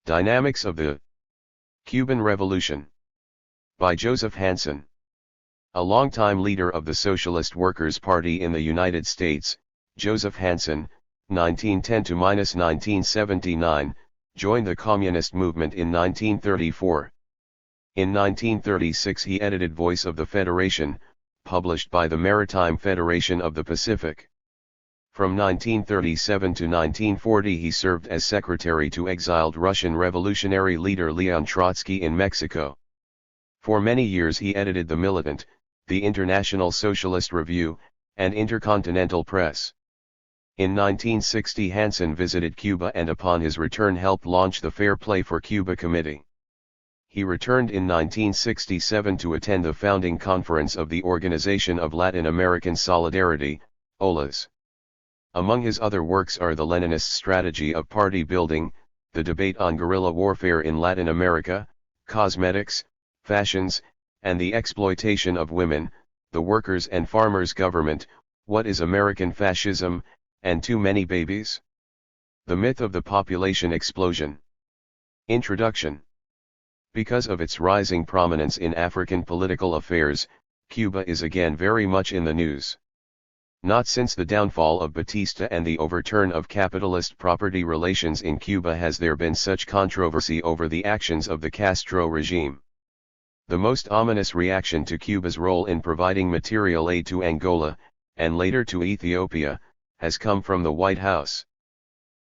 Dynamics of the Cuban Revolution by Joseph Hansen. A longtime leader of the Socialist Workers' Party in the United States, Joseph Hansen, 1910–1979, joined the communist movement in 1934. In 1936 he edited Voice of the Federation, published by the Maritime Federation of the Pacific. From 1937 to 1940 he served as secretary to exiled Russian revolutionary leader Leon Trotsky in Mexico. For many years he edited The Militant, the International Socialist Review, and Intercontinental Press. In 1960 Hansen visited Cuba and upon his return helped launch the Fair Play for Cuba Committee. He returned in 1967 to attend the founding conference of the Organization of Latin American Solidarity, OLAS. Among his other works are The Leninist Strategy of Party Building, The Debate on Guerrilla Warfare in Latin America, Cosmetics, Fashions, and the Exploitation of Women, The Workers' and Farmers' Government, What is American Fascism, and Too Many Babies? The Myth of the Population Explosion. Introduction. Because of its rising prominence in African political affairs, Cuba is again very much in the news. Not since the downfall of Batista and the overturn of capitalist property relations in Cuba has there been such controversy over the actions of the Castro regime. The most ominous reaction to Cuba's role in providing material aid to Angola, and later to Ethiopia, has come from the White House.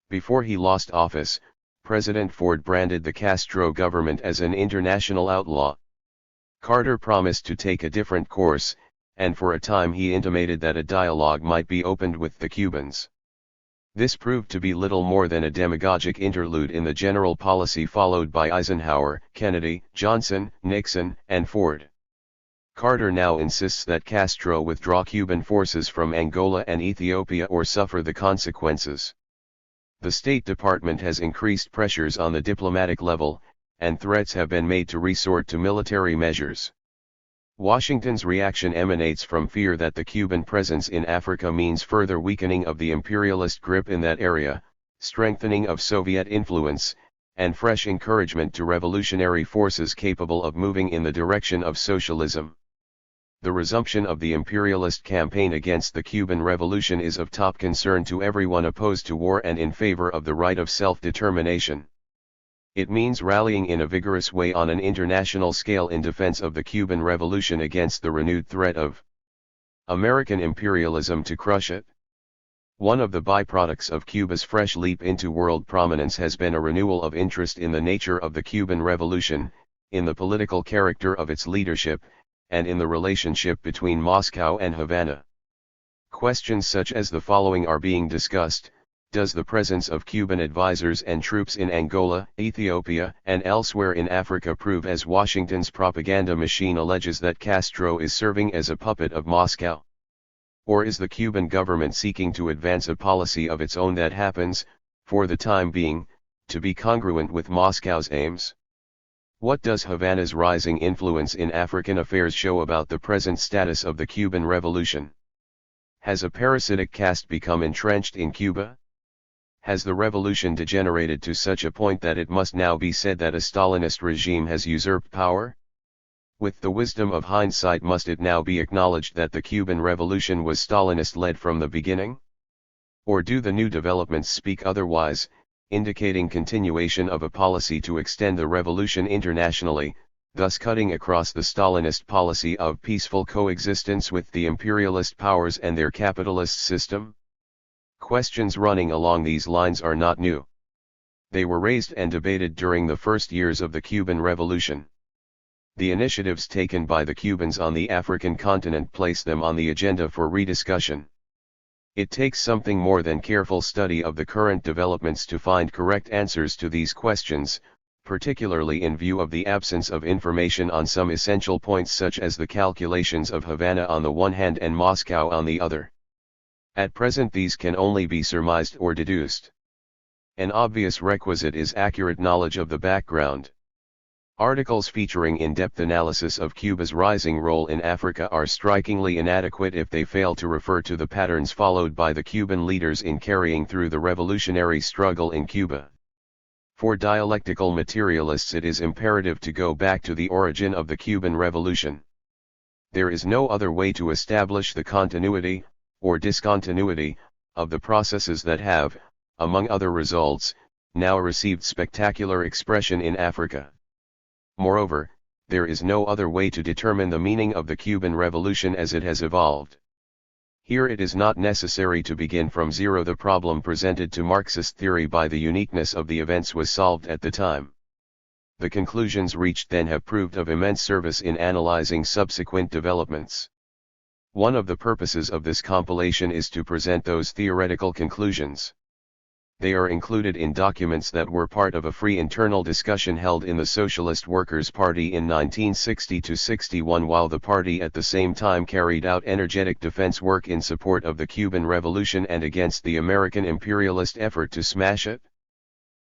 Before he lost office, President Ford branded the Castro government as an international outlaw. Carter promised to take a different course, and for a time he intimated that a dialogue might be opened with the Cubans. This proved to be little more than a demagogic interlude in the general policy followed by Eisenhower, Kennedy, Johnson, Nixon, and Ford. Carter now insists that Castro withdraw Cuban forces from Angola and Ethiopia or suffer the consequences. The State Department has increased pressures on the diplomatic level, and threats have been made to resort to military measures. Washington's reaction emanates from fear that the Cuban presence in Africa means further weakening of the imperialist grip in that area, strengthening of Soviet influence, and fresh encouragement to revolutionary forces capable of moving in the direction of socialism. The resumption of the imperialist campaign against the Cuban Revolution is of top concern to everyone opposed to war and in favor of the right of self-determination. It means rallying in a vigorous way on an international scale in defense of the Cuban Revolution against the renewed threat of American imperialism to crush it. One of the byproducts of Cuba's fresh leap into world prominence has been a renewal of interest in the nature of the Cuban Revolution, in the political character of its leadership, and in the relationship between Moscow and Havana. Questions such as the following are being discussed. Does the presence of Cuban advisors and troops in Angola, Ethiopia, and elsewhere in Africa prove, as Washington's propaganda machine alleges, that Castro is serving as a puppet of Moscow? Or is the Cuban government seeking to advance a policy of its own that happens, for the time being, to be congruent with Moscow's aims? What does Havana's rising influence in African affairs show about the present status of the Cuban Revolution? Has a parasitic caste become entrenched in Cuba? Has the revolution degenerated to such a point that it must now be said that a Stalinist regime has usurped power? With the wisdom of hindsight, must it now be acknowledged that the Cuban Revolution was Stalinist-led from the beginning? Or do the new developments speak otherwise, indicating continuation of a policy to extend the revolution internationally, thus cutting across the Stalinist policy of peaceful coexistence with the imperialist powers and their capitalist system? Questions running along these lines are not new. They were raised and debated during the first years of the Cuban Revolution. The initiatives taken by the Cubans on the African continent place them on the agenda for rediscussion. It takes something more than careful study of the current developments to find correct answers to these questions, particularly in view of the absence of information on some essential points such as the calculations of Havana on the one hand and Moscow on the other. At present these can only be surmised or deduced. An obvious requisite is accurate knowledge of the background. Articles featuring in-depth analysis of Cuba's rising role in Africa are strikingly inadequate if they fail to refer to the patterns followed by the Cuban leaders in carrying through the revolutionary struggle in Cuba. For dialectical materialists, it is imperative to go back to the origin of the Cuban Revolution. There is no other way to establish the continuity, or discontinuity, of the processes that have, among other results, now received spectacular expression in Africa. Moreover, there is no other way to determine the meaning of the Cuban Revolution as it has evolved. Here it is not necessary to begin from zero. The problem presented to Marxist theory by the uniqueness of the events was solved at the time. The conclusions reached then have proved of immense service in analyzing subsequent developments. One of the purposes of this compilation is to present those theoretical conclusions. They are included in documents that were part of a free internal discussion held in the Socialist Workers' Party in 1960–61, while the party at the same time carried out energetic defense work in support of the Cuban Revolution and against the American imperialist effort to smash it.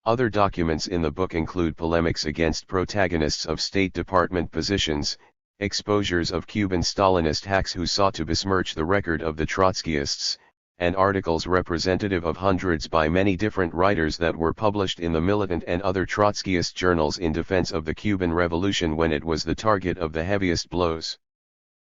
Other documents in the book include polemics against protagonists of State Department positions, exposures of Cuban Stalinist hacks who sought to besmirch the record of the Trotskyists, and articles representative of hundreds by many different writers that were published in the militant and other Trotskyist journals in defense of the Cuban Revolution when it was the target of the heaviest blows.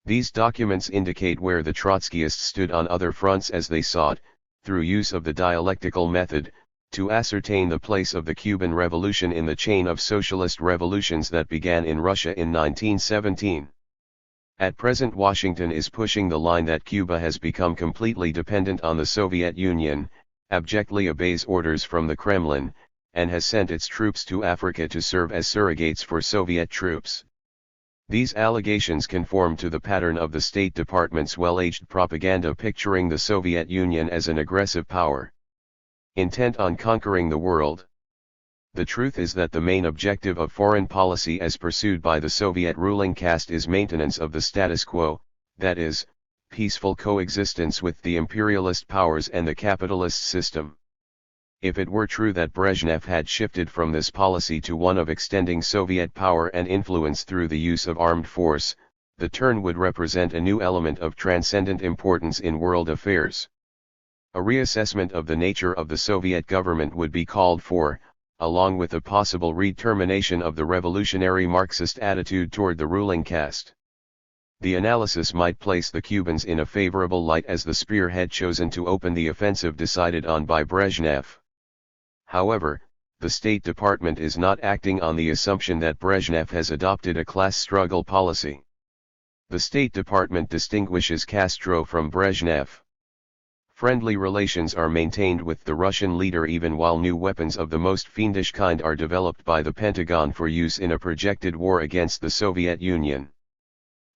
These documents indicate where the Trotskyists stood on other fronts as they sought, through use of the dialectical method, to ascertain the place of the Cuban Revolution in the chain of socialist revolutions that began in Russia in 1917. At present, Washington is pushing the line that Cuba has become completely dependent on the Soviet Union, abjectly obeys orders from the Kremlin, and has sent its troops to Africa to serve as surrogates for Soviet troops. These allegations conform to the pattern of the State Department's well-aged propaganda picturing the Soviet Union as an aggressive power, intent on conquering the world. The truth is that the main objective of foreign policy as pursued by the Soviet ruling caste is maintenance of the status quo, that is, peaceful coexistence with the imperialist powers and the capitalist system. If it were true that Brezhnev had shifted from this policy to one of extending Soviet power and influence through the use of armed force, the turn would represent a new element of transcendent importance in world affairs. A reassessment of the nature of the Soviet government would be called for, along with a possible re-termination of the revolutionary Marxist attitude toward the ruling caste. The analysis might place the Cubans in a favorable light as the spearhead chosen to open the offensive decided on by Brezhnev. However, the State Department is not acting on the assumption that Brezhnev has adopted a class struggle policy. The State Department distinguishes Castro from Brezhnev. Friendly relations are maintained with the Russian leader even while new weapons of the most fiendish kind are developed by the Pentagon for use in a projected war against the Soviet Union.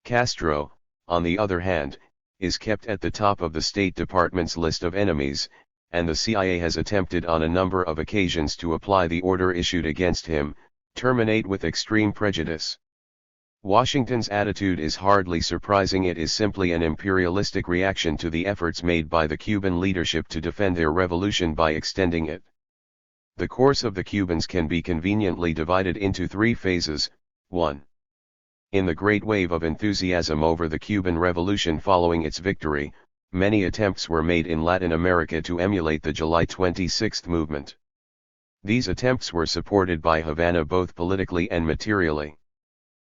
Castro, on the other hand, is kept at the top of the State Department's list of enemies, and the CIA has attempted on a number of occasions to apply the order issued against him, terminate with extreme prejudice. Washington's attitude is hardly surprising. It is simply an imperialistic reaction to the efforts made by the Cuban leadership to defend their revolution by extending it. The course of the Cubans can be conveniently divided into three phases. 1. In the great wave of enthusiasm over the Cuban Revolution following its victory, many attempts were made in Latin America to emulate the July 26 movement. These attempts were supported by Havana both politically and materially.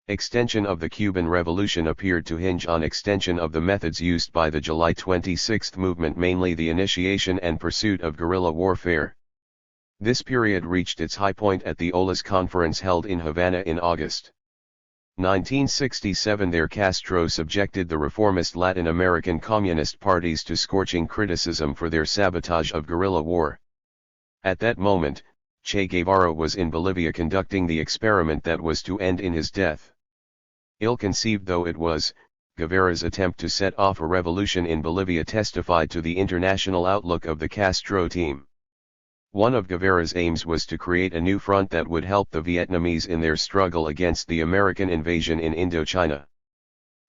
Extension of the Cuban Revolution appeared to hinge on extension of the methods used by the July 26 movement, mainly the initiation and pursuit of guerrilla warfare. This period reached its high point at the OLAS conference held in Havana in August 1967. There Castro subjected the reformist Latin American communist parties to scorching criticism for their sabotage of guerrilla war. At that moment, Che Guevara was in Bolivia conducting the experiment that was to end in his death. Ill-conceived though it was, Guevara's attempt to set off a revolution in Bolivia testified to the international outlook of the Castro team. One of Guevara's aims was to create a new front that would help the Vietnamese in their struggle against the American invasion in Indochina.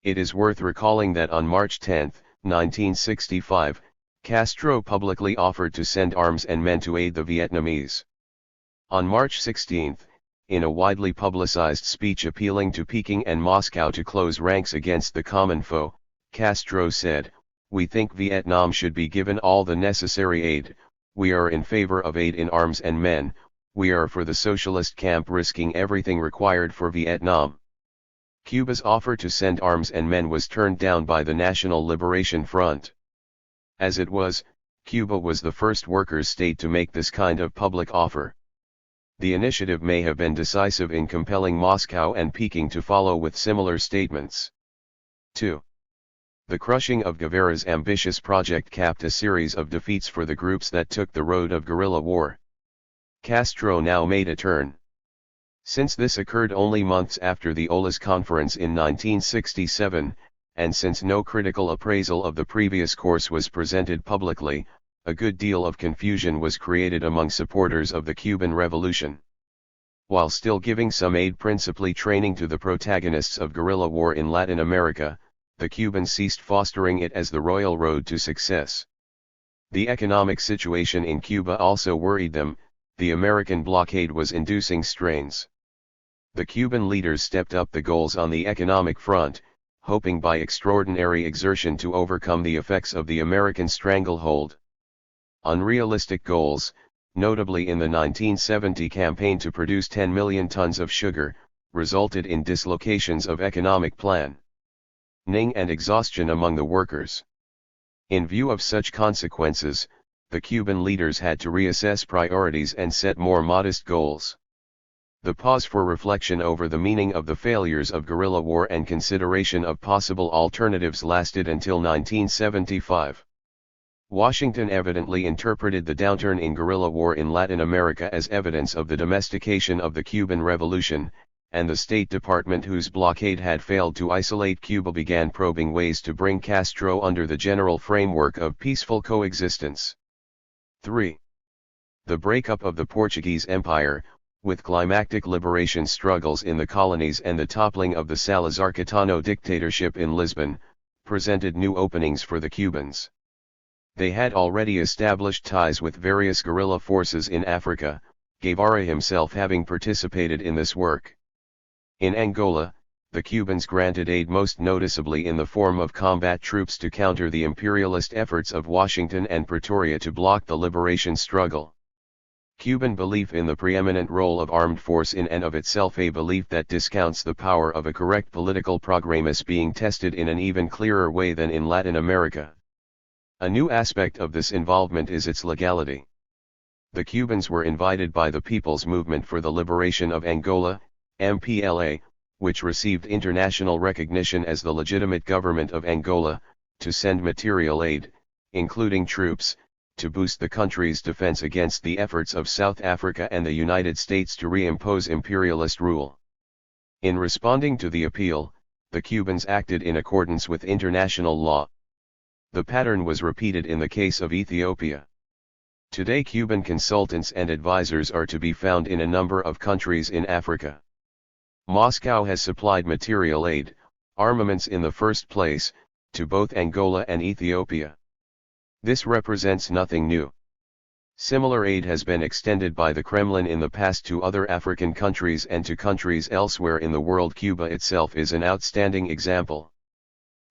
It is worth recalling that on March 10, 1965, Castro publicly offered to send arms and men to aid the Vietnamese. On March 16, in a widely publicized speech appealing to Peking and Moscow to close ranks against the common foe, Castro said, "We think Vietnam should be given all the necessary aid. We are in favor of aid in arms and men. "We are for the socialist camp risking everything required for Vietnam." Cuba's offer to send arms and men was turned down by the National Liberation Front. As it was, Cuba was the first workers' state to make this kind of public offer. The initiative may have been decisive in compelling Moscow and Peking to follow with similar statements. 2. The crushing of Guevara's ambitious project capped a series of defeats for the groups that took the road of guerrilla war. Castro now made a turn. Since this occurred only months after the OLAS conference in 1967, and since no critical appraisal of the previous course was presented publicly, a good deal of confusion was created among supporters of the Cuban Revolution. While still giving some aid, principally training to the protagonists of guerrilla war in Latin America, the Cubans ceased fostering it as the royal road to success. The economic situation in Cuba also worried them. The American blockade was inducing strains. The Cuban leaders stepped up the goals on the economic front, hoping by extraordinary exertion to overcome the effects of the American stranglehold. Unrealistic goals, notably in the 1970 campaign to produce 10 million tons of sugar, resulted in dislocations of economic planning and exhaustion among the workers. In view of such consequences, the Cuban leaders had to reassess priorities and set more modest goals. The pause for reflection over the meaning of the failures of guerrilla war and consideration of possible alternatives lasted until 1975. Washington evidently interpreted the downturn in guerrilla war in Latin America as evidence of the domestication of the Cuban Revolution, and the State Department, whose blockade had failed to isolate Cuba, began probing ways to bring Castro under the general framework of peaceful coexistence. 3. The breakup of the Portuguese Empire, with climactic liberation struggles in the colonies and the toppling of the Salazar-Caetano dictatorship in Lisbon, presented new openings for the Cubans. They had already established ties with various guerrilla forces in Africa, Guevara himself having participated in this work. In Angola, the Cubans granted aid, most noticeably in the form of combat troops to counter the imperialist efforts of Washington and Pretoria to block the liberation struggle. Cuban belief in the preeminent role of armed force in and of itself, a belief that discounts the power of a correct political program, is being tested in an even clearer way than in Latin America. A new aspect of this involvement is its legality. The Cubans were invited by the People's Movement for the Liberation of Angola, MPLA, which received international recognition as the legitimate government of Angola, to send material aid, including troops, to boost the country's defense against the efforts of South Africa and the United States to reimpose imperialist rule. In responding to the appeal, the Cubans acted in accordance with international law. The pattern was repeated in the case of Ethiopia. Today, Cuban consultants and advisors are to be found in a number of countries in Africa. Moscow has supplied material aid, armaments in the first place, to both Angola and Ethiopia. This represents nothing new. Similar aid has been extended by the Kremlin in the past to other African countries and to countries elsewhere in the world. Cuba itself is an outstanding example.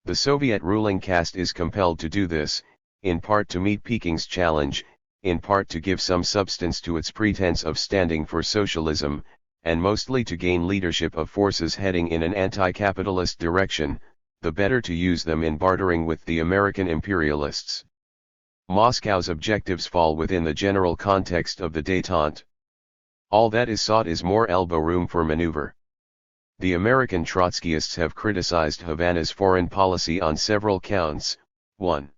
The Soviet ruling caste is compelled to do this, in part to meet Peking's challenge, in part to give some substance to its pretense of standing for socialism, and mostly to gain leadership of forces heading in an anti-capitalist direction, the better to use them in bartering with the American imperialists. Moscow's objectives fall within the general context of the détente. All that is sought is more elbow room for maneuver. The American Trotskyists have criticized Havana's foreign policy on several counts. 1.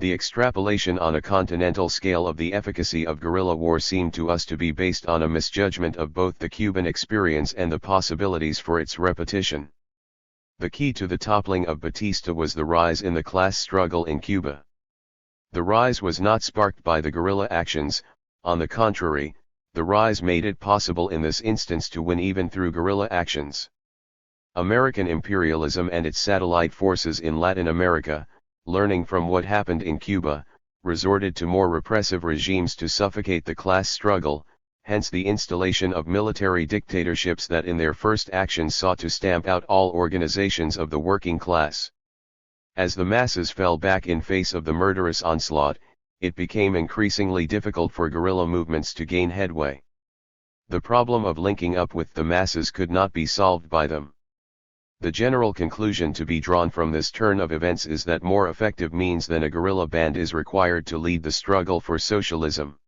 The extrapolation on a continental scale of the efficacy of guerrilla war seemed to us to be based on a misjudgment of both the Cuban experience and the possibilities for its repetition. The key to the toppling of Batista was the rise in the class struggle in Cuba. The rise was not sparked by the guerrilla actions, on the contrary, the rise made it possible in this instance to win even through guerrilla actions. American imperialism and its satellite forces in Latin America, learning from what happened in Cuba, resorted to more repressive regimes to suffocate the class struggle, hence the installation of military dictatorships that in their first actions sought to stamp out all organizations of the working class. As the masses fell back in face of the murderous onslaught, it became increasingly difficult for guerrilla movements to gain headway. The problem of linking up with the masses could not be solved by them. The general conclusion to be drawn from this turn of events is that more effective means than a guerrilla band is required to lead the struggle for socialism.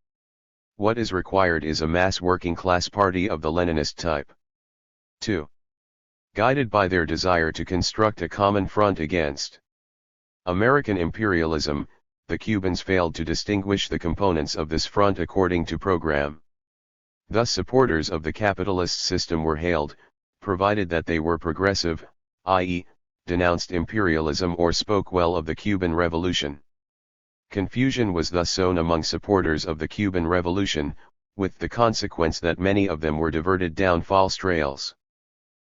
What is required is a mass working class party of the Leninist type. 2. Guided by their desire to construct a common front against American imperialism, the Cubans failed to distinguish the components of this front according to program. Thus supporters of the capitalist system were hailed, provided that they were progressive, i.e., denounced imperialism or spoke well of the Cuban Revolution. Confusion was thus sown among supporters of the Cuban Revolution, with the consequence that many of them were diverted down false trails.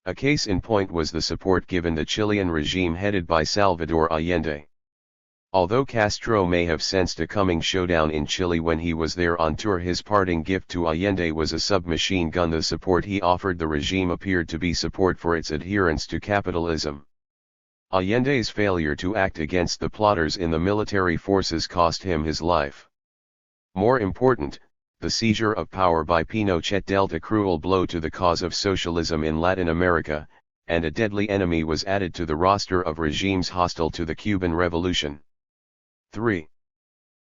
A case in point was the support given the Chilean regime headed by Salvador Allende. Although Castro may have sensed a coming showdown in Chile when he was there on tour, his parting gift to Allende was a submachine gun. The support he offered the regime appeared to be support for its adherence to capitalism. Allende's failure to act against the plotters in the military forces cost him his life. More important, the seizure of power by Pinochet dealt a cruel blow to the cause of socialism in Latin America, and a deadly enemy was added to the roster of regimes hostile to the Cuban Revolution. 3.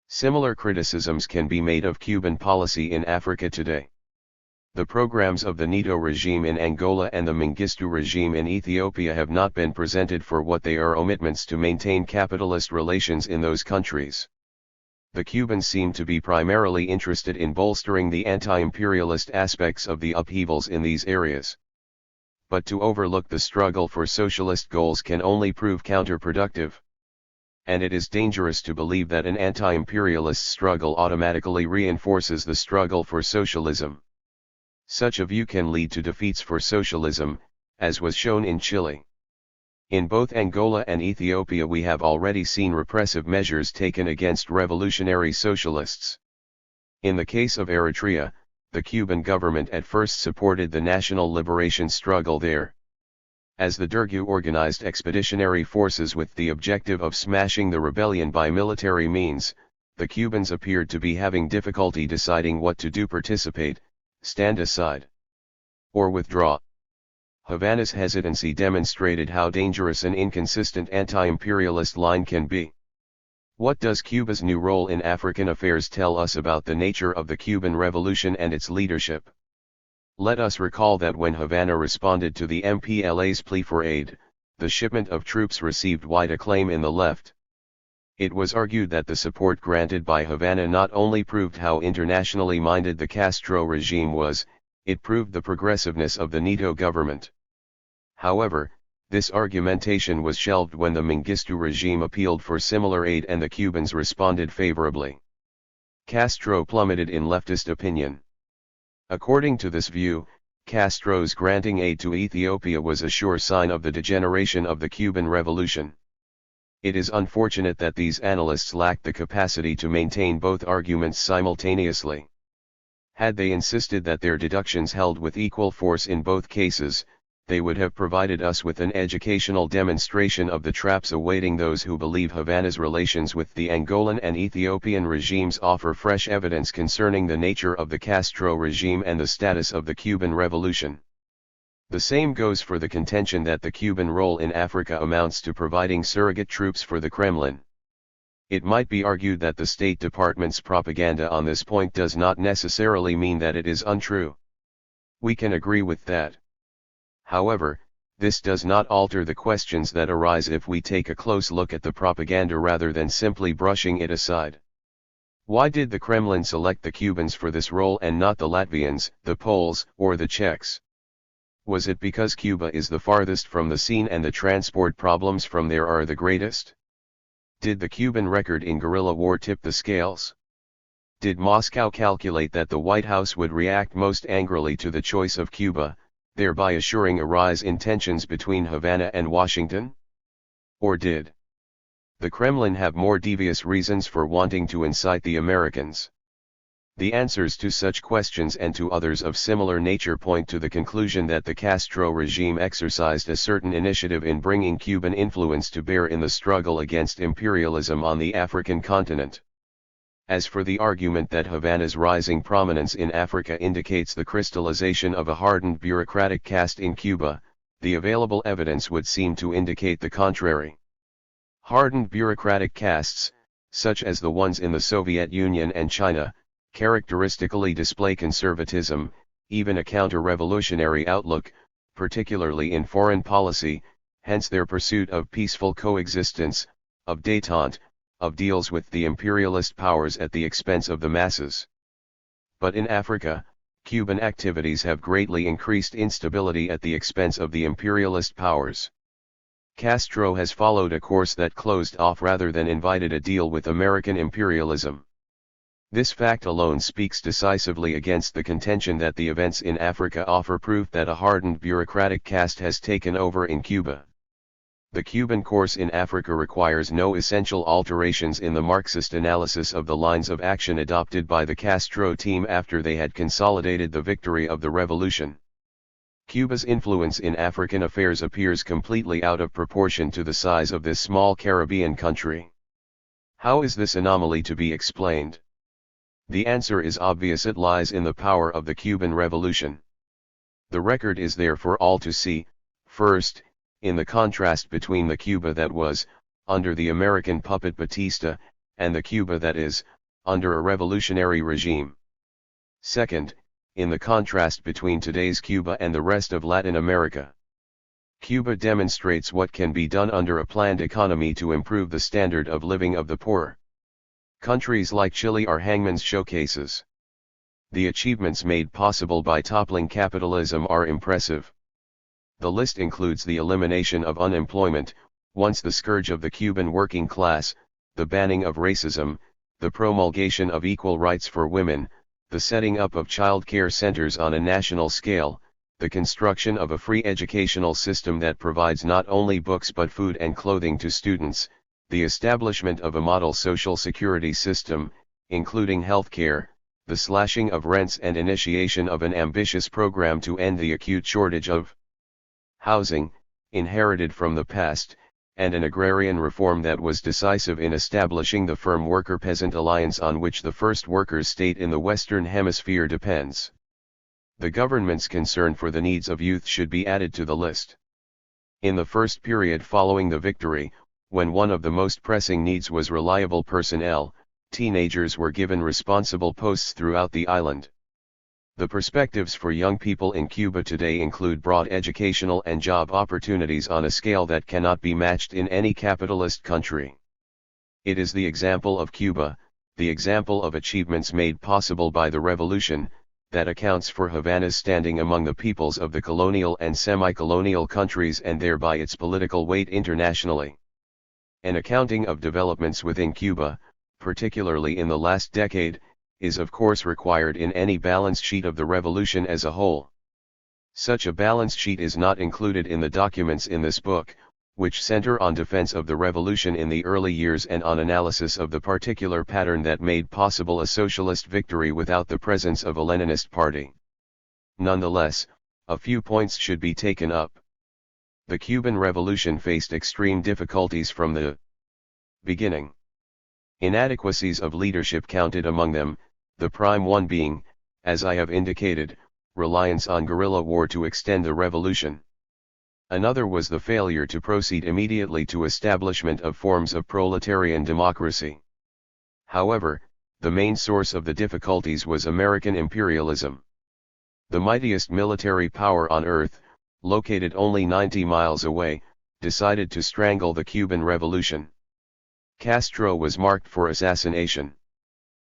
Similar criticisms can be made of Cuban policy in Africa today. The programs of the Neto regime in Angola and the Mengistu regime in Ethiopia have not been presented for what they are: omitments to maintain capitalist relations in those countries. The Cubans seem to be primarily interested in bolstering the anti-imperialist aspects of the upheavals in these areas. But to overlook the struggle for socialist goals can only prove counterproductive. And it is dangerous to believe that an anti-imperialist struggle automatically reinforces the struggle for socialism. Such a view can lead to defeats for socialism, as was shown in Chile. In both Angola and Ethiopia we have already seen repressive measures taken against revolutionary socialists. In the case of Eritrea, the Cuban government at first supported the national liberation struggle there. As the Dergu organized expeditionary forces with the objective of smashing the rebellion by military means, the Cubans appeared to be having difficulty deciding what to do: participate, stand aside, or withdraw. Havana's hesitancy demonstrated how dangerous an inconsistent anti-imperialist line can be. What does Cuba's new role in African affairs tell us about the nature of the Cuban Revolution and its leadership? Let us recall that when Havana responded to the MPLA's plea for aid, the shipment of troops received wide acclaim in the left. It was argued that the support granted by Havana not only proved how internationally minded the Castro regime was, it proved the progressiveness of the Neto government. However, this argumentation was shelved when the Mengistu regime appealed for similar aid and the Cubans responded favorably. Castro plummeted in leftist opinion. According to this view, Castro's granting aid to Ethiopia was a sure sign of the degeneration of the Cuban Revolution. It is unfortunate that these analysts lacked the capacity to maintain both arguments simultaneously. Had they insisted that their deductions held with equal force in both cases, they would have provided us with an educational demonstration of the traps awaiting those who believe Havana's relations with the Angolan and Ethiopian regimes offer fresh evidence concerning the nature of the Castro regime and the status of the Cuban Revolution. The same goes for the contention that the Cuban role in Africa amounts to providing surrogate troops for the Kremlin. It might be argued that the State Department's propaganda on this point does not necessarily mean that it is untrue. We can agree with that. However, this does not alter the questions that arise if we take a close look at the propaganda rather than simply brushing it aside. Why did the Kremlin select the Cubans for this role and not the Latvians, the Poles, or the Czechs? Was it because Cuba is the farthest from the scene and the transport problems from there are the greatest? Did the Cuban record in guerrilla war tip the scales? Did Moscow calculate that the White House would react most angrily to the choice of Cuba, thereby assuring a rise in tensions between Havana and Washington? Or did the Kremlin have more devious reasons for wanting to incite the Americans? The answers to such questions and to others of similar nature point to the conclusion that the Castro regime exercised a certain initiative in bringing Cuban influence to bear in the struggle against imperialism on the African continent. As for the argument that Havana's rising prominence in Africa indicates the crystallization of a hardened bureaucratic caste in Cuba, the available evidence would seem to indicate the contrary. Hardened bureaucratic castes, such as the ones in the Soviet Union and China, characteristically display conservatism, even a counter-revolutionary outlook, particularly in foreign policy, hence their pursuit of peaceful coexistence, of détente, of deals with the imperialist powers at the expense of the masses. But in Africa, Cuban activities have greatly increased instability at the expense of the imperialist powers. Castro has followed a course that closed off rather than invited a deal with American imperialism. This fact alone speaks decisively against the contention that the events in Africa offer proof that a hardened bureaucratic caste has taken over in Cuba. The Cuban course in Africa requires no essential alterations in the Marxist analysis of the lines of action adopted by the Castro team after they had consolidated the victory of the revolution. Cuba's influence in African affairs appears completely out of proportion to the size of this small Caribbean country. How is this anomaly to be explained? The answer is obvious: it lies in the power of the Cuban Revolution. The record is there for all to see. First, in the contrast between the Cuba that was, under the American puppet Batista, and the Cuba that is, under a revolutionary regime. Second, in the contrast between today's Cuba and the rest of Latin America. Cuba demonstrates what can be done under a planned economy to improve the standard of living of the poor. Countries like Chile are hangman's showcases. The achievements made possible by toppling capitalism are impressive. The list includes the elimination of unemployment, once the scourge of the Cuban working class, the banning of racism, the promulgation of equal rights for women, the setting up of child care centers on a national scale, the construction of a free educational system that provides not only books but food and clothing to students, the establishment of a model social security system, including health care, the slashing of rents and initiation of an ambitious program to end the acute shortage of housing, inherited from the past, and an agrarian reform that was decisive in establishing the firm worker-peasant alliance on which the first workers' state in the Western Hemisphere depends. The government's concern for the needs of youth should be added to the list. In the first period following the victory, when one of the most pressing needs was reliable personnel, teenagers were given responsible posts throughout the island. The perspectives for young people in Cuba today include broad educational and job opportunities on a scale that cannot be matched in any capitalist country. It is the example of Cuba, the example of achievements made possible by the revolution, that accounts for Havana's standing among the peoples of the colonial and semi-colonial countries and thereby its political weight internationally. An accounting of developments within Cuba, particularly in the last decade, is of course required in any balance sheet of the revolution as a whole. Such a balance sheet is not included in the documents in this book, which center on defense of the revolution in the early years and on analysis of the particular pattern that made possible a socialist victory without the presence of a Leninist party. Nonetheless, a few points should be taken up. The Cuban Revolution faced extreme difficulties from the beginning. Inadequacies of leadership counted among them, the prime one being, as I have indicated, reliance on guerrilla war to extend the revolution. Another was the failure to proceed immediately to establishment of forms of proletarian democracy. However, the main source of the difficulties was American imperialism. The mightiest military power on earth, located only 90 miles away, decided to strangle the Cuban Revolution. Castro was marked for assassination.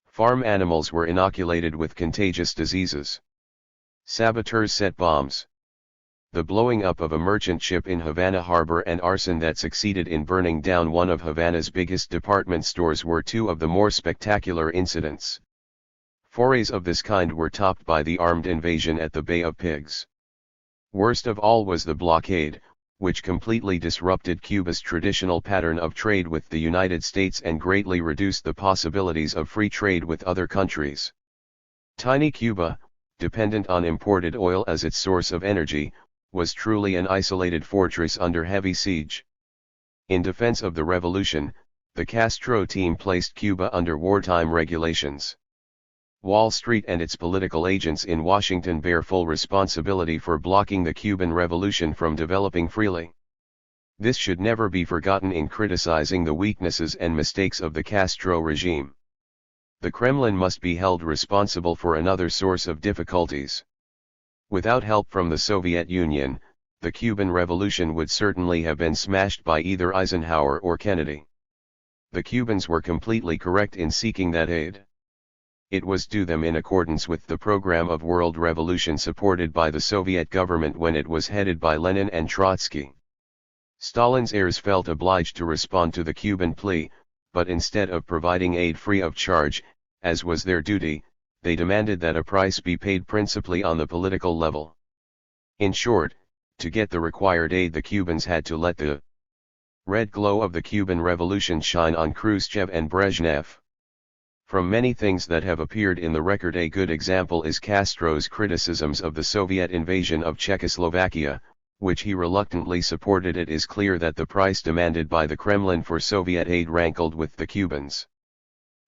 Farm animals were inoculated with contagious diseases. Saboteurs set bombs. The blowing up of a merchant ship in Havana harbor and arson that succeeded in burning down one of Havana's biggest department stores were two of the more spectacular incidents. Forays of this kind were topped by the armed invasion at the Bay of Pigs. Worst of all was the blockade, which completely disrupted Cuba's traditional pattern of trade with the United States and greatly reduced the possibilities of free trade with other countries. Tiny Cuba, dependent on imported oil as its source of energy, was truly an isolated fortress under heavy siege. In defense of the revolution, the Castro team placed Cuba under wartime regulations. Wall Street and its political agents in Washington bear full responsibility for blocking the Cuban Revolution from developing freely. This should never be forgotten in criticizing the weaknesses and mistakes of the Castro regime. The Kremlin must be held responsible for another source of difficulties. Without help from the Soviet Union, the Cuban Revolution would certainly have been smashed by either Eisenhower or Kennedy. The Cubans were completely correct in seeking that aid. It was due them in accordance with the program of world revolution supported by the Soviet government when it was headed by Lenin and Trotsky. Stalin's heirs felt obliged to respond to the Cuban plea, but instead of providing aid free of charge, as was their duty, they demanded that a price be paid principally on the political level. In short, to get the required aid, the Cubans had to let the red glow of the Cuban Revolution shine on Khrushchev and Brezhnev. From many things that have appeared in the record, a good example is Castro's criticisms of the Soviet invasion of Czechoslovakia, which he reluctantly supported. It is clear that the price demanded by the Kremlin for Soviet aid rankled with the Cubans.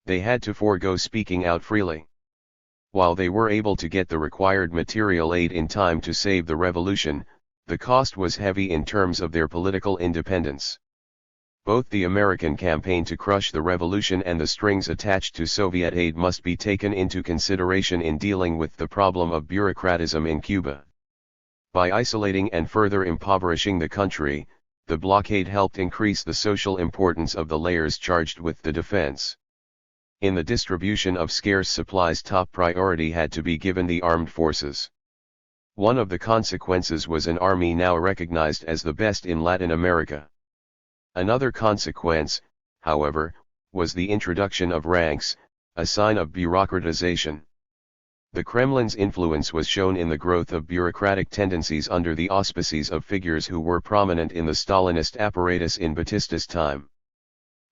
They had to forego speaking out freely. While they were able to get the required material aid in time to save the revolution, the cost was heavy in terms of their political independence. Both the American campaign to crush the revolution and the strings attached to Soviet aid must be taken into consideration in dealing with the problem of bureaucratism in Cuba. By isolating and further impoverishing the country, the blockade helped increase the social importance of the layers charged with the defense. In the distribution of scarce supplies, top priority had to be given the armed forces. One of the consequences was an army now recognized as the best in Latin America. Another consequence, however, was the introduction of ranks, a sign of bureaucratization. The Kremlin's influence was shown in the growth of bureaucratic tendencies under the auspices of figures who were prominent in the Stalinist apparatus in Batista's time.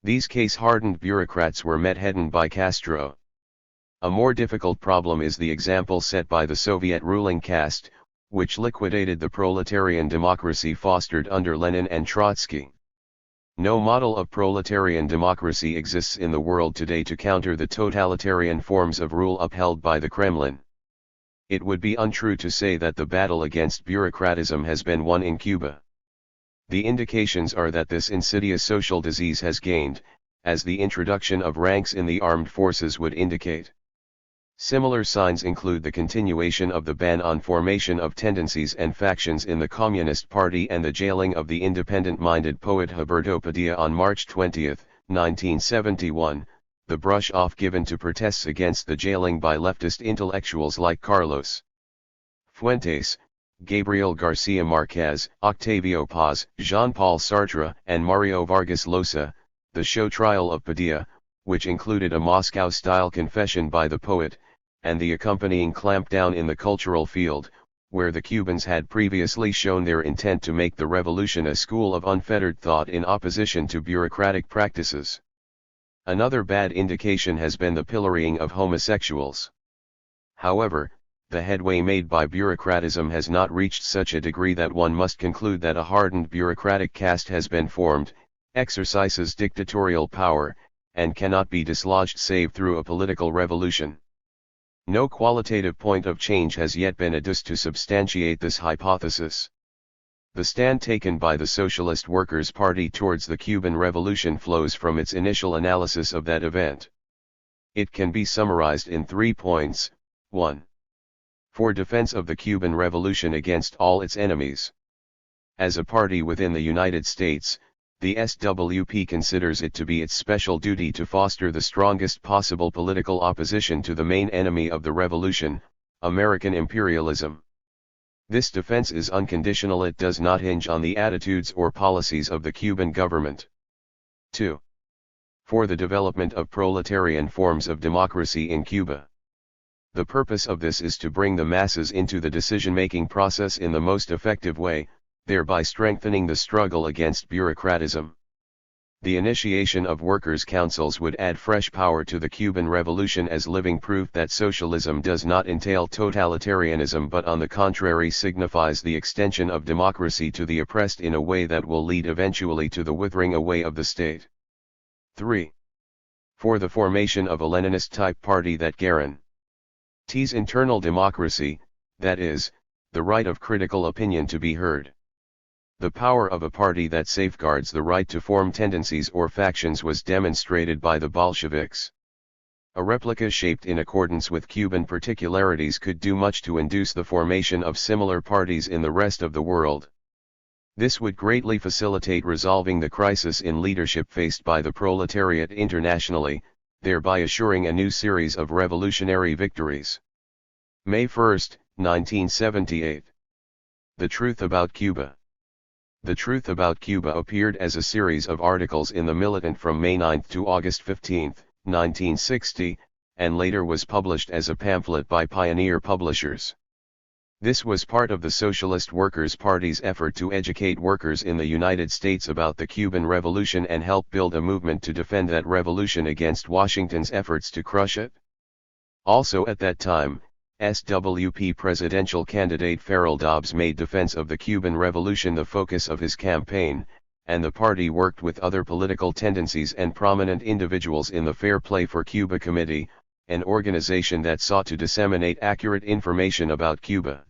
These case-hardened bureaucrats were met head-on by Castro. A more difficult problem is the example set by the Soviet ruling caste, which liquidated the proletarian democracy fostered under Lenin and Trotsky. No model of proletarian democracy exists in the world today to counter the totalitarian forms of rule upheld by the Kremlin. It would be untrue to say that the battle against bureaucratism has been won in Cuba. The indications are that this insidious social disease has gained, as the introduction of ranks in the armed forces would indicate. Similar signs include the continuation of the ban on formation of tendencies and factions in the Communist Party and the jailing of the independent-minded poet Gilberto Padilla on March 20, 1971, the brush-off given to protests against the jailing by leftist intellectuals like Carlos Fuentes, Gabriel Garcia Marquez, Octavio Paz, Jean-Paul Sartre, and Mario Vargas Llosa, the show trial of Padilla, which included a Moscow-style confession by the poet, and the accompanying clampdown in the cultural field, where the Cubans had previously shown their intent to make the revolution a school of unfettered thought in opposition to bureaucratic practices. Another bad indication has been the pillorying of homosexuals. However, the headway made by bureaucratism has not reached such a degree that one must conclude that a hardened bureaucratic caste has been formed, exercises dictatorial power, and cannot be dislodged save through a political revolution. No qualitative point of change has yet been adduced to substantiate this hypothesis. The stand taken by the Socialist Workers' Party towards the Cuban Revolution flows from its initial analysis of that event. It can be summarized in 3 points. 1. For defense of the Cuban Revolution against all its enemies. As a party within the United States, the SWP considers it to be its special duty to foster the strongest possible political opposition to the main enemy of the revolution, American imperialism. This defense is unconditional. It does not hinge on the attitudes or policies of the Cuban government. 2. For the development of proletarian forms of democracy in Cuba. The purpose of this is to bring the masses into the decision-making process in the most effective way, thereby strengthening the struggle against bureaucratism. The initiation of workers' councils would add fresh power to the Cuban Revolution as living proof that socialism does not entail totalitarianism but on the contrary signifies the extension of democracy to the oppressed in a way that will lead eventually to the withering away of the state. 3. For the formation of a Leninist-type party that guarantees internal democracy, that is, the right of critical opinion to be heard. The power of a party that safeguards the right to form tendencies or factions was demonstrated by the Bolsheviks. A replica shaped in accordance with Cuban particularities could do much to induce the formation of similar parties in the rest of the world. This would greatly facilitate resolving the crisis in leadership faced by the proletariat internationally, thereby assuring a new series of revolutionary victories. May 1, 1978. The Truth About Cuba. The Truth About Cuba appeared as a series of articles in The Militant from May 9 to August 15, 1960, and later was published as a pamphlet by Pioneer Publishers. This was part of the Socialist Workers' Party's effort to educate workers in the United States about the Cuban Revolution and help build a movement to defend that revolution against Washington's efforts to crush it. Also at that time, SWP presidential candidate Farrell Dobbs made defense of the Cuban Revolution the focus of his campaign, and the party worked with other political tendencies and prominent individuals in the Fair Play for Cuba Committee, an organization that sought to disseminate accurate information about Cuba.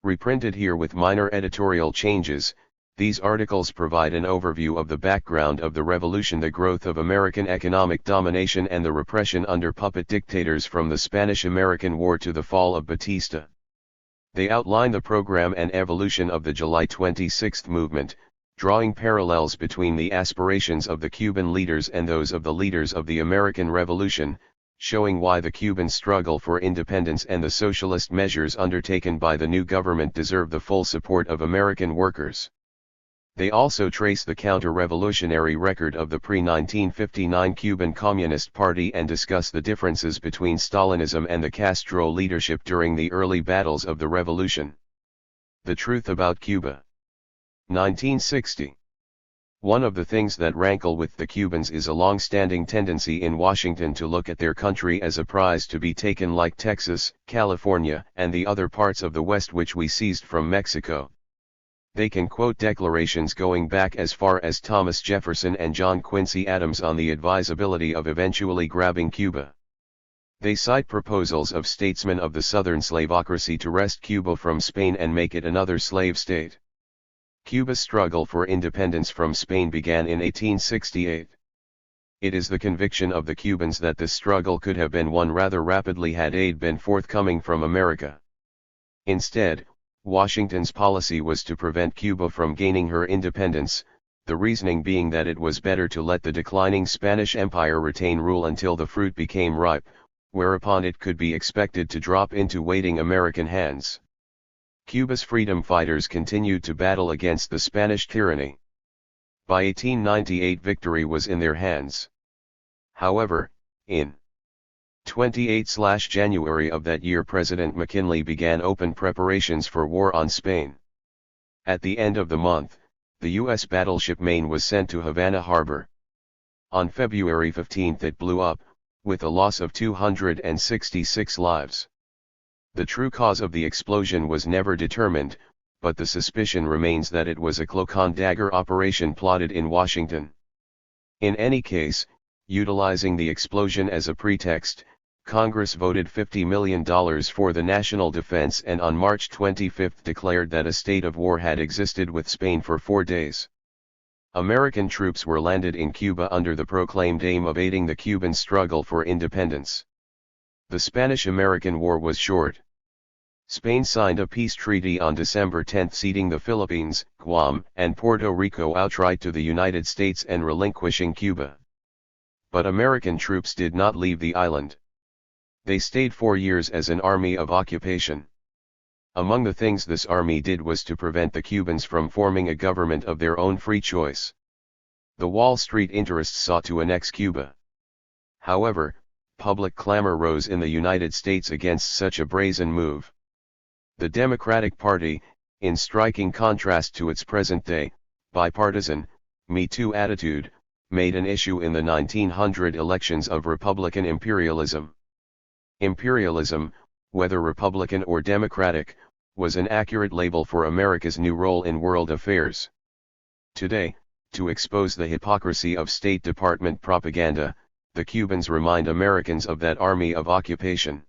Reprinted here with minor editorial changes, these articles provide an overview of the background of the revolution, the growth of American economic domination and the repression under puppet dictators from the Spanish-American War to the fall of Batista. They outline the program and evolution of the July 26 movement, drawing parallels between the aspirations of the Cuban leaders and those of the leaders of the American Revolution, showing why the Cuban struggle for independence and the socialist measures undertaken by the new government deserve the full support of American workers. They also trace the counter-revolutionary record of the pre-1959 Cuban Communist Party and discuss the differences between Stalinism and the Castro leadership during the early battles of the revolution. The Truth About Cuba. 1960. One of the things that rankle with the Cubans is a long-standing tendency in Washington to look at their country as a prize to be taken, like Texas, California, and the other parts of the West which we seized from Mexico. They can quote declarations going back as far as Thomas Jefferson and John Quincy Adams on the advisability of eventually grabbing Cuba. They cite proposals of statesmen of the Southern slavocracy to wrest Cuba from Spain and make it another slave state. Cuba's struggle for independence from Spain began in 1868. It is the conviction of the Cubans that this struggle could have been won rather rapidly had aid been forthcoming from America. Instead, Washington's policy was to prevent Cuba from gaining her independence, the reasoning being that it was better to let the declining Spanish Empire retain rule until the fruit became ripe, whereupon it could be expected to drop into waiting American hands. Cuba's freedom fighters continued to battle against the Spanish tyranny. By 1898 victory was in their hands. However, in 28/January of that year President McKinley began open preparations for war on Spain. At the end of the month, the U.S. battleship Maine was sent to Havana Harbor. On February 15 it blew up, with a loss of 266 lives. The true cause of the explosion was never determined, but the suspicion remains that it was a cloak and dagger operation plotted in Washington. In any case, utilizing the explosion as a pretext, Congress voted $50 million for the national defense and on March 25 declared that a state of war had existed with Spain for 4 days. American troops were landed in Cuba under the proclaimed aim of aiding the Cuban struggle for independence. The Spanish-American War was short. Spain signed a peace treaty on December 10 ceding the Philippines, Guam, and Puerto Rico outright to the United States and relinquishing Cuba. But American troops did not leave the island. They stayed 4 years as an army of occupation. Among the things this army did was to prevent the Cubans from forming a government of their own free choice. The Wall Street interests sought to annex Cuba. However, public clamor rose in the United States against such a brazen move. The Democratic Party, in striking contrast to its present-day, bipartisan, Me Too attitude, made an issue in the 1900 elections of Republican imperialism. Imperialism, whether Republican or Democratic, was an accurate label for America's new role in world affairs. Today, To expose the hypocrisy of State Department propaganda, the Cubans remind Americans of that army of occupation.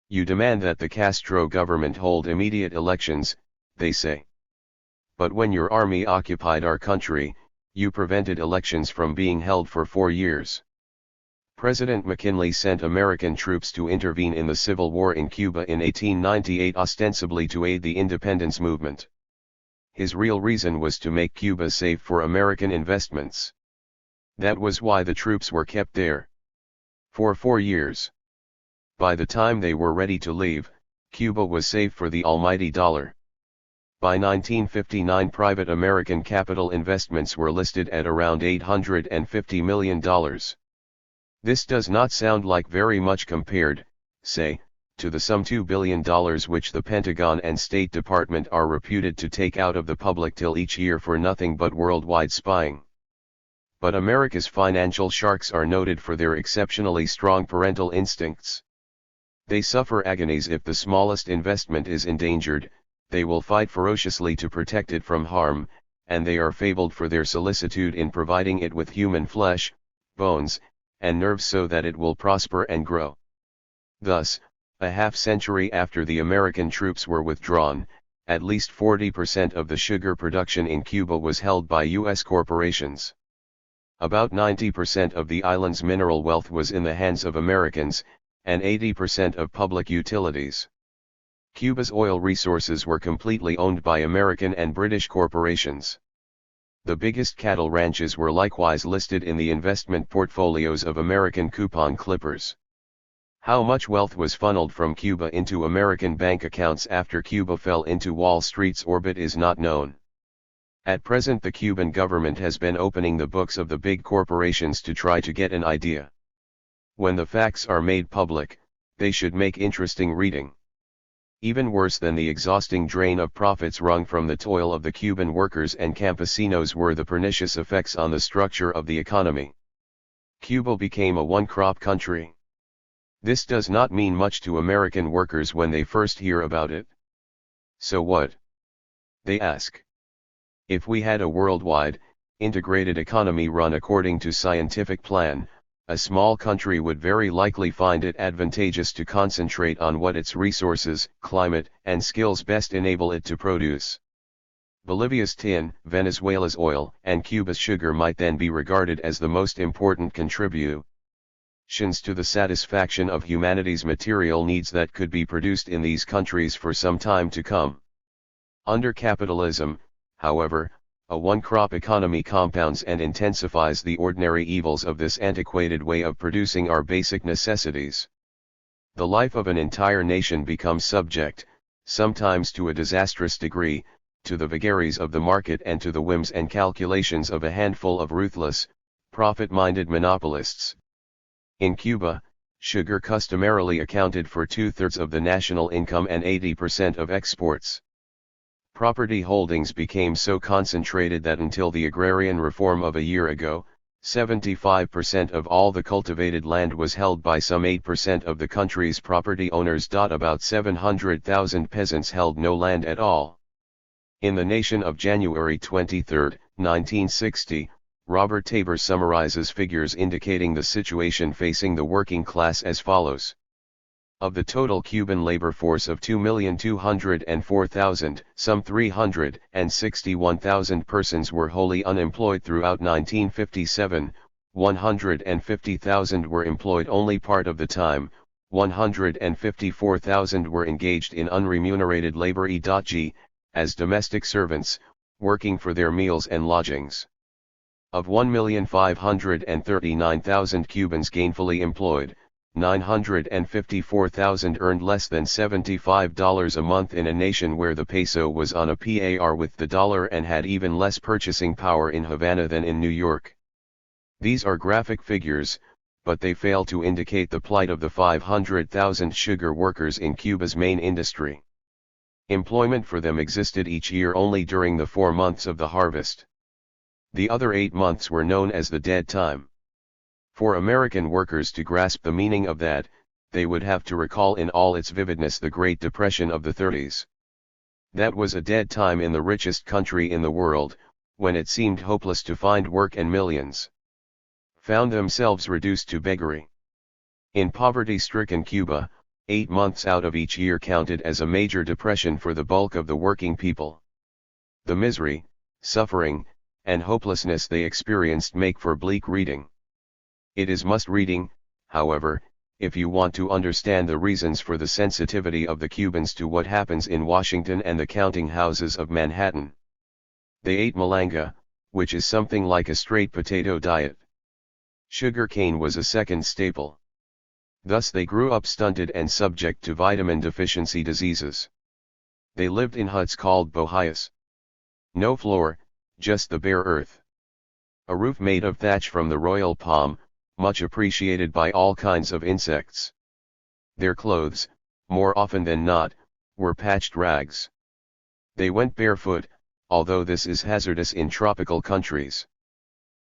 You demand that the Castro government hold immediate elections, they say. But when your army occupied our country, you prevented elections from being held for 4 years. President McKinley sent American troops to intervene in the Civil War in Cuba in 1898 ostensibly to aid the independence movement. His real reason was to make Cuba safe for American investments. That was why the troops were kept there. For 4 years. By the time they were ready to leave, Cuba was safe for the almighty dollar. By 1959, private American capital investments were listed at around $850 million. This does not sound like very much compared, say, to the some $2 billion which the Pentagon and State Department are reputed to take out of the public till each year for nothing but worldwide spying. But America's financial sharks are noted for their exceptionally strong parental instincts. They suffer agonies if the smallest investment is endangered, they will fight ferociously to protect it from harm, and they are fabled for their solicitude in providing it with human flesh, bones, and nerves so that it will prosper and grow. Thus, a half-century after the American troops were withdrawn, at least 40% of the sugar production in Cuba was held by U.S. corporations. About 90% of the island's mineral wealth was in the hands of Americans, and 80% of public utilities. Cuba's oil resources were completely owned by American and British corporations. The biggest cattle ranches were likewise listed in the investment portfolios of American coupon clippers. How much wealth was funneled from Cuba into American bank accounts after Cuba fell into Wall Street's orbit is not known. At present, the Cuban government has been opening the books of the big corporations to try to get an idea. When the facts are made public, they should make interesting reading. Even worse than the exhausting drain of profits wrung from the toil of the Cuban workers and campesinos were the pernicious effects on the structure of the economy. Cuba became a one-crop country. This does not mean much to American workers when they first hear about it. So what? They ask. If we had a worldwide, integrated economy run according to scientific plan, a small country would very likely find it advantageous to concentrate on what its resources, climate, and skills best enable it to produce. Bolivia's tin, Venezuela's oil, and Cuba's sugar might then be regarded as the most important contributions to the satisfaction of humanity's material needs that could be produced in these countries for some time to come. Under capitalism, however, a one-crop economy compounds and intensifies the ordinary evils of this antiquated way of producing our basic necessities. The life of an entire nation becomes subject, sometimes to a disastrous degree, to the vagaries of the market and to the whims and calculations of a handful of ruthless, profit-minded monopolists. In Cuba, sugar customarily accounted for 2/3 of the national income and 80% of exports. Property holdings became so concentrated that until the agrarian reform of a year ago, 75% of all the cultivated land was held by some 8% of the country's property owners. About 700,000 peasants held no land at all. In The Nation of January 23, 1960, Robert Tabor summarizes figures indicating the situation facing the working class as follows. Of the total Cuban labor force of 2,204,000, some 361,000 persons were wholly unemployed throughout 1957, 150,000 were employed only part of the time, 154,000 were engaged in unremunerated labor e.g., as domestic servants, working for their meals and lodgings. Of 1,539,000 Cubans gainfully employed, 954,000 earned less than $75 a month in a nation where the peso was on a par with the dollar and had even less purchasing power in Havana than in New York. These are graphic figures, but they fail to indicate the plight of the 500,000 sugar workers in Cuba's main industry. Employment for them existed each year only during the 4 months of the harvest. The other 8 months were known as the dead time. For American workers to grasp the meaning of that, they would have to recall in all its vividness the Great Depression of the 30s. That was a dead time in the richest country in the world, when it seemed hopeless to find work and millions found themselves reduced to beggary. In poverty-stricken Cuba, 8 months out of each year counted as a major depression for the bulk of the working people. The misery, suffering, and hopelessness they experienced make for bleak reading. It is must reading, however, if you want to understand the reasons for the sensitivity of the Cubans to what happens in Washington and the counting houses of Manhattan. They ate malanga, which is something like a straight potato diet. Sugar cane was a second staple. Thus they grew up stunted and subject to vitamin deficiency diseases. They lived in huts called bohías. No floor, just the bare earth. A roof made of thatch from the royal palm, much appreciated by all kinds of insects. Their clothes, more often than not, were patched rags. They went barefoot, although this is hazardous in tropical countries.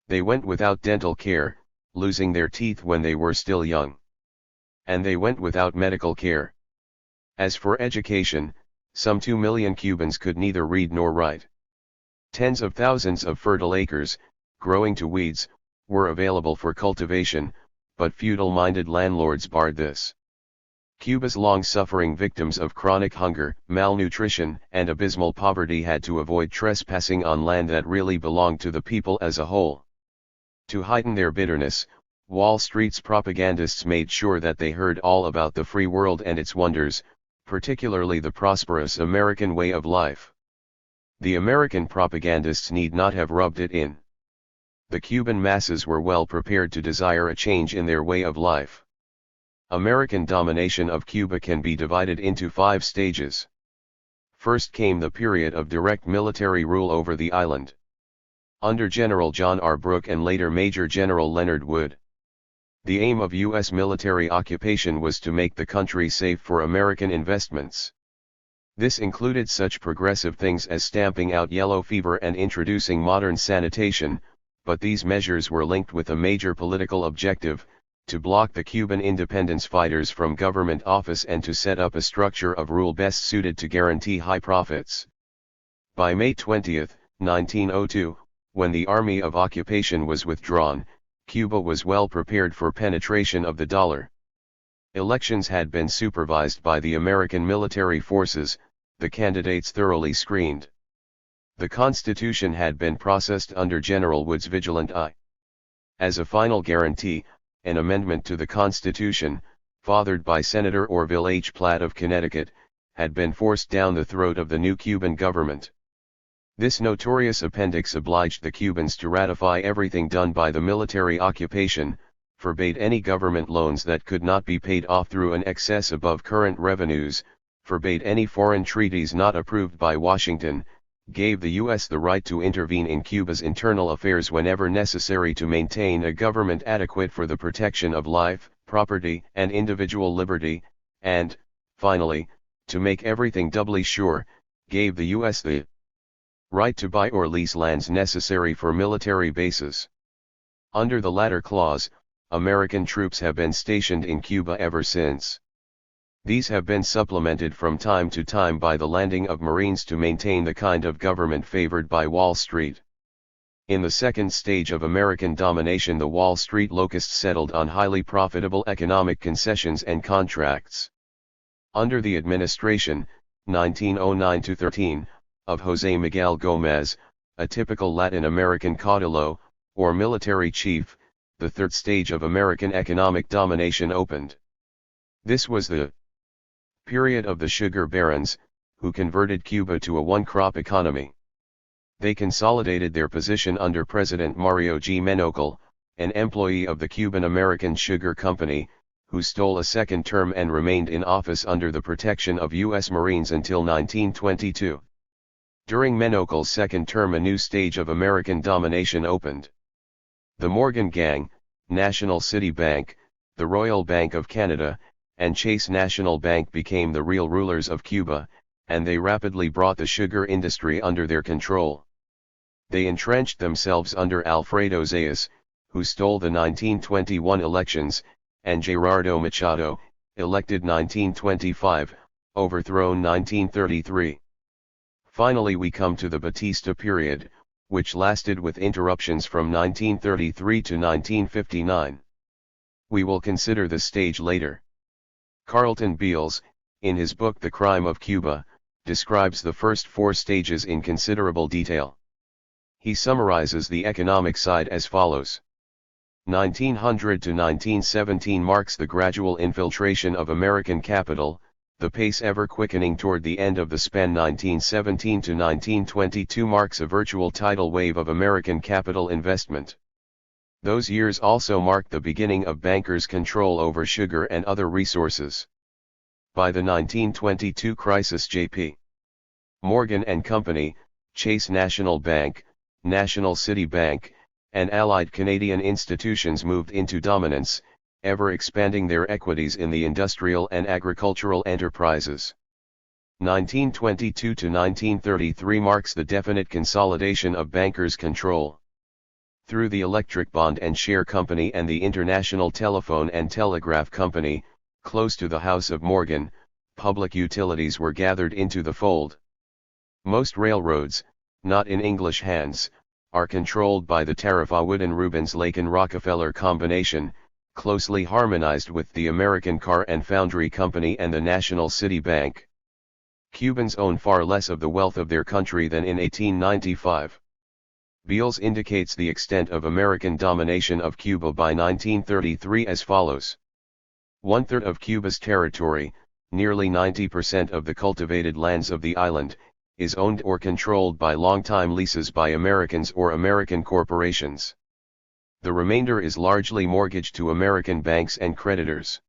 They went without dental care, losing their teeth when they were still young. And they went without medical care. As for education, some 2 million Cubans could neither read nor write. Tens of thousands of fertile acres, growing to weeds, were available for cultivation, but feudal-minded landlords barred this. Cuba's long-suffering victims of chronic hunger, malnutrition, and abysmal poverty had to avoid trespassing on land that really belonged to the people as a whole. To heighten their bitterness, Wall Street's propagandists made sure that they heard all about the free world and its wonders, particularly the prosperous American way of life. The American propagandists need not have rubbed it in. The Cuban masses were well prepared to desire a change in their way of life. American domination of Cuba can be divided into 5 stages. First came the period of direct military rule over the island. Under General John R. Brooke and later Major General Leonard Wood. The aim of U.S. military occupation was to make the country safe for American investments. This included such progressive things as stamping out yellow fever and introducing modern sanitation, but these measures were linked with a major political objective, to block the Cuban independence fighters from government office and to set up a structure of rule best suited to guarantee high profits. By May 20, 1902, when the Army of Occupation was withdrawn, Cuba was well prepared for penetration of the dollar. Elections had been supervised by the American military forces, the candidates thoroughly screened. The Constitution had been processed under General Wood's vigilant eye. As a final guarantee, an amendment to the Constitution, fathered by Senator Orville H. Platt of Connecticut, had been forced down the throat of the new Cuban government. This notorious appendix obliged the Cubans to ratify everything done by the military occupation, forbade any government loans that could not be paid off through an excess above current revenues, forbade any foreign treaties not approved by Washington, gave the U.S. the right to intervene in Cuba's internal affairs whenever necessary to maintain a government adequate for the protection of life, property, and individual liberty, and, finally, to make everything doubly sure, gave the U.S. the right to buy or lease lands necessary for military bases. Under the latter clause, American troops have been stationed in Cuba ever since. These have been supplemented from time to time by the landing of Marines to maintain the kind of government favored by Wall Street. In the second stage of American domination, the Wall Street locusts settled on highly profitable economic concessions and contracts. Under the administration, 1909-13, of José Miguel Gómez, a typical Latin American caudillo, or military chief, the third stage of American economic domination opened. This was the period of the sugar barons, who converted Cuba to a one-crop economy. They consolidated their position under President Mario G. Menocal, an employee of the Cuban-American Sugar Company, who stole a second term and remained in office under the protection of U.S. Marines until 1922. During Menocal's second term, a new stage of American domination opened. The Morgan Gang, National City Bank, the Royal Bank of Canada, and Chase National Bank became the real rulers of Cuba, and they rapidly brought the sugar industry under their control. They entrenched themselves under Alfredo Zayas, who stole the 1921 elections, and Gerardo Machado, elected 1925, overthrown 1933. Finally we come to the Batista period, which lasted with interruptions from 1933 to 1959. We will consider this stage later. Carlton Beals, in his book The Crime of Cuba, describes the first 4 stages in considerable detail. He summarizes the economic side as follows. 1900 to 1917 marks the gradual infiltration of American capital, the pace ever quickening toward the end of the span. 1917 to 1922 marks a virtual tidal wave of American capital investment. Those years also marked the beginning of bankers' control over sugar and other resources. By the 1922 crisis, J.P. Morgan and Company, Chase National Bank, National City Bank, and allied Canadian institutions moved into dominance, ever expanding their equities in the industrial and agricultural enterprises. 1922 to 1933 marks the definite consolidation of bankers' control. Through the Electric Bond and Share Company and the International Telephone and Telegraph Company, close to the House of Morgan, public utilities were gathered into the fold. Most railroads, not in English hands, are controlled by the Tarifa-Woodin-Rubens-Lakin-Rockefeller combination, closely harmonized with the American Car and Foundry Company and the National City Bank. Cubans own far less of the wealth of their country than in 1895. Beals indicates the extent of American domination of Cuba by 1933 as follows. 1/3 of Cuba's territory, nearly 90% of the cultivated lands of the island, is owned or controlled by long-time leases by Americans or American corporations. The remainder is largely mortgaged to American banks and creditors.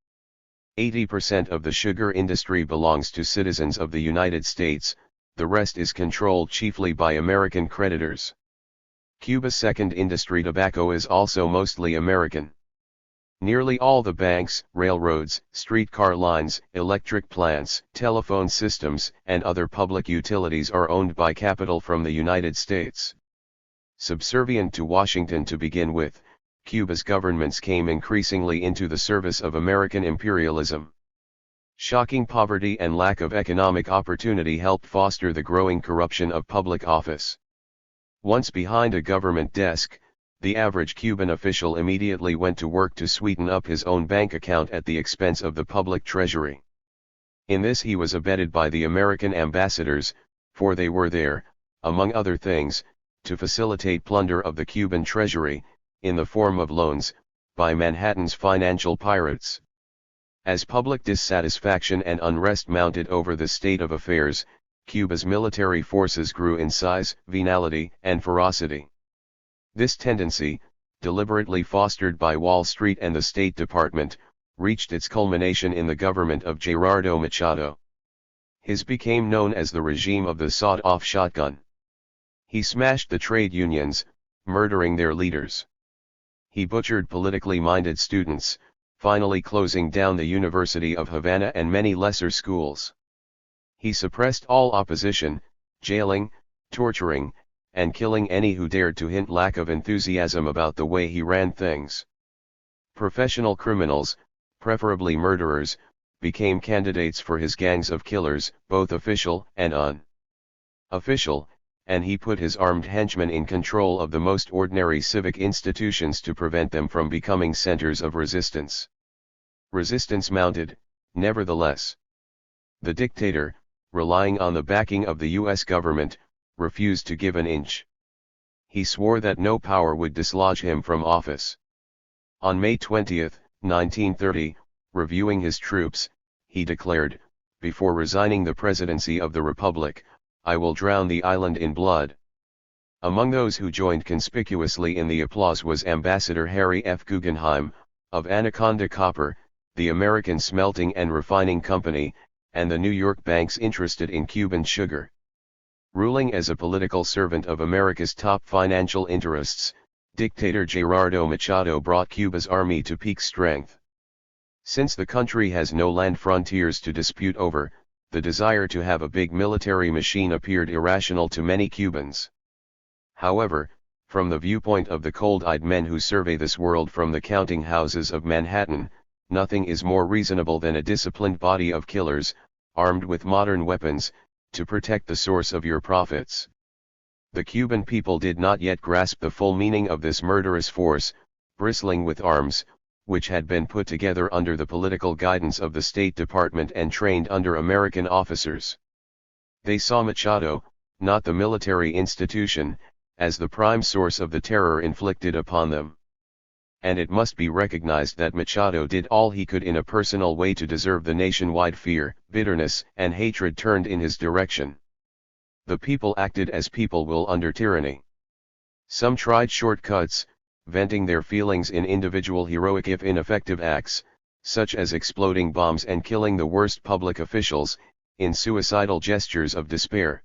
80% of the sugar industry belongs to citizens of the United States, the rest is controlled chiefly by American creditors. Cuba's second industry, tobacco, is also mostly American. Nearly all the banks, railroads, streetcar lines, electric plants, telephone systems, and other public utilities are owned by capital from the United States. Subservient to Washington to begin with, Cuba's governments came increasingly into the service of American imperialism. Shocking poverty and lack of economic opportunity helped foster the growing corruption of public office. Once behind a government desk, the average Cuban official immediately went to work to sweeten up his own bank account at the expense of the public treasury. In this he was abetted by the American ambassadors, for they were there, among other things, to facilitate plunder of the Cuban treasury, in the form of loans, by Manhattan's financial pirates. As public dissatisfaction and unrest mounted over the state of affairs, Cuba's military forces grew in size, venality, and ferocity. This tendency, deliberately fostered by Wall Street and the State Department, reached its culmination in the government of Gerardo Machado. His became known as the regime of the sawed-off shotgun. He smashed the trade unions, murdering their leaders. He butchered politically minded students, finally closing down the University of Havana and many lesser schools. He suppressed all opposition, jailing, torturing, and killing any who dared to hint lack of enthusiasm about the way he ran things. Professional criminals, preferably murderers, became candidates for his gangs of killers, both official and unofficial, and he put his armed henchmen in control of the most ordinary civic institutions to prevent them from becoming centers of resistance. Resistance mounted, nevertheless. The dictator, relying on the backing of the U.S. government, refused to give an inch. He swore that no power would dislodge him from office. On May 20, 1930, reviewing his troops, he declared, before resigning the presidency of the Republic, "I will drown the island in blood." Among those who joined conspicuously in the applause was Ambassador Harry F. Guggenheim, of Anaconda Copper, the American Smelting and Refining Company, and the New York banks interested in Cuban sugar. Ruling as a political servant of America's top financial interests, dictator Gerardo Machado brought Cuba's army to peak strength. Since the country has no land frontiers to dispute over, the desire to have a big military machine appeared irrational to many Cubans. However, from the viewpoint of the cold-eyed men who survey this world from the counting houses of Manhattan, nothing is more reasonable than a disciplined body of killers, armed with modern weapons, to protect the source of your profits. The Cuban people did not yet grasp the full meaning of this murderous force, bristling with arms, which had been put together under the political guidance of the State Department and trained under American officers. They saw Machado, not the military institution, as the prime source of the terror inflicted upon them. And it must be recognized that Machado did all he could in a personal way to deserve the nationwide fear, bitterness, and hatred turned in his direction. The people acted as people will under tyranny. Some tried shortcuts, venting their feelings in individual heroic if ineffective acts, such as exploding bombs and killing the worst public officials, in suicidal gestures of despair.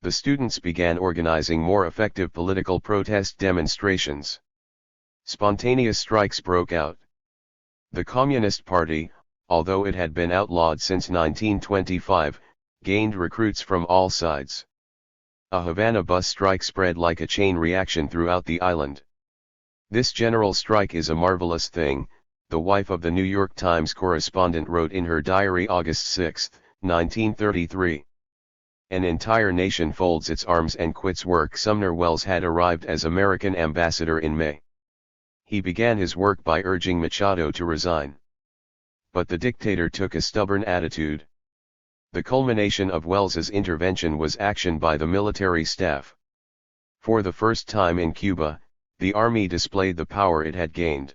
The students began organizing more effective political protest demonstrations. Spontaneous strikes broke out. The Communist Party, although it had been outlawed since 1925, gained recruits from all sides. A Havana bus strike spread like a chain reaction throughout the island. "This general strike is a marvelous thing," the wife of the New York Times correspondent wrote in her diary August 6, 1933. "An entire nation folds its arms and quits work." Sumner Welles had arrived as American ambassador in May. He began his work by urging Machado to resign. But the dictator took a stubborn attitude. The culmination of Welles's intervention was action by the military staff. For the first time in Cuba, the army displayed the power it had gained.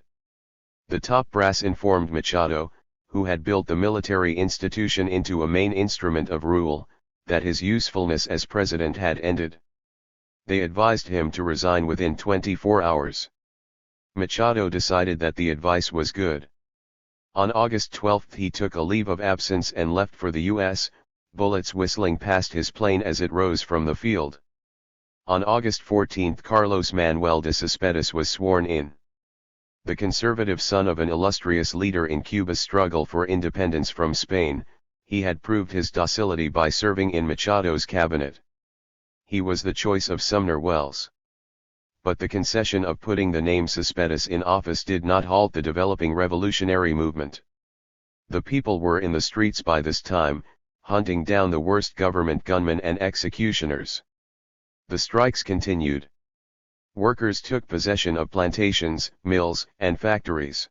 The top brass informed Machado, who had built the military institution into a main instrument of rule, that his usefulness as president had ended. They advised him to resign within 24 hours. Machado decided that the advice was good. On August 12 he took a leave of absence and left for the U.S., bullets whistling past his plane as it rose from the field. On August 14 Carlos Manuel de Cespedes was sworn in. The conservative son of an illustrious leader in Cuba's struggle for independence from Spain, he had proved his docility by serving in Machado's cabinet. He was the choice of Sumner Welles. But the concession of putting the name Cespedes in office did not halt the developing revolutionary movement. The people were in the streets by this time, hunting down the worst government gunmen and executioners. The strikes continued. Workers took possession of plantations, mills, and factories.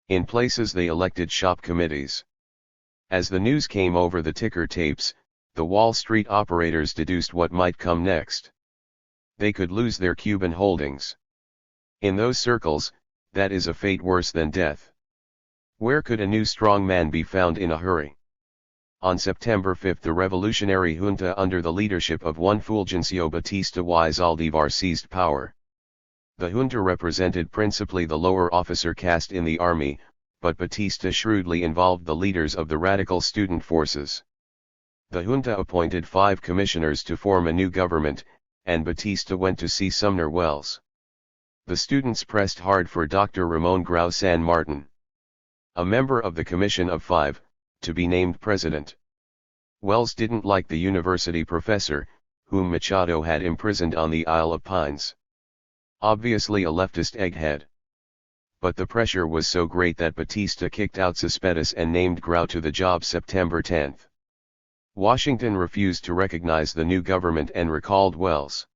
In places they elected shop committees. As the news came over the ticker tapes, the Wall Street operators deduced what might come next. They could lose their Cuban holdings. In those circles, that is a fate worse than death. Where could a new strong man be found in a hurry? On September 5 the revolutionary junta under the leadership of one Fulgencio Batista y Zaldivar seized power. The junta represented principally the lower officer caste in the army, but Batista shrewdly involved the leaders of the radical student forces. The junta appointed 5 commissioners to form a new government, and Batista went to see Sumner Welles. The students pressed hard for Dr. Ramon Grau San Martin, a member of the Commission of 5, to be named president. Welles didn't like the university professor, whom Machado had imprisoned on the Isle of Pines. Obviously a leftist egghead. But the pressure was so great that Batista kicked out Cespedes and named Grau to the job September 10. Washington refused to recognize the new government and recalled Welles.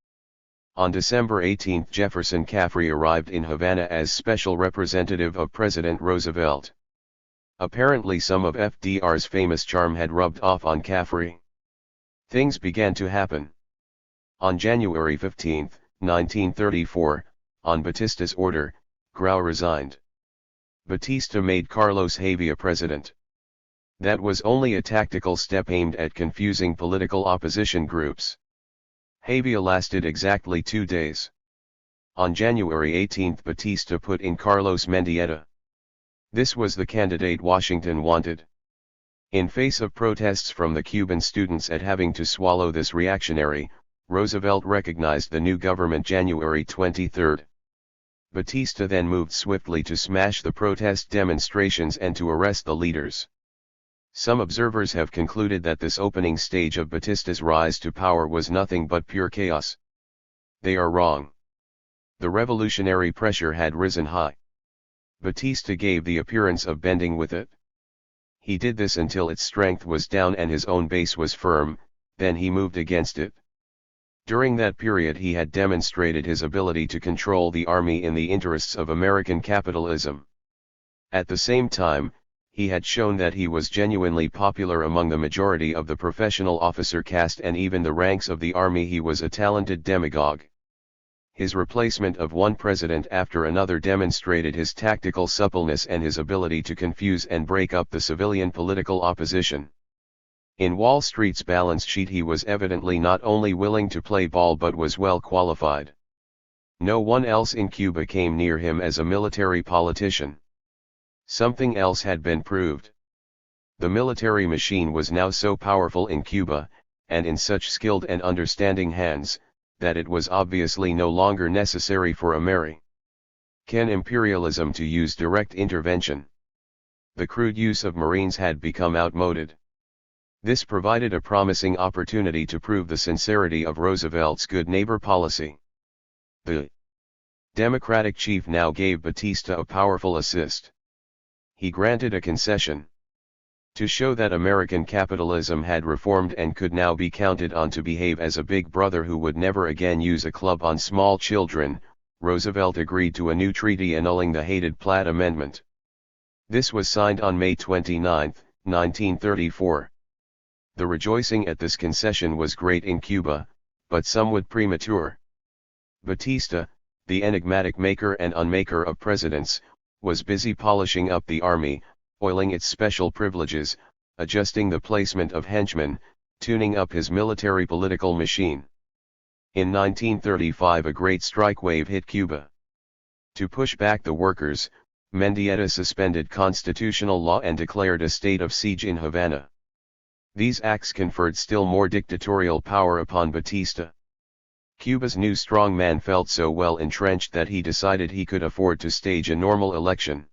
On December 18 Jefferson Caffrey arrived in Havana as special representative of President Roosevelt. Apparently some of FDR's famous charm had rubbed off on Caffrey. Things began to happen. On January 15, 1934, on Batista's order, Grau resigned. Batista made Carlos Havia president. That was only a tactical step aimed at confusing political opposition groups. Havia lasted exactly 2 days. On January 18 Batista put in Carlos Mendieta. This was the candidate Washington wanted. In face of protests from the Cuban students at having to swallow this reactionary, Roosevelt recognized the new government January 23. Batista then moved swiftly to smash the protest demonstrations and to arrest the leaders. Some observers have concluded that this opening stage of Batista's rise to power was nothing but pure chaos. They are wrong. The revolutionary pressure had risen high. Batista gave the appearance of bending with it. He did this until its strength was down and his own base was firm, then he moved against it. During that period he had demonstrated his ability to control the army in the interests of American capitalism. At the same time, he had shown that he was genuinely popular among the majority of the professional officer caste and even the ranks of the army. He was a talented demagogue. His replacement of one president after another demonstrated his tactical suppleness and his ability to confuse and break up the civilian political opposition. In Wall Street's balance sheet he was evidently not only willing to play ball but was well qualified. No one else in Cuba came near him as a military politician. Something else had been proved. The military machine was now so powerful in Cuba, and in such skilled and understanding hands, that it was obviously no longer necessary for American imperialism to use direct intervention. The crude use of Marines had become outmoded. This provided a promising opportunity to prove the sincerity of Roosevelt's good neighbor policy. The Democratic chief now gave Batista a powerful assist. He granted a concession. To show that American capitalism had reformed and could now be counted on to behave as a big brother who would never again use a club on small children, Roosevelt agreed to a new treaty annulling the hated Platt Amendment. This was signed on May 29, 1934. The rejoicing at this concession was great in Cuba, but somewhat premature. Batista, the enigmatic maker and unmaker of presidents, was busy polishing up the army, oiling its special privileges, adjusting the placement of henchmen, tuning up his military political machine. In 1935 a great strike wave hit Cuba. To push back the workers, Mendieta suspended constitutional law and declared a state of siege in Havana. These acts conferred still more dictatorial power upon Batista. Cuba's new strongman felt so well entrenched that he decided he could afford to stage a normal election.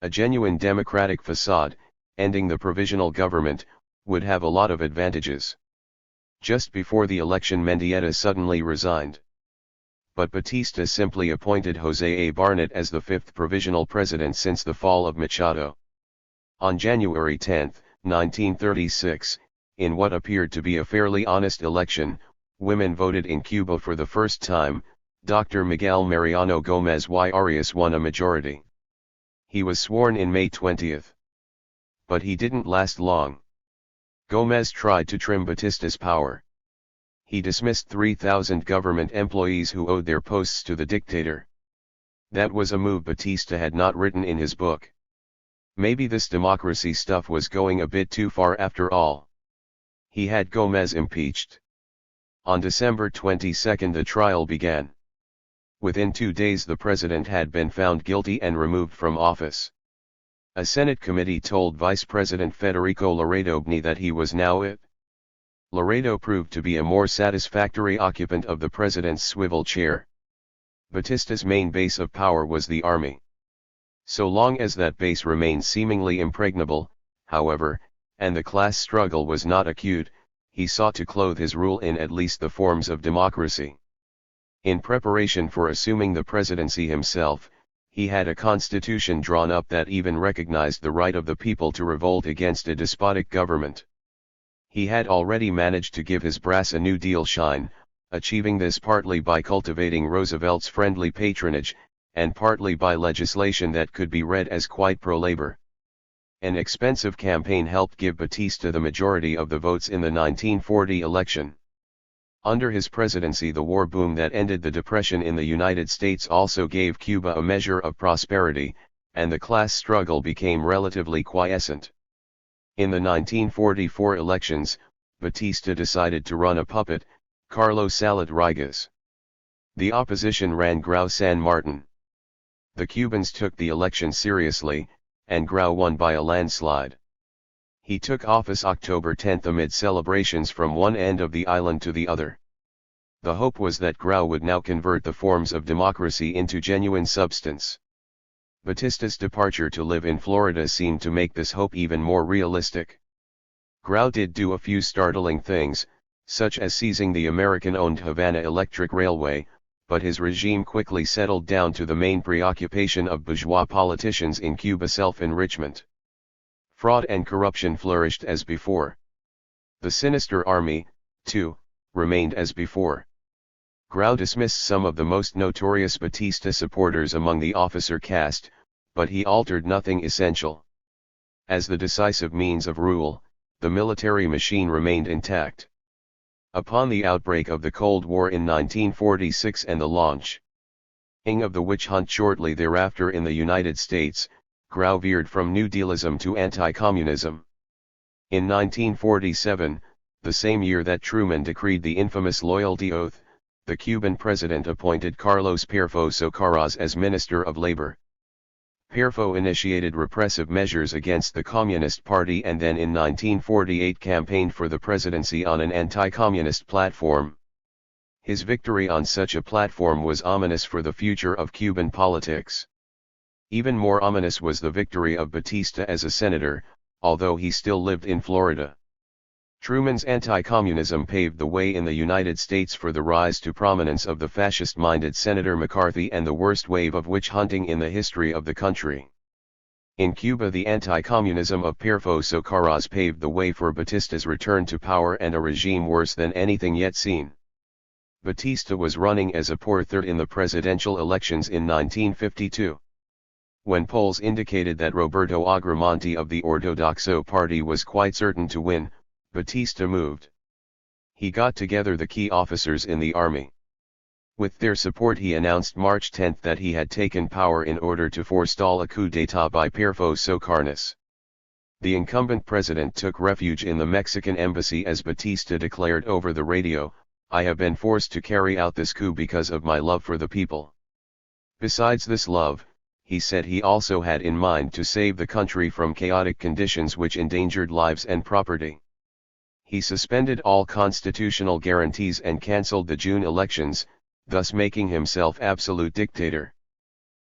A genuine democratic facade, ending the provisional government, would have a lot of advantages. Just before the election Mendieta suddenly resigned. But Batista simply appointed José A. Barnett as the fifth provisional president since the fall of Machado. On January 10, 1936, in what appeared to be a fairly honest election, women voted in Cuba for the first time. Dr. Miguel Mariano Gómez y Arias won a majority. He was sworn in May 20. But he didn't last long. Gómez tried to trim Batista's power. He dismissed 3,000 government employees who owed their posts to the dictator. That was a move Batista had not written in his book. Maybe this democracy stuff was going a bit too far after all. He had Gómez impeached. On December 22 the trial began. Within 2 days the president had been found guilty and removed from office. A Senate committee told Vice President Federico Laredobny that he was now it. Laredo proved to be a more satisfactory occupant of the president's swivel chair. Batista's main base of power was the army. So long as that base remained seemingly impregnable, however, and the class struggle was not acute, he sought to clothe his rule in at least the forms of democracy. In preparation for assuming the presidency himself, he had a constitution drawn up that even recognized the right of the people to revolt against a despotic government. He had already managed to give his brass a New Deal shine, achieving this partly by cultivating Roosevelt's friendly patronage, and partly by legislation that could be read as quite pro-labor. An expensive campaign helped give Batista the majority of the votes in the 1940 election. Under his presidency the war boom that ended the Depression in the United States also gave Cuba a measure of prosperity, and the class struggle became relatively quiescent. In the 1944 elections, Batista decided to run a puppet, Carlos Salat Rigas. The opposition ran Grau San Martin. The Cubans took the election seriously, and Grau won by a landslide. He took office October 10 amid celebrations from one end of the island to the other. The hope was that Grau would now convert the forms of democracy into genuine substance. Batista's departure to live in Florida seemed to make this hope even more realistic. Grau did do a few startling things, such as seizing the American-owned Havana Electric Railway, but his regime quickly settled down to the main preoccupation of bourgeois politicians in Cuba: self-enrichment. Fraud and corruption flourished as before. The sinister army, too, remained as before. Grau dismissed some of the most notorious Batista supporters among the officer caste, but he altered nothing essential. As the decisive means of rule, the military machine remained intact. Upon the outbreak of the Cold War in 1946 and the launching of the witch hunt shortly thereafter in the United States, Grau veered from New Dealism to anti-communism. In 1947, the same year that Truman decreed the infamous loyalty oath, the Cuban president appointed Carlos Perfo Socarrás as Minister of Labor. Perfo initiated repressive measures against the Communist Party and then in 1948 campaigned for the presidency on an anti-communist platform. His victory on such a platform was ominous for the future of Cuban politics. Even more ominous was the victory of Batista as a senator, although he still lived in Florida. Truman's anti-communism paved the way in the United States for the rise to prominence of the fascist-minded Senator McCarthy and the worst wave of witch hunting in the history of the country. In Cuba, the anti-communism of Perfo Socarrás paved the way for Batista's return to power and a regime worse than anything yet seen. Batista was running as a poor third in the presidential elections in 1952. When polls indicated that Roberto Agramonte of the Ortodoxo Party was quite certain to win, Batista moved. He got together the key officers in the army. With their support he announced March 10 that he had taken power in order to forestall a coup d'état by Perfo Socarrás. The incumbent president took refuge in the Mexican embassy as Batista declared over the radio, "I have been forced to carry out this coup because of my love for the people." Besides this love, he said he also had in mind to save the country from chaotic conditions which endangered lives and property. He suspended all constitutional guarantees and cancelled the June elections, thus making himself absolute dictator.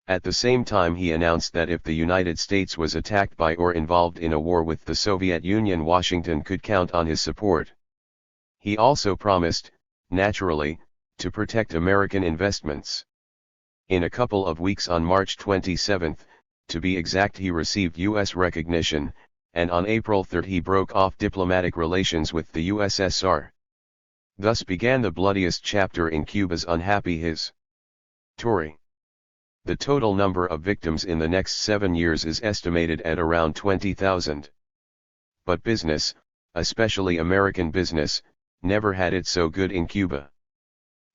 At the same time he announced that if the United States was attacked by or involved in a war with the Soviet Union, Washington could count on his support. He also promised, naturally, to protect American investments. In a couple of weeks, on March 27, to be exact, he received U.S. recognition, and on April 3 he broke off diplomatic relations with the USSR. Thus began the bloodiest chapter in Cuba's unhappy history. The total number of victims in the next 7 years is estimated at around 20,000. But business, especially American business, never had it so good in Cuba.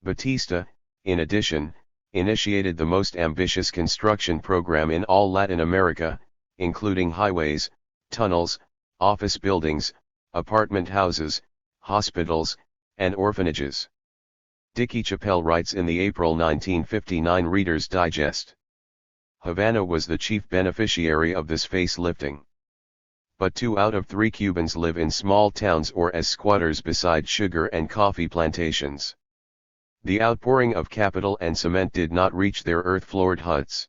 Batista, in addition, initiated the most ambitious construction program in all Latin America, including highways, tunnels, office buildings, apartment houses, hospitals, and orphanages. Dicky Chappelle writes in the April 1959 Reader's Digest. Havana was the chief beneficiary of this facelifting. But 2 out of 3 Cubans live in small towns or as squatters beside sugar and coffee plantations. The outpouring of capital and cement did not reach their earth-floored huts.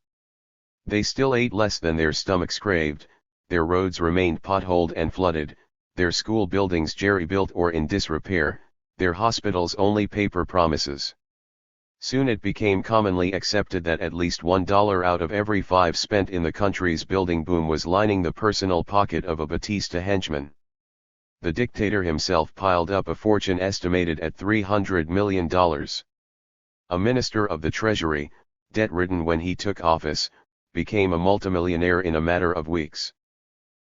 They still ate less than their stomachs craved, their roads remained potholed and flooded, their school buildings jerry-built or in disrepair, their hospitals only paper promises. Soon it became commonly accepted that at least $1 out of every 5 spent in the country's building boom was lining the personal pocket of a Batista henchman. The dictator himself piled up a fortune estimated at $300 million. A minister of the Treasury, debt-ridden when he took office, became a multimillionaire in a matter of weeks.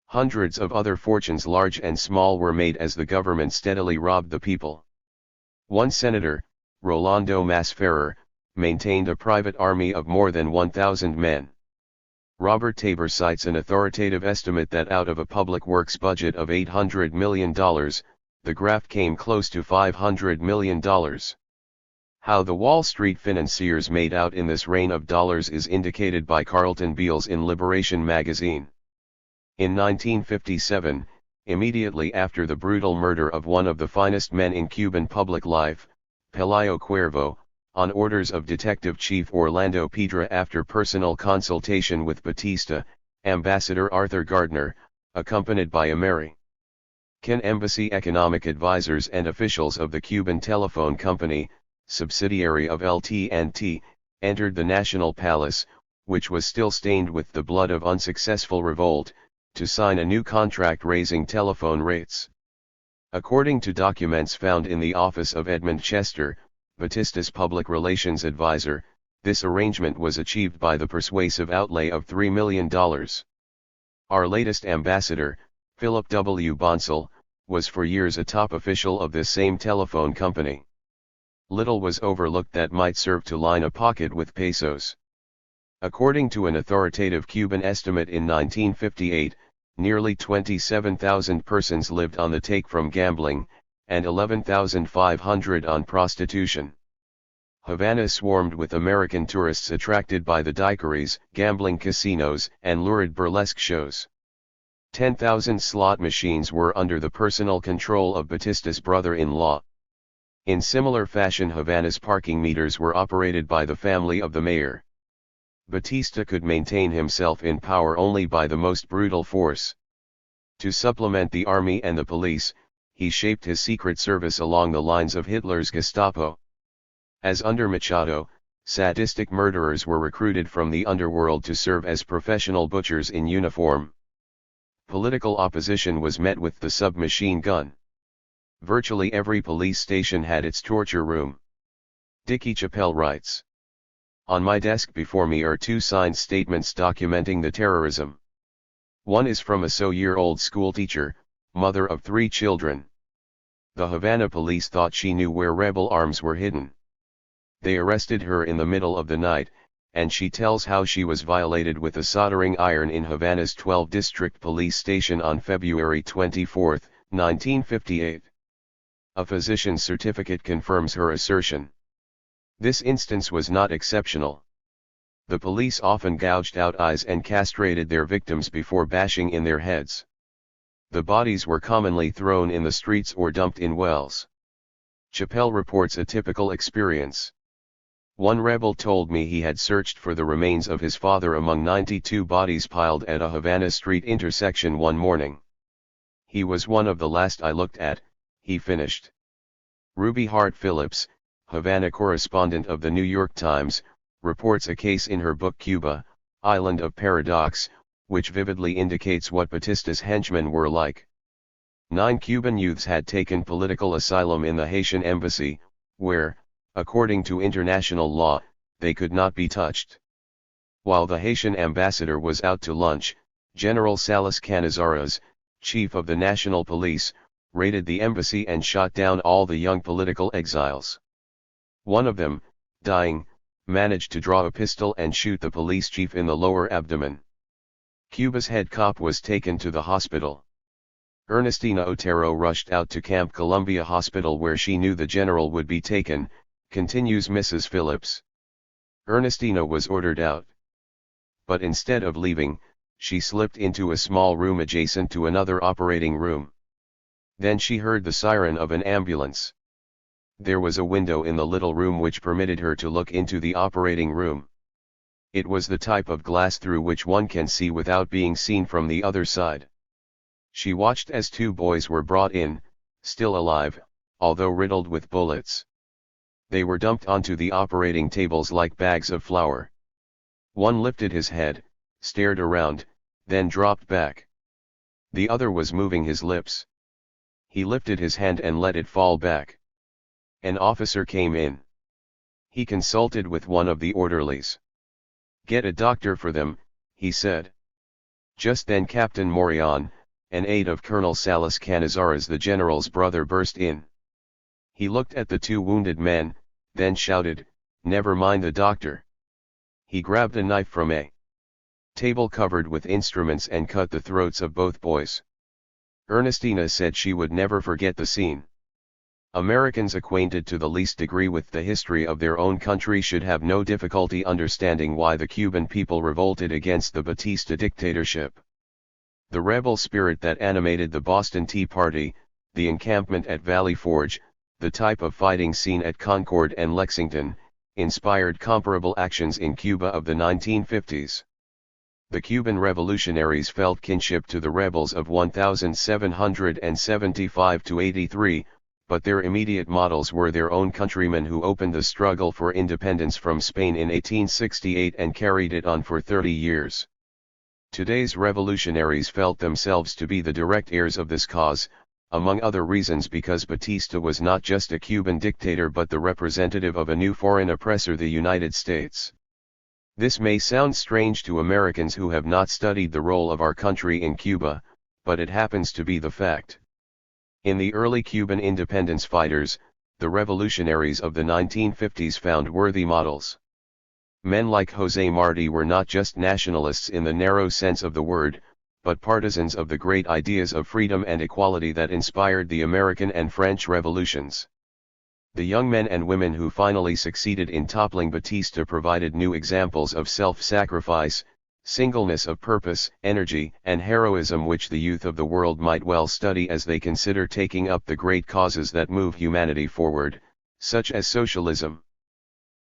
Hundreds of other fortunes, large and small, were made as the government steadily robbed the people. One senator, Rolando Masferrer, maintained a private army of more than 1,000 men. Robert Tabor cites an authoritative estimate that out of a public works budget of $800 million, the graft came close to $500 million. How the Wall Street financiers made out in this rain of dollars is indicated by Carlton Beals in Liberation magazine. In 1957, immediately after the brutal murder of one of the finest men in Cuban public life, Pelayo Cuervo, on orders of Detective Chief Orlando Piedra after personal consultation with Batista, Ambassador Arthur Gardner, accompanied by American Embassy economic advisors and officials of the Cuban Telephone Company, subsidiary of LT&T, entered the National Palace, which was still stained with the blood of unsuccessful revolt, to sign a new contract raising telephone rates. According to documents found in the office of Edmund Chester, Batista's public relations advisor, this arrangement was achieved by the persuasive outlay of $3 million. Our latest ambassador, Philip W. Bonsall, was for years a top official of this same telephone company. Little was overlooked that might serve to line a pocket with pesos. According to an authoritative Cuban estimate in 1958, nearly 27,000 persons lived on the take from gambling, and 11,500 on prostitution. Havana swarmed with American tourists attracted by the daiquiris, gambling casinos, and lurid burlesque shows. 10,000 slot machines were under the personal control of Batista's brother-in-law. In similar fashion, Havana's parking meters were operated by the family of the mayor. Batista could maintain himself in power only by the most brutal force. To supplement the army and the police, he shaped his secret service along the lines of Hitler's Gestapo. As under Machado, sadistic murderers were recruited from the underworld to serve as professional butchers in uniform. Political opposition was met with the submachine gun. Virtually every police station had its torture room. Dickie Chappelle writes, "On my desk before me are two signed statements documenting the terrorism. One is from a so-year-old schoolteacher, mother of 3 children. The Havana police thought she knew where rebel arms were hidden. They arrested her in the middle of the night, and she tells how she was violated with a soldering iron in Havana's 12th District Police Station on February 24, 1958. A physician's certificate confirms her assertion. This instance was not exceptional. The police often gouged out eyes and castrated their victims before bashing in their heads. The bodies were commonly thrown in the streets or dumped in wells." Chappelle reports a typical experience. "One rebel told me he had searched for the remains of his father among 92 bodies piled at a Havana street intersection one morning. He was one of the last I looked at," he finished. Ruby Hart Phillips, Havana correspondent of the New York Times, reports a case in her book Cuba, Island of Paradox, which vividly indicates what Batista's henchmen were like. 9 Cuban youths had taken political asylum in the Haitian embassy, where, according to international law, they could not be touched. While the Haitian ambassador was out to lunch, General Salas Canizares, chief of the national police, raided the embassy and shot down all the young political exiles. One of them, dying, managed to draw a pistol and shoot the police chief in the lower abdomen. Cuba's head cop was taken to the hospital. Ernestina Otero rushed out to Camp Columbia Hospital where she knew the general would be taken, continues Mrs. Phillips. Ernestina was ordered out. But instead of leaving, she slipped into a small room adjacent to another operating room. Then she heard the siren of an ambulance. There was a window in the little room which permitted her to look into the operating room. It was the type of glass through which one can see without being seen from the other side. She watched as 2 boys were brought in, still alive, although riddled with bullets. They were dumped onto the operating tables like bags of flour. One lifted his head, stared around, then dropped back. The other was moving his lips. He lifted his hand and let it fall back. An officer came in. He consulted with one of the orderlies. "Get a doctor for them," he said. Just then Captain Morion, an aide of Colonel Salas Canizares, the general's brother, burst in. He looked at the 2 wounded men, then shouted, "Never mind the doctor." He grabbed a knife from a table covered with instruments and cut the throats of both boys. Ernestina said she would never forget the scene. Americans acquainted to the least degree with the history of their own country should have no difficulty understanding why the Cuban people revolted against the Batista dictatorship. The rebel spirit that animated the Boston Tea Party, the encampment at Valley Forge, the type of fighting seen at Concord and Lexington, inspired comparable actions in Cuba of the 1950s. The Cuban revolutionaries felt kinship to the rebels of 1775–83, but their immediate models were their own countrymen who opened the struggle for independence from Spain in 1868 and carried it on for 30 years. Today's revolutionaries felt themselves to be the direct heirs of this cause, among other reasons because Batista was not just a Cuban dictator but the representative of a new foreign oppressor, the United States. This may sound strange to Americans who have not studied the role of our country in Cuba, but it happens to be the fact. In the early Cuban independence fighters, the revolutionaries of the 1950s found worthy models. Men like José Martí were not just nationalists in the narrow sense of the word, but partisans of the great ideas of freedom and equality that inspired the American and French revolutions. The young men and women who finally succeeded in toppling Batista provided new examples of self-sacrifice, singleness of purpose, energy, and heroism which the youth of the world might well study as they consider taking up the great causes that move humanity forward, such as socialism.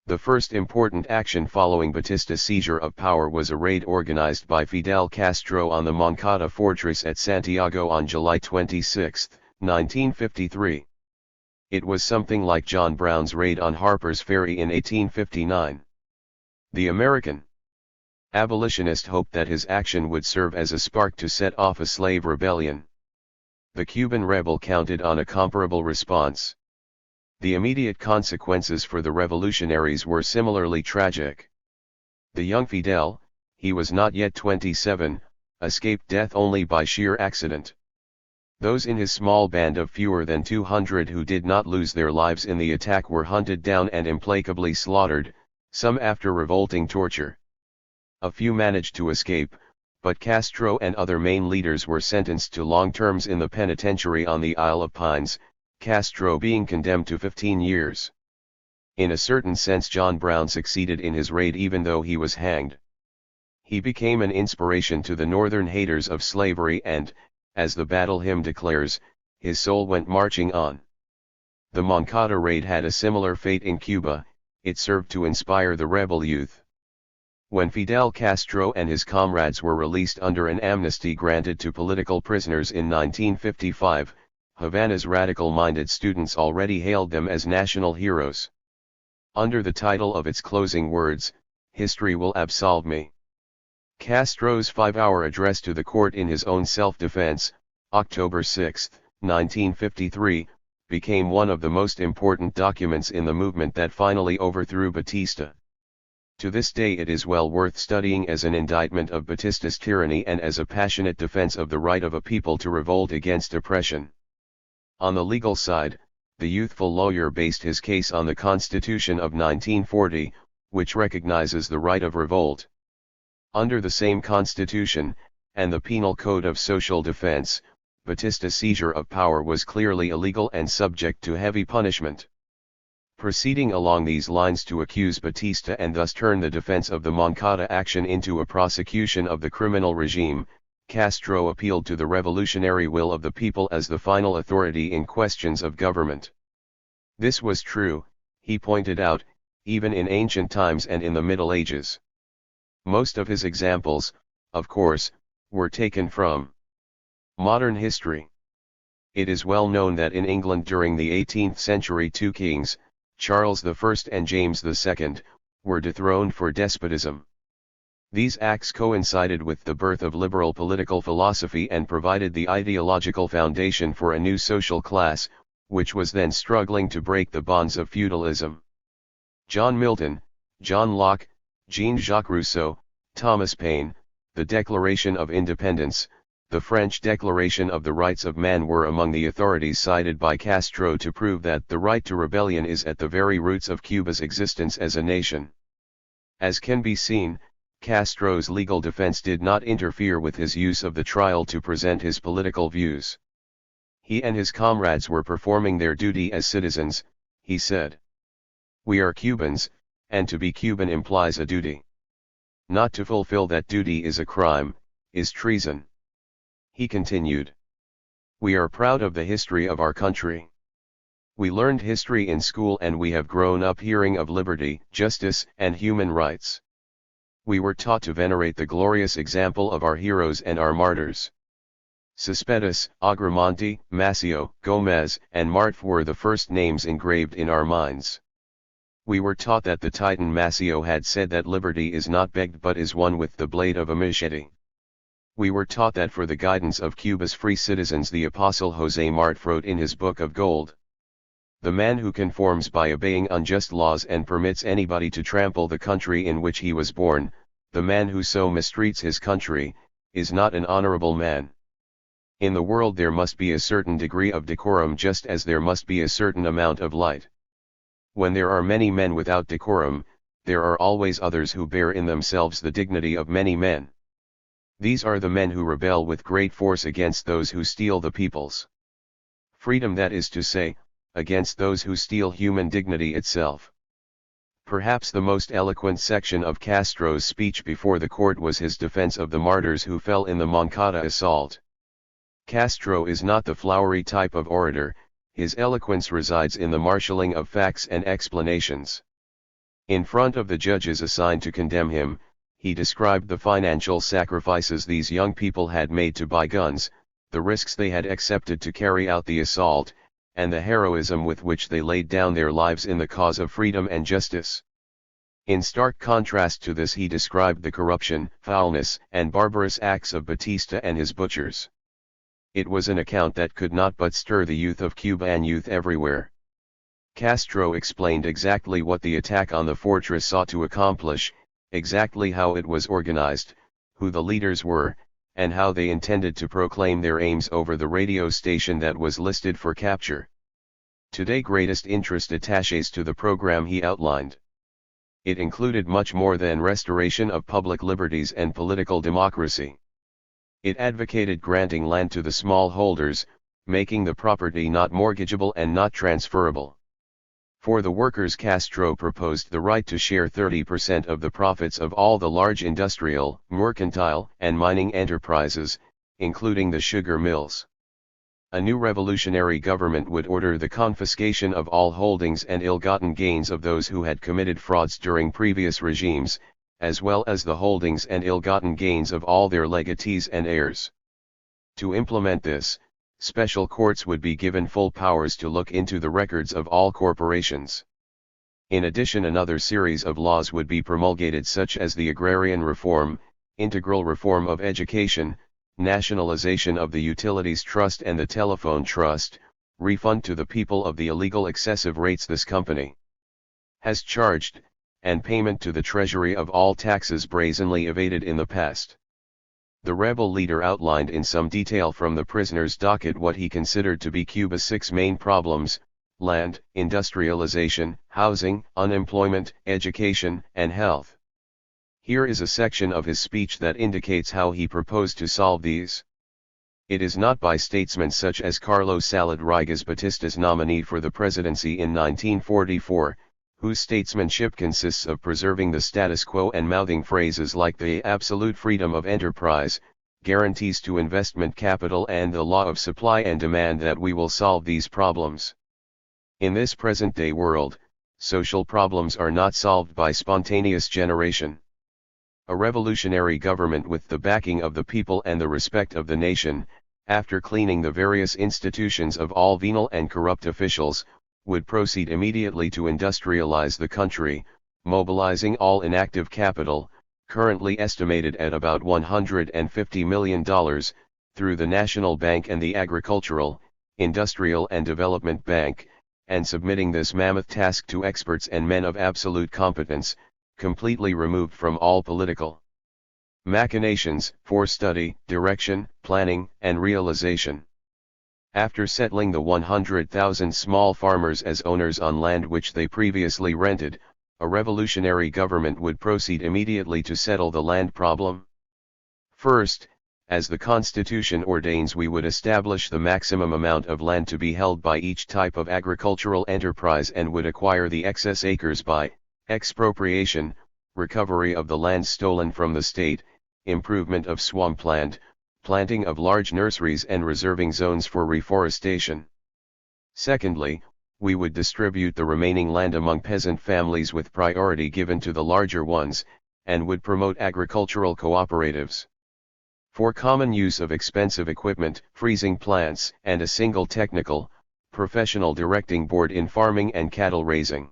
The first important action following Batista's seizure of power was a raid organized by Fidel Castro on the Moncada fortress at Santiago on July 26, 1953. It was something like John Brown's raid on Harper's Ferry in 1859. The American abolitionist hoped that his action would serve as a spark to set off a slave rebellion. The Cuban rebel counted on a comparable response. The immediate consequences for the revolutionaries were similarly tragic. The young Fidel, he was not yet 27, escaped death only by sheer accident. Those in his small band of fewer than 200 who did not lose their lives in the attack were hunted down and implacably slaughtered, some after revolting torture. A few managed to escape, but Castro and other main leaders were sentenced to long terms in the penitentiary on the Isle of Pines, Castro being condemned to 15 years. In a certain sense, John Brown succeeded in his raid even though he was hanged. He became an inspiration to the northern haters of slavery and, as the battle hymn declares, his soul went marching on. The Moncada raid had a similar fate in Cuba. It served to inspire the rebel youth. When Fidel Castro and his comrades were released under an amnesty granted to political prisoners in 1955, Havana's radical-minded students already hailed them as national heroes. Under the title of its closing words, "History will absolve me." Castro's 5-hour address to the court in his own self-defense, October 6, 1953, became one of the most important documents in the movement that finally overthrew Batista. To this day it is well worth studying as an indictment of Batista's tyranny and as a passionate defense of the right of a people to revolt against oppression. On the legal side, the youthful lawyer based his case on the Constitution of 1940, which recognizes the right of revolt. Under the same Constitution, and the Penal Code of Social Defense, Batista's seizure of power was clearly illegal and subject to heavy punishment. Proceeding along these lines to accuse Batista and thus turn the defense of the Moncada action into a prosecution of the criminal regime, Castro appealed to the revolutionary will of the people as the final authority in questions of government. This was true, he pointed out, even in ancient times and in the Middle Ages. Most of his examples, of course, were taken from modern history. It is well known that in England during the 18th century 2 kings, Charles I and James II, were dethroned for despotism. These acts coincided with the birth of liberal political philosophy and provided the ideological foundation for a new social class, which was then struggling to break the bonds of feudalism. John Milton, John Locke, Jean-Jacques Rousseau, Thomas Paine, the Declaration of Independence, the French Declaration of the Rights of Man were among the authorities cited by Castro to prove that the right to rebellion is at the very roots of Cuba's existence as a nation. As can be seen, Castro's legal defense did not interfere with his use of the trial to present his political views. He and his comrades were performing their duty as citizens, he said. We are Cubans, and to be Cuban implies a duty. Not to fulfill that duty is a crime, is treason. He continued. We are proud of the history of our country. We learned history in school and we have grown up hearing of liberty, justice, and human rights. We were taught to venerate the glorious example of our heroes and our martyrs. Cespedes, Agramonte, Maceo, Gomez, and Marthe were the first names engraved in our minds. We were taught that the Titan Maceo had said that liberty is not begged but is won with the blade of a machete. We were taught that for the guidance of Cuba's free citizens the Apostle José Martí wrote in his Book of Gold. The man who conforms by obeying unjust laws and permits anybody to trample the country in which he was born, the man who so mistreats his country, is not an honorable man. In the world there must be a certain degree of decorum just as there must be a certain amount of light. When there are many men without decorum, there are always others who bear in themselves the dignity of many men. These are the men who rebel with great force against those who steal the people's freedom, that is to say, against those who steal human dignity itself. Perhaps the most eloquent section of Castro's speech before the court was his defense of the martyrs who fell in the Moncada assault. Castro is not the flowery type of orator, his eloquence resides in the marshalling of facts and explanations. In front of the judges assigned to condemn him, he described the financial sacrifices these young people had made to buy guns, the risks they had accepted to carry out the assault, and the heroism with which they laid down their lives in the cause of freedom and justice. In stark contrast to this he described the corruption, foulness, and barbarous acts of Batista and his butchers. It was an account that could not but stir the youth of Cuba and youth everywhere. Castro explained exactly what the attack on the fortress sought to accomplish, exactly how it was organized, who the leaders were, and how they intended to proclaim their aims over the radio station that was listed for capture. Today greatest interest attaches to the program he outlined. It included much more than restoration of public liberties and political democracy. It advocated granting land to the small holders, making the property not mortgageable and not transferable. For the workers, Castro proposed the right to share 30% of the profits of all the large industrial, mercantile, and mining enterprises, including the sugar mills. A new revolutionary government would order the confiscation of all holdings and ill-gotten gains of those who had committed frauds during previous regimes, as well as the holdings and ill-gotten gains of all their legatees and heirs. To implement this, special courts would be given full powers to look into the records of all corporations. In addition, another series of laws would be promulgated such as the agrarian reform, integral reform of education, nationalization of the utilities trust and the telephone trust, refund to the people of the illegal excessive rates this company has charged, and payment to the treasury of all taxes brazenly evaded in the past. The rebel leader outlined in some detail from the prisoner's docket what he considered to be Cuba's 6 main problems: land, industrialization, housing, unemployment, education, and health. Here is a section of his speech that indicates how he proposed to solve these. It is not by statesmen such as Carlos Salad Rodriguez, Batista's nominee for the presidency in 1944, whose statesmanship consists of preserving the status quo and mouthing phrases like the absolute freedom of enterprise, guarantees to investment capital and the law of supply and demand, that we will solve these problems. In this present-day world, social problems are not solved by spontaneous generation. A revolutionary government with the backing of the people and the respect of the nation, after cleaning the various institutions of all venal and corrupt officials, would proceed immediately to industrialize the country, mobilizing all inactive capital, currently estimated at about $150 million, through the National Bank and the Agricultural, Industrial and Development Bank, and submitting this mammoth task to experts and men of absolute competence, completely removed from all political machinations, for study, direction, planning, and realization. After settling the 100,000 small farmers as owners on land which they previously rented, a revolutionary government would proceed immediately to settle the land problem. First, as the Constitution ordains, we would establish the maximum amount of land to be held by each type of agricultural enterprise and would acquire the excess acres by expropriation, recovery of the land stolen from the state, improvement of swampland, planting of large nurseries and reserving zones for reforestation. Secondly, we would distribute the remaining land among peasant families with priority given to the larger ones, and would promote agricultural cooperatives for common use of expensive equipment, freezing plants, and a single technical, professional directing board in farming and cattle raising.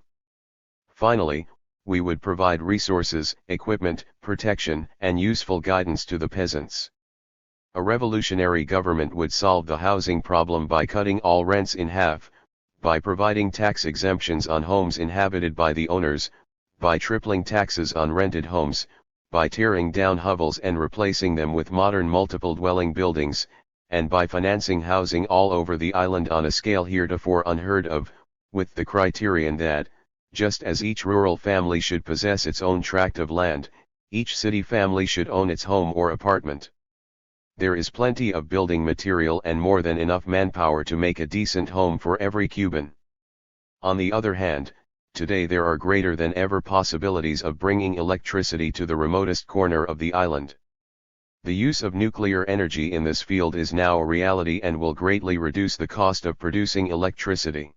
Finally, we would provide resources, equipment, protection, and useful guidance to the peasants. A revolutionary government would solve the housing problem by cutting all rents in half, by providing tax exemptions on homes inhabited by the owners, by tripling taxes on rented homes, by tearing down hovels and replacing them with modern multiple dwelling buildings, and by financing housing all over the island on a scale heretofore unheard of, with the criterion that, just as each rural family should possess its own tract of land, each city family should own its home or apartment. There is plenty of building material and more than enough manpower to make a decent home for every Cuban. On the other hand, today there are greater than ever possibilities of bringing electricity to the remotest corner of the island. The use of nuclear energy in this field is now a reality and will greatly reduce the cost of producing electricity.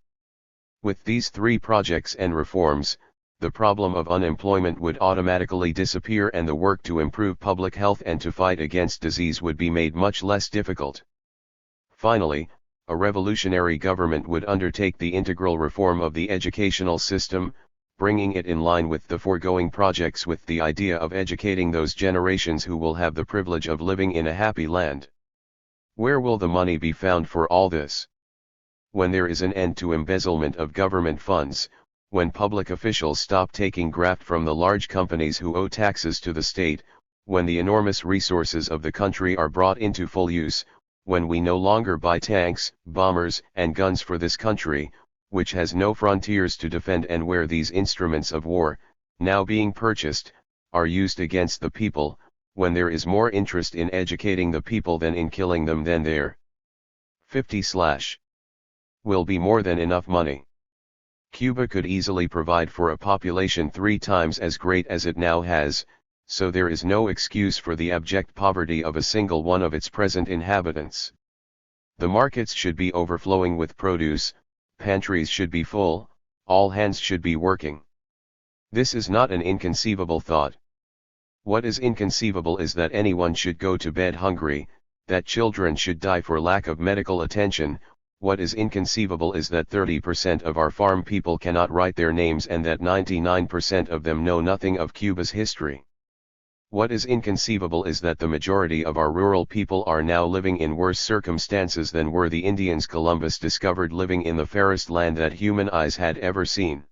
With these three projects and reforms, the problem of unemployment would automatically disappear and the work to improve public health and to fight against disease would be made much less difficult. Finally, a revolutionary government would undertake the integral reform of the educational system, bringing it in line with the foregoing projects with the idea of educating those generations who will have the privilege of living in a happy land. Where will the money be found for all this? When there is an end to embezzlement of government funds, when public officials stop taking graft from the large companies who owe taxes to the state, when the enormous resources of the country are brought into full use, when we no longer buy tanks, bombers, and guns for this country, which has no frontiers to defend, and where these instruments of war, now being purchased, are used against the people, when there is more interest in educating the people than in killing them, then there 50/ will be more than enough money. Cuba could easily provide for a population 3 times as great as it now has, so there is no excuse for the abject poverty of a single one of its present inhabitants. The markets should be overflowing with produce, pantries should be full, all hands should be working. This is not an inconceivable thought. What is inconceivable is that anyone should go to bed hungry, that children should die for lack of medical attention. What is inconceivable is that 30% of our farm people cannot write their names and that 99% of them know nothing of Cuba's history. What is inconceivable is that the majority of our rural people are now living in worse circumstances than were the Indians Columbus discovered, living in the fairest land that human eyes had ever seen.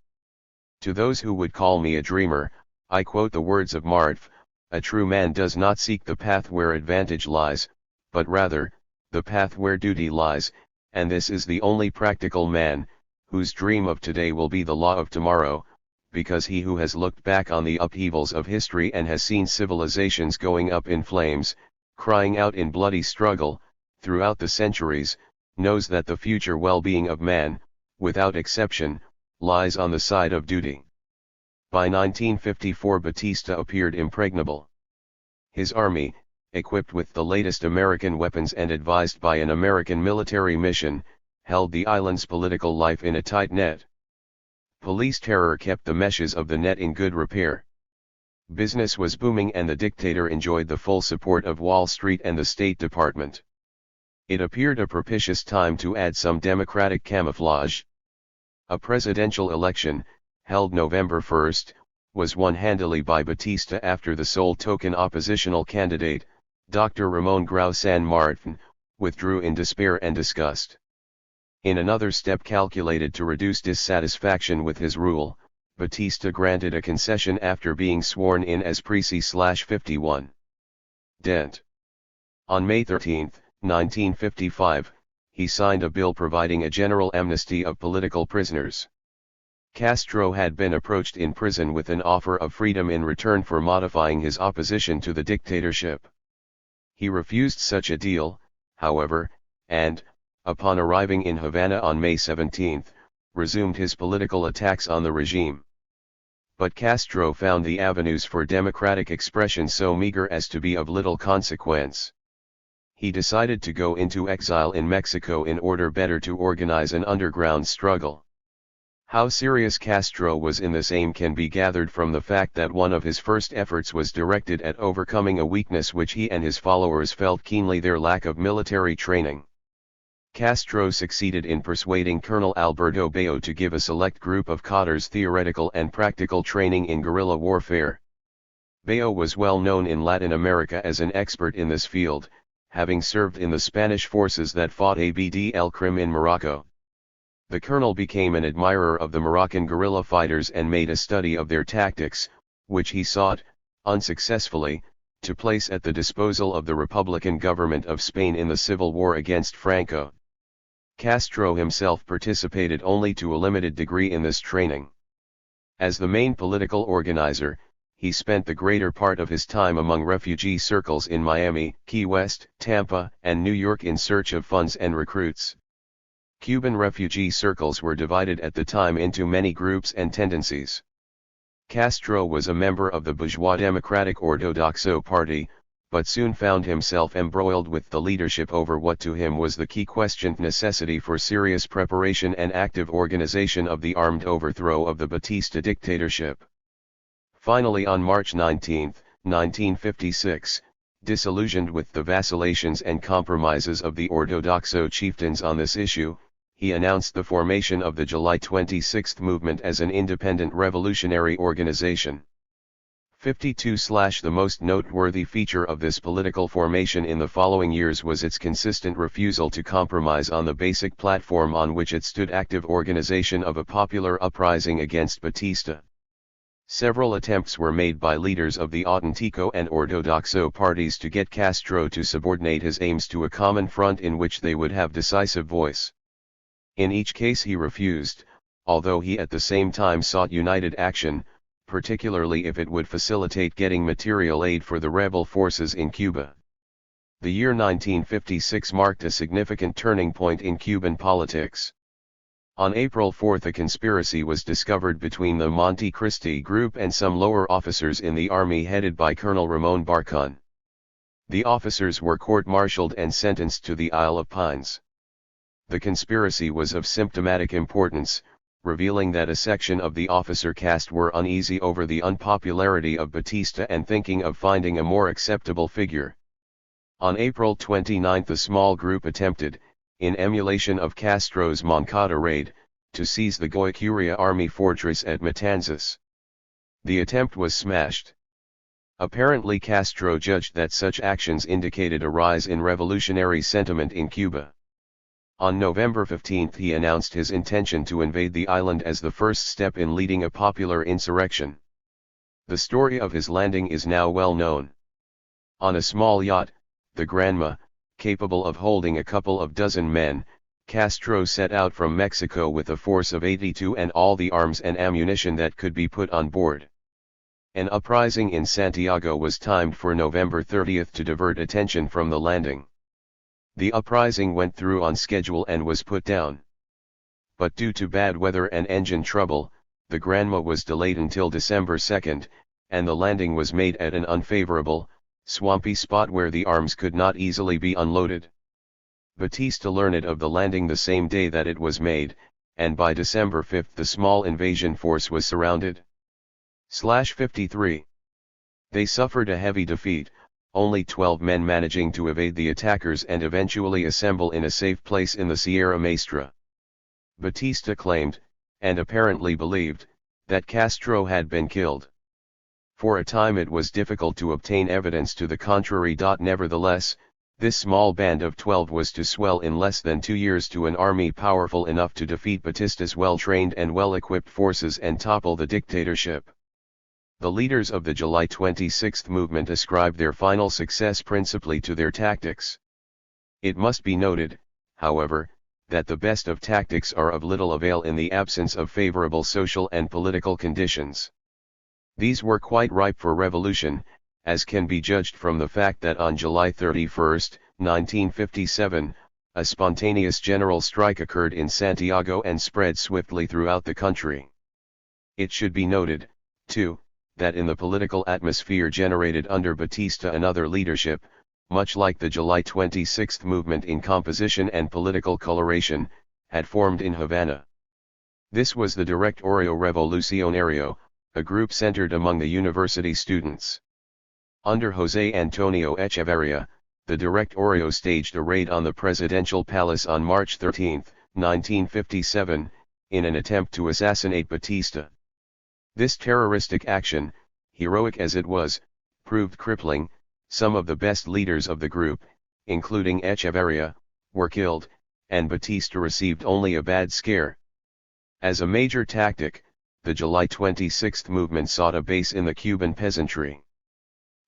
To those who would call me a dreamer, I quote the words of Marthe: "A true man does not seek the path where advantage lies, but rather, the path where duty lies, and this is the only practical man, whose dream of today will be the law of tomorrow, because he who has looked back on the upheavals of history and has seen civilizations going up in flames, crying out in bloody struggle, throughout the centuries, knows that the future well-being of man, without exception, lies on the side of duty." By 1954 Batista appeared impregnable. His army, equipped with the latest American weapons and advised by an American military mission, held the island's political life in a tight net. Police terror kept the meshes of the net in good repair. Business was booming and the dictator enjoyed the full support of Wall Street and the State Department. It appeared a propitious time to add some democratic camouflage. A presidential election, held November 1, was won handily by Batista after the sole token oppositional candidate, Dr. Ramon Grau San Martin, withdrew in despair and disgust. In another step calculated to reduce dissatisfaction with his rule, Batista granted a concession after being sworn in as Presi/51. Dent. On May 13, 1955, he signed a bill providing a general amnesty of political prisoners. Castro had been approached in prison with an offer of freedom in return for modifying his opposition to the dictatorship. He refused such a deal, however, and, upon arriving in Havana on May 17, resumed his political attacks on the regime. But Castro found the avenues for democratic expression so meager as to be of little consequence. He decided to go into exile in Mexico in order better to organize an underground struggle. How serious Castro was in this aim can be gathered from the fact that one of his first efforts was directed at overcoming a weakness which he and his followers felt keenly: their lack of military training. Castro succeeded in persuading Colonel Alberto Bayo to give a select group of cadres theoretical and practical training in guerrilla warfare. Bayo was well known in Latin America as an expert in this field, having served in the Spanish forces that fought Abd el-Krim in Morocco. The colonel became an admirer of the Moroccan guerrilla fighters and made a study of their tactics, which he sought, unsuccessfully, to place at the disposal of the Republican government of Spain in the civil war against Franco. Castro himself participated only to a limited degree in this training. As the main political organizer, he spent the greater part of his time among refugee circles in Miami, Key West, Tampa, and New York in search of funds and recruits. Cuban refugee circles were divided at the time into many groups and tendencies. Castro was a member of the bourgeois Democratic Ortodoxo Party, but soon found himself embroiled with the leadership over what to him was the key questioned necessity for serious preparation and active organization of the armed overthrow of the Batista dictatorship. Finally, on March 19, 1956, disillusioned with the vacillations and compromises of the Ortodoxo chieftains on this issue, he announced the formation of the July 26 movement as an independent revolutionary organization. 52. The most noteworthy feature of this political formation in the following years was its consistent refusal to compromise on the basic platform on which it stood: active organization of a popular uprising against Batista. Several attempts were made by leaders of the Auténtico and Ortodoxo parties to get Castro to subordinate his aims to a common front in which they would have decisive voice. In each case he refused, although he at the same time sought united action, particularly if it would facilitate getting material aid for the rebel forces in Cuba. The year 1956 marked a significant turning point in Cuban politics. On April 4 a conspiracy was discovered between the Monte Cristi group and some lower officers in the army headed by Colonel Ramon Barcon. The officers were court-martialed and sentenced to the Isle of Pines. The conspiracy was of symptomatic importance, revealing that a section of the officer caste were uneasy over the unpopularity of Batista and thinking of finding a more acceptable figure. On April 29 a small group attempted, in emulation of Castro's Moncada raid, to seize the Guayqueria army fortress at Matanzas. The attempt was smashed. Apparently Castro judged that such actions indicated a rise in revolutionary sentiment in Cuba. On November 15 he announced his intention to invade the island as the first step in leading a popular insurrection. The story of his landing is now well known. On a small yacht, the Granma, capable of holding a couple of dozen men, Castro set out from Mexico with a force of 82 and all the arms and ammunition that could be put on board. An uprising in Santiago was timed for November 30 to divert attention from the landing. The uprising went through on schedule and was put down. But due to bad weather and engine trouble, the Granma was delayed until December 2, and the landing was made at an unfavorable, swampy spot where the arms could not easily be unloaded. Batista learned of the landing the same day that it was made, and by December 5 the small invasion force was surrounded. 53. They suffered a heavy defeat, only 12 men managing to evade the attackers and eventually assemble in a safe place in the Sierra Maestra. Batista claimed, and apparently believed, that Castro had been killed. For a time it was difficult to obtain evidence to the contrary. Nevertheless, this small band of 12 was to swell in less than 2 years to an army powerful enough to defeat Batista's well-trained and well-equipped forces and topple the dictatorship. The leaders of the July 26 movement ascribed their final success principally to their tactics. It must be noted, however, that the best of tactics are of little avail in the absence of favorable social and political conditions. These were quite ripe for revolution, as can be judged from the fact that on July 31, 1957, a spontaneous general strike occurred in Santiago and spread swiftly throughout the country. It should be noted, too, that in the political atmosphere generated under Batista another leadership, much like the July 26 movement in composition and political coloration, had formed in Havana. This was the Directorio Revolucionario, a group centered among the university students. Under José Antonio Echeverría, the Directorio staged a raid on the presidential palace on March 13, 1957, in an attempt to assassinate Batista. This terroristic action, heroic as it was, proved crippling. Some of the best leaders of the group, including Echeverria, were killed, and Batista received only a bad scare. As a major tactic, the July 26 movement sought a base in the Cuban peasantry.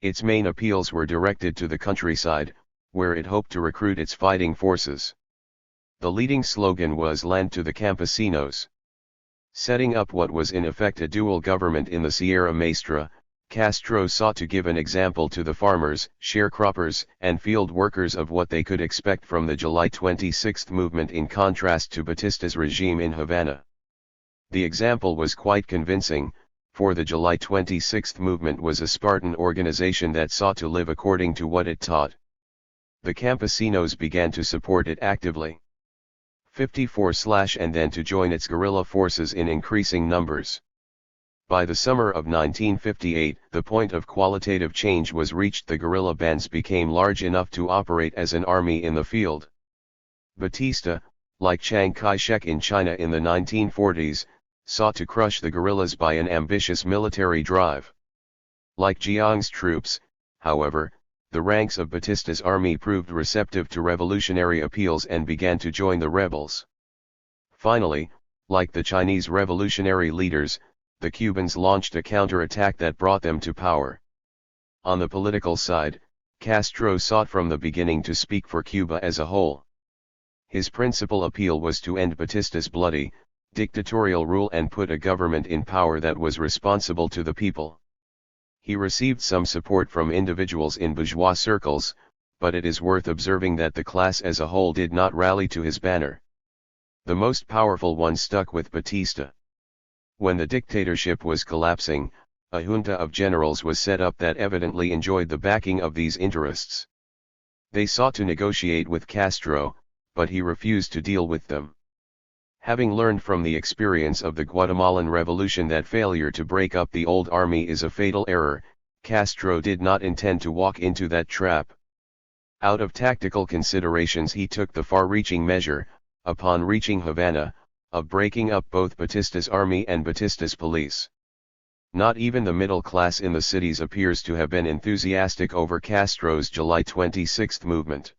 Its main appeals were directed to the countryside, where it hoped to recruit its fighting forces. The leading slogan was "Land to the Campesinos." Setting up what was in effect a dual government in the Sierra Maestra, Castro sought to give an example to the farmers, sharecroppers, and field workers of what they could expect from the July 26 movement in contrast to Batista's regime in Havana. The example was quite convincing, for the July 26 movement was a Spartan organization that sought to live according to what it taught. The campesinos began to support it actively. 54/ and then to join its guerrilla forces in increasing numbers. By the summer of 1958, the point of qualitative change was reached. The guerrilla bands became large enough to operate as an army in the field. Batista, like Chiang Kai-shek in China in the 1940s, sought to crush the guerrillas by an ambitious military drive. Like Jiang's troops, however, the ranks of Batista's army proved receptive to revolutionary appeals and began to join the rebels. Finally, like the Chinese revolutionary leaders, the Cubans launched a counterattack that brought them to power. On the political side, Castro sought from the beginning to speak for Cuba as a whole. His principal appeal was to end Batista's bloody, dictatorial rule and put a government in power that was responsible to the people. He received some support from individuals in bourgeois circles, but it is worth observing that the class as a whole did not rally to his banner. The most powerful ones stuck with Batista. When the dictatorship was collapsing, a junta of generals was set up that evidently enjoyed the backing of these interests. They sought to negotiate with Castro, but he refused to deal with them. Having learned from the experience of the Guatemalan Revolution that failure to break up the old army is a fatal error, Castro did not intend to walk into that trap. Out of tactical considerations he took the far-reaching measure, upon reaching Havana, of breaking up both Batista's army and Batista's police. Not even the middle class in the cities appears to have been enthusiastic over Castro's July 26 movement.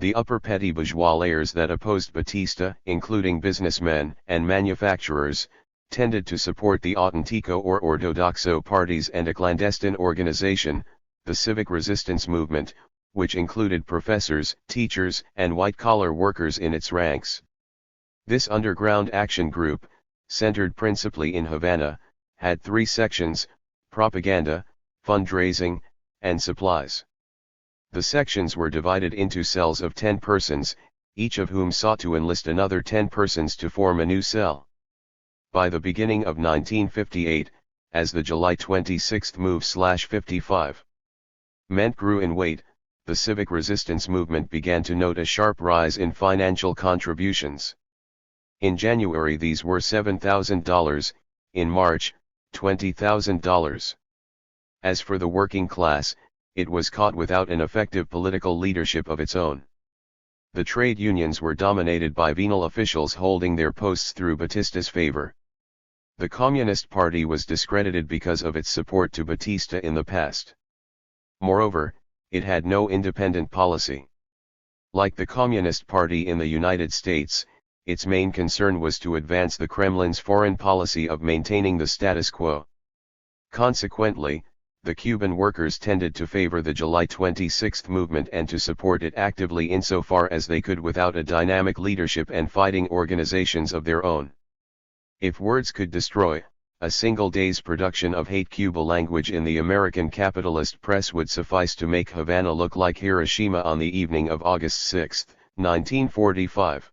The upper petty bourgeois layers that opposed Batista, including businessmen and manufacturers, tended to support the Auténtico or Ortodoxo parties and a clandestine organization, the Civic Resistance Movement, which included professors, teachers, and white-collar workers in its ranks. This underground action group, centered principally in Havana, had three sections: propaganda, fundraising, and supplies. The sections were divided into cells of 10 persons, each of whom sought to enlist another 10 persons to form a new cell. By the beginning of 1958, as the July 26 move/55 meant grew in weight, the civic resistance movement began to note a sharp rise in financial contributions. In January these were $7,000, in March, $20,000. As for the working class, it was caught without an effective political leadership of its own. The trade unions were dominated by venal officials holding their posts through Batista's favor. The Communist Party was discredited because of its support to Batista in the past. Moreover, it had no independent policy. Like the Communist Party in the United States, its main concern was to advance the Kremlin's foreign policy of maintaining the status quo. Consequently, the Cuban workers tended to favor the July 26 movement and to support it actively insofar as they could without a dynamic leadership and fighting organizations of their own. If words could destroy, a single day's production of hate Cuba language in the American capitalist press would suffice to make Havana look like Hiroshima on the evening of August 6, 1945.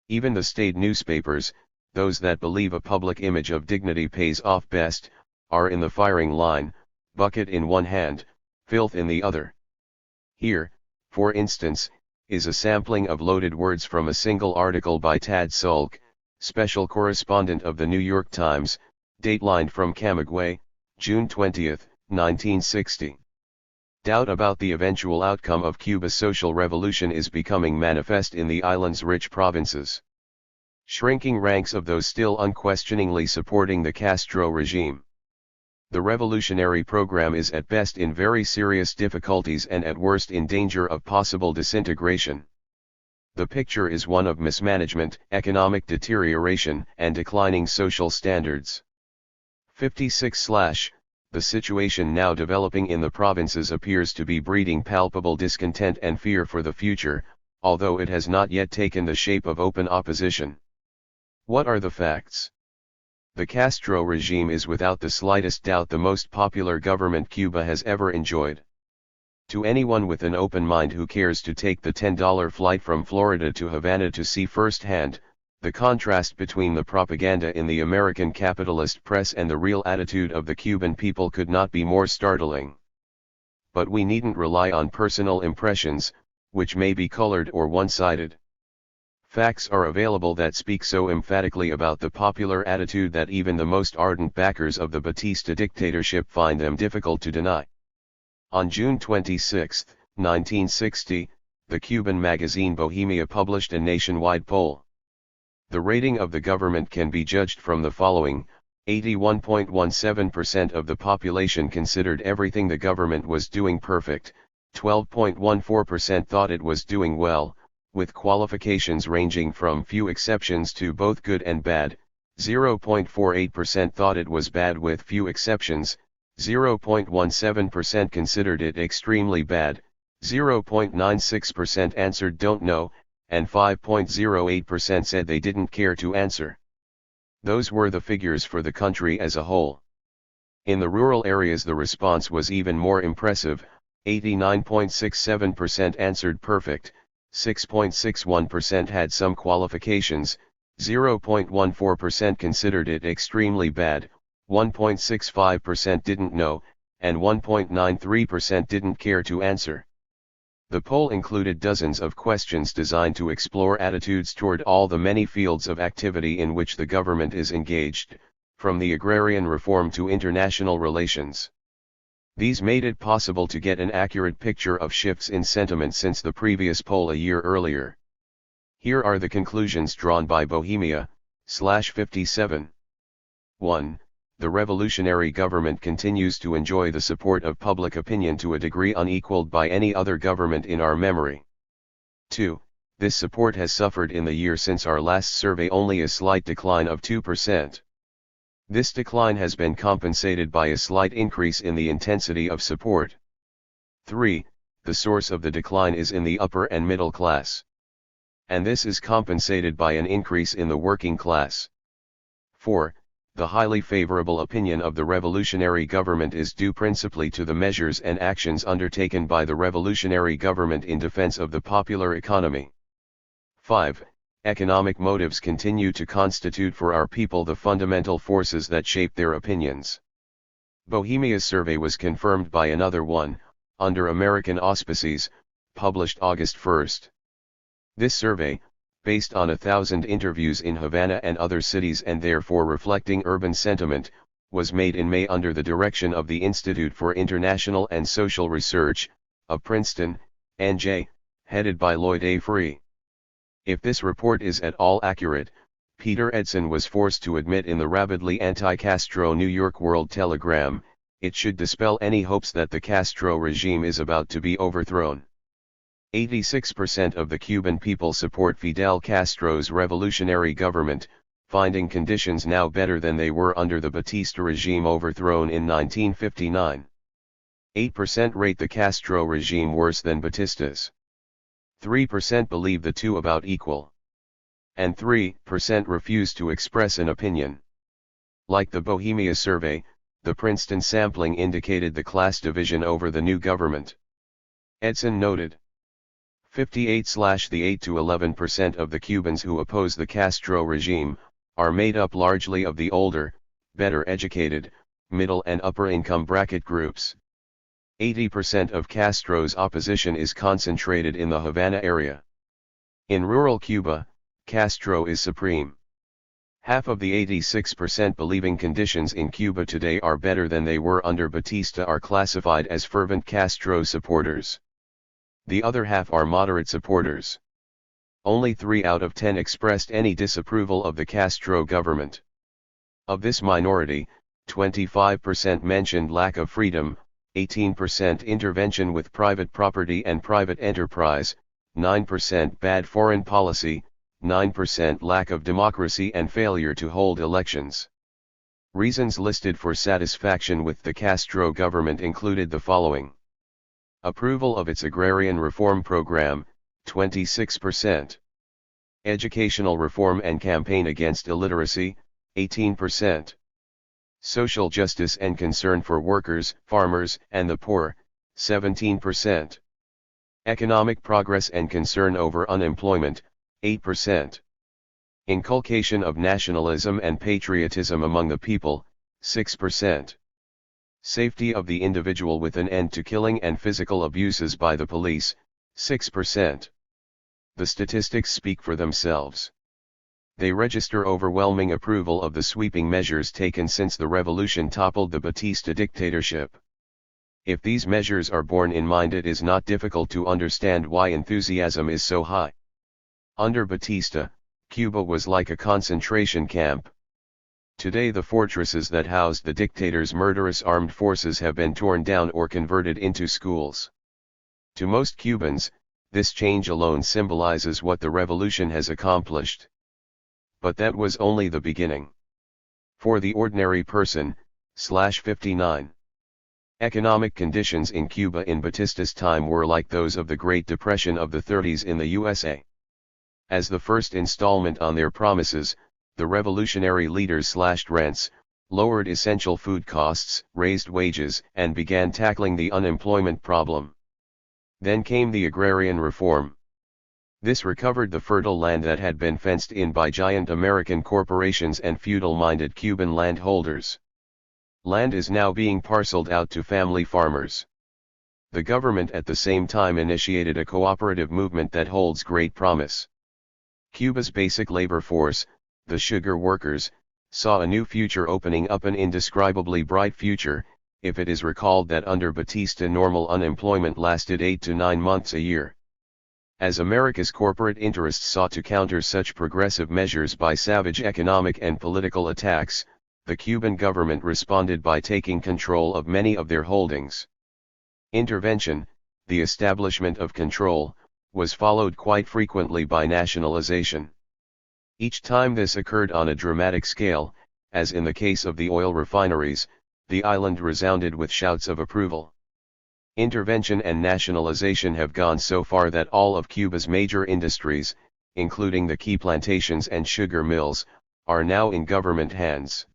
Even the state newspapers, those that believe a public image of dignity pays off best, are in the firing line, bucket in one hand, filth in the other. Here, for instance, is a sampling of loaded words from a single article by Tad Sulk, special correspondent of the New York Times, datelined from Camagüey, June 20, 1960. Doubt about the eventual outcome of Cuba's social revolution is becoming manifest in the island's rich provinces. Shrinking ranks of those still unquestioningly supporting the Castro regime. The revolutionary program is at best in very serious difficulties and at worst in danger of possible disintegration. The picture is one of mismanagement, economic deterioration, and declining social standards. 56. The situation now developing in the provinces appears to be breeding palpable discontent and fear for the future, although it has not yet taken the shape of open opposition. What are the facts? The Castro regime is without the slightest doubt the most popular government Cuba has ever enjoyed. To anyone with an open mind who cares to take the $10 flight from Florida to Havana to see firsthand, the contrast between the propaganda in the American capitalist press and the real attitude of the Cuban people could not be more startling. But we needn't rely on personal impressions, which may be colored or one-sided. Facts are available that speak so emphatically about the popular attitude that even the most ardent backers of the Batista dictatorship find them difficult to deny. On June 26, 1960, the Cuban magazine Bohemia published a nationwide poll. The rating of the government can be judged from the following: 81.17% of the population considered everything the government was doing perfect, 12.14% thought it was doing well, with qualifications ranging from few exceptions to both good and bad, 0.48% thought it was bad with few exceptions, 0.17% considered it extremely bad, 0.96% answered don't know, and 5.08% said they didn't care to answer. Those were the figures for the country as a whole. In the rural areas the response was even more impressive, 89.67% answered perfect, 6.61% had some qualifications, 0.14% considered it extremely bad, 1.65% didn't know, and 1.93% didn't care to answer. The poll included dozens of questions designed to explore attitudes toward all the many fields of activity in which the government is engaged, from the agrarian reform to international relations. These made it possible to get an accurate picture of shifts in sentiment since the previous poll a year earlier. Here are the conclusions drawn by Bohemia, /57. 1. The revolutionary government continues to enjoy the support of public opinion to a degree unequaled by any other government in our memory. 2. This support has suffered in the year since our last survey only a slight decline of 2%. This decline has been compensated by a slight increase in the intensity of support. 3. The source of the decline is in the upper and middle class. And this is compensated by an increase in the working class. 4. The highly favorable opinion of the revolutionary government is due principally to the measures and actions undertaken by the revolutionary government in defense of the popular economy. 5. Economic motives continue to constitute for our people the fundamental forces that shape their opinions. Bohemia's survey was confirmed by another one, under American auspices, published August 1. This survey, based on 1,000 interviews in Havana and other cities and therefore reflecting urban sentiment, was made in May under the direction of the Institute for International and Social Research, of Princeton, NJ, headed by Lloyd A. Free. If this report is at all accurate, Peter Edson was forced to admit in the rabidly anti-Castro New York World Telegram, it should dispel any hopes that the Castro regime is about to be overthrown. 86% of the Cuban people support Fidel Castro's revolutionary government, finding conditions now better than they were under the Batista regime overthrown in 1959. 8% rate the Castro regime worse than Batista's. 3% believe the two about equal. And 3% refuse to express an opinion. Like the Bohemia survey, the Princeton sampling indicated the class division over the new government. Edson noted. 58/the 8 to 11% of the Cubans who oppose the Castro regime, are made up largely of the older, better educated, middle and upper income bracket groups. 80% of Castro's opposition is concentrated in the Havana area. In rural Cuba, Castro is supreme. Half of the 86% believing conditions in Cuba today are better than they were under Batista are classified as fervent Castro supporters. The other half are moderate supporters. Only 3 out of 10 expressed any disapproval of the Castro government. Of this minority, 25% mentioned lack of freedom, 18% intervention with private property and private enterprise, 9% bad foreign policy, 9% lack of democracy and failure to hold elections. Reasons listed for satisfaction with the Castro government included the following. Approval of its agrarian reform program, 26%. Educational reform and campaign against illiteracy, 18%. Social justice and concern for workers, farmers, and the poor, 17%. Economic progress and concern over unemployment, 8%. Inculcation of nationalism and patriotism among the people, 6%. Safety of the individual with an end to killing and physical abuses by the police, 6%. The statistics speak for themselves. They register overwhelming approval of the sweeping measures taken since the revolution toppled the Batista dictatorship. If these measures are borne in mind, it is not difficult to understand why enthusiasm is so high. Under Batista, Cuba was like a concentration camp. Today the fortresses that housed the dictator's murderous armed forces have been torn down or converted into schools. To most Cubans, this change alone symbolizes what the revolution has accomplished. But that was only the beginning. For the ordinary person, /59. Economic conditions in Cuba in Batista's time were like those of the Great Depression of the 30s in the USA. As the first installment on their promises, the revolutionary leaders slashed rents, lowered essential food costs, raised wages, and began tackling the unemployment problem. Then came the agrarian reform. This recovered the fertile land that had been fenced in by giant American corporations and feudal-minded Cuban landholders. Land is now being parceled out to family farmers. The government at the same time initiated a cooperative movement that holds great promise. Cuba's basic labor force, the sugar workers, saw a new future opening up, an indescribably bright future, if it is recalled that under Batista normal unemployment lasted 8 to 9 months a year. As America's corporate interests sought to counter such progressive measures by savage economic and political attacks, the Cuban government responded by taking control of many of their holdings. Intervention, the establishment of control, was followed quite frequently by nationalization. Each time this occurred on a dramatic scale, as in the case of the oil refineries, the island resounded with shouts of approval. Intervention and nationalization have gone so far that all of Cuba's major industries, including the key plantations and sugar mills, are now in government hands.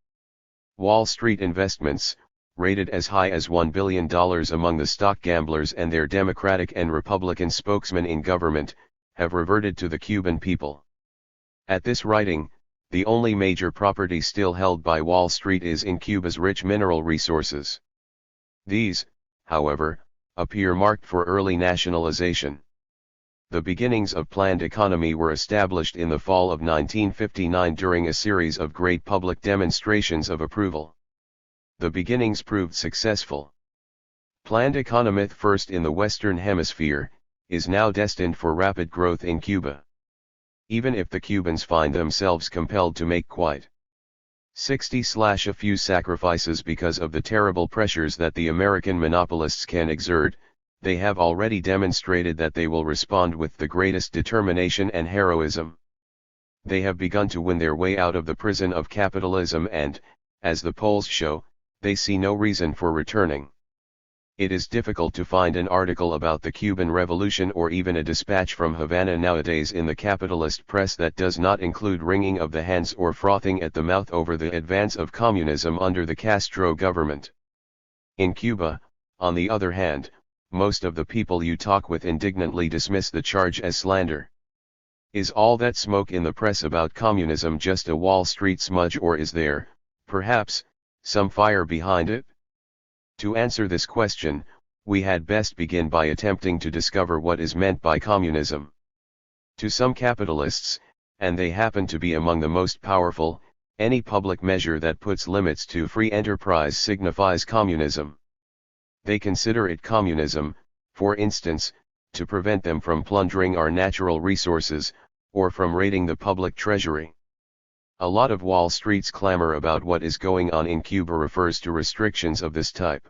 Wall Street investments, rated as high as $1 billion among the stock gamblers and their Democratic and Republican spokesmen in government, have reverted to the Cuban people. At this writing, the only major property still held by Wall Street is in Cuba's rich mineral resources. These, however, appear marked for early nationalization. The beginnings of planned economy were established in the fall of 1959 during a series of great public demonstrations of approval. The beginnings proved successful. Planned economy, first in the Western Hemisphere, is now destined for rapid growth in Cuba. Even if the Cubans find themselves compelled to make quite 60/ a few sacrifices because of the terrible pressures that the American monopolists can exert, they have already demonstrated that they will respond with the greatest determination and heroism. They have begun to win their way out of the prison of capitalism and, as the polls show, they see no reason for returning. It is difficult to find an article about the Cuban Revolution or even a dispatch from Havana nowadays in the capitalist press that does not include wringing of the hands or frothing at the mouth over the advance of communism under the Castro government. In Cuba, on the other hand, most of the people you talk with indignantly dismiss the charge as slander. Is all that smoke in the press about communism just a Wall Street smudge, or is there, perhaps, some fire behind it? To answer this question, we had best begin by attempting to discover what is meant by communism. To some capitalists, and they happen to be among the most powerful, any public measure that puts limits to free enterprise signifies communism. They consider it communism, for instance, to prevent them from plundering our natural resources, or from raiding the public treasury. A lot of Wall Street's clamor about what is going on in Cuba refers to restrictions of this type.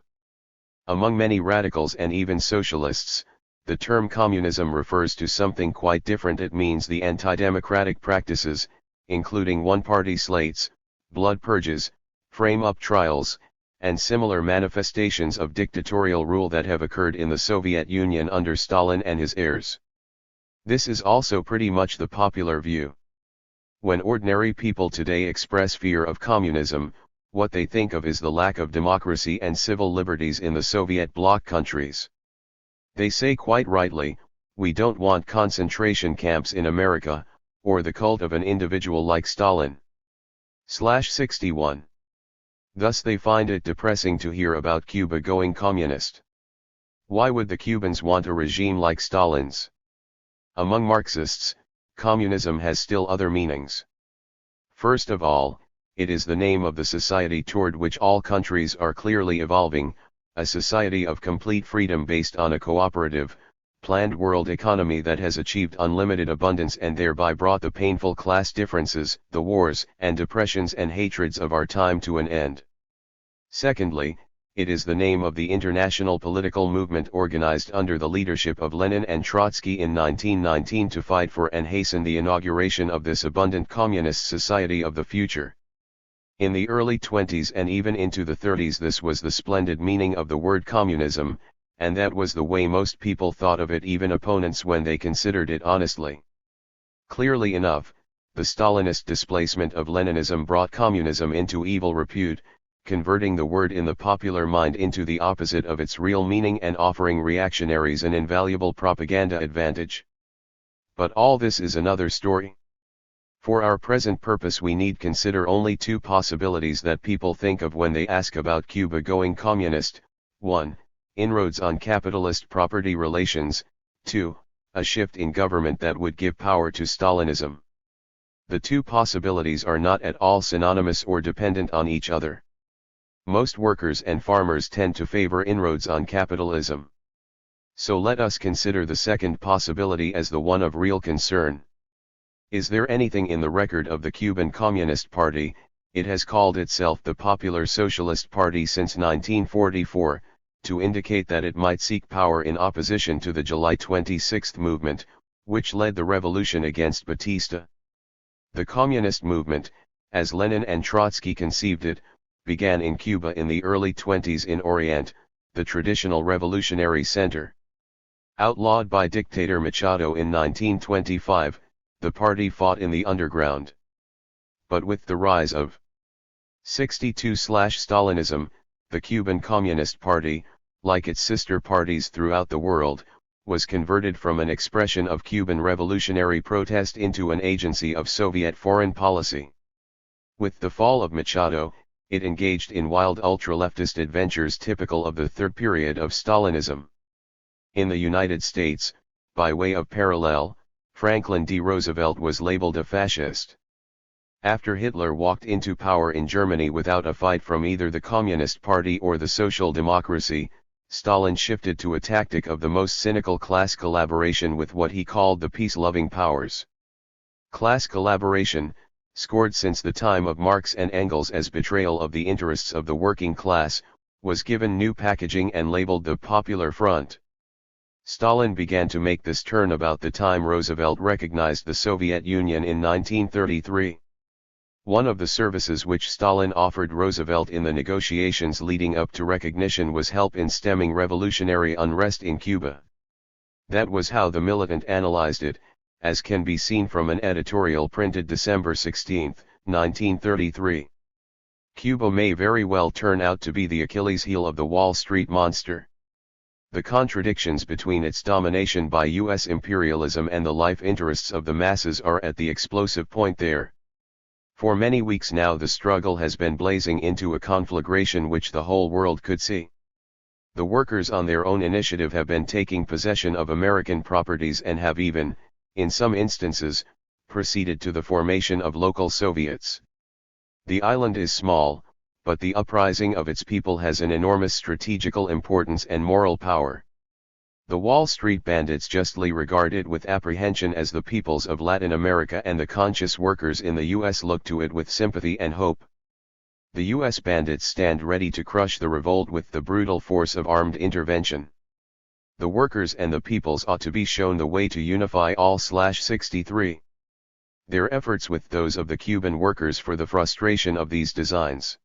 Among many radicals and even socialists, the term communism refers to something quite different. It means the anti-democratic practices, including one-party slates, blood purges, frame-up trials, and similar manifestations of dictatorial rule that have occurred in the Soviet Union under Stalin and his heirs. This is also pretty much the popular view. When ordinary people today express fear of communism, what they think of is the lack of democracy and civil liberties in the Soviet bloc countries. They say quite rightly, we don't want concentration camps in America, or the cult of an individual like Stalin. 61. Thus they find it depressing to hear about Cuba going communist. Why would the Cubans want a regime like Stalin's? Among Marxists, communism has still other meanings. First of all, it is the name of the society toward which all countries are clearly evolving, a society of complete freedom based on a cooperative, planned world economy that has achieved unlimited abundance and thereby brought the painful class differences, the wars and depressions and hatreds of our time to an end. Secondly, it is the name of the international political movement organized under the leadership of Lenin and Trotsky in 1919 to fight for and hasten the inauguration of this abundant communist society of the future. In the early 20s and even into the 30s, this was the splendid meaning of the word communism, and that was the way most people thought of it, even opponents, when they considered it honestly. Clearly enough, the Stalinist displacement of Leninism brought communism into evil repute, converting the word in the popular mind into the opposite of its real meaning and offering reactionaries an invaluable propaganda advantage. But all this is another story. For our present purpose we need consider only two possibilities that people think of when they ask about Cuba going communist: 1. Inroads on capitalist property relations, 2. A shift in government that would give power to Stalinism. The two possibilities are not at all synonymous or dependent on each other. Most workers and farmers tend to favor inroads on capitalism. So let us consider the second possibility as the one of real concern. Is there anything in the record of the Cuban Communist Party, it has called itself the Popular Socialist Party since 1944, to indicate that it might seek power in opposition to the July 26 movement, which led the revolution against Batista? The communist movement, as Lenin and Trotsky conceived it, began in Cuba in the early 20s in Orient, the traditional revolutionary center. Outlawed by dictator Machado in 1925, the party fought in the underground. But with the rise of 62/Stalinism, the Cuban Communist Party, like its sister parties throughout the world, was converted from an expression of Cuban revolutionary protest into an agency of Soviet foreign policy. With the fall of Machado, it engaged in wild ultra-leftist adventures typical of the third period of Stalinism. In the United States, by way of parallel, Franklin D. Roosevelt was labeled a fascist. After Hitler walked into power in Germany without a fight from either the Communist Party or the Social Democracy, Stalin shifted to a tactic of the most cynical class collaboration with what he called the peace-loving powers. Class collaboration, scored since the time of Marx and Engels as betrayal of the interests of the working class, was given new packaging and labeled the Popular Front. Stalin began to make this turn about the time Roosevelt recognized the Soviet Union in 1933. One of the services which Stalin offered Roosevelt in the negotiations leading up to recognition was help in stemming revolutionary unrest in Cuba. That was how the militant analyzed it, as can be seen from an editorial printed December 16, 1933. Cuba may very well turn out to be the Achilles heel of the Wall Street monster. The contradictions between its domination by U.S. imperialism and the life interests of the masses are at the explosive point there. For many weeks now the struggle has been blazing into a conflagration which the whole world could see. The workers on their own initiative have been taking possession of American properties and have even, in some instances, proceeded to the formation of local Soviets. The island is small, but the uprising of its people has an enormous strategical importance and moral power. The Wall Street bandits justly regard it with apprehension as the peoples of Latin America and the conscious workers in the U.S. look to it with sympathy and hope. The U.S. bandits stand ready to crush the revolt with the brutal force of armed intervention. The workers and the peoples ought to be shown the way to unify all/63. Their efforts with those of the Cuban workers for the frustration of these designs.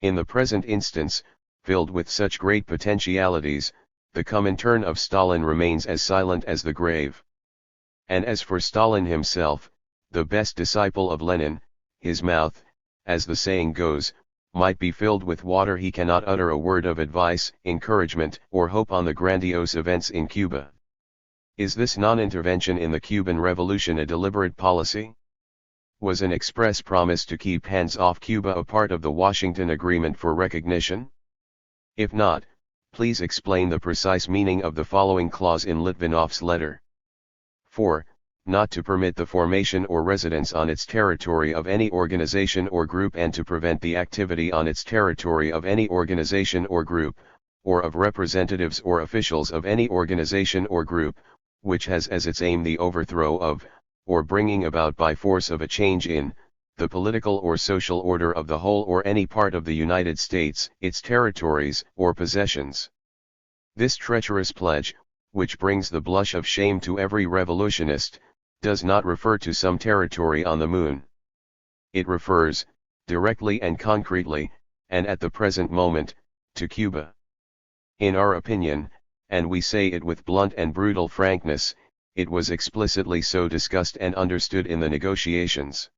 In the present instance, filled with such great potentialities, the Comintern of Stalin remains as silent as the grave. And as for Stalin himself, the best disciple of Lenin, his mouth, as the saying goes, might be filled with water, he cannot utter a word of advice, encouragement, or hope on the grandiose events in Cuba. Is this non-intervention in the Cuban Revolution a deliberate policy? Was an express promise to keep hands off Cuba a part of the Washington Agreement for recognition? If not, please explain the precise meaning of the following clause in Litvinov's letter. 4. Not to permit the formation or residence on its territory of any organization or group, and to prevent the activity on its territory of any organization or group, or of representatives or officials of any organization or group, which has as its aim the overthrow of, or bringing about by force of a change in, the political or social order of the whole or any part of the United States, its territories, or possessions. This treacherous pledge, which brings the blush of shame to every revolutionist, does not refer to some territory on the moon. It refers, directly and concretely, and at the present moment, to Cuba. In our opinion, and we say it with blunt and brutal frankness, it was explicitly so discussed and understood in the negotiations.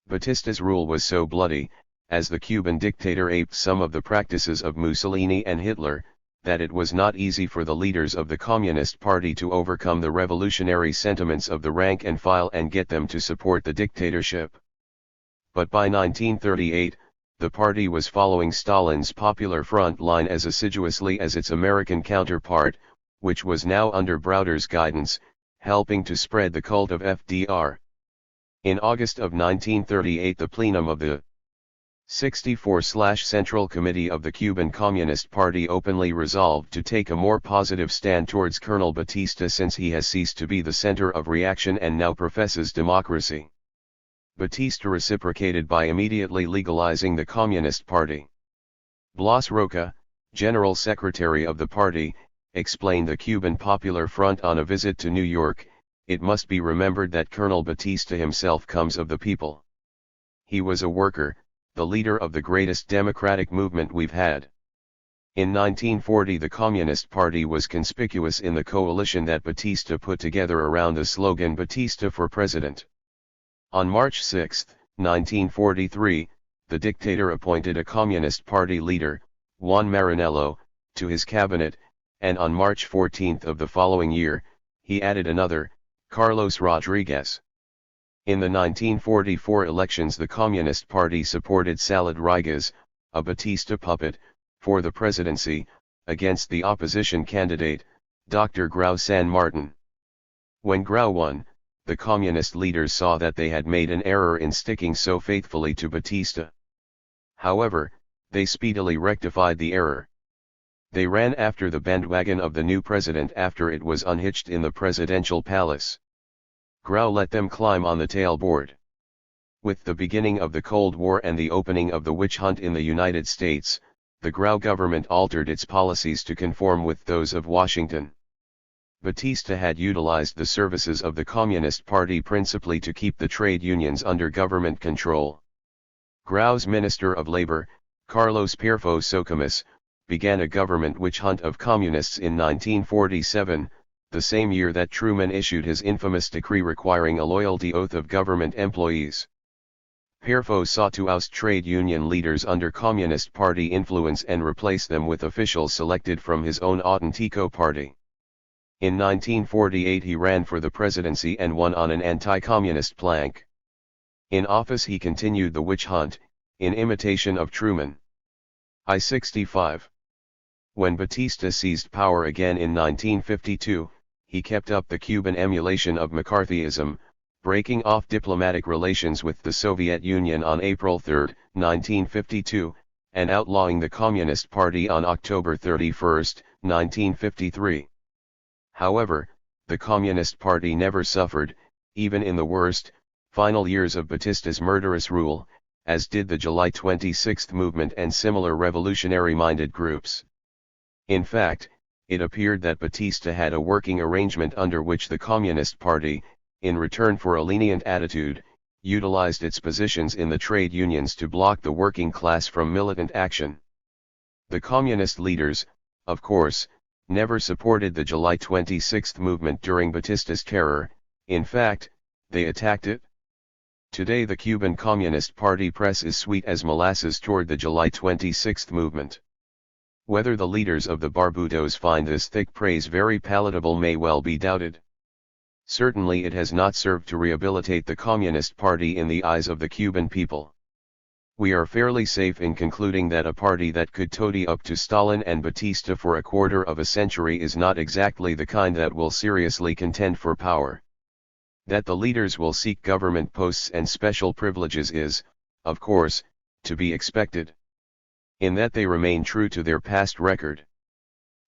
Batista's rule was so bloody, as the Cuban dictator aped some of the practices of Mussolini and Hitler, that it was not easy for the leaders of the Communist Party to overcome the revolutionary sentiments of the rank and file and get them to support the dictatorship. But by 1938, the party was following Stalin's Popular Front line as assiduously as its American counterpart, which was now under Browder's guidance, helping to spread the cult of FDR. In August of 1938, the plenum of the 64/Central Committee of the Cuban Communist Party openly resolved to take a more positive stand towards Colonel Batista, since he has ceased to be the center of reaction and now professes democracy. Batista reciprocated by immediately legalizing the Communist Party. Blas Roca, General Secretary of the party, explained the Cuban Popular Front on a visit to New York. It must be remembered that Colonel Batista himself comes of the people. He was a worker, the leader of the greatest democratic movement we've had. In 1940 the Communist Party was conspicuous in the coalition that Batista put together around the slogan "Batista for President." On March 6, 1943, the dictator appointed a Communist Party leader, Juan Maranello, to his cabinet, and on March 14 of the following year, he added another, Carlos Rodriguez. In the 1944 elections the Communist Party supported Salad Rodriguez, a Batista puppet, for the presidency, against the opposition candidate, Dr. Grau San Martin. When Grau won, the communist leaders saw that they had made an error in sticking so faithfully to Batista. However, they speedily rectified the error. They ran after the bandwagon of the new president after it was unhitched in the presidential palace. Grau let them climb on the tailboard. With the beginning of the Cold War and the opening of the witch hunt in the United States, the Grau government altered its policies to conform with those of Washington. Batista had utilized the services of the Communist Party principally to keep the trade unions under government control. Grau's Minister of Labor, Carlos Pierfo Socamus, began a government witch hunt of communists in 1947, the same year that Truman issued his infamous decree requiring a loyalty oath of government employees. Pierfo sought to oust trade union leaders under Communist Party influence and replace them with officials selected from his own Auténtico party. In 1948 he ran for the presidency and won on an anti-communist plank. In office he continued the witch hunt, in imitation of Truman. I-65. When Batista seized power again in 1952, he kept up the Cuban emulation of McCarthyism, breaking off diplomatic relations with the Soviet Union on April 3, 1952, and outlawing the Communist Party on October 31, 1953. However, the Communist Party never suffered, even in the worst, final years of Batista's murderous rule, as did the July 26 movement and similar revolutionary-minded groups. In fact, it appeared that Batista had a working arrangement under which the Communist Party, in return for a lenient attitude, utilized its positions in the trade unions to block the working class from militant action. The communist leaders, of course, never supported the July 26 movement during Batista's terror. In fact, they attacked it. Today the Cuban Communist Party press is sweet as molasses toward the July 26 movement. Whether the leaders of the Barbudos find this thick praise very palatable may well be doubted. Certainly it has not served to rehabilitate the Communist Party in the eyes of the Cuban people. We are fairly safe in concluding that a party that could toady up to Stalin and Batista for a quarter of a century is not exactly the kind that will seriously contend for power. That the leaders will seek government posts and special privileges is, of course, to be expected. In that they remain true to their past record.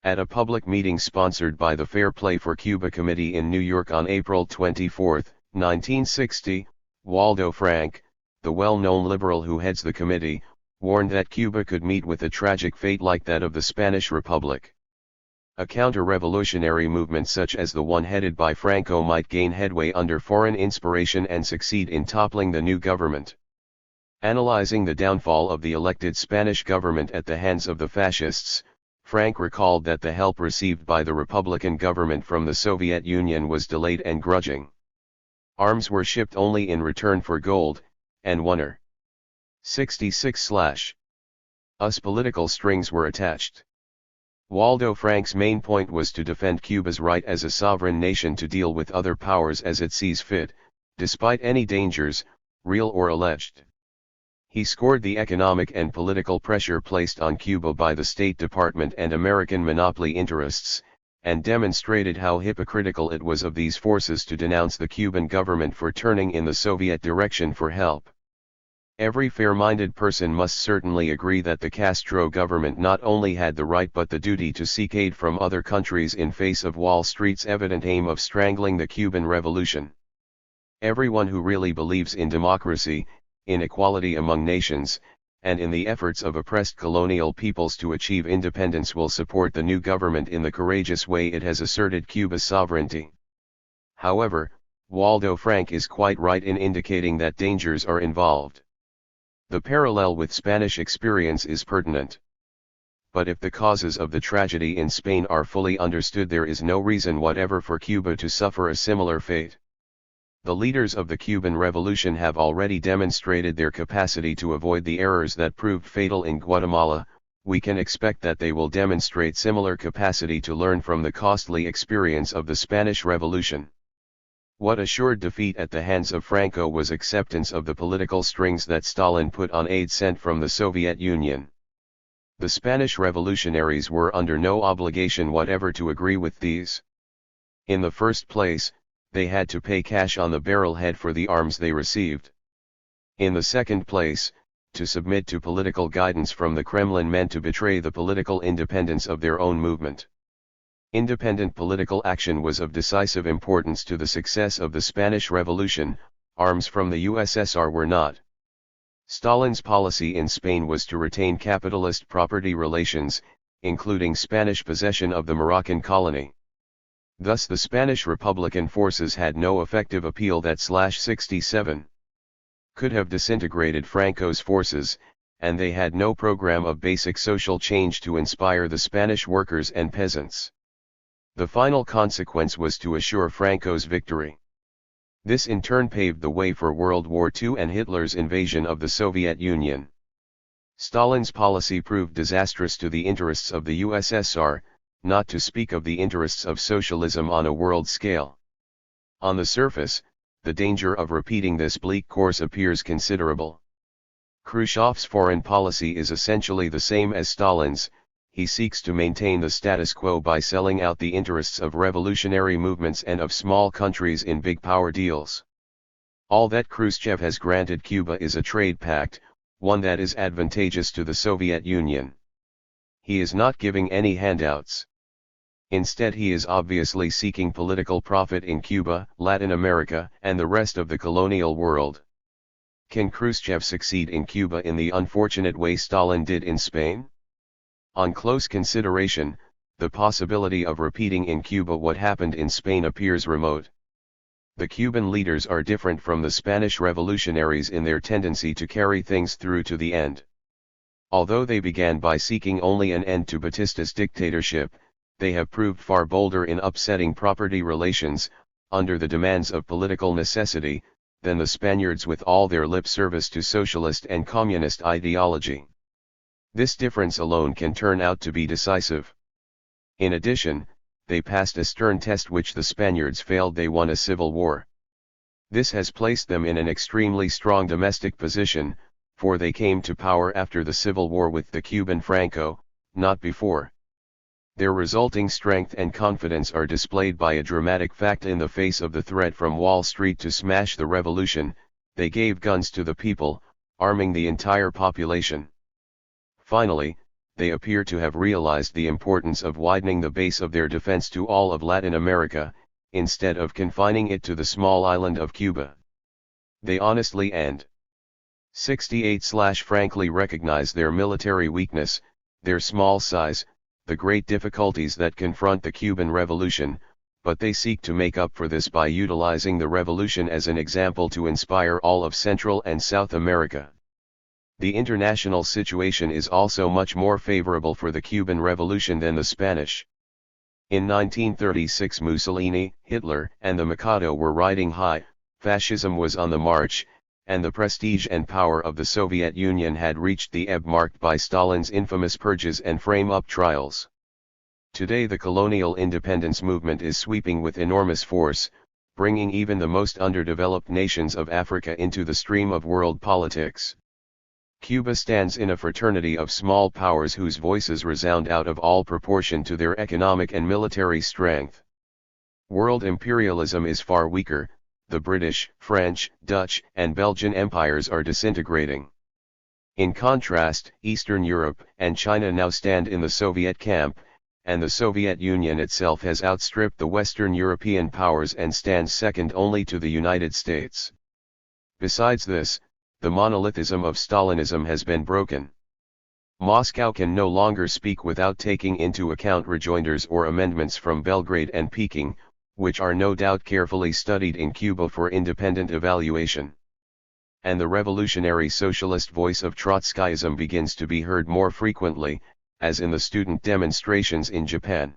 At a public meeting sponsored by the Fair Play for Cuba Committee in New York on April 24, 1960, Waldo Frank, the well-known liberal who heads the committee, warned that Cuba could meet with a tragic fate like that of the Spanish Republic. A counter-revolutionary movement such as the one headed by Franco might gain headway under foreign inspiration and succeed in toppling the new government. Analyzing the downfall of the elected Spanish government at the hands of the fascists, Frank recalled that the help received by the Republican government from the Soviet Union was delayed and grudging. Arms were shipped only in return for gold, and 66/us political strings were attached. Waldo Frank's main point was to defend Cuba's right as a sovereign nation to deal with other powers as it sees fit, despite any dangers, real or alleged. He scored the economic and political pressure placed on Cuba by the State Department and American monopoly interests, and demonstrated how hypocritical it was of these forces to denounce the Cuban government for turning in the Soviet direction for help. Every fair-minded person must certainly agree that the Castro government not only had the right but the duty to seek aid from other countries in face of Wall Street's evident aim of strangling the Cuban Revolution. Everyone who really believes in democracy, in equality among nations, and in the efforts of oppressed colonial peoples to achieve independence will support the new government in the courageous way it has asserted Cuba's sovereignty. However, Waldo Frank is quite right in indicating that dangers are involved. The parallel with Spanish experience is pertinent. But if the causes of the tragedy in Spain are fully understood, there is no reason whatever for Cuba to suffer a similar fate. The leaders of the Cuban Revolution have already demonstrated their capacity to avoid the errors that proved fatal in Guatemala. We can expect that they will demonstrate similar capacity to learn from the costly experience of the Spanish Revolution. What assured defeat at the hands of Franco was acceptance of the political strings that Stalin put on aid sent from the Soviet Union. The Spanish revolutionaries were under no obligation whatever to agree with these. In the first place, they had to pay cash on the barrelhead for the arms they received. In the second place, to submit to political guidance from the Kremlin meant to betray the political independence of their own movement. Independent political action was of decisive importance to the success of the Spanish Revolution. Arms from the USSR were not. Stalin's policy in Spain was to retain capitalist property relations, including Spanish possession of the Moroccan colony. Thus the Spanish Republican forces had no effective appeal that /67 could have disintegrated Franco's forces, and they had no program of basic social change to inspire the Spanish workers and peasants. The final consequence was to assure Franco's victory. This in turn paved the way for World War II and Hitler's invasion of the Soviet Union. Stalin's policy proved disastrous to the interests of the USSR, not to speak of the interests of socialism on a world scale. On the surface, the danger of repeating this bleak course appears considerable. Khrushchev's foreign policy is essentially the same as Stalin's. He seeks to maintain the status quo by selling out the interests of revolutionary movements and of small countries in big power deals. All that Khrushchev has granted Cuba is a trade pact, one that is advantageous to the Soviet Union. He is not giving any handouts. Instead, he is obviously seeking political profit in Cuba, Latin America, and the rest of the colonial world. Can Khrushchev succeed in Cuba in the unfortunate way Stalin did in Spain? On close consideration, the possibility of repeating in Cuba what happened in Spain appears remote. The Cuban leaders are different from the Spanish revolutionaries in their tendency to carry things through to the end. Although they began by seeking only an end to Batista's dictatorship, they have proved far bolder in upsetting property relations, under the demands of political necessity, than the Spaniards with all their lip service to socialist and communist ideology. This difference alone can turn out to be decisive. In addition, they passed a stern test which the Spaniards failed. They won a civil war. This has placed them in an extremely strong domestic position, for they came to power after the Civil War with the Cuban Franco, not before. Their resulting strength and confidence are displayed by a dramatic fact: in the face of the threat from Wall Street to smash the revolution, they gave guns to the people, arming the entire population. Finally, they appear to have realized the importance of widening the base of their defense to all of Latin America, instead of confining it to the small island of Cuba. They honestly and 68/frankly recognize their military weakness, their small size, the great difficulties that confront the Cuban Revolution, but they seek to make up for this by utilizing the revolution as an example to inspire all of Central and South America. The international situation is also much more favorable for the Cuban Revolution than the Spanish. In 1936 Mussolini, Hitler, and the Mikado were riding high, fascism was on the march, and the prestige and power of the Soviet Union had reached the ebb marked by Stalin's infamous purges and frame-up trials. Today the colonial independence movement is sweeping with enormous force, bringing even the most underdeveloped nations of Africa into the stream of world politics. Cuba stands in a fraternity of small powers whose voices resound out of all proportion to their economic and military strength. World imperialism is far weaker. The British, French, Dutch, and Belgian empires are disintegrating. In contrast, Eastern Europe and China now stand in the Soviet camp, and the Soviet Union itself has outstripped the Western European powers and stands second only to the United States. Besides this, the monolithism of Stalinism has been broken. Moscow can no longer speak without taking into account rejoinders or amendments from Belgrade and Peking, which are no doubt carefully studied in Cuba for independent evaluation. And the revolutionary socialist voice of Trotskyism begins to be heard more frequently, as in the student demonstrations in Japan.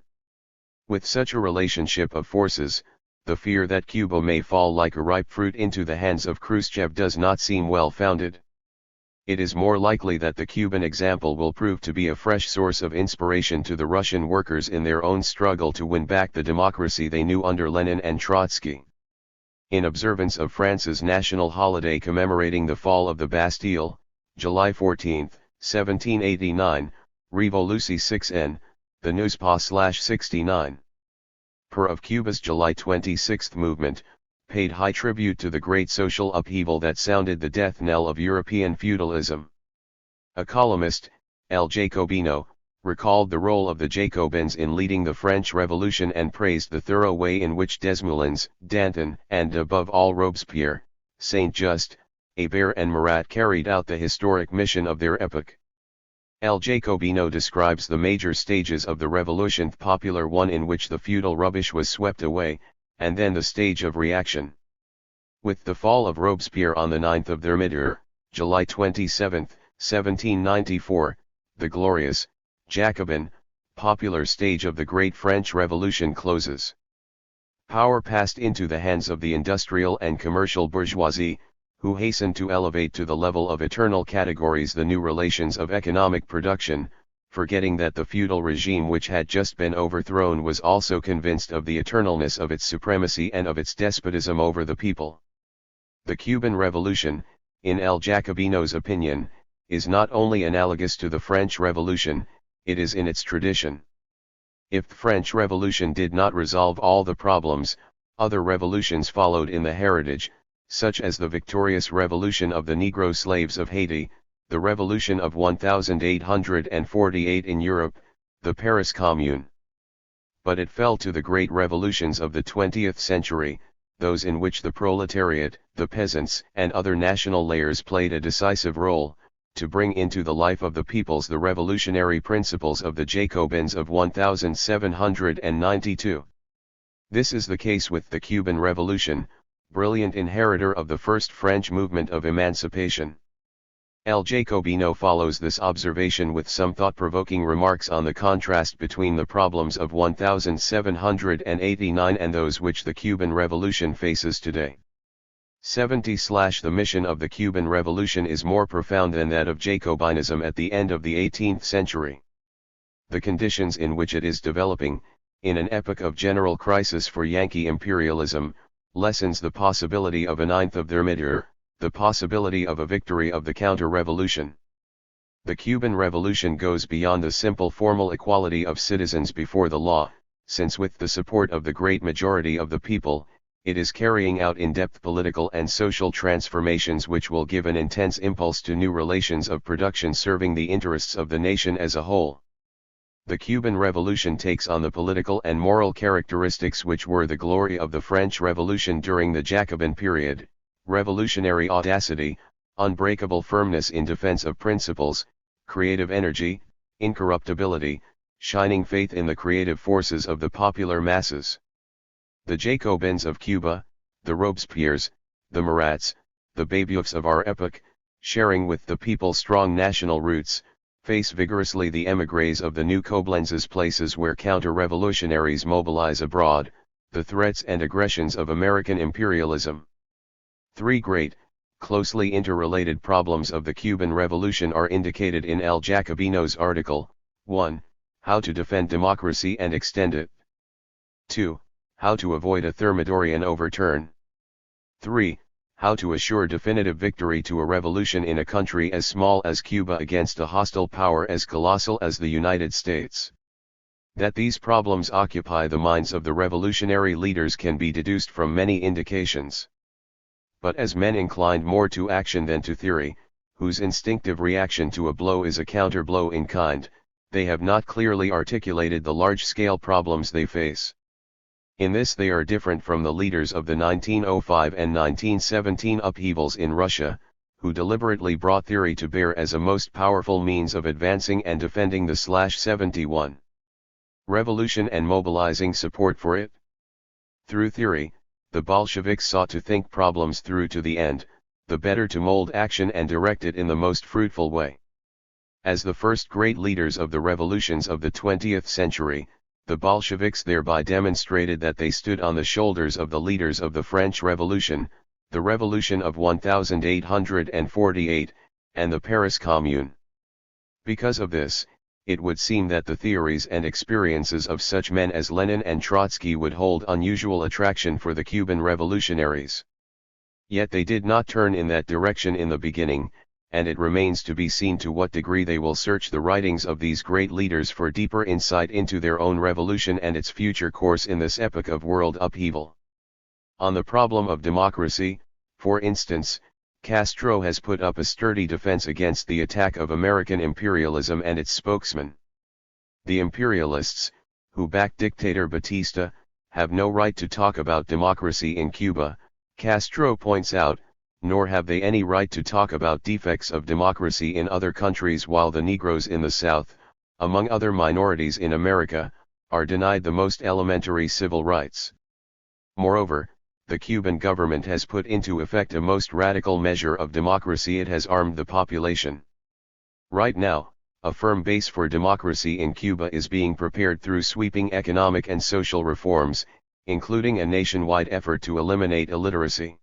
With such a relationship of forces, the fear that Cuba may fall like a ripe fruit into the hands of Khrushchev does not seem well founded. It is more likely that the Cuban example will prove to be a fresh source of inspiration to the Russian workers in their own struggle to win back the democracy they knew under Lenin and Trotsky. In observance of France's national holiday commemorating the fall of the Bastille, July 14, 1789, Révolution 6N, the NewsPa/69. Per of Cuba's July 26 movement, paid high tribute to the great social upheaval that sounded the death knell of European feudalism. A columnist, El Jacobino, recalled the role of the Jacobins in leading the French Revolution and praised the thorough way in which Desmoulins, Danton, and above all Robespierre, Saint-Just, Hébert and Marat carried out the historic mission of their epoch. El Jacobino describes the major stages of the revolution: the popular one in which the feudal rubbish was swept away, and then the stage of reaction. With the fall of Robespierre on the 9th of Thermidor, July 27, 1794, the glorious, Jacobin, popular stage of the Great French Revolution closes. Power passed into the hands of the industrial and commercial bourgeoisie, who hastened to elevate to the level of eternal categories the new relations of economic production, forgetting that the feudal regime which had just been overthrown was also convinced of the eternalness of its supremacy and of its despotism over the people. The Cuban Revolution, in El Jacobino's opinion, is not only analogous to the French Revolution, it is in its tradition. If the French Revolution did not resolve all the problems, other revolutions followed in the heritage, such as the victorious revolution of the Negro slaves of Haiti, the revolution of 1848 in Europe, the Paris Commune. but it fell to the great revolutions of the 20th century, those in which the proletariat, the peasants, and other national layers played a decisive role, to bring into the life of the peoples the revolutionary principles of the Jacobins of 1792. This is the case with the Cuban Revolution, brilliant inheritor of the first French movement of emancipation. El Jacobino follows this observation with some thought-provoking remarks on the contrast between the problems of 1789 and those which the Cuban Revolution faces today. 70. The mission of the Cuban Revolution is more profound than that of Jacobinism at the end of the 18th century. The conditions in which it is developing, in an epoch of general crisis for Yankee imperialism, lessens the possibility of a ninth of thermidor, the possibility of a victory of the counter-revolution. The Cuban Revolution goes beyond the simple formal equality of citizens before the law, since with the support of the great majority of the people, it is carrying out in-depth political and social transformations which will give an intense impulse to new relations of production serving the interests of the nation as a whole. The Cuban Revolution takes on the political and moral characteristics which were the glory of the French Revolution during the Jacobin period: revolutionary audacity, unbreakable firmness in defense of principles, creative energy, incorruptibility, shining faith in the creative forces of the popular masses. The Jacobins of Cuba, the Robespierres, the Marats, the Babeufs of our epoch, sharing with the people strong national roots, face vigorously the émigrés of the new Coblenzes, places where counter-revolutionaries mobilize abroad, the threats and aggressions of American imperialism. Three great, closely interrelated problems of the Cuban Revolution are indicated in El Jacobino's article: 1. How to defend democracy and extend it. 2. How to avoid a Thermidorian overturn. 3. How to assure definitive victory to a revolution in a country as small as Cuba against a hostile power as colossal as the United States. That these problems occupy the minds of the revolutionary leaders can be deduced from many indications. But as men inclined more to action than to theory, whose instinctive reaction to a blow is a counter-blow in kind, they have not clearly articulated the large-scale problems they face. In this they are different from the leaders of the 1905 and 1917 upheavals in Russia, who deliberately brought theory to bear as a most powerful means of advancing and defending the 71 revolution and mobilizing support for it. Through theory, the Bolsheviks sought to think problems through to the end, the better to mold action and direct it in the most fruitful way. As the first great leaders of the revolutions of the 20th century, the Bolsheviks thereby demonstrated that they stood on the shoulders of the leaders of the French Revolution, the Revolution of 1848, and the Paris Commune. Because of this, it would seem that the theories and experiences of such men as Lenin and Trotsky would hold unusual attraction for the Cuban revolutionaries. Yet they did not turn in that direction in the beginning, and it remains to be seen to what degree they will search the writings of these great leaders for deeper insight into their own revolution and its future course in this epoch of world upheaval. On the problem of democracy, for instance, Castro has put up a sturdy defense against the attack of American imperialism and its spokesman. The imperialists, who back dictator Batista, have no right to talk about democracy in Cuba, Castro points out, nor have they any right to talk about defects of democracy in other countries while the Negroes in the South, among other minorities in America, are denied the most elementary civil rights. Moreover, the Cuban government has put into effect a most radical measure of democracy. It has armed the population. Right now, a firm base for democracy in Cuba is being prepared through sweeping economic and social reforms, including a nationwide effort to eliminate illiteracy.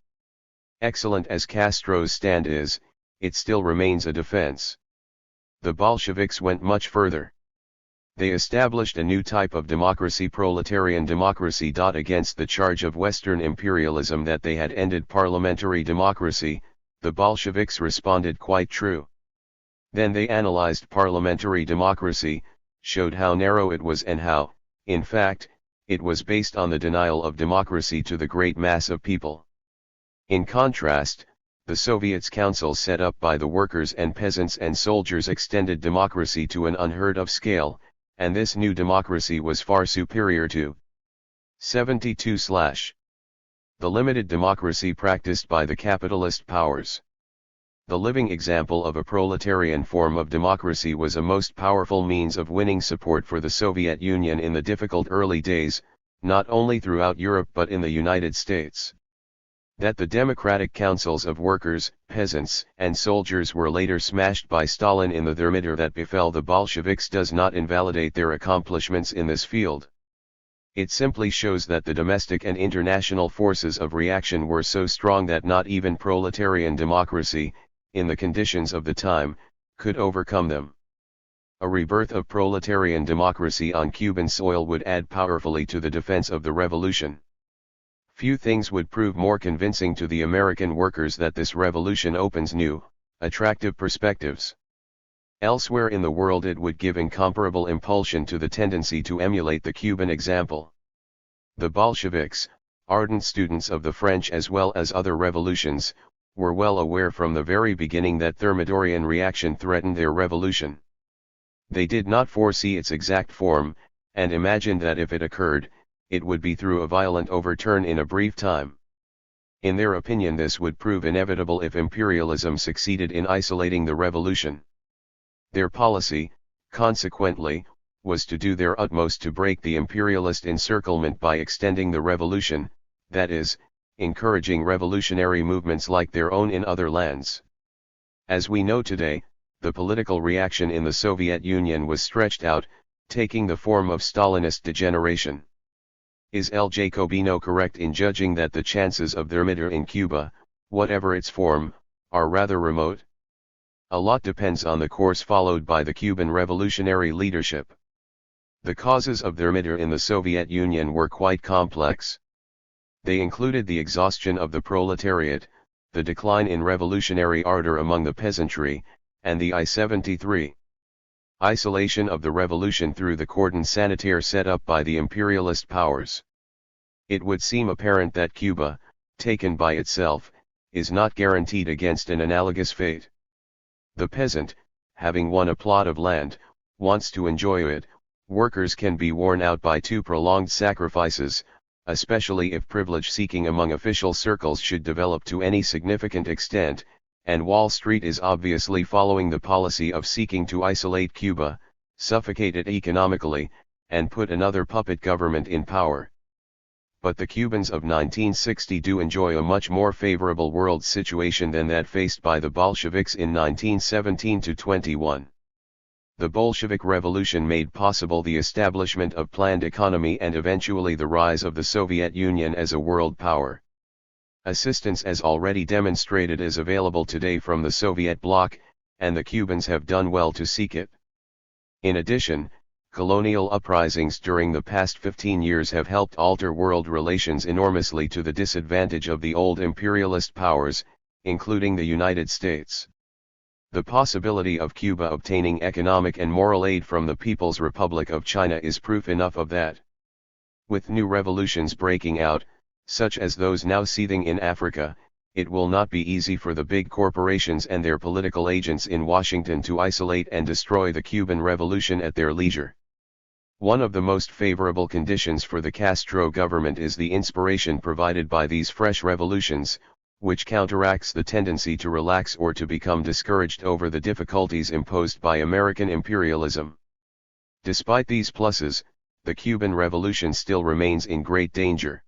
Excellent as Castro's stand is, it still remains a defense. The Bolsheviks went much further. They established a new type of democracy, proletarian democracy. Against the charge of Western imperialism that they had ended parliamentary democracy, the Bolsheviks responded quite true. Then they analyzed parliamentary democracy, showed how narrow it was and how, in fact, it was based on the denial of democracy to the great mass of people. In contrast, the Soviets' council set up by the workers and peasants and soldiers extended democracy to an unheard of scale, and this new democracy was far superior to 72. The limited democracy practiced by the capitalist powers. The living example of a proletarian form of democracy was a most powerful means of winning support for the Soviet Union in the difficult early days, not only throughout Europe but in the United States. That the democratic councils of workers, peasants, and soldiers were later smashed by Stalin in the thermidor that befell the Bolsheviks does not invalidate their accomplishments in this field. It simply shows that the domestic and international forces of reaction were so strong that not even proletarian democracy, in the conditions of the time, could overcome them. A rebirth of proletarian democracy on Cuban soil would add powerfully to the defense of the revolution. Few things would prove more convincing to the American workers that this revolution opens new, attractive perspectives. Elsewhere in the world it would give incomparable impulsion to the tendency to emulate the Cuban example. The Bolsheviks, ardent students of the French as well as other revolutions, were well aware from the very beginning that Thermidorian reaction threatened their revolution. They did not foresee its exact form, and imagined that if it occurred, it would be through a violent overturn in a brief time. In their opinion this would prove inevitable if imperialism succeeded in isolating the revolution. Their policy, consequently, was to do their utmost to break the imperialist encirclement by extending the revolution, that is, encouraging revolutionary movements like their own in other lands. As we know today, the political reaction in the Soviet Union was stretched out, taking the form of Stalinist degeneration. Is L. Jacobino correct in judging that the chances of thermidor in Cuba, whatever its form, are rather remote? A lot depends on the course followed by the Cuban revolutionary leadership. The causes of thermidor in the Soviet Union were quite complex. They included the exhaustion of the proletariat, the decline in revolutionary ardor among the peasantry, and the I-73 isolation of the revolution through the cordon sanitaire set up by the imperialist powers. It would seem apparent that Cuba, taken by itself, is not guaranteed against an analogous fate. The peasant, having won a plot of land, wants to enjoy it. Workers can be worn out by too prolonged sacrifices, especially if privilege seeking among official circles should develop to any significant extent, and Wall Street is obviously following the policy of seeking to isolate Cuba, suffocate it economically, and put another puppet government in power. But the Cubans of 1960 do enjoy a much more favorable world situation than that faced by the Bolsheviks in 1917-21. The Bolshevik Revolution made possible the establishment of planned economy and eventually the rise of the Soviet Union as a world power. Assistance as already demonstrated is available today from the Soviet bloc, and the Cubans have done well to seek it. In addition, colonial uprisings during the past 15 years have helped alter world relations enormously to the disadvantage of the old imperialist powers, including the United States. The possibility of Cuba obtaining economic and moral aid from the People's Republic of China is proof enough of that. With new revolutions breaking out, such as those now seething in Africa, it will not be easy for the big corporations and their political agents in Washington to isolate and destroy the Cuban Revolution at their leisure. One of the most favorable conditions for the Castro government is the inspiration provided by these fresh revolutions, which counteracts the tendency to relax or to become discouraged over the difficulties imposed by American imperialism. Despite these pluses, the Cuban Revolution still remains in great danger.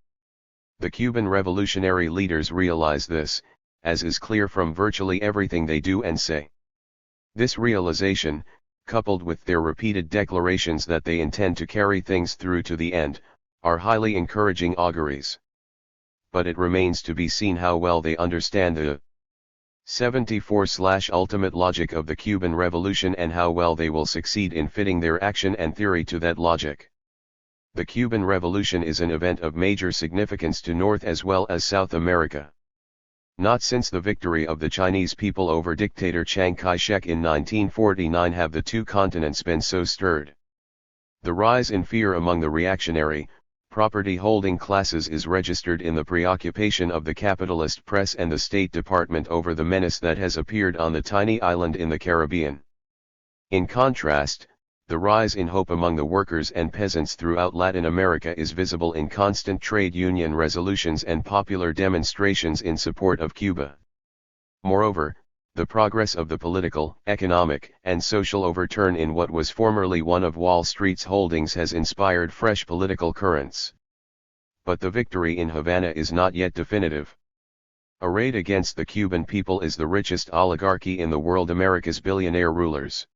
The Cuban revolutionary leaders realize this, as is clear from virtually everything they do and say. This realization, coupled with their repeated declarations that they intend to carry things through to the end, are highly encouraging auguries. But it remains to be seen how well they understand the 74/ultimate logic of the Cuban Revolution and how well they will succeed in fitting their action and theory to that logic. The Cuban Revolution is an event of major significance to North as well as South America. Not since the victory of the Chinese people over dictator Chiang Kai-shek in 1949 have the two continents been so stirred. The rise in fear among the reactionary, property-holding classes is registered in the preoccupation of the capitalist press and the State Department over the menace that has appeared on the tiny island in the Caribbean. In contrast, The rise in hope among the workers and peasants throughout Latin America is visible in constant trade union resolutions and popular demonstrations in support of Cuba. Moreover, the progress of the political, economic, and social overturn in what was formerly one of Wall Street's holdings has inspired fresh political currents. But the victory in Havana is not yet definitive. Arrayed against the Cuban people is the richest oligarchy in the world, America's billionaire rulers.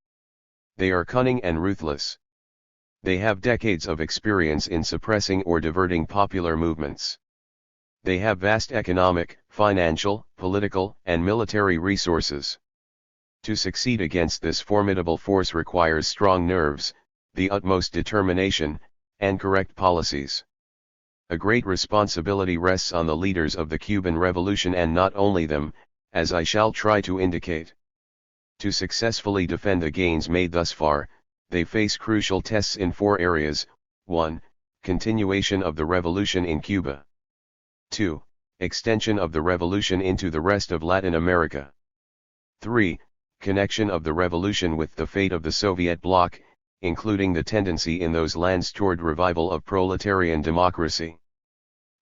They are cunning and ruthless. They have decades of experience in suppressing or diverting popular movements. They have vast economic, financial, political, and military resources. To succeed against this formidable force requires strong nerves, the utmost determination, and correct policies. A great responsibility rests on the leaders of the Cuban Revolution, and not only them, as I shall try to indicate. To successfully defend the gains made thus far, they face crucial tests in 4 areas: 1. Continuation of the revolution in Cuba. 2. Extension of the revolution into the rest of Latin America. 3. Connection of the revolution with the fate of the Soviet bloc, including the tendency in those lands toward revival of proletarian democracy.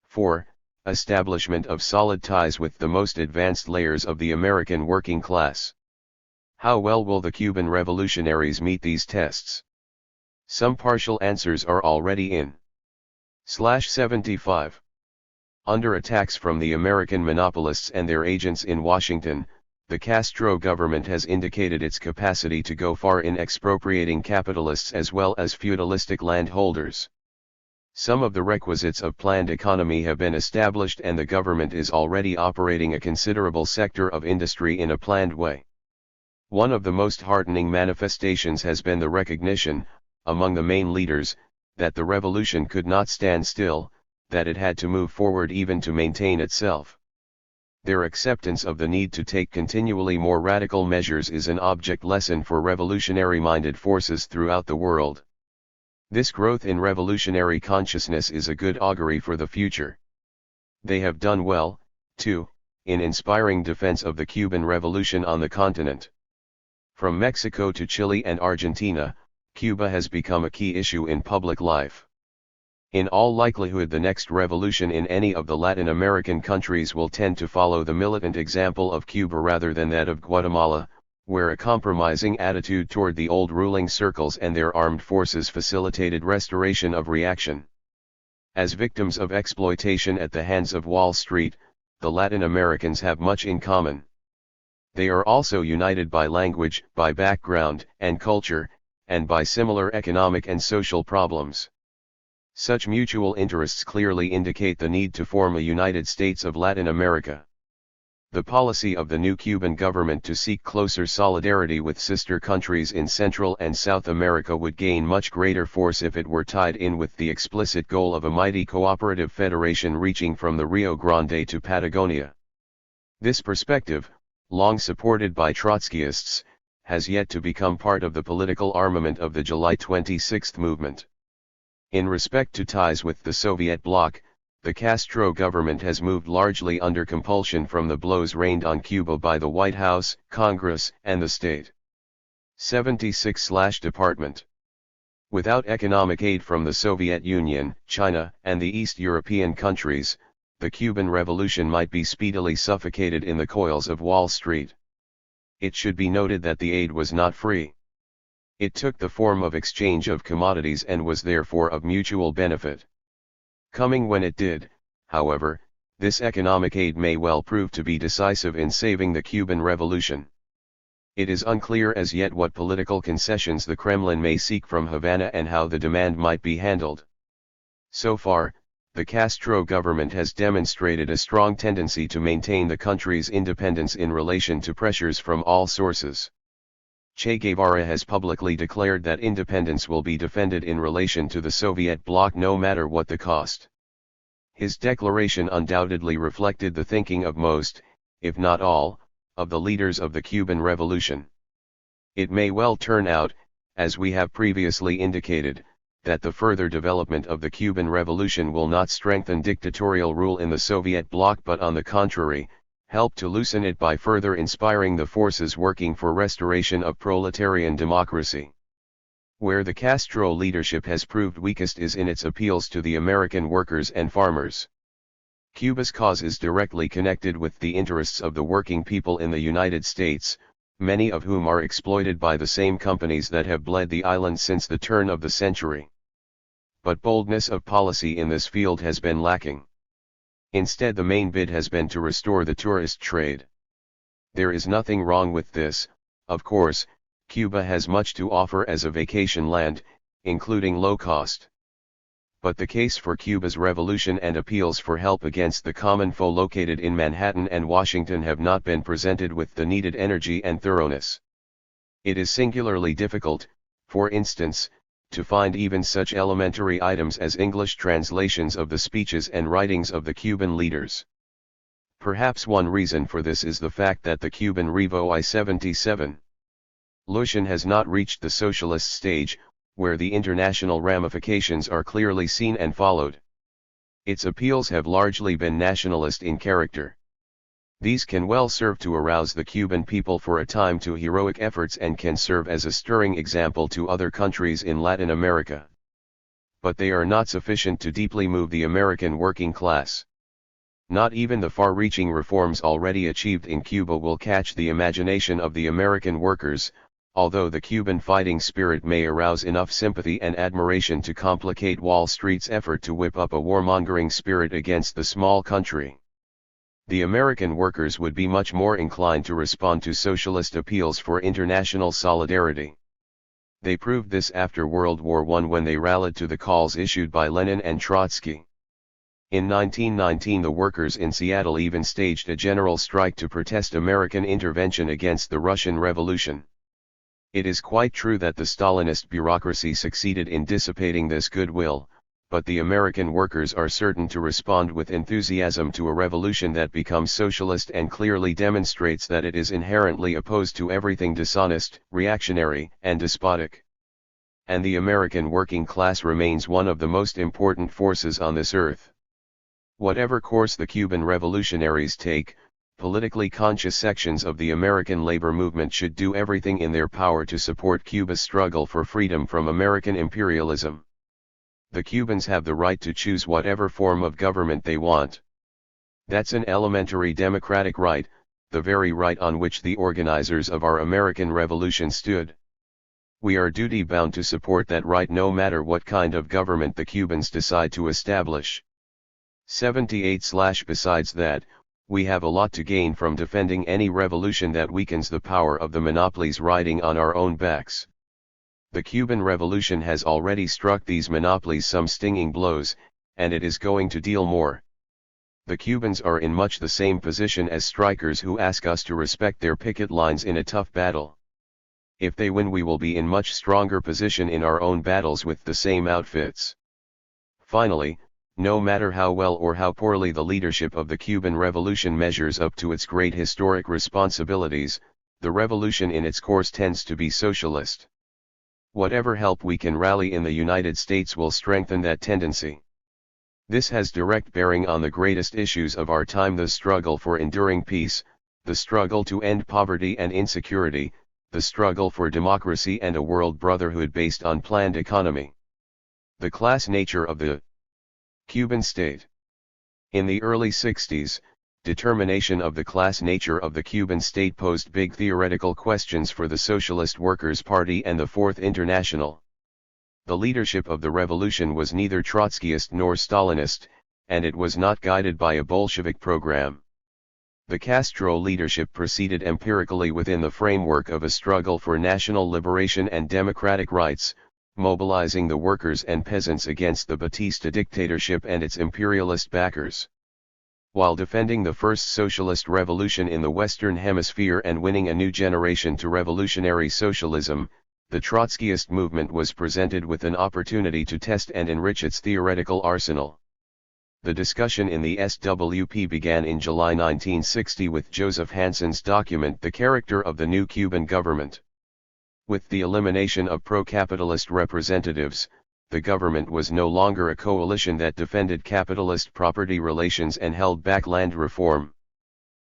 4. Establishment of solid ties with the most advanced layers of the American working class. How well will the Cuban revolutionaries meet these tests? Some partial answers are already in. /75. Under attacks from the American monopolists and their agents in Washington, the Castro government has indicated its capacity to go far in expropriating capitalists as well as feudalistic landholders. Some of the requisites of planned economy have been established, and the government is already operating a considerable sector of industry in a planned way. One of the most heartening manifestations has been the recognition, among the main leaders, that the revolution could not stand still, that it had to move forward even to maintain itself. Their acceptance of the need to take continually more radical measures is an object lesson for revolutionary-minded forces throughout the world. This growth in revolutionary consciousness is a good augury for the future. They have done well, too, in inspiring defense of the Cuban Revolution on the continent. From Mexico to Chile and Argentina, Cuba has become a key issue in public life. In all likelihood, the next revolution in any of the Latin American countries will tend to follow the militant example of Cuba rather than that of Guatemala, where a compromising attitude toward the old ruling circles and their armed forces facilitated restoration of reaction. As victims of exploitation at the hands of Wall Street, the Latin Americans have much in common. They are also united by language, by background and culture, and by similar economic and social problems. Such mutual interests clearly indicate the need to form a United States of Latin America. The policy of the new Cuban government to seek closer solidarity with sister countries in Central and South America would gain much greater force if it were tied in with the explicit goal of a mighty cooperative federation reaching from the Rio Grande to Patagonia. This perspective, long supported by Trotskyists, has yet to become part of the political armament of the July 26 movement. In respect to ties with the Soviet bloc, the Castro government has moved largely under compulsion from the blows rained on Cuba by the White House, Congress, and the state. 76/Department. Without economic aid from the Soviet Union, China, and the East European countries, the Cuban Revolution might be speedily suffocated in the coils of Wall Street. It should be noted that the aid was not free. It took the form of exchange of commodities and was therefore of mutual benefit. Coming when it did, however, this economic aid may well prove to be decisive in saving the Cuban Revolution. It is unclear as yet what political concessions the Kremlin may seek from Havana and how the demand might be handled. So far, the Castro government has demonstrated a strong tendency to maintain the country's independence in relation to pressures from all sources. Che Guevara has publicly declared that independence will be defended in relation to the Soviet bloc no matter what the cost. His declaration undoubtedly reflected the thinking of most, if not all, of the leaders of the Cuban Revolution. It may well turn out, as we have previously indicated, that the further development of the Cuban Revolution will not strengthen dictatorial rule in the Soviet bloc but on the contrary, help to loosen it by further inspiring the forces working for restoration of proletarian democracy. Where the Castro leadership has proved weakest is in its appeals to the American workers and farmers. Cuba's cause is directly connected with the interests of the working people in the United States, many of whom are exploited by the same companies that have bled the island since the turn of the century. But boldness of policy in this field has been lacking. Instead, the main bid has been to restore the tourist trade. There is nothing wrong with this. Of course, Cuba has much to offer as a vacation land, including low cost. But the case for Cuba's revolution and appeals for help against the common foe located in Manhattan and Washington have not been presented with the needed energy and thoroughness. It is singularly difficult, for instance, to find even such elementary items as English translations of the speeches and writings of the Cuban leaders. Perhaps one reason for this is the fact that the Cuban Revo I-77 Lucian has not reached the socialist stage, where the international ramifications are clearly seen and followed. Its appeals have largely been nationalist in character. These can well serve to arouse the Cuban people for a time to heroic efforts and can serve as a stirring example to other countries in Latin America. But they are not sufficient to deeply move the American working class. Not even the far-reaching reforms already achieved in Cuba will catch the imagination of the American workers, although the Cuban fighting spirit may arouse enough sympathy and admiration to complicate Wall Street's effort to whip up a warmongering spirit against the small country. The American workers would be much more inclined to respond to socialist appeals for international solidarity. They proved this after World War I when they rallied to the calls issued by Lenin and Trotsky. In 1919 the workers in Seattle even staged a general strike to protest American intervention against the Russian Revolution. It is quite true that the Stalinist bureaucracy succeeded in dissipating this goodwill, but the American workers are certain to respond with enthusiasm to a revolution that becomes socialist and clearly demonstrates that it is inherently opposed to everything dishonest, reactionary, and despotic. And the American working class remains one of the most important forces on this earth. Whatever course the Cuban revolutionaries take, politically conscious sections of the American labor movement should do everything in their power to support Cuba's struggle for freedom from American imperialism. The Cubans have the right to choose whatever form of government they want. That's an elementary democratic right, the very right on which the organizers of our American Revolution stood. We are duty-bound to support that right no matter what kind of government the Cubans decide to establish. 78/Besides that, we have a lot to gain from defending any revolution that weakens the power of the monopolies riding on our own backs. The Cuban Revolution has already struck these monopolies some stinging blows, and it is going to deal more. The Cubans are in much the same position as strikers who ask us to respect their picket lines in a tough battle. If they win, we will be in much stronger position in our own battles with the same outfits. Finally, no matter how well or how poorly the leadership of the Cuban Revolution measures up to its great historic responsibilities, the revolution in its course tends to be socialist. Whatever help we can rally in the United States will strengthen that tendency. This has direct bearing on the greatest issues of our time: the struggle for enduring peace, the struggle to end poverty and insecurity, the struggle for democracy and a world brotherhood based on planned economy. The class nature of the Cuban state. In the early 60s, determination of the class nature of the Cuban state posed big theoretical questions for the Socialist Workers' Party and the Fourth International. The leadership of the revolution was neither Trotskyist nor Stalinist, and it was not guided by a Bolshevik program. The Castro leadership proceeded empirically within the framework of a struggle for national liberation and democratic rights, mobilizing the workers and peasants against the Batista dictatorship and its imperialist backers. While defending the first socialist revolution in the Western Hemisphere and winning a new generation to revolutionary socialism, the Trotskyist movement was presented with an opportunity to test and enrich its theoretical arsenal. The discussion in the SWP began in July 1960 with Joseph Hansen's document The Character of the New Cuban Government. With the elimination of pro-capitalist representatives, the government was no longer a coalition that defended capitalist property relations and held back land reform.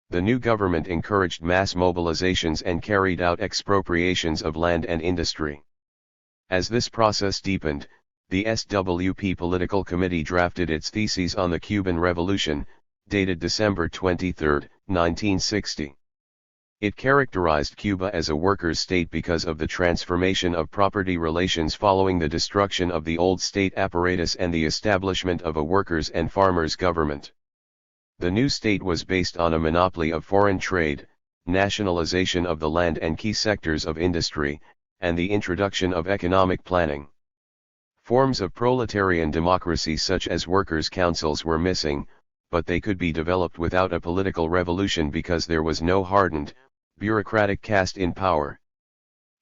The new government encouraged mass mobilizations and carried out expropriations of land and industry. As this process deepened, the SWP Political Committee drafted its theses on the Cuban Revolution, dated December 23, 1960. It characterized Cuba as a workers' state because of the transformation of property relations following the destruction of the old state apparatus and the establishment of a workers' and farmers' government. The new state was based on a monopoly of foreign trade, nationalization of the land and key sectors of industry, and the introduction of economic planning. Forms of proletarian democracy such as workers' councils were missing, but they could be developed without a political revolution because there was no hardened, bureaucratic caste in power.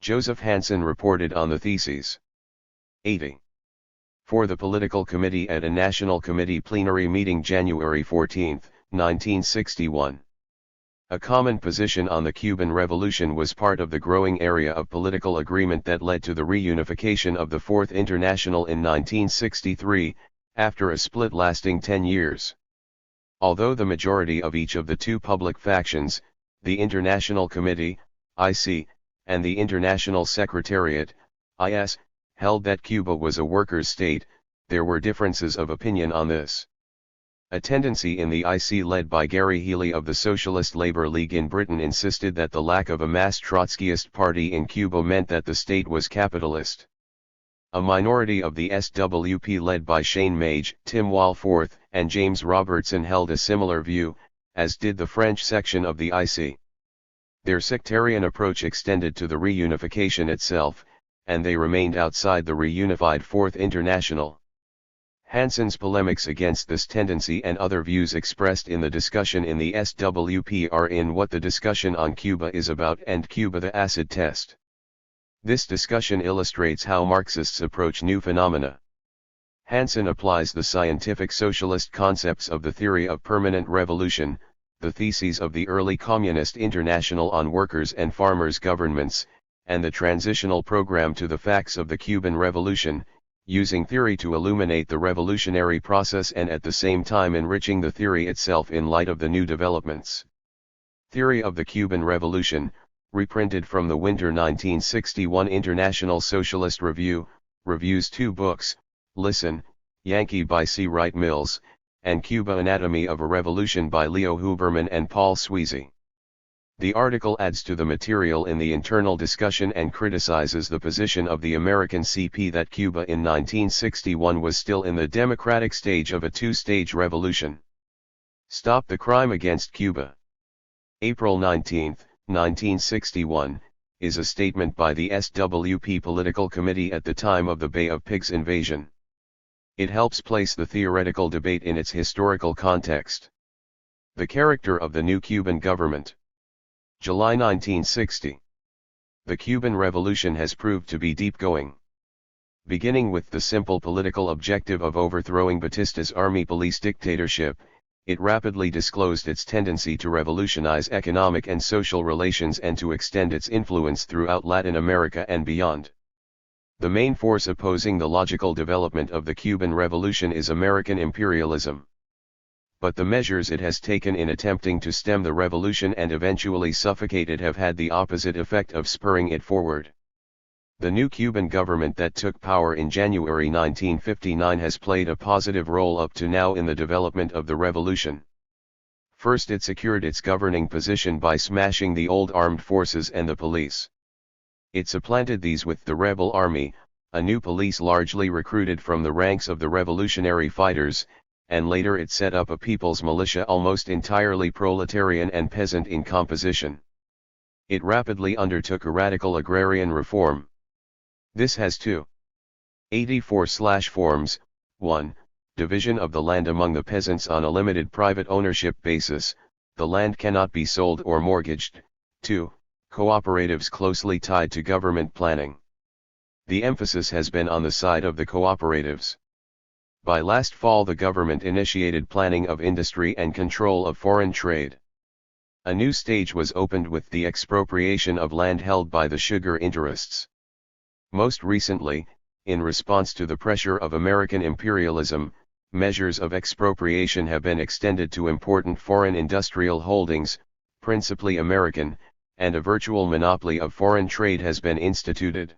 Joseph Hansen reported on the theses. 80. For the Political Committee at a National Committee plenary meeting January 14, 1961. A common position on the Cuban Revolution was part of the growing area of political agreement that led to the reunification of the Fourth International in 1963, after a split lasting 10 years. Although the majority of each of the two public factions, the International Committee, IC, and the International Secretariat, IS, held that Cuba was a workers' state, there were differences of opinion on this. A tendency in the IC led by Gary Healy of the Socialist Labour League in Britain insisted that the lack of a mass Trotskyist party in Cuba meant that the state was capitalist. A minority of the SWP led by Shane Mage, Tim Walforth, and James Robertson held a similar view, as did the French section of the IC. Their sectarian approach extended to the reunification itself, and they remained outside the reunified Fourth International. Hansen's polemics against this tendency and other views expressed in the discussion in the SWP are in What the Discussion on Cuba is About and Cuba the Acid Test. This discussion illustrates how Marxists approach new phenomena. Hansen applies the scientific socialist concepts of the theory of permanent revolution, the theses of the early Communist International on workers' and farmers' governments, and the transitional program to the facts of the Cuban Revolution, using theory to illuminate the revolutionary process and at the same time enriching the theory itself in light of the new developments. Theory of the Cuban Revolution, reprinted from the winter 1961 International Socialist Review, reviews two books, Listen, Yankee by C. Wright Mills, and Cuba Anatomy of a Revolution by Leo Huberman and Paul Sweezy. The article adds to the material in the internal discussion and criticizes the position of the American CP that Cuba in 1961 was still in the democratic stage of a two-stage revolution. Stop the Crime Against Cuba. April 19, 1961, is a statement by the SWP Political Committee at the time of the Bay of Pigs invasion. It helps place the theoretical debate in its historical context. The character of the new Cuban government. July 1960. The Cuban Revolution has proved to be deep-going. Beginning with the simple political objective of overthrowing Batista's army police dictatorship, it rapidly disclosed its tendency to revolutionize economic and social relations and to extend its influence throughout Latin America and beyond. The main force opposing the logical development of the Cuban Revolution is American imperialism. But the measures it has taken in attempting to stem the revolution and eventually suffocate it have had the opposite effect of spurring it forward. The new Cuban government that took power in January 1959 has played a positive role up to now in the development of the revolution. First, it secured its governing position by smashing the old armed forces and the police. It supplanted these with the rebel army, a new police largely recruited from the ranks of the revolutionary fighters, and later it set up a people's militia almost entirely proletarian and peasant in composition. It rapidly undertook a radical agrarian reform. This has 84/forms. 1. Division of the land among the peasants on a limited private ownership basis, the land cannot be sold or mortgaged. 2. Cooperatives closely tied to government planning. The emphasis has been on the side of the cooperatives. By last fall the government initiated planning of industry and control of foreign trade. A new stage was opened with the expropriation of land held by the sugar interests. Most recently, in response to the pressure of American imperialism, measures of expropriation have been extended to important foreign industrial holdings, principally American, and a virtual monopoly of foreign trade has been instituted.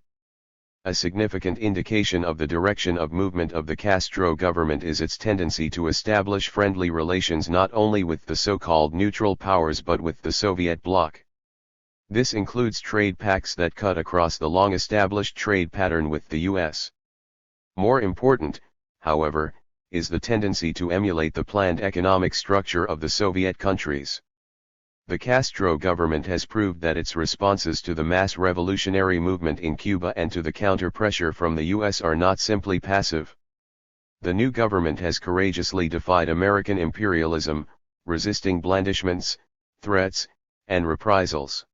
A significant indication of the direction of movement of the Castro government is its tendency to establish friendly relations not only with the so-called neutral powers but with the Soviet bloc. This includes trade pacts that cut across the long-established trade pattern with the US. More important, however, is the tendency to emulate the planned economic structure of the Soviet countries. The Castro government has proved that its responses to the mass revolutionary movement in Cuba and to the counter-pressure from the US are not simply passive. The new government has courageously defied American imperialism, resisting blandishments, threats, and reprisals.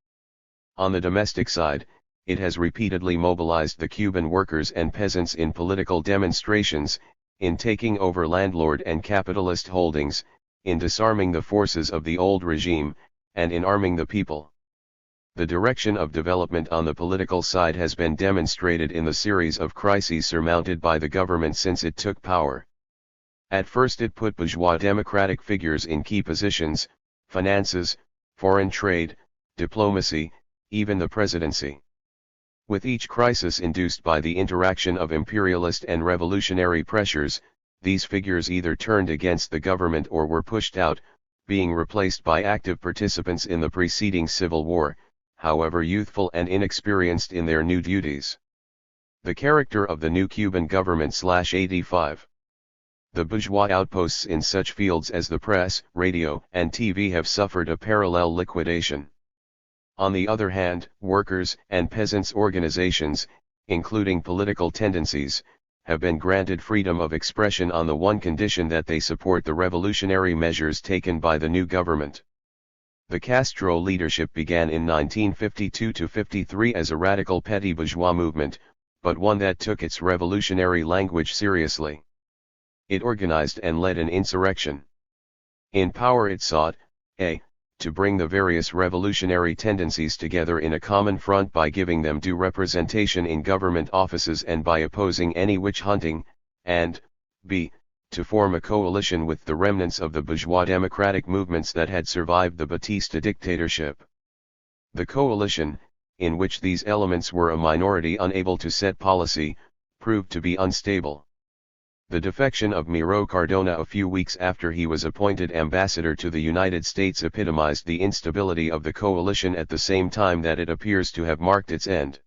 On the domestic side, it has repeatedly mobilized the Cuban workers and peasants in political demonstrations, in taking over landlord and capitalist holdings, in disarming the forces of the old regime, and in arming the people. The direction of development on the political side has been demonstrated in the series of crises surmounted by the government since it took power. At first it put bourgeois democratic figures in key positions, finances, foreign trade, diplomacy, even the presidency. With each crisis induced by the interaction of imperialist and revolutionary pressures, these figures either turned against the government or were pushed out, being replaced by active participants in the preceding civil war, however youthful and inexperienced in their new duties. The character of the new Cuban government/85. The bourgeois outposts in such fields as the press, radio, and TV have suffered a parallel liquidation. On the other hand, workers' and peasants' organizations, including political tendencies, have been granted freedom of expression on the one condition that they support the revolutionary measures taken by the new government. The Castro leadership began in 1952-53 as a radical petty bourgeois movement, but one that took its revolutionary language seriously. It organized and led an insurrection. In power it sought, a. to bring the various revolutionary tendencies together in a common front by giving them due representation in government offices and by opposing any witch hunting, and, b. to form a coalition with the remnants of the bourgeois democratic movements that had survived the Batista dictatorship. The coalition, in which these elements were a minority unable to set policy, proved to be unstable. The defection of Miro Cardona a few weeks after he was appointed ambassador to the United States epitomized the instability of the coalition at the same time that it appears to have marked its end.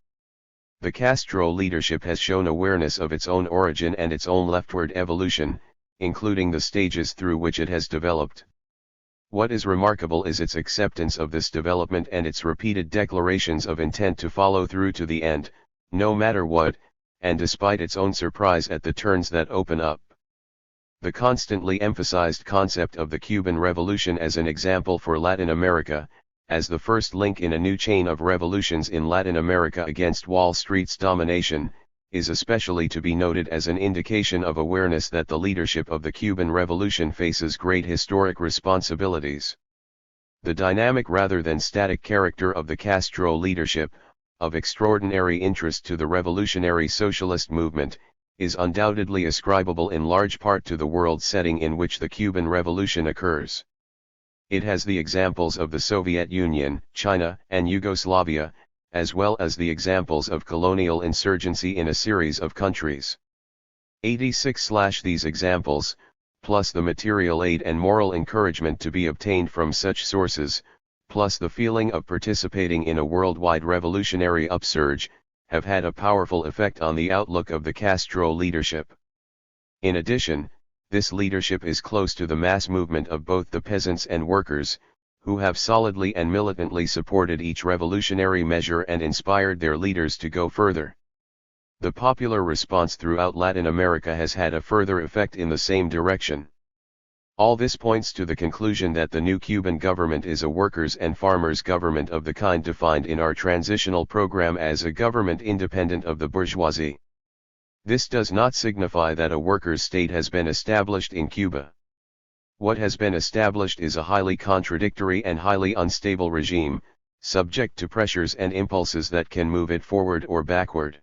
The Castro leadership has shown awareness of its own origin and its own leftward evolution, including the stages through which it has developed. What is remarkable is its acceptance of this development and its repeated declarations of intent to follow through to the end, no matter what, and despite its own surprise at the turns that open up. The constantly emphasized concept of the Cuban Revolution as an example for Latin America, as the first link in a new chain of revolutions in Latin America against Wall Street's domination, is especially to be noted as an indication of awareness that the leadership of the Cuban Revolution faces great historic responsibilities. The dynamic rather than static character of the Castro leadership, of extraordinary interest to the revolutionary socialist movement, is undoubtedly ascribable in large part to the world setting in which the Cuban Revolution occurs. It has the examples of the Soviet Union, China, and Yugoslavia, as well as the examples of colonial insurgency in a series of countries. 86/ These examples, plus the material aid and moral encouragement to be obtained from such sources, plus the feeling of participating in a worldwide revolutionary upsurge, have had a powerful effect on the outlook of the Castro leadership. In addition, this leadership is close to the mass movement of both the peasants and workers, who have solidly and militantly supported each revolutionary measure and inspired their leaders to go further. The popular response throughout Latin America has had a further effect in the same direction. All this points to the conclusion that the new Cuban government is a workers' and farmers' government of the kind defined in our transitional program as a government independent of the bourgeoisie. This does not signify that a workers' state has been established in Cuba. What has been established is a highly contradictory and highly unstable regime, subject to pressures and impulses that can move it forward or backward.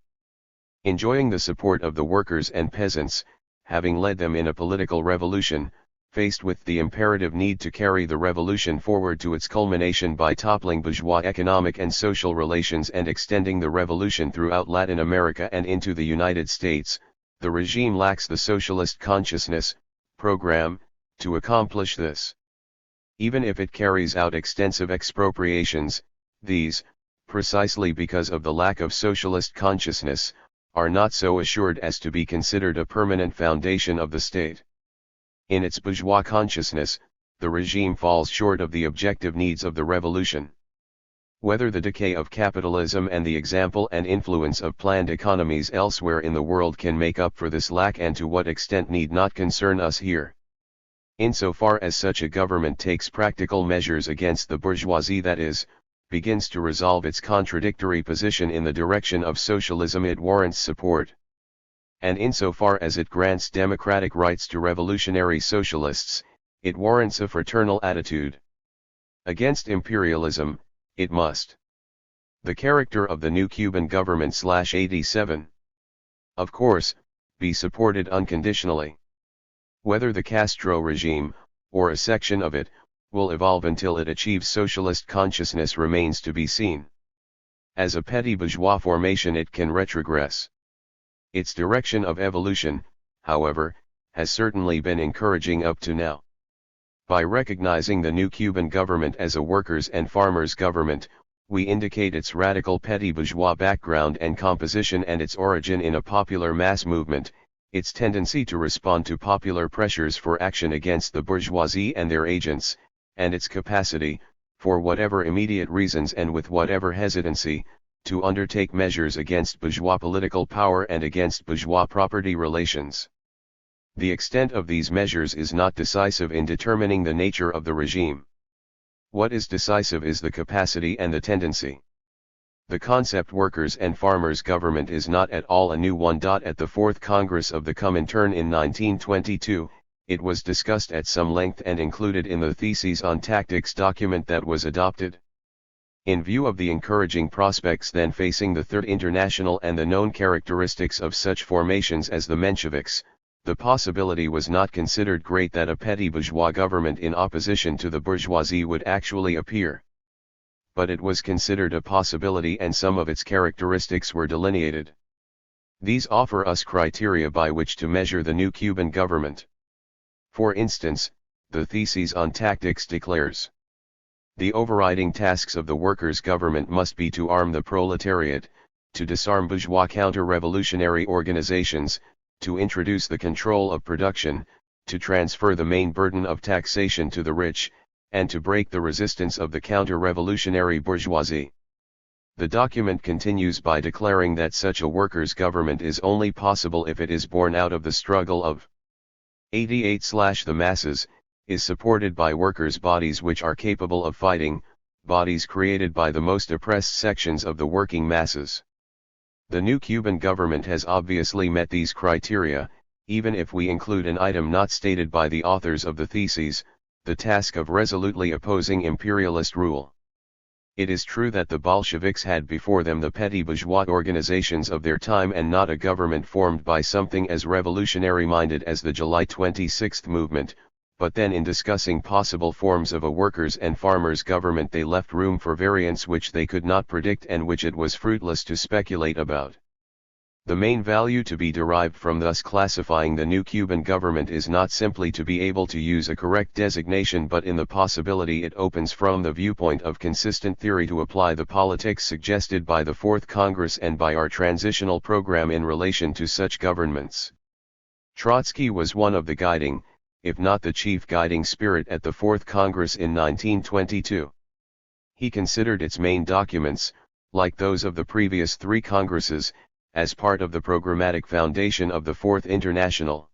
Enjoying the support of the workers and peasants, having led them in a political revolution, faced with the imperative need to carry the revolution forward to its culmination by toppling bourgeois economic and social relations and extending the revolution throughout Latin America and into the United States, the regime lacks the socialist consciousness, program, to accomplish this. Even if it carries out extensive expropriations, these, precisely because of the lack of socialist consciousness, are not so assured as to be considered a permanent foundation of the state. In its bourgeois consciousness, the regime falls short of the objective needs of the revolution. Whether the decay of capitalism and the example and influence of planned economies elsewhere in the world can make up for this lack and to what extent need not concern us here. Insofar as such a government takes practical measures against the bourgeoisie, that is, begins to resolve its contradictory position in the direction of socialism, it warrants support. And insofar as it grants democratic rights to revolutionary socialists, it warrants a fraternal attitude. Against imperialism, it must. The character of the new Cuban government/87. Of course, be supported unconditionally. Whether the Castro regime, or a section of it, will evolve until it achieves socialist consciousness remains to be seen. As a petty bourgeois formation it can retrogress. Its direction of evolution, however, has certainly been encouraging up to now. By recognizing the new Cuban government as a workers' and farmers' government, we indicate its radical petty bourgeois background and composition and its origin in a popular mass movement, its tendency to respond to popular pressures for action against the bourgeoisie and their agents, and its capacity, for whatever immediate reasons and with whatever hesitancy, to undertake measures against bourgeois political power and against bourgeois property relations. The extent of these measures is not decisive in determining the nature of the regime. What is decisive is the capacity and the tendency. The concept workers' and farmers' government is not at all a new one. At the Fourth Congress of the Comintern in 1922, it was discussed at some length and included in the Theses on Tactics document that was adopted. In view of the encouraging prospects then facing the Third International and the known characteristics of such formations as the Mensheviks, the possibility was not considered great that a petty bourgeois government in opposition to the bourgeoisie would actually appear. But it was considered a possibility and some of its characteristics were delineated. These offer us criteria by which to measure the new Cuban government. For instance, the Theses on Tactics declares: the overriding tasks of the workers' government must be to arm the proletariat, to disarm bourgeois counter-revolutionary organizations, to introduce the control of production, to transfer the main burden of taxation to the rich, and to break the resistance of the counter-revolutionary bourgeoisie. The document continues by declaring that such a workers' government is only possible if it is born out of the struggle of 88/the masses, is supported by workers' bodies which are capable of fighting, bodies created by the most oppressed sections of the working masses. The new Cuban government has obviously met these criteria, even if we include an item not stated by the authors of the Theses, the task of resolutely opposing imperialist rule. It is true that the Bolsheviks had before them the petty bourgeois organizations of their time and not a government formed by something as revolutionary-minded as the July 26 movement, but then in discussing possible forms of a workers' and farmers' government they left room for variants which they could not predict and which it was fruitless to speculate about. The main value to be derived from thus classifying the new Cuban government is not simply to be able to use a correct designation but in the possibility it opens from the viewpoint of consistent theory to apply the politics suggested by the Fourth Congress and by our transitional program in relation to such governments. Trotsky was one of the guiding, if not the chief guiding spirit at the Fourth Congress in 1922. He considered its main documents, like those of the previous three Congresses, as part of the programmatic foundation of the Fourth International.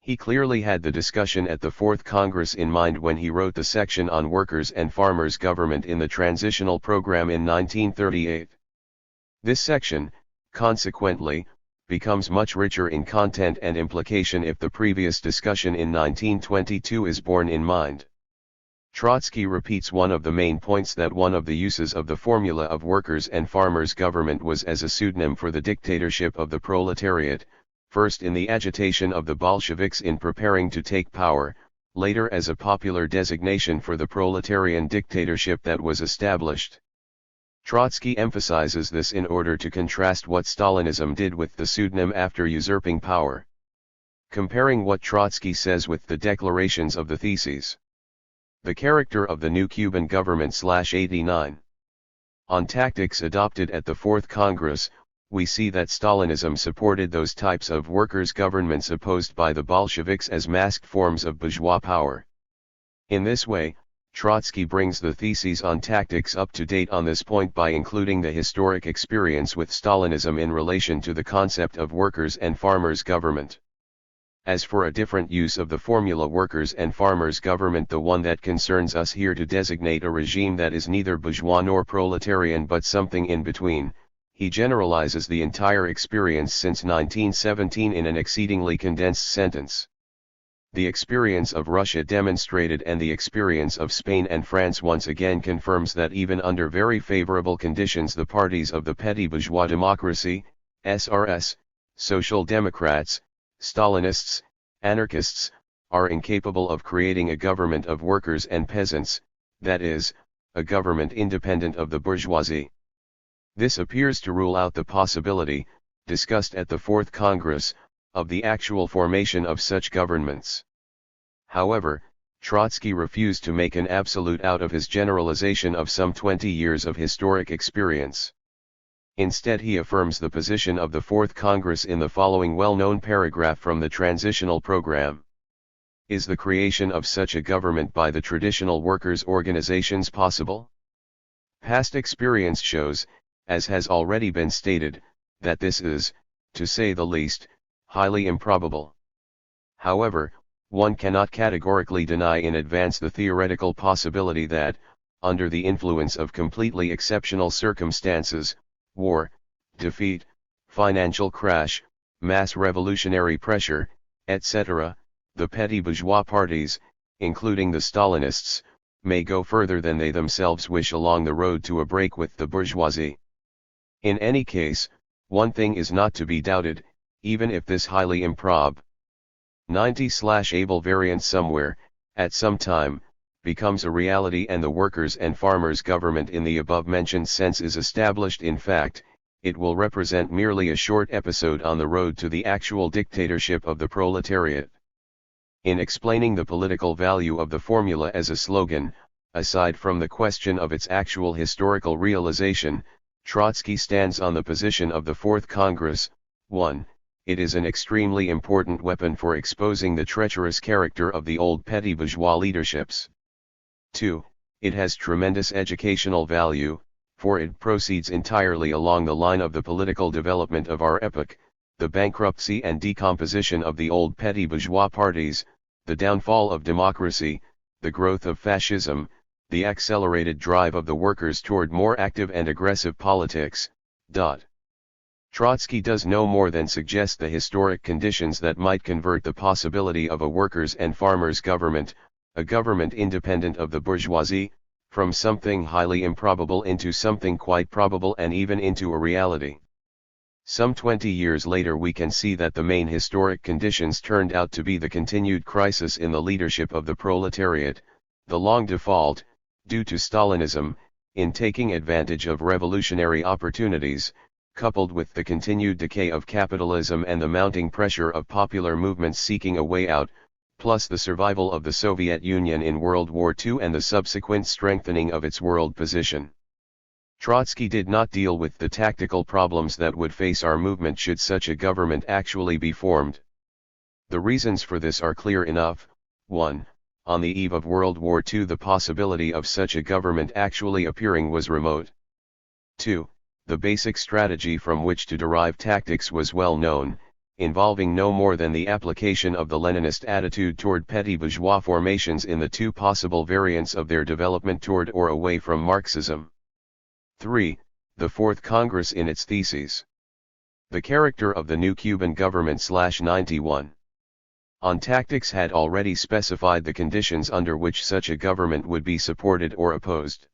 He clearly had the discussion at the Fourth Congress in mind when he wrote the section on workers' and farmers' government in the transitional program in 1938. This section, consequently, becomes much richer in content and implication if the previous discussion in 1922 is borne in mind. Trotsky repeats one of the main points, that one of the uses of the formula of workers' and farmers' government was as a pseudonym for the dictatorship of the proletariat, first in the agitation of the Bolsheviks in preparing to take power, later as a popular designation for the proletarian dictatorship that was established. Trotsky emphasizes this in order to contrast what Stalinism did with the pseudonym after usurping power. Comparing what Trotsky says with the declarations of the theses. The character of the new Cuban government /89. On tactics adopted at the Fourth Congress, we see that Stalinism supported those types of workers' governments opposed by the Bolsheviks as masked forms of bourgeois power. In this way, Trotsky brings the theses on tactics up to date on this point by including the historic experience with Stalinism in relation to the concept of workers' and farmers' government. As for a different use of the formula workers' and farmers' government, the one that concerns us here to designate a regime that is neither bourgeois nor proletarian but something in between, he generalizes the entire experience since 1917 in an exceedingly condensed sentence. The experience of Russia demonstrated and the experience of Spain and France once again confirms that even under very favorable conditions the parties of the petty bourgeois democracy, SRS, Social Democrats, Stalinists, anarchists, are incapable of creating a government of workers and peasants, that is, a government independent of the bourgeoisie. This appears to rule out the possibility, discussed at the Fourth Congress, of the actual formation of such governments. However, Trotsky refused to make an absolute out of his generalization of some 20 years of historic experience. Instead, he affirms the position of the Fourth Congress in the following well-known paragraph from the Transitional Program. Is the creation of such a government by the traditional workers' organizations possible? Past experience shows, as has already been stated, that this is, to say the least, highly improbable. However, one cannot categorically deny in advance the theoretical possibility that, under the influence of completely exceptional circumstances, war, defeat, financial crash, mass revolutionary pressure, etc., the petty bourgeois parties, including the Stalinists, may go further than they themselves wish along the road to a break with the bourgeoisie. In any case, one thing is not to be doubted, even if this highly improb 90/able variant somewhere, at some time, becomes a reality and the workers' and farmers' government in the above-mentioned sense is established. In fact, it will represent merely a short episode on the road to the actual dictatorship of the proletariat. In explaining the political value of the formula as a slogan, aside from the question of its actual historical realization, Trotsky stands on the position of the Fourth Congress. 1. It is an extremely important weapon for exposing the treacherous character of the old petty bourgeois leaderships. 2. It has tremendous educational value, for it proceeds entirely along the line of the political development of our epoch, the bankruptcy and decomposition of the old petty bourgeois parties, the downfall of democracy, the growth of fascism, the accelerated drive of the workers toward more active and aggressive politics. Trotsky does no more than suggest the historic conditions that might convert the possibility of a workers' and farmers' government, a government independent of the bourgeoisie, from something highly improbable into something quite probable and even into a reality. Some 20 years later we can see that the main historic conditions turned out to be the continued crisis in the leadership of the proletariat, the long default, due to Stalinism, in taking advantage of revolutionary opportunities, coupled with the continued decay of capitalism and the mounting pressure of popular movements seeking a way out, plus the survival of the Soviet Union in World War II and the subsequent strengthening of its world position. Trotsky did not deal with the tactical problems that would face our movement should such a government actually be formed. The reasons for this are clear enough. 1. On the eve of World War II the possibility of such a government actually appearing was remote. 2. The basic strategy from which to derive tactics was well known, involving no more than the application of the Leninist attitude toward petty bourgeois formations in the two possible variants of their development toward or away from Marxism. 3. The Fourth Congress in its theses. The character of the new Cuban government /91. On tactics had already specified the conditions under which such a government would be supported or opposed.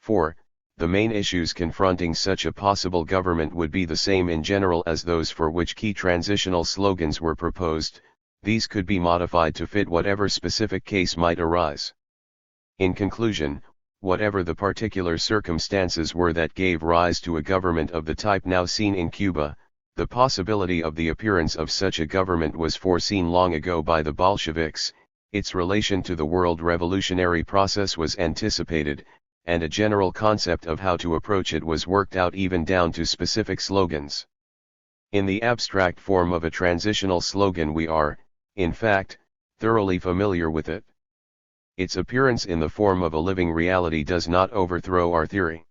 4. The main issues confronting such a possible government would be the same in general as those for which key transitional slogans were proposed, These could be modified to fit whatever specific case might arise. In conclusion, whatever the particular circumstances were that gave rise to a government of the type now seen in Cuba, the possibility of the appearance of such a government was foreseen long ago by the Bolsheviks, its relation to the world revolutionary process was anticipated, and a general concept of how to approach it was worked out even down to specific slogans. In the abstract form of a transitional slogan, we are, in fact, thoroughly familiar with it. Its appearance in the form of a living reality does not overthrow our theory.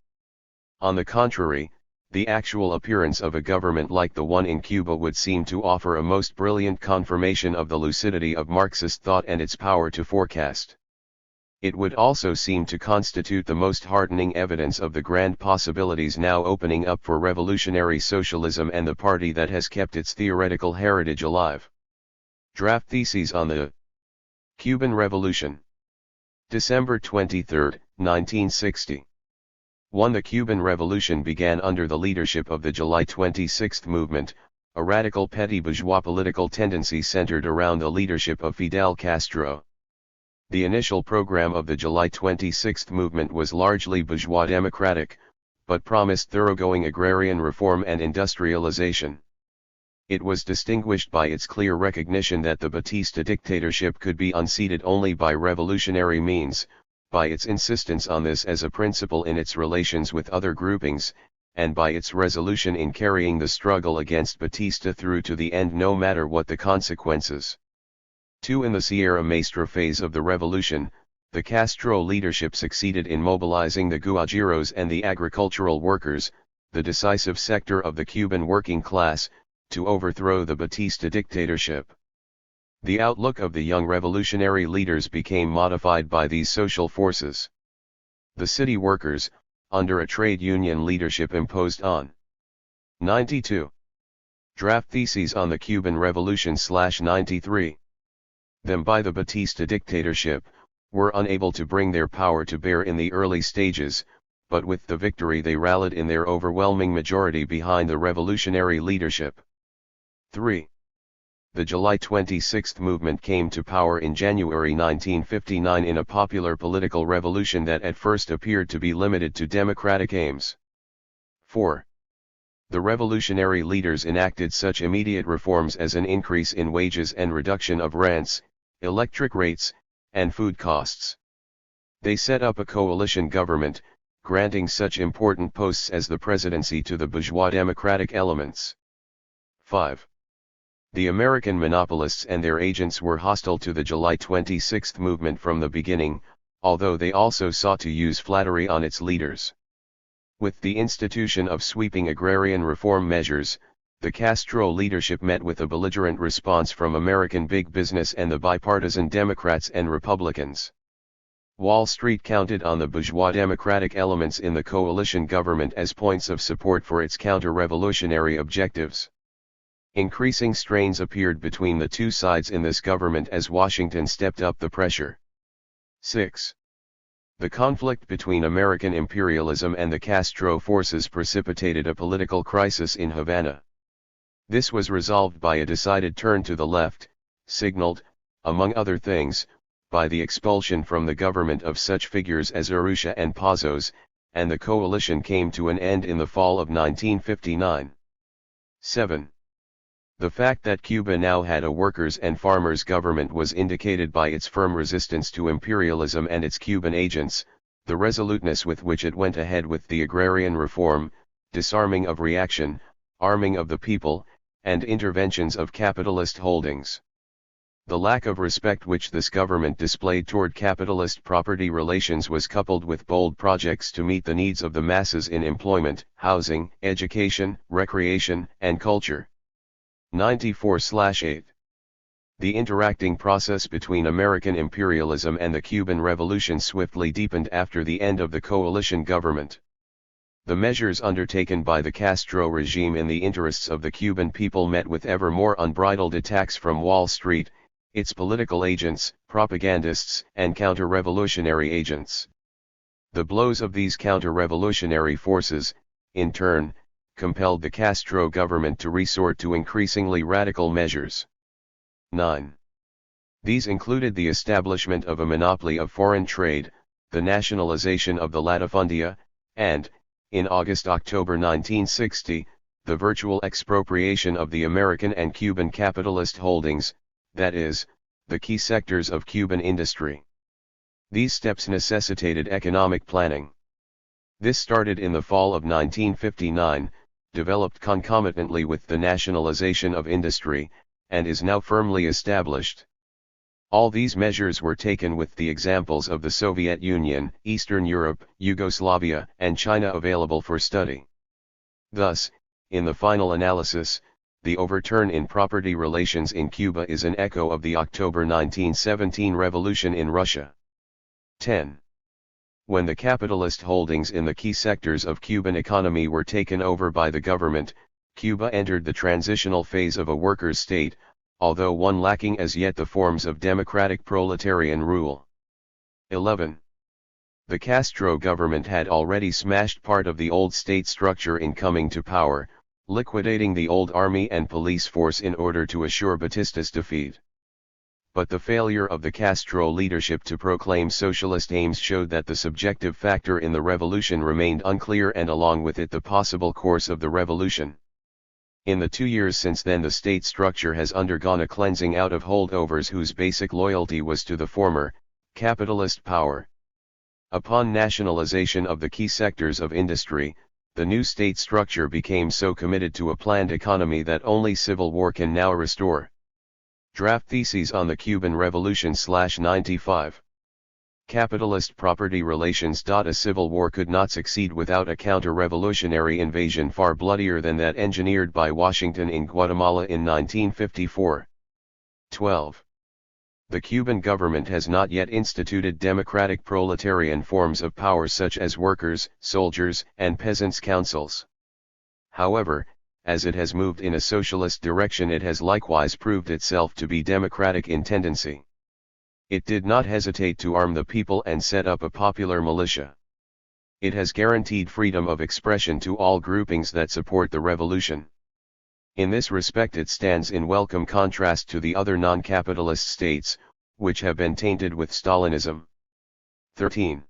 On the contrary, the actual appearance of a government like the one in Cuba would seem to offer a most brilliant confirmation of the lucidity of Marxist thought and its power to forecast. It would also seem to constitute the most heartening evidence of the grand possibilities now opening up for revolutionary socialism and the party that has kept its theoretical heritage alive. Draft Theses on the Cuban Revolution. December 23, 1960. 1. The Cuban Revolution began under the leadership of the July 26 movement, a radical petty bourgeois political tendency centered around the leadership of Fidel Castro. The initial program of the July 26 movement was largely bourgeois democratic, but promised thoroughgoing agrarian reform and industrialization. It was distinguished by its clear recognition that the Batista dictatorship could be unseated only by revolutionary means, by its insistence on this as a principle in its relations with other groupings, and by its resolution in carrying the struggle against Batista through to the end no matter what the consequences. 2. In the Sierra Maestra phase of the revolution, the Castro leadership succeeded in mobilizing the guajiros and the agricultural workers, the decisive sector of the Cuban working class, to overthrow the Batista dictatorship. The outlook of the young revolutionary leaders became modified by these social forces. The city workers, under a trade union leadership, imposed on 92. Draft Theses on the Cuban Revolution /93. Them by the Batista dictatorship, were unable to bring their power to bear in the early stages, but with the victory they rallied in their overwhelming majority behind the revolutionary leadership. 3. The July 26 movement came to power in January 1959 in a popular political revolution that at first appeared to be limited to democratic aims. 4. The revolutionary leaders enacted such immediate reforms as an increase in wages and reduction of rents, electric rates, and food costs. They set up a coalition government, granting such important posts as the presidency to the bourgeois democratic elements. 5. The American monopolists and their agents were hostile to the July 26 movement from the beginning, although they also sought to use flattery on its leaders. With the institution of sweeping agrarian reform measures, the Castro leadership met with a belligerent response from American big business and the bipartisan Democrats and Republicans. Wall Street counted on the bourgeois democratic elements in the coalition government as points of support for its counter-revolutionary objectives. Increasing strains appeared between the two sides in this government as Washington stepped up the pressure. 6. The conflict between American imperialism and the Castro forces precipitated a political crisis in Havana. This was resolved by a decided turn to the left, signaled, among other things, by the expulsion from the government of such figures as Urrutia and Pazos, and the coalition came to an end in the fall of 1959. 7. The fact that Cuba now had a workers' and farmers' government was indicated by its firm resistance to imperialism and its Cuban agents, the resoluteness with which it went ahead with the agrarian reform, disarming of reaction, arming of the people, and interventions of capitalist holdings. The lack of respect which this government displayed toward capitalist property relations was coupled with bold projects to meet the needs of the masses in employment, housing, education, recreation, and culture. 94/8. The interacting process between American imperialism and the Cuban Revolution swiftly deepened after the end of the coalition government. The measures undertaken by the Castro regime in the interests of the Cuban people met with ever more unbridled attacks from Wall Street, its political agents, propagandists, and counter-revolutionary agents. The blows of these counter-revolutionary forces, in turn, compelled the Castro government to resort to increasingly radical measures. 9. These included the establishment of a monopoly of foreign trade, the nationalization of the latifundia, and, in August-October 1960, the virtual expropriation of the American and Cuban capitalist holdings, that is, the key sectors of Cuban industry. These steps necessitated economic planning. This started in the fall of 1959, developed concomitantly with the nationalization of industry, and is now firmly established. All these measures were taken with the examples of the Soviet Union, Eastern Europe, Yugoslavia, and China available for study. Thus, in the final analysis, the overturn in property relations in Cuba is an echo of the October 1917 revolution in Russia. 10. When the capitalist holdings in the key sectors of Cuban economy were taken over by the government, Cuba entered the transitional phase of a workers' state, although one lacking as yet the forms of democratic proletarian rule. 11. The Castro government had already smashed part of the old state structure in coming to power, liquidating the old army and police force in order to assure Batista's defeat. But the failure of the Castro leadership to proclaim socialist aims showed that the subjective factor in the revolution remained unclear, and along with it the possible course of the revolution. In the 2 years since then, the state structure has undergone a cleansing out of holdovers whose basic loyalty was to the former, capitalist power. Upon nationalization of the key sectors of industry, the new state structure became so committed to a planned economy that only civil war can now restore. Draft Theses on the Cuban Revolution /95. Capitalist property relations. A civil war could not succeed without a counter-revolutionary invasion far bloodier than that engineered by Washington in Guatemala in 1954. 12. The Cuban government has not yet instituted democratic proletarian forms of power such as workers, soldiers, and peasants' councils. However, as it has moved in a socialist direction, it has likewise proved itself to be democratic in tendency. It did not hesitate to arm the people and set up a popular militia. It has guaranteed freedom of expression to all groupings that support the revolution. In this respect it stands in welcome contrast to the other non-capitalist states, which have been tainted with Stalinism. 13.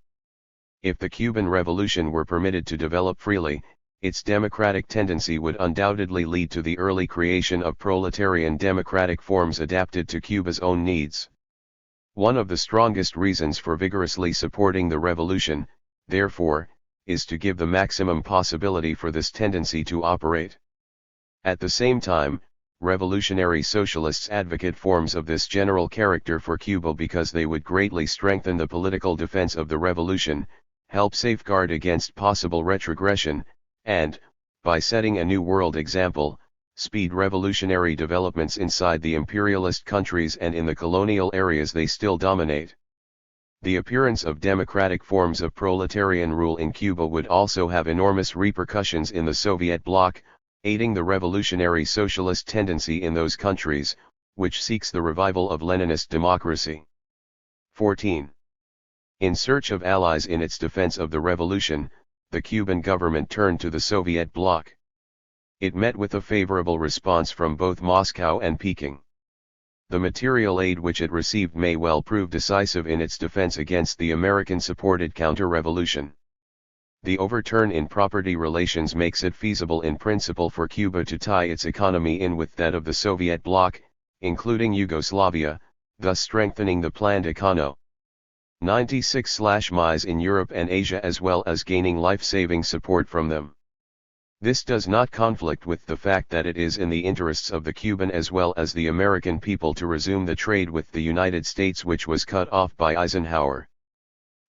If the Cuban Revolution were permitted to develop freely, its democratic tendency would undoubtedly lead to the early creation of proletarian democratic forms adapted to Cuba's own needs. One of the strongest reasons for vigorously supporting the revolution, therefore, is to give the maximum possibility for this tendency to operate. At the same time, revolutionary socialists advocate forms of this general character for Cuba because they would greatly strengthen the political defense of the revolution, help safeguard against possible retrogression, and, by setting a new world example, speed revolutionary developments inside the imperialist countries and in the colonial areas they still dominate. The appearance of democratic forms of proletarian rule in Cuba would also have enormous repercussions in the Soviet bloc, aiding the revolutionary socialist tendency in those countries, which seeks the revival of Leninist democracy. 14. In search of allies in its defense of the revolution, the Cuban government turned to the Soviet bloc. It met with a favorable response from both Moscow and Peking. The material aid which it received may well prove decisive in its defense against the American-supported counter-revolution. The overturn in property relations makes it feasible in principle for Cuba to tie its economy in with that of the Soviet bloc, including Yugoslavia, thus strengthening the planned econo. 96/MIs in Europe and Asia, as well as gaining life-saving support from them. This does not conflict with the fact that it is in the interests of the Cuban as well as the American people to resume the trade with the United States which was cut off by Eisenhower.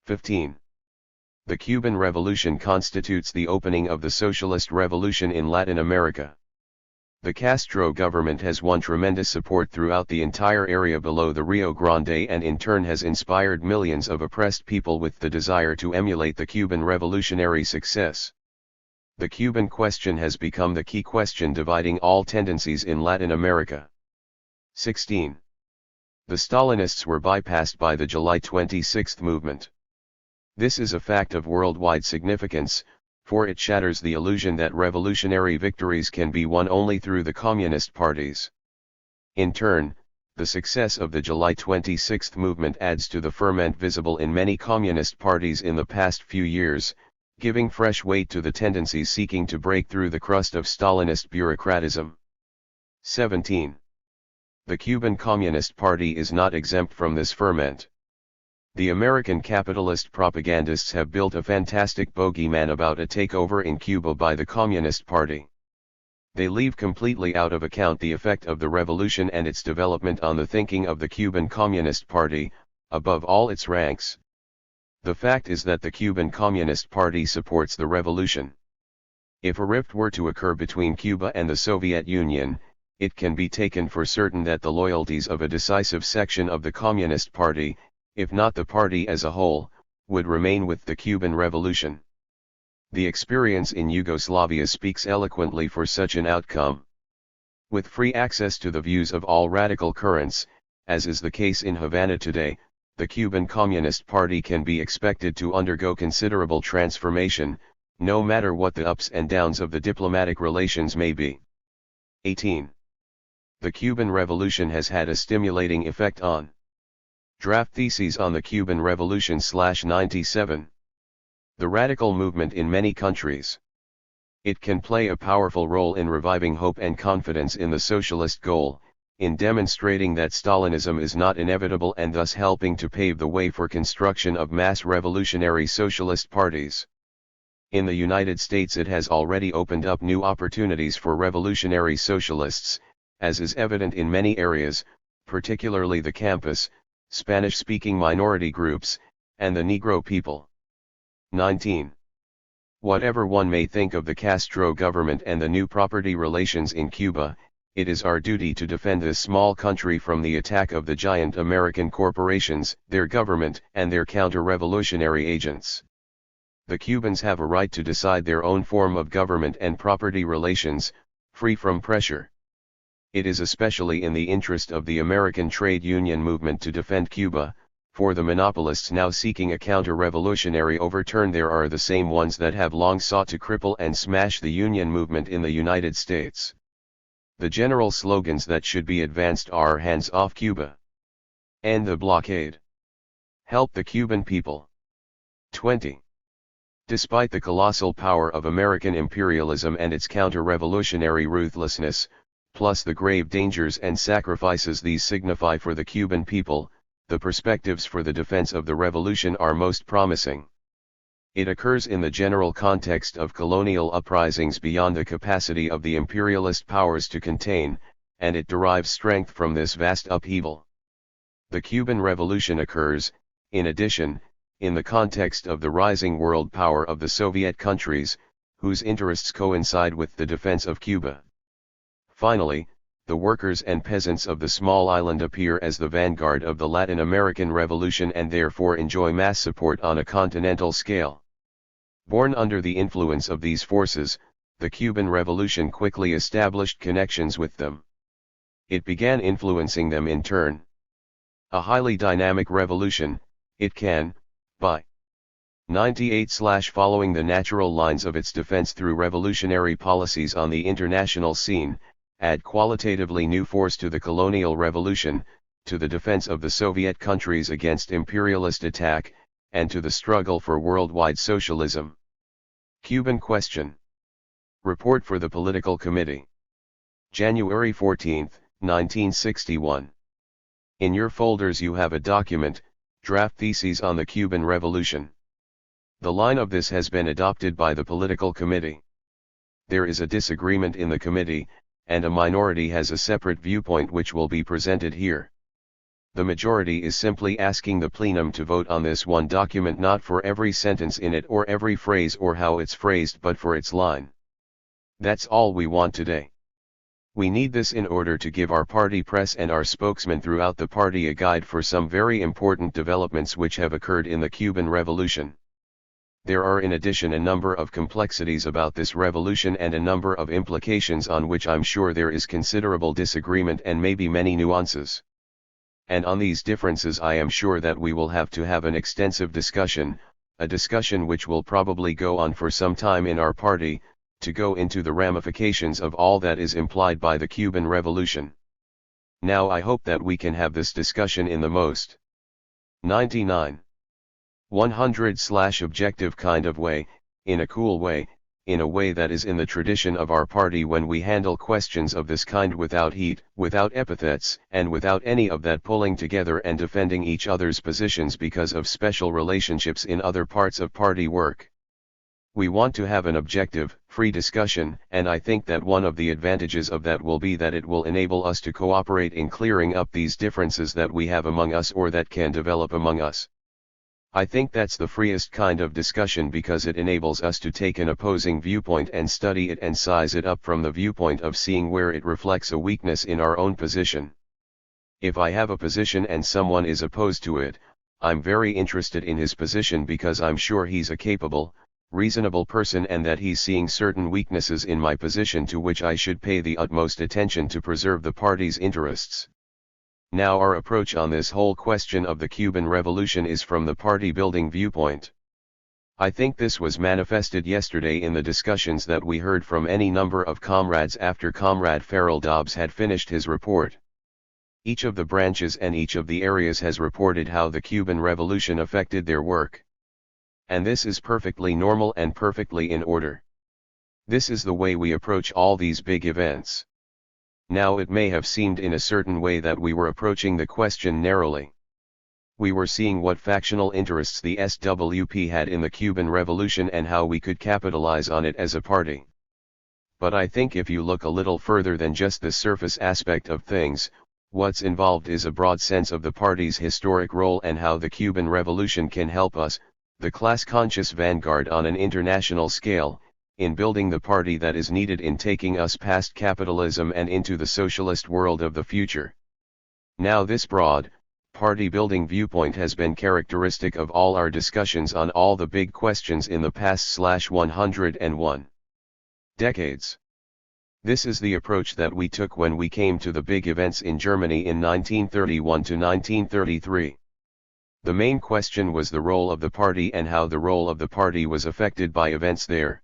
15. The Cuban Revolution constitutes the opening of the socialist revolution in Latin America. The Castro government has won tremendous support throughout the entire area below the Rio Grande and in turn has inspired millions of oppressed people with the desire to emulate the Cuban revolutionary success. The Cuban question has become the key question dividing all tendencies in Latin America. 16. The Stalinists were bypassed by the July 26 movement. This is a fact of worldwide significance, for it shatters the illusion that revolutionary victories can be won only through the communist parties. In turn, The success of the July 26 movement adds to the ferment visible in many communist parties in the past few years, giving fresh weight to the tendencies seeking to break through the crust of Stalinist bureaucratism. 17. The Cuban Communist Party is not exempt from this ferment. The American capitalist propagandists have built a fantastic bogeyman about a takeover in Cuba by the Communist Party. They leave completely out of account the effect of the revolution and its development on the thinking of the Cuban Communist Party, above all its ranks. The fact is that the Cuban Communist Party supports the revolution. If a rift were to occur between Cuba and the Soviet Union, it can be taken for certain that the loyalties of a decisive section of the Communist Party, if not the party as a whole, would remain with the Cuban Revolution. The experience in Yugoslavia speaks eloquently for such an outcome. With free access to the views of all radical currents, as is the case in Havana today, the Cuban Communist Party can be expected to undergo considerable transformation, no matter what the ups and downs of the diplomatic relations may be. 18. The Cuban Revolution has had a stimulating effect on. Draft Theses on the Cuban Revolution /97. The radical movement in many countries. It can play a powerful role in reviving hope and confidence in the socialist goal, in demonstrating that Stalinism is not inevitable and thus helping to pave the way for construction of mass revolutionary socialist parties. In the United States it has already opened up new opportunities for revolutionary socialists, as is evident in many areas, particularly the campus, Spanish-speaking minority groups, and the Negro people. 19. Whatever one may think of the Castro government and the new property relations in Cuba, it is our duty to defend this small country from the attack of the giant American corporations, their government, and their counter-revolutionary agents. The Cubans have a right to decide their own form of government and property relations, free from pressure. It is especially in the interest of the American trade union movement to defend Cuba, for the monopolists now seeking a counter-revolutionary overturn there are the same ones that have long sought to cripple and smash the union movement in the United States. The general slogans that should be advanced are "Hands off Cuba," "End the blockade," "Help the Cuban people." 20. Despite the colossal power of American imperialism and its counter-revolutionary ruthlessness, plus the grave dangers and sacrifices these signify for the Cuban people, the perspectives for the defense of the revolution are most promising. It occurs in the general context of colonial uprisings beyond the capacity of the imperialist powers to contain, and it derives strength from this vast upheaval. The Cuban Revolution occurs, in addition, in the context of the rising world power of the Soviet countries, whose interests coincide with the defense of Cuba. Finally, the workers and peasants of the small island appear as the vanguard of the Latin American Revolution and therefore enjoy mass support on a continental scale. Born under the influence of these forces, the Cuban Revolution quickly established connections with them. It began influencing them in turn. A highly dynamic revolution, it can, by 98/ following the natural lines of its defense through revolutionary policies on the international scene, add qualitatively new force to the colonial revolution, to the defense of the Soviet countries against imperialist attack, and to the struggle for worldwide socialism. Cuban Question. Report for the Political Committee. January 14, 1961. In your folders you have a document, Draft Theses on the Cuban Revolution. The line of this has been adopted by the Political Committee. There is a disagreement in the committee, and a minority has a separate viewpoint which will be presented here. The majority is simply asking the plenum to vote on this one document not for every sentence in it or every phrase or how it's phrased but for its line. That's all we want today. We need this in order to give our party press and our spokesmen throughout the party a guide for some very important developments which have occurred in the Cuban Revolution. There are in addition a number of complexities about this revolution and a number of implications on which I'm sure there is considerable disagreement and maybe many nuances. And on these differences I am sure that we will have to have an extensive discussion, a discussion which will probably go on for some time in our party, to go into the ramifications of all that is implied by the Cuban Revolution. Now I hope that we can have this discussion in the most 99 100/objective kind of way, in a cool way, in a way that is in the tradition of our party when we handle questions of this kind without heat, without epithets, and without any of that pulling together and defending each other's positions because of special relationships in other parts of party work. We want to have an objective, free discussion, and I think that one of the advantages of that will be that it will enable us to cooperate in clearing up these differences that we have among us or that can develop among us. I think that's the freest kind of discussion because it enables us to take an opposing viewpoint and study it and size it up from the viewpoint of seeing where it reflects a weakness in our own position. If I have a position and someone is opposed to it, I'm very interested in his position because I'm sure he's a capable, reasonable person and that he's seeing certain weaknesses in my position to which I should pay the utmost attention to preserve the party's interests. Now our approach on this whole question of the Cuban Revolution is from the party-building viewpoint. I think this was manifested yesterday in the discussions that we heard from any number of comrades after Comrade Farrell Dobbs had finished his report. Each of the branches and each of the areas has reported how the Cuban Revolution affected their work. And this is perfectly normal and perfectly in order. This is the way we approach all these big events. Now it may have seemed in a certain way that we were approaching the question narrowly. We were seeing what factional interests the SWP had in the Cuban Revolution and how we could capitalize on it as a party. But I think if you look a little further than just the surface aspect of things, what's involved is a broad sense of the party's historic role and how the Cuban Revolution can help us, the class-conscious vanguard on an international scale, in building the party that is needed in taking us past capitalism and into the socialist world of the future. Now this broad, party-building viewpoint has been characteristic of all our discussions on all the big questions in the past 101 decades. This is the approach that we took when we came to the big events in Germany in 1931 to 1933. The main question was the role of the party and how the role of the party was affected by events there.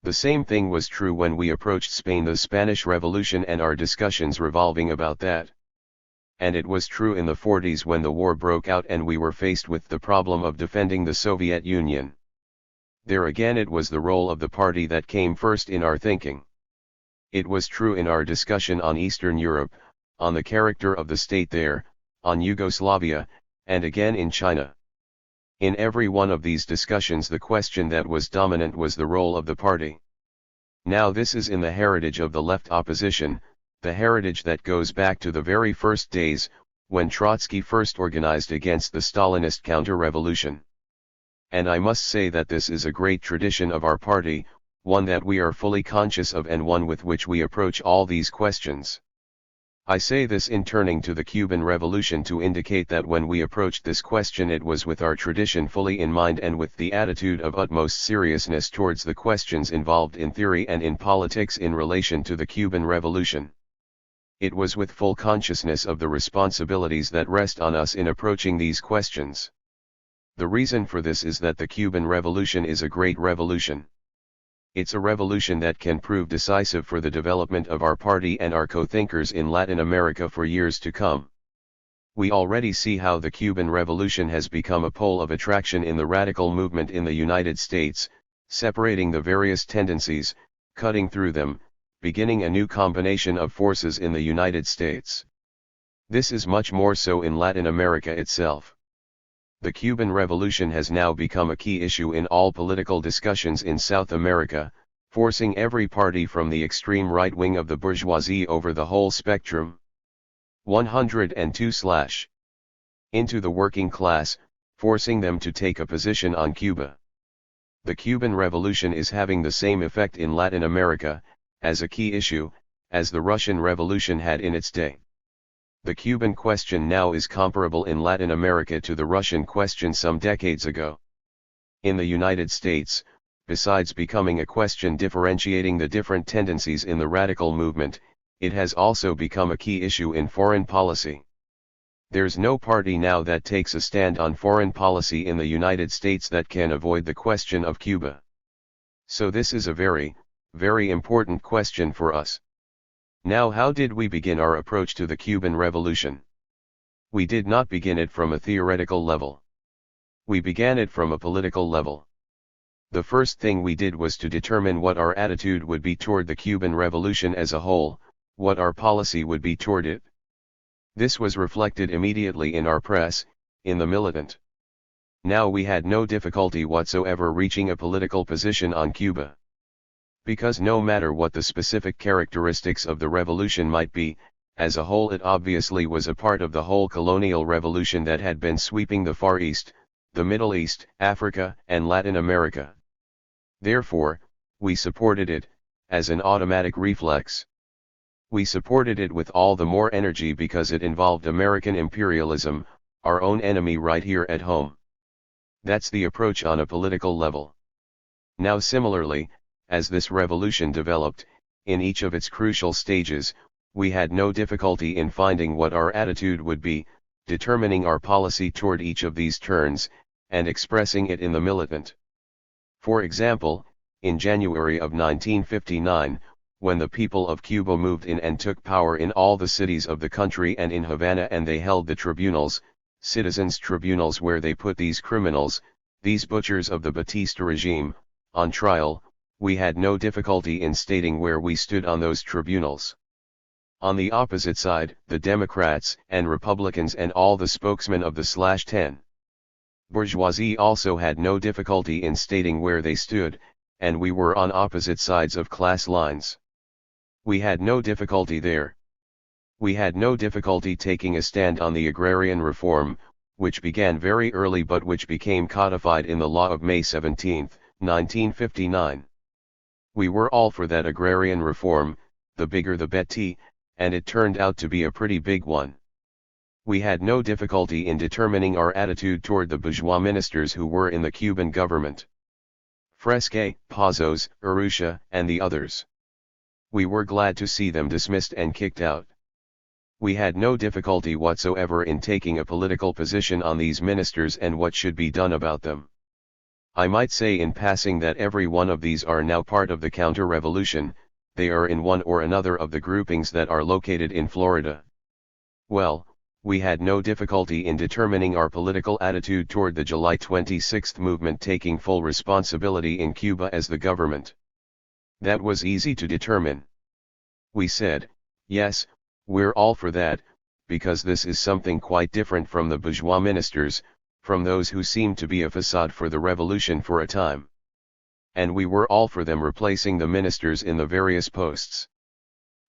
The same thing was true when we approached Spain, the Spanish Revolution, and our discussions revolving about that. And it was true in the 40s when the war broke out and we were faced with the problem of defending the Soviet Union. There again it was the role of the party that came first in our thinking. It was true in our discussion on Eastern Europe, on the character of the state there, on Yugoslavia, and again in China. In every one of these discussions the question that was dominant was the role of the party. Now this is in the heritage of the left opposition, the heritage that goes back to the very first days, when Trotsky first organized against the Stalinist counter-revolution. And I must say that this is a great tradition of our party, one that we are fully conscious of and one with which we approach all these questions. I say this in turning to the Cuban Revolution to indicate that when we approached this question it was with our tradition fully in mind and with the attitude of utmost seriousness towards the questions involved in theory and in politics in relation to the Cuban Revolution. It was with full consciousness of the responsibilities that rest on us in approaching these questions. The reason for this is that the Cuban Revolution is a great revolution. It's a revolution that can prove decisive for the development of our party and our co-thinkers in Latin America for years to come. We already see how the Cuban Revolution has become a pole of attraction in the radical movement in the United States, separating the various tendencies, cutting through them, beginning a new combination of forces in the United States. This is much more so in Latin America itself. The Cuban Revolution has now become a key issue in all political discussions in South America, forcing every party from the extreme right wing of the bourgeoisie over the whole spectrum 102/ into the working class, forcing them to take a position on Cuba. The Cuban Revolution is having the same effect in Latin America, as a key issue, as the Russian Revolution had in its day. The Cuban question now is comparable in Latin America to the Russian question some decades ago. In the United States, besides becoming a question differentiating the different tendencies in the radical movement, it has also become a key issue in foreign policy. There's no party now that takes a stand on foreign policy in the United States that can avoid the question of Cuba. So this is a very, very important question for us. Now, how did we begin our approach to the Cuban Revolution? We did not begin it from a theoretical level. We began it from a political level. The first thing we did was to determine what our attitude would be toward the Cuban Revolution as a whole, what our policy would be toward it. This was reflected immediately in our press, in the militant. Now we had no difficulty whatsoever reaching a political position on Cuba. Because no matter what the specific characteristics of the revolution might be, as a whole it obviously was a part of the whole colonial revolution that had been sweeping the Far East, the Middle East, Africa, and Latin America. Therefore, we supported it, as an automatic reflex. We supported it with all the more energy because it involved American imperialism, our own enemy right here at home. That's the approach on a political level. Now similarly, as this revolution developed, in each of its crucial stages, we had no difficulty in finding what our attitude would be, determining our policy toward each of these turns, and expressing it in the militant. For example, in January of 1959, when the people of Cuba moved in and took power in all the cities of the country and in Havana, and they held the tribunals, citizens' tribunals, where they put these criminals, these butchers of the Batista regime, on trial, we had no difficulty in stating where we stood on those tribunals. On the opposite side, the Democrats and Republicans and all the spokesmen of the /10 bourgeoisie also had no difficulty in stating where they stood, and we were on opposite sides of class lines. We had no difficulty there. We had no difficulty taking a stand on the agrarian reform, which began very early but which became codified in the law of May 17, 1959. We were all for that agrarian reform, the bigger the better, and it turned out to be a pretty big one. We had no difficulty in determining our attitude toward the bourgeois ministers who were in the Cuban government. Fresque, Pazos, Urrutia, and the others. We were glad to see them dismissed and kicked out. We had no difficulty whatsoever in taking a political position on these ministers and what should be done about them. I might say in passing that every one of these are now part of the counter-revolution, they are in one or another of the groupings that are located in Florida. Well, we had no difficulty in determining our political attitude toward the July 26 movement taking full responsibility in Cuba as the government. That was easy to determine. We said, yes, we're all for that, because this is something quite different from the bourgeois ministers, from those who seemed to be a facade for the revolution for a time. And we were all for them replacing the ministers in the various posts.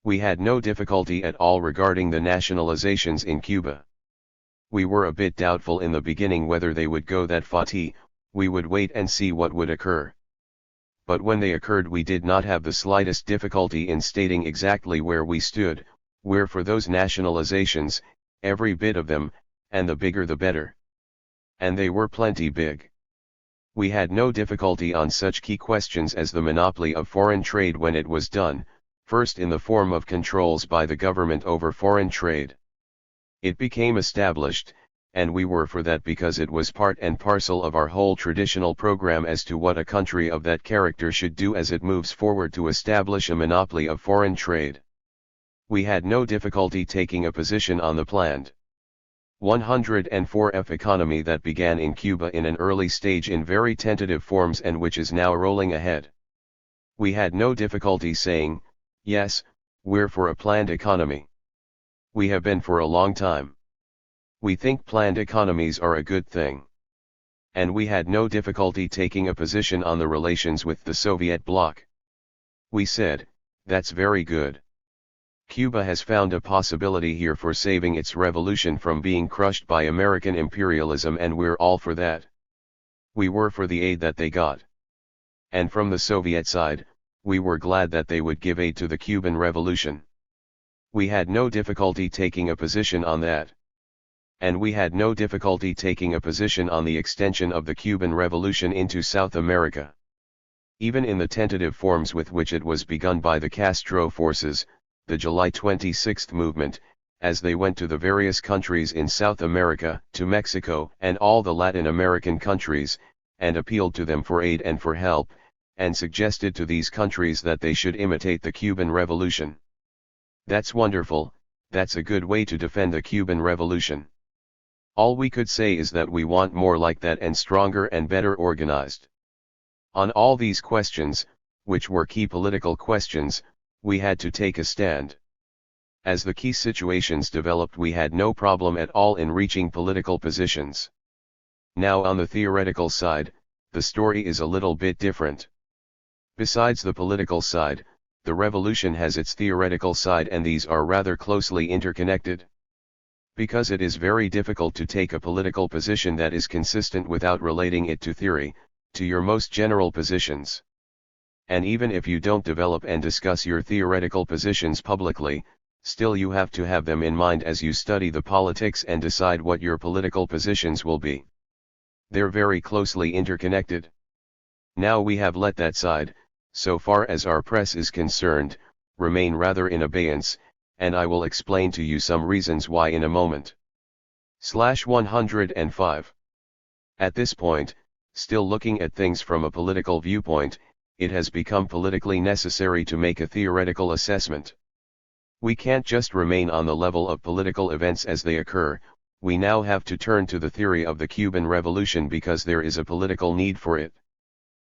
We had no difficulty at all regarding the nationalizations in Cuba. We were a bit doubtful in the beginning whether they would go that far. We would wait and see what would occur. But when they occurred, we did not have the slightest difficulty in stating exactly where we stood. We're for those nationalizations, every bit of them, and the bigger the better. And they were plenty big. We had no difficulty on such key questions as the monopoly of foreign trade when it was done, first in the form of controls by the government over foreign trade. It became established, and we were for that because it was part and parcel of our whole traditional program as to what a country of that character should do as it moves forward to establish a monopoly of foreign trade. We had no difficulty taking a position on the planned 104F economy that began in Cuba in an early stage in very tentative forms and which is now rolling ahead. We had no difficulty saying, yes, we're for a planned economy. We have been for a long time. We think planned economies are a good thing. And we had no difficulty taking a position on the relations with the Soviet bloc. We said, that's very good. Cuba has found a possibility here for saving its revolution from being crushed by American imperialism, and we're all for that. We were for the aid that they got. And from the Soviet side, we were glad that they would give aid to the Cuban Revolution. We had no difficulty taking a position on that. And we had no difficulty taking a position on the extension of the Cuban Revolution into South America. Even in the tentative forms with which it was begun by the Castro forces, the July 26 movement, as they went to the various countries in South America, to Mexico and all the Latin American countries, and appealed to them for aid and for help, and suggested to these countries that they should imitate the Cuban Revolution. That's wonderful, that's a good way to defend the Cuban Revolution. All we could say is that we want more like that and stronger and better organized. On all these questions, which were key political questions, we had to take a stand. As the key situations developed, we had no problem at all in reaching political positions. Now on the theoretical side, the story is a little bit different. Besides the political side, the revolution has its theoretical side, and these are rather closely interconnected. Because it is very difficult to take a political position that is consistent without relating it to theory, to your most general positions. And even if you don't develop and discuss your theoretical positions publicly, still you have to have them in mind as you study the politics and decide what your political positions will be. They're very closely interconnected. Now we have let that side, so far as our press is concerned, remain rather in abeyance, and I will explain to you some reasons why in a moment. 105. At this point, still looking at things from a political viewpoint, it has become politically necessary to make a theoretical assessment. We can't just remain on the level of political events as they occur, we now have to turn to the theory of the Cuban Revolution because there is a political need for it.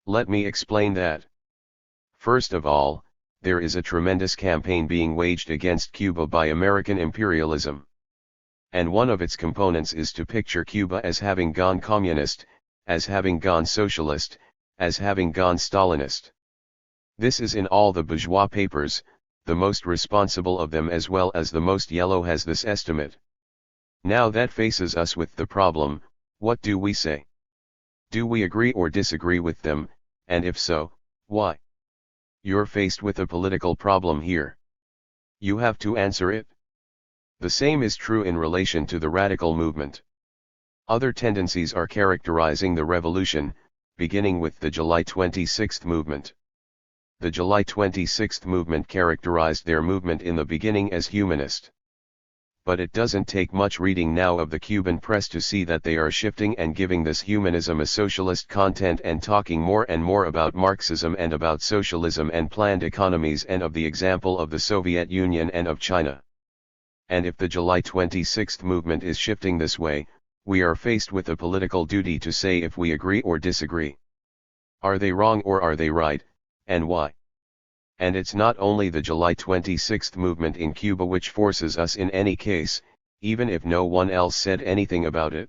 Let me explain that. First of all, there is a tremendous campaign being waged against Cuba by American imperialism. And one of its components is to picture Cuba as having gone communist, as having gone socialist, as having gone Stalinist. This is in all the bourgeois papers, the most responsible of them as well as the most yellow has this estimate. Now that faces us with the problem, what do we say? Do we agree or disagree with them, and if so, why? You're faced with a political problem here. You have to answer it. The same is true in relation to the radical movement. Other tendencies are characterizing the revolution, beginning with the July 26th movement. The July 26th movement characterized their movement in the beginning as humanist. But it doesn't take much reading now of the Cuban press to see that they are shifting and giving this humanism a socialist content and talking more and more about Marxism and about socialism and planned economies and of the example of the Soviet Union and of China. And if the July 26th movement is shifting this way, we are faced with a political duty to say if we agree or disagree. Are they wrong or are they right, and why? And it's not only the July 26th movement in Cuba which forces us in any case, even if no one else said anything about it.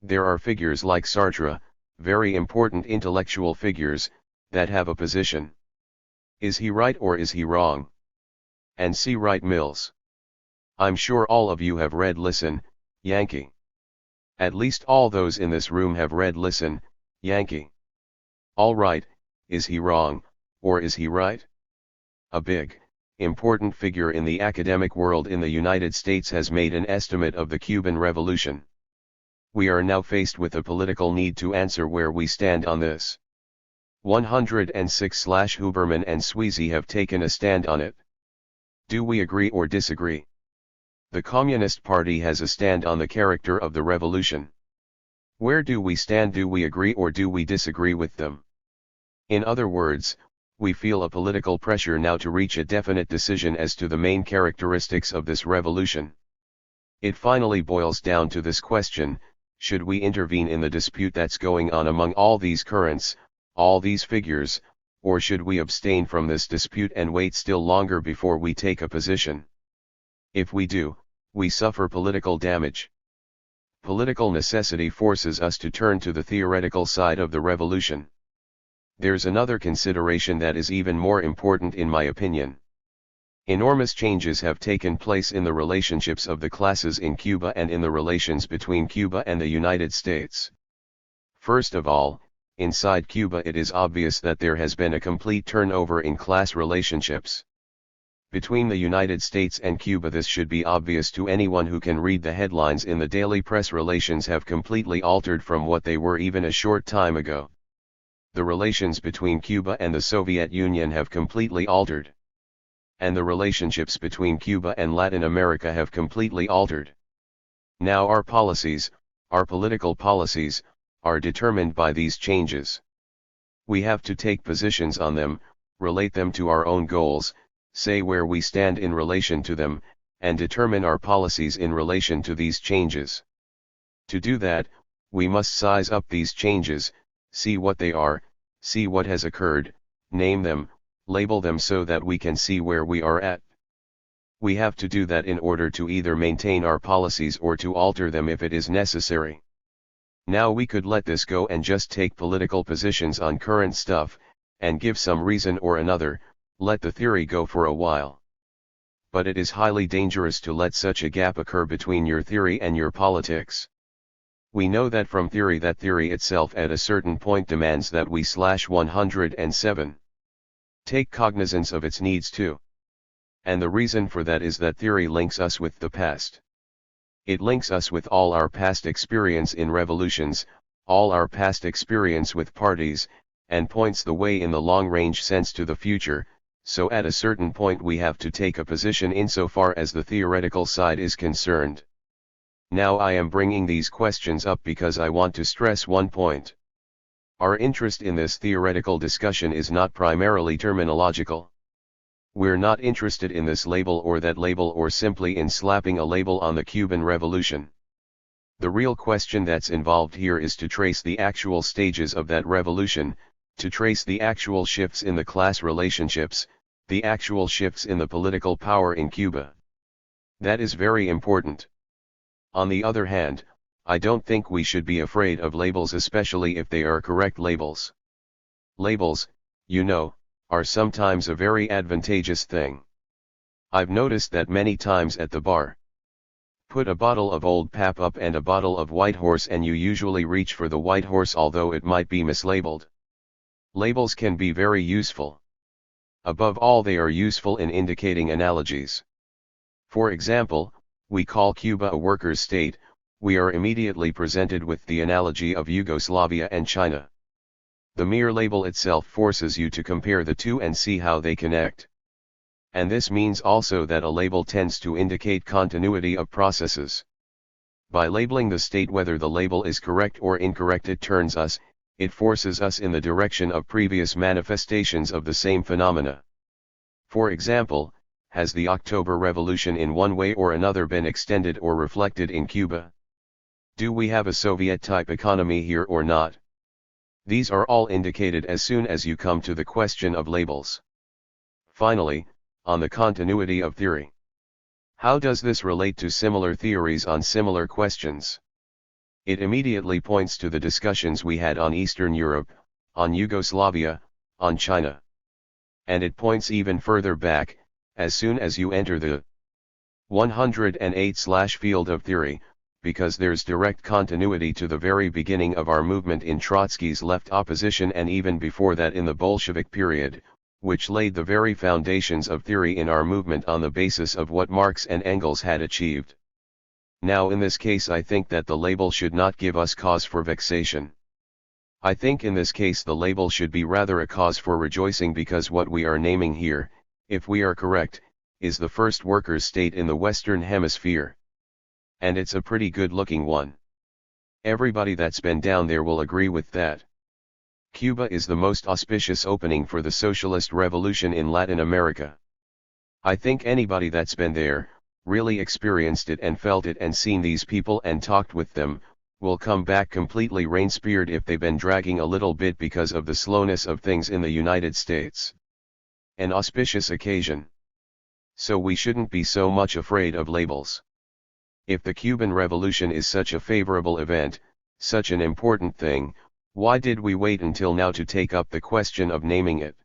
There are figures like Sartre, very important intellectual figures, that have a position. Is he right or is he wrong? And C. Wright Mills. I'm sure all of you have read Listen, Yankee. At least all those in this room have read Listen, Yankee. All right, is he wrong, or is he right? A big, important figure in the academic world in the United States has made an estimate of the Cuban Revolution. We are now faced with a political need to answer where we stand on this. 106/Huberman and Sweezy have taken a stand on it. Do we agree or disagree? The Communist Party has a stand on the character of the revolution. Where do we stand? Do we agree or do we disagree with them? In other words, we feel a political pressure now to reach a definite decision as to the main characteristics of this revolution. It finally boils down to this question: should we intervene in the dispute that's going on among all these currents, all these figures, or should we abstain from this dispute and wait still longer before we take a position? If we do, we suffer political damage. Political necessity forces us to turn to the theoretical side of the revolution. There's another consideration that is even more important in my opinion. Enormous changes have taken place in the relationships of the classes in Cuba and in the relations between Cuba and the United States. First of all, inside Cuba it is obvious that there has been a complete turnover in class relationships. Between the United States and Cuba, this should be obvious to anyone who can read the headlines in the daily press. Relations have completely altered from what they were even a short time ago. The relations between Cuba and the Soviet Union have completely altered. And the relationships between Cuba and Latin America have completely altered. Now our policies, our political policies, are determined by these changes. We have to take positions on them, relate them to our own goals, say where we stand in relation to them, and determine our policies in relation to these changes. To do that, we must size up these changes, see what they are, see what has occurred, name them, label them so that we can see where we are at. We have to do that in order to either maintain our policies or to alter them if it is necessary. Now we could let this go and just take political positions on current stuff, and give some reason or another, let the theory go for a while. But it is highly dangerous to let such a gap occur between your theory and your politics. We know that from theory that theory itself at a certain point demands that we /107. Take cognizance of its needs too. And the reason for that is that theory links us with the past. It links us with all our past experience in revolutions, all our past experience with parties, and points the way in the long-range sense to the future, so at a certain point we have to take a position insofar as the theoretical side is concerned. Now I am bringing these questions up because I want to stress one point. Our interest in this theoretical discussion is not primarily terminological. We're not interested in this label or that label or simply in slapping a label on the Cuban Revolution. The real question that's involved here is to trace the actual stages of that revolution, to trace the actual shifts in the class relationships, the actual shifts in the political power in Cuba. That is very important. On the other hand, I don't think we should be afraid of labels, especially if they are correct labels. Labels, you know, are sometimes a very advantageous thing. I've noticed that many times at the bar. Put a bottle of Old Pap up and a bottle of White Horse and you usually reach for the White Horse although it might be mislabeled. Labels can be very useful. Above all, they are useful in indicating analogies. For example, we call Cuba a workers' state, we are immediately presented with the analogy of Yugoslavia and China. The mere label itself forces you to compare the two and see how they connect. And this means also that a label tends to indicate continuity of processes. By labeling the state, whether the label is correct or incorrect, it forces us in the direction of previous manifestations of the same phenomena. For example, has the October Revolution in one way or another been extended or reflected in Cuba? Do we have a Soviet-type economy here or not? These are all indicated as soon as you come to the question of labels. Finally, on the continuity of theory. How does this relate to similar theories on similar questions? It immediately points to the discussions we had on Eastern Europe, on Yugoslavia, on China. And it points even further back, as soon as you enter the 108/field of theory, because there's direct continuity to the very beginning of our movement in Trotsky's left opposition and even before that in the Bolshevik period, which laid the very foundations of theory in our movement on the basis of what Marx and Engels had achieved. Now in this case I think that the label should not give us cause for vexation. I think in this case the label should be rather a cause for rejoicing, because what we are naming here, if we are correct, is the first workers' state in the Western Hemisphere. And it's a pretty good-looking one. Everybody that's been down there will agree with that. Cuba is the most auspicious opening for the socialist revolution in Latin America. I think anybody that's been there, really experienced it and felt it and seen these people and talked with them, will come back completely rain-speared if they've been dragging a little bit because of the slowness of things in the United States. An auspicious occasion. So we shouldn't be so much afraid of labels. If the Cuban Revolution is such a favorable event, such an important thing, why did we wait until now to take up the question of naming it?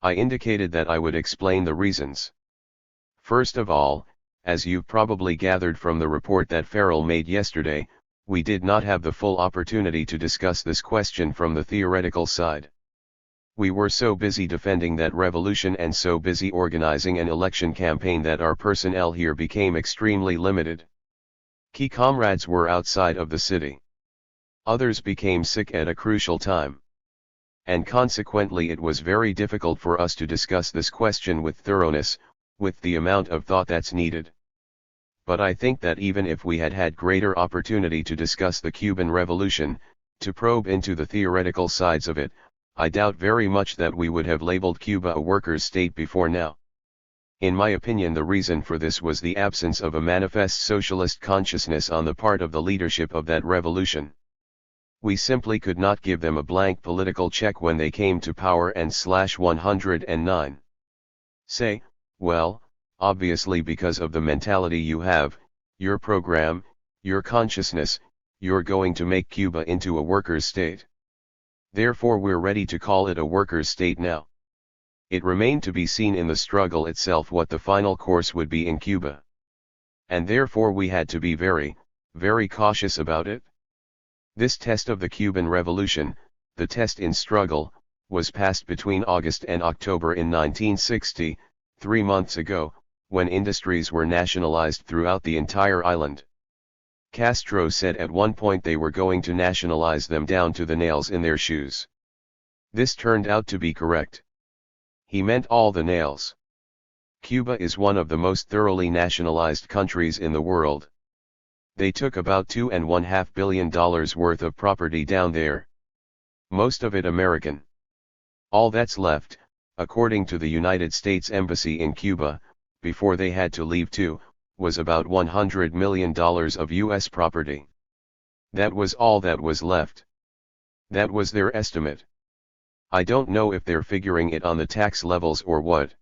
I indicated that I would explain the reasons. First of all, as you've probably gathered from the report that Farrell made yesterday, we did not have the full opportunity to discuss this question from the theoretical side. We were so busy defending that revolution and so busy organizing an election campaign that our personnel here became extremely limited. Key comrades were outside of the city. Others became sick at a crucial time. And consequently it was very difficult for us to discuss this question with thoroughness, with the amount of thought that's needed. But I think that even if we had had greater opportunity to discuss the Cuban Revolution, to probe into the theoretical sides of it, I doubt very much that we would have labeled Cuba a workers' state before now. In my opinion, the reason for this was the absence of a manifest socialist consciousness on the part of the leadership of that revolution. We simply could not give them a blank political check when they came to power and /109. Say, well, obviously because of the mentality you have, your program, your consciousness, you're going to make Cuba into a workers' state. Therefore we're ready to call it a workers' state now. It remained to be seen in the struggle itself what the final course would be in Cuba. And therefore we had to be very, very cautious about it. This test of the Cuban Revolution, the test in struggle, was passed between August and October in 1960, 3 months ago, when industries were nationalized throughout the entire island. Castro said at one point they were going to nationalize them down to the nails in their shoes. This turned out to be correct. He meant all the nails. Cuba is one of the most thoroughly nationalized countries in the world. They took about $2.5 billion worth of property down there. Most of it American. All that's left, according to the United States Embassy in Cuba, before they had to leave too, was about $100 million of U.S. property. That was all that was left. That was their estimate. I don't know if they're figuring it on the tax levels or what.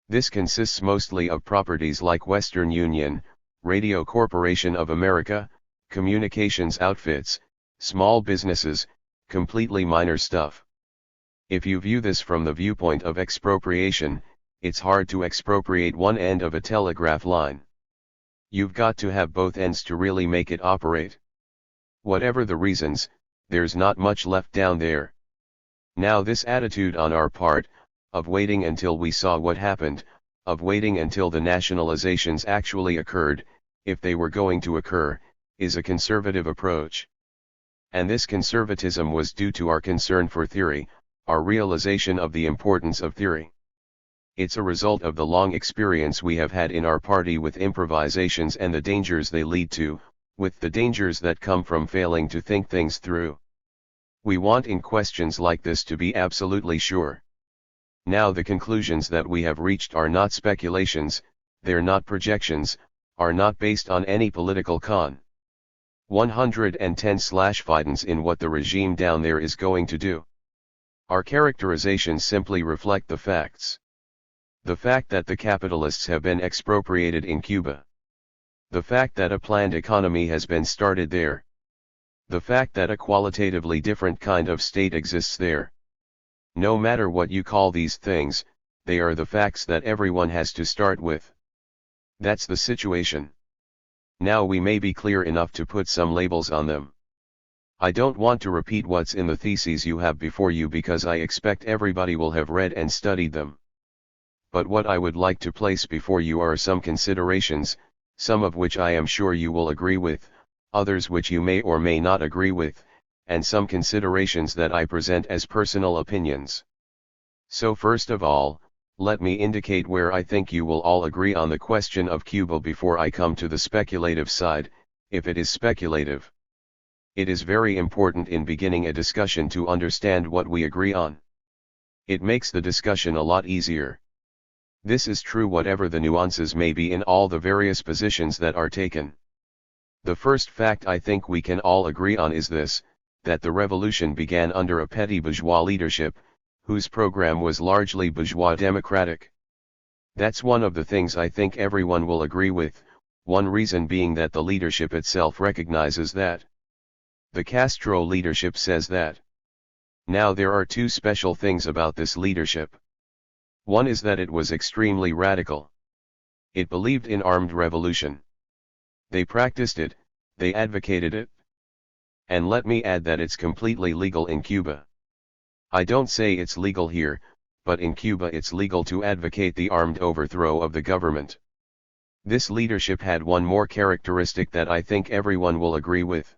This consists mostly of properties like Western Union, Radio Corporation of America, communications outfits, small businesses, completely minor stuff. If you view this from the viewpoint of expropriation, it's hard to expropriate one end of a telegraph line. You've got to have both ends to really make it operate. Whatever the reasons, there's not much left down there. Now this attitude on our part, of waiting until we saw what happened, of waiting until the nationalizations actually occurred, if they were going to occur, is a conservative approach. And this conservatism was due to our concern for theory, our realization of the importance of theory. It's a result of the long experience we have had in our party with improvisations and the dangers they lead to, with the dangers that come from failing to think things through. We want in questions like this to be absolutely sure. Now the conclusions that we have reached are not speculations, they're not projections, are not based on any political 110/fidance in what the regime down there is going to do. Our characterizations simply reflect the facts. The fact that the capitalists have been expropriated in Cuba. The fact that a planned economy has been started there. The fact that a qualitatively different kind of state exists there. No matter what you call these things, they are the facts that everyone has to start with. That's the situation. Now we may be clear enough to put some labels on them. I don't want to repeat what's in the theses you have before you because I expect everybody will have read and studied them. But what I would like to place before you are some considerations, some of which I am sure you will agree with, others which you may or may not agree with, and some considerations that I present as personal opinions. So first of all, let me indicate where I think you will all agree on the question of Cuba before I come to the speculative side, if it is speculative. It is very important in beginning a discussion to understand what we agree on. It makes the discussion a lot easier. This is true whatever the nuances may be in all the various positions that are taken. The first fact I think we can all agree on is this, that the revolution began under a petty bourgeois leadership, whose program was largely bourgeois democratic. That's one of the things I think everyone will agree with, one reason being that the leadership itself recognizes that. The Castro leadership says that. Now there are two special things about this leadership. One is that it was extremely radical. It believed in armed revolution. They practiced it, they advocated it. And let me add that it's completely legal in Cuba. I don't say it's legal here, but in Cuba it's legal to advocate the armed overthrow of the government. This leadership had one more characteristic that I think everyone will agree with.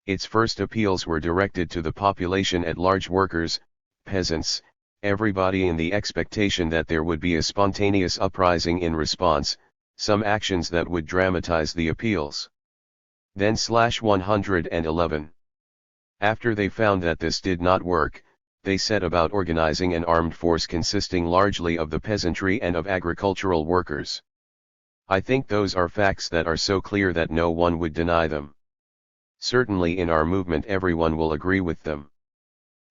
Its first appeals were directed to the population at large, workers, peasants, everybody, in the expectation that there would be a spontaneous uprising in response, some actions that would dramatize the appeals. Then /111. After they found that this did not work, they set about organizing an armed force consisting largely of the peasantry and of agricultural workers. I think those are facts that are so clear that no one would deny them. Certainly in our movement everyone will agree with them.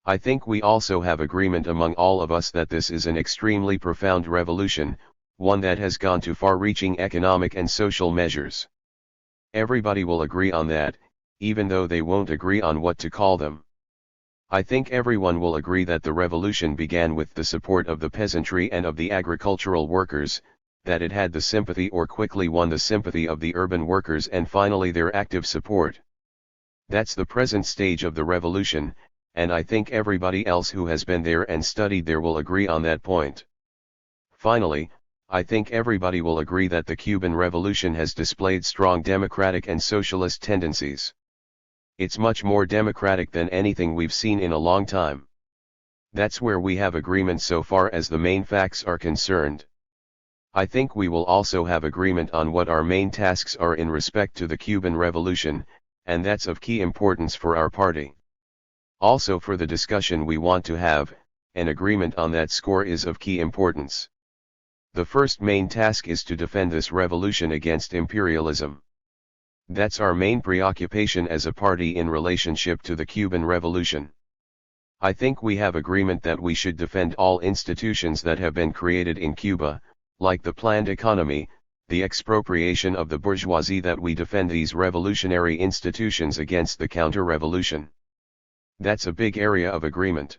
I think we also have agreement among all of us that this is an extremely profound revolution, one that has gone to far-reaching economic and social measures. Everybody will agree on that, even though they won't agree on what to call them. I think everyone will agree that the revolution began with the support of the peasantry and of the agricultural workers, that it had the sympathy or quickly won the sympathy of the urban workers and finally their active support. That's the present stage of the revolution, and I think everybody else who has been there and studied there will agree on that point. Finally, I think everybody will agree that the Cuban Revolution has displayed strong democratic and socialist tendencies. It's much more democratic than anything we've seen in a long time. That's where we have agreement so far as the main facts are concerned. I think we will also have agreement on what our main tasks are in respect to the Cuban Revolution, and that's of key importance for our party. Also for the discussion we want to have, an agreement on that score is of key importance. The first main task is to defend this revolution against imperialism. That's our main preoccupation as a party in relationship to the Cuban Revolution. I think we have agreement that we should defend all institutions that have been created in Cuba, like the planned economy, the expropriation of the bourgeoisie, that we defend these revolutionary institutions against the counter-revolution. That's a big area of agreement.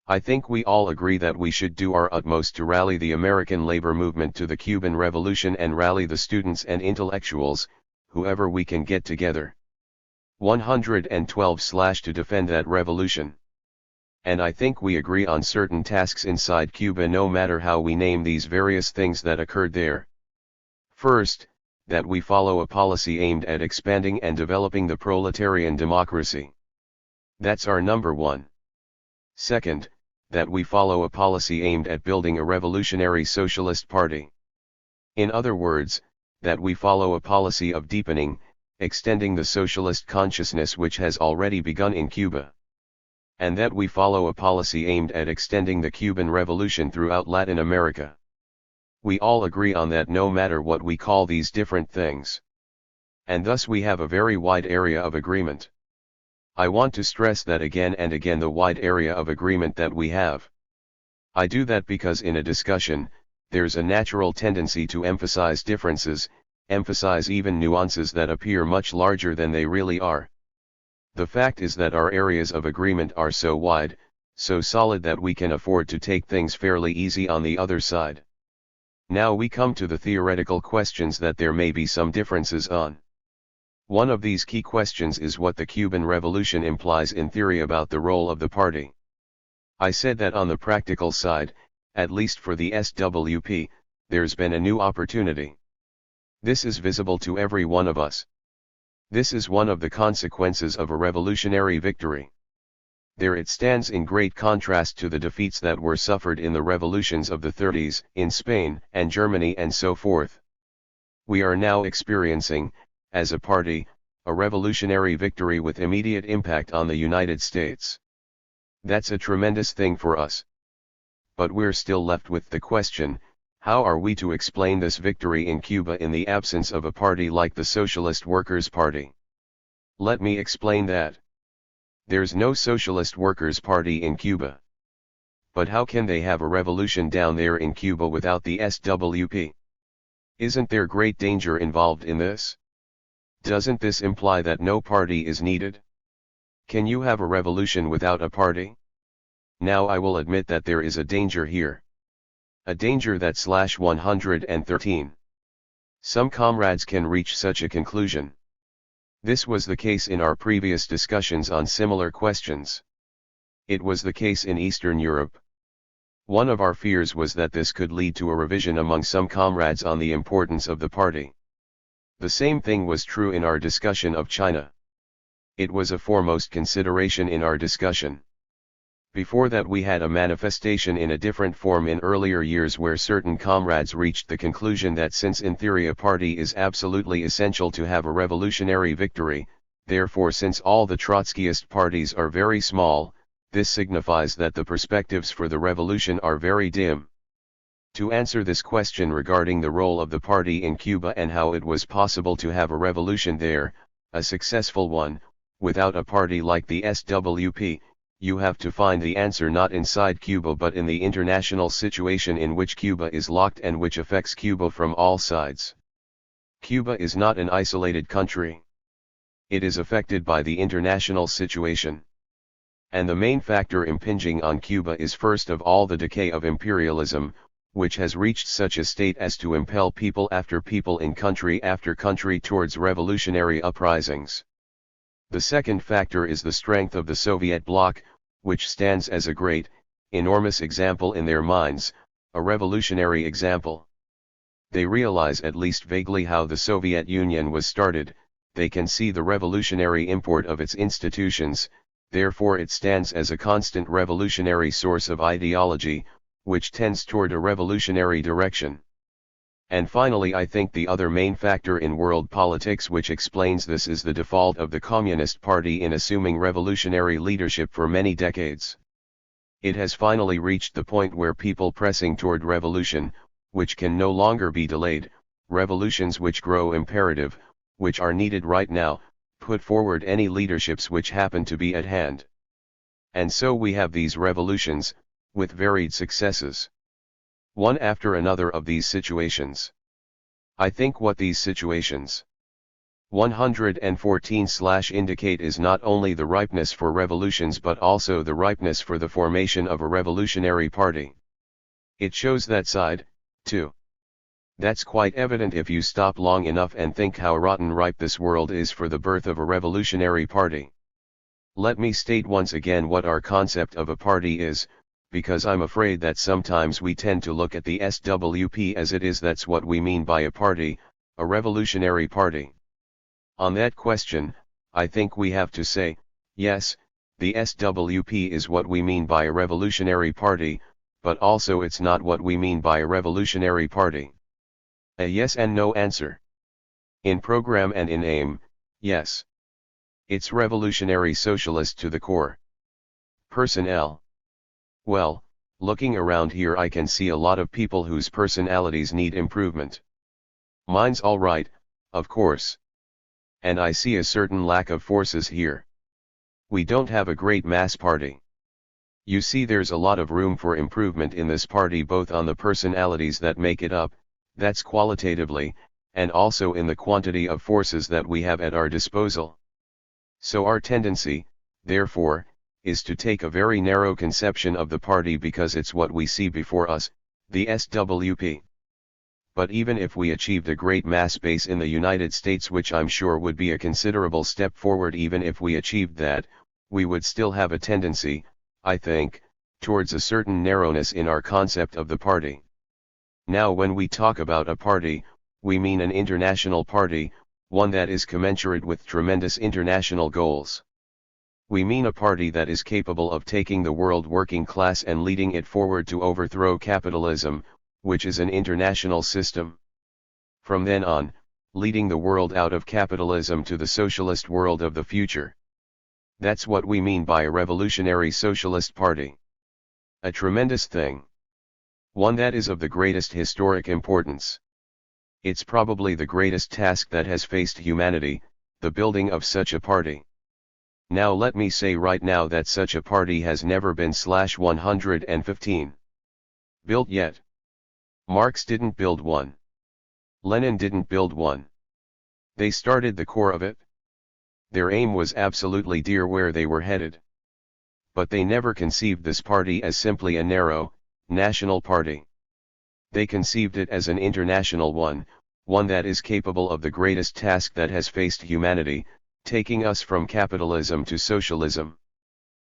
I think we all agree that we should do our utmost to rally the American labor movement to the Cuban Revolution and rally the students and intellectuals, whoever we can get together. 112 to defend that revolution. And I think we agree on certain tasks inside Cuba no matter how we name these various things that occurred there. First, that we follow a policy aimed at expanding and developing the proletarian democracy. That's our number one. Second, that we follow a policy aimed at building a revolutionary socialist party. In other words, that we follow a policy of deepening, extending the socialist consciousness which has already begun in Cuba. And that we follow a policy aimed at extending the Cuban Revolution throughout Latin America. We all agree on that no matter what we call these different things. And thus we have a very wide area of agreement. I want to stress that again and again, the wide area of agreement that we have. I do that because in a discussion, there's a natural tendency to emphasize differences, emphasize even nuances that appear much larger than they really are. The fact is that our areas of agreement are so wide, so solid that we can afford to take things fairly easy on the other side. Now we come to the theoretical questions that there may be some differences on. One of these key questions is what the Cuban Revolution implies in theory about the role of the party. I said that on the practical side, at least for the SWP, there's been a new opportunity. This is visible to every one of us. This is one of the consequences of a revolutionary victory. There it stands in great contrast to the defeats that were suffered in the revolutions of the 30s, in Spain and Germany and so forth. We are now experiencing, as a party, a revolutionary victory with immediate impact on the United States. That's a tremendous thing for us. But we're still left with the question, how are we to explain this victory in Cuba in the absence of a party like the Socialist Workers' Party? Let me explain that. There's no Socialist Workers' Party in Cuba. But how can they have a revolution down there in Cuba without the SWP? Isn't there great danger involved in this? Doesn't this imply that no party is needed? Can you have a revolution without a party? Now I will admit that there is a danger here. A danger that /113. Some comrades can reach such a conclusion. This was the case in our previous discussions on similar questions. It was the case in Eastern Europe. One of our fears was that this could lead to a revision among some comrades on the importance of the party. The same thing was true in our discussion of China. It was a foremost consideration in our discussion. Before that we had a manifestation in a different form in earlier years where certain comrades reached the conclusion that since in theory a party is absolutely essential to have a revolutionary victory, therefore since all the Trotskyist parties are very small, this signifies that the perspectives for the revolution are very dim. To answer this question regarding the role of the party in Cuba and how it was possible to have a revolution there, a successful one, without a party like the SWP, you have to find the answer not inside Cuba but in the international situation in which Cuba is locked and which affects Cuba from all sides. Cuba is not an isolated country. It is affected by the international situation. And the main factor impinging on Cuba is first of all the decay of imperialism, which has reached such a state as to impel people after people in country after country towards revolutionary uprisings. The second factor is the strength of the Soviet bloc, which stands as a great, enormous example in their minds, a revolutionary example. They realize at least vaguely how the Soviet Union was started, they can see the revolutionary import of its institutions, therefore it stands as a constant revolutionary source of ideology, which tends toward a revolutionary direction. And finally, I think the other main factor in world politics which explains this is the default of the Communist Party in assuming revolutionary leadership for many decades. It has finally reached the point where people pressing toward revolution, which can no longer be delayed, revolutions which grow imperative, which are needed right now, put forward any leaderships which happen to be at hand. And so we have these revolutions, with varied successes. One after another of these situations. I think what these situations 114/indicate is not only the ripeness for revolutions but also the ripeness for the formation of a revolutionary party. It shows that side, too. That's quite evident if you stop long enough and think how rotten ripe this world is for the birth of a revolutionary party. Let me state once again what our concept of a party is, because I'm afraid that sometimes we tend to look at the SWP as it is. That's what we mean by a party, a revolutionary party. On that question, I think we have to say, yes, the SWP is what we mean by a revolutionary party, but also it's not what we mean by a revolutionary party. A yes and no answer. In program and in aim, yes. It's revolutionary socialist to the core. Personnel. Well, looking around here I can see a lot of people whose personalities need improvement. Mine's all right, of course. And I see a certain lack of forces here. We don't have a great mass party. You see, there's a lot of room for improvement in this party, both on the personalities that make it up, that's qualitatively, and also in the quantity of forces that we have at our disposal. So our tendency, therefore, is to take a very narrow conception of the party because it's what we see before us, the SWP. But even if we achieved a great mass base in the United States, which I'm sure would be a considerable step forward, even if we achieved that, we would still have a tendency, I think, towards a certain narrowness in our concept of the party. Now when we talk about a party, we mean an international party, one that is commensurate with tremendous international goals. We mean a party that is capable of taking the world working class and leading it forward to overthrow capitalism, which is an international system. From then on, leading the world out of capitalism to the socialist world of the future. That's what we mean by a revolutionary socialist party. A tremendous thing. One that is of the greatest historic importance. It's probably the greatest task that has faced humanity, the building of such a party. Now let me say right now that such a party has never been /115 built yet. Marx didn't build one. Lenin didn't build one. They started the core of it. Their aim was absolutely dear where they were headed. But they never conceived this party as simply a narrow, national party. They conceived it as an international one, one that is capable of the greatest task that has faced humanity, taking us from capitalism to socialism.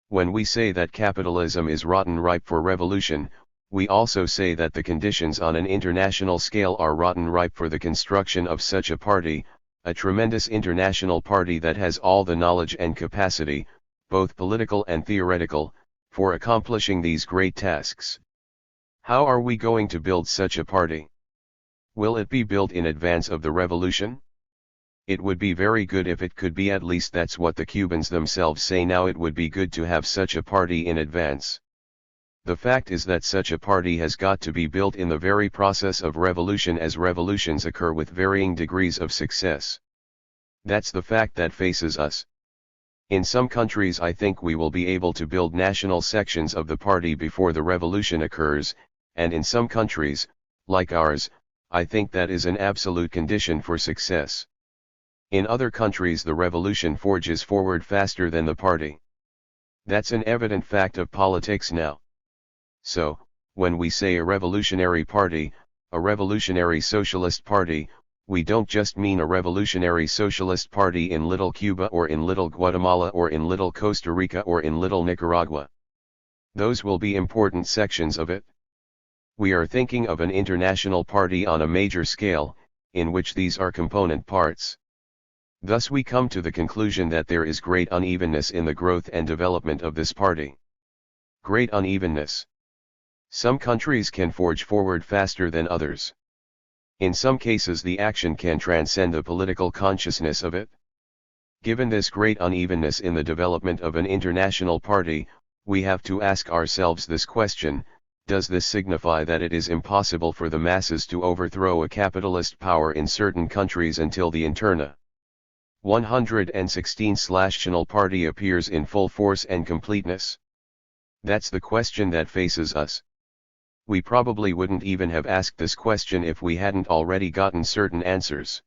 When we say that capitalism is rotten ripe for revolution, we also say that the conditions on an international scale are rotten ripe for the construction of such a party, a tremendous international party that has all the knowledge and capacity, both political and theoretical, for accomplishing these great tasks. How are we going to build such a party? Will it be built in advance of the revolution? It would be very good if it could be, at least that's what the Cubans themselves say now. It would be good to have such a party in advance. The fact is that such a party has got to be built in the very process of revolution, as revolutions occur with varying degrees of success. That's the fact that faces us. In some countries I think we will be able to build national sections of the party before the revolution occurs, and in some countries, like ours, I think that is an absolute condition for success. In other countries the revolution forges forward faster than the party. That's an evident fact of politics now. So, when we say a revolutionary party, a revolutionary socialist party, we don't just mean a revolutionary socialist party in little Cuba or in little Guatemala or in little Costa Rica or in little Nicaragua. Those will be important sections of it. We are thinking of an international party on a major scale, in which these are component parts. Thus we come to the conclusion that there is great unevenness in the growth and development of this party. Great unevenness. Some countries can forge forward faster than others. In some cases the action can transcend the political consciousness of it. Given this great unevenness in the development of an international party, we have to ask ourselves this question: does this signify that it is impossible for the masses to overthrow a capitalist power in certain countries until the interna 116/national party appears in full force and completeness? That's the question that faces us. We probably wouldn't even have asked this question if we hadn't already gotten certain answers.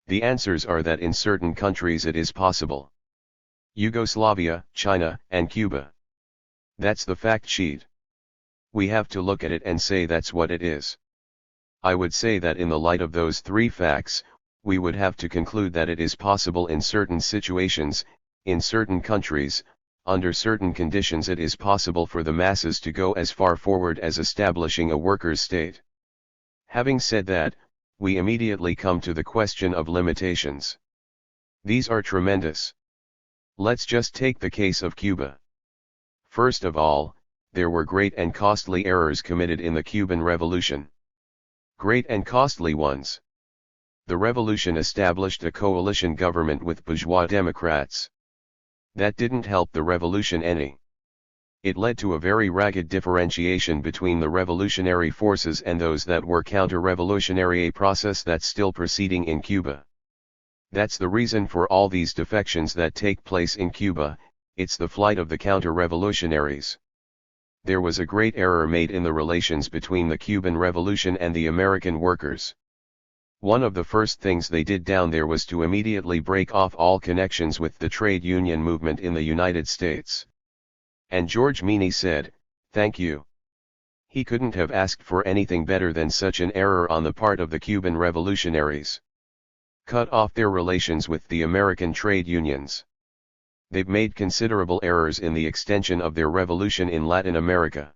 The answers are that in certain countries it is possible. Yugoslavia, China, and Cuba. That's the fact sheet. We have to look at it and say that's what it is. I would say that in the light of those three facts, we would have to conclude that it is possible in certain situations, in certain countries, under certain conditions. It is possible for the masses to go as far forward as establishing a workers' state. Having said that, we immediately come to the question of limitations. These are tremendous. Let's just take the case of Cuba. First of all, there were great and costly errors committed in the Cuban Revolution. Great and costly ones. The revolution established a coalition government with bourgeois Democrats. That didn't help the revolution any. It led to a very ragged differentiation between the revolutionary forces and those that were counter-revolutionary, a process that's still proceeding in Cuba. That's the reason for all these defections that take place in Cuba. It's the flight of the counter-revolutionaries. There was a great error made in the relations between the Cuban Revolution and the American workers. One of the first things they did down there was to immediately break off all connections with the trade union movement in the United States. And George Meany said, "Thank you." He couldn't have asked for anything better than such an error on the part of the Cuban revolutionaries. Cut off their relations with the American trade unions. They've made considerable errors in the extension of their revolution in Latin America.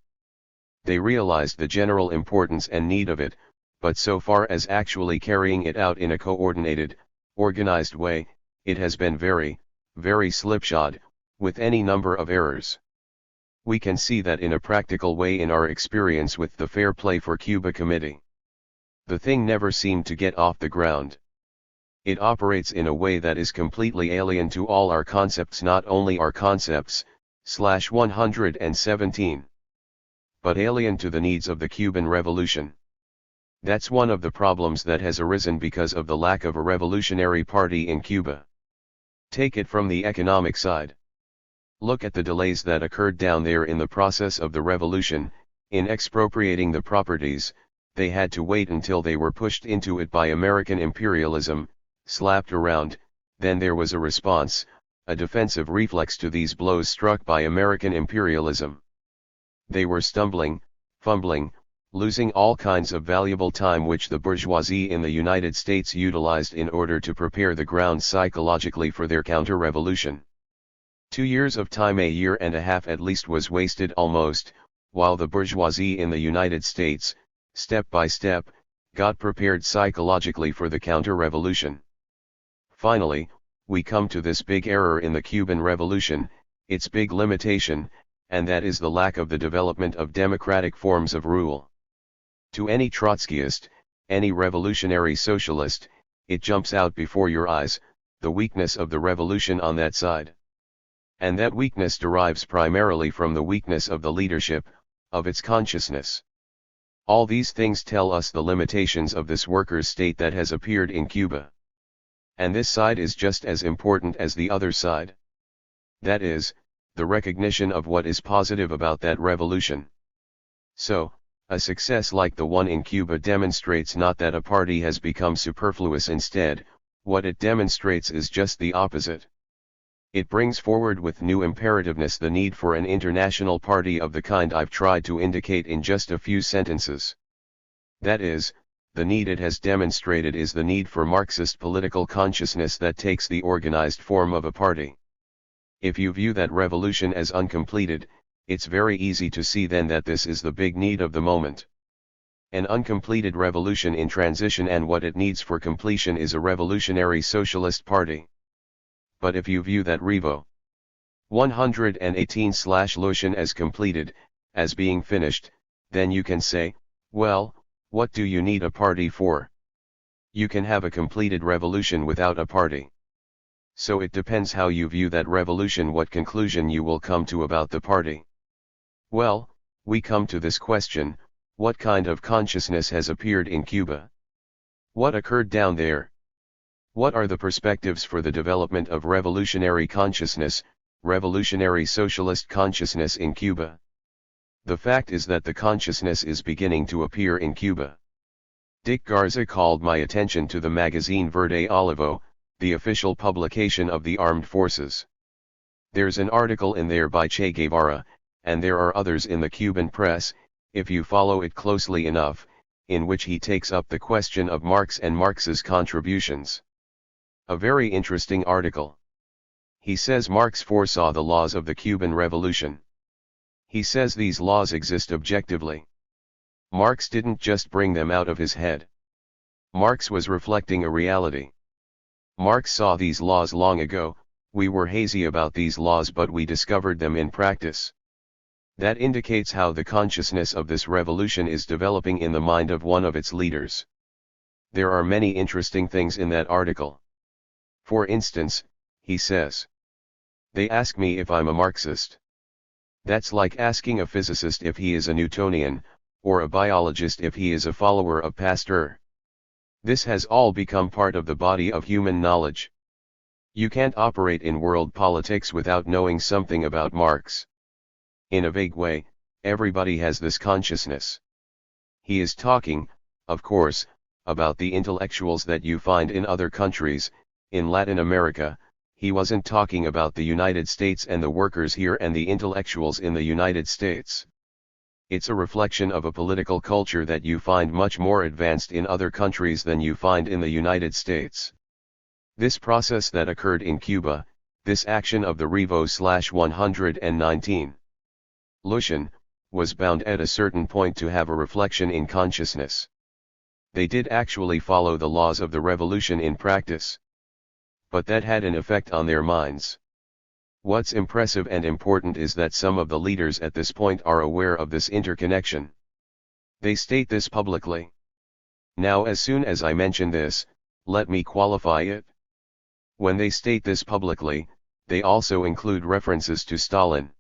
They realized the general importance and need of it, but so far as actually carrying it out in a coordinated, organized way, it has been very, very slipshod, with any number of errors. We can see that in a practical way in our experience with the Fair Play for Cuba Committee. The thing never seemed to get off the ground. It operates in a way that is completely alien to all our concepts, not only our concepts, /117, but alien to the needs of the Cuban Revolution. That's one of the problems that has arisen because of the lack of a revolutionary party in Cuba. Take it from the economic side. Look at the delays that occurred down there in the process of the revolution. In expropriating the properties, they had to wait until they were pushed into it by American imperialism, slapped around. Then there was a response, a defensive reflex to these blows struck by American imperialism. They were stumbling, fumbling, losing all kinds of valuable time which the bourgeoisie in the United States utilized in order to prepare the ground psychologically for their counter-revolution. 2 years of time, a year and a half at least, was wasted almost, while the bourgeoisie in the United States, step by step, got prepared psychologically for the counter-revolution. Finally, we come to this big error in the Cuban Revolution, its big limitation, and that is the lack of the development of democratic forms of rule. To any Trotskyist, any revolutionary socialist, it jumps out before your eyes, the weakness of the revolution on that side. And that weakness derives primarily from the weakness of the leadership, of its consciousness. All these things tell us the limitations of this workers' state that has appeared in Cuba. And this side is just as important as the other side. That is, the recognition of what is positive about that revolution. So, a success like the one in Cuba demonstrates not that a party has become superfluous. Instead, what it demonstrates is just the opposite. It brings forward with new imperativeness the need for an international party of the kind I've tried to indicate in just a few sentences. That is, the need it has demonstrated is the need for Marxist political consciousness that takes the organized form of a party. If you view that revolution as uncompleted, it's very easy to see then that this is the big need of the moment. An uncompleted revolution in transition, and what it needs for completion is a revolutionary socialist party. But if you view that Revo 118/Lucian as completed, as being finished, then you can say, well, what do you need a party for? You can have a completed revolution without a party. So it depends how you view that revolution, what conclusion you will come to about the party. Well, we come to this question: what kind of consciousness has appeared in Cuba? What occurred down there? What are the perspectives for the development of revolutionary consciousness, revolutionary socialist consciousness in Cuba? The fact is that the consciousness is beginning to appear in Cuba. Dick Garza called my attention to the magazine Verde Olivo, the official publication of the armed forces. There's an article in there by Che Guevara, and there are others in the Cuban press, if you follow it closely enough, in which he takes up the question of Marx and Marx's contributions. A very interesting article. He says Marx foresaw the laws of the Cuban Revolution. He says these laws exist objectively. Marx didn't just bring them out of his head. Marx was reflecting a reality. Marx saw these laws long ago. We were hazy about these laws, but we discovered them in practice. That indicates how the consciousness of this revolution is developing in the mind of one of its leaders. There are many interesting things in that article. For instance, he says, they ask me if I'm a Marxist. That's like asking a physicist if he is a Newtonian, or a biologist if he is a follower of Pasteur. This has all become part of the body of human knowledge. You can't operate in world politics without knowing something about Marx. In a vague way, everybody has this consciousness. He is talking, of course, about the intellectuals that you find in other countries. In Latin America, he wasn't talking about the United States and the workers here and the intellectuals in the United States. It's a reflection of a political culture that you find much more advanced in other countries than you find in the United States. This process that occurred in Cuba, this action of the Revo/119 Lucian, was bound at a certain point to have a reflection in consciousness. They did actually follow the laws of the revolution in practice. But that had an effect on their minds. What's impressive and important is that some of the leaders at this point are aware of this interconnection. They state this publicly. Now, as soon as I mention this, let me qualify it. When they state this publicly, they also include references to Stalin.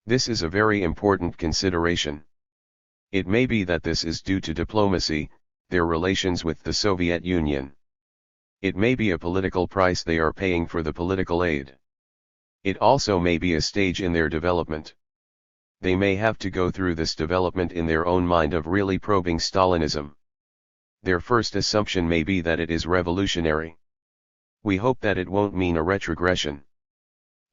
This is a very important consideration. It may be that this is due to diplomacy, their relations with the Soviet Union. It may be a political price they are paying for the political aid. It also may be a stage in their development. They may have to go through this development in their own mind of really probing Stalinism. Their first assumption may be that it is revolutionary. We hope that it won't mean a retrogression.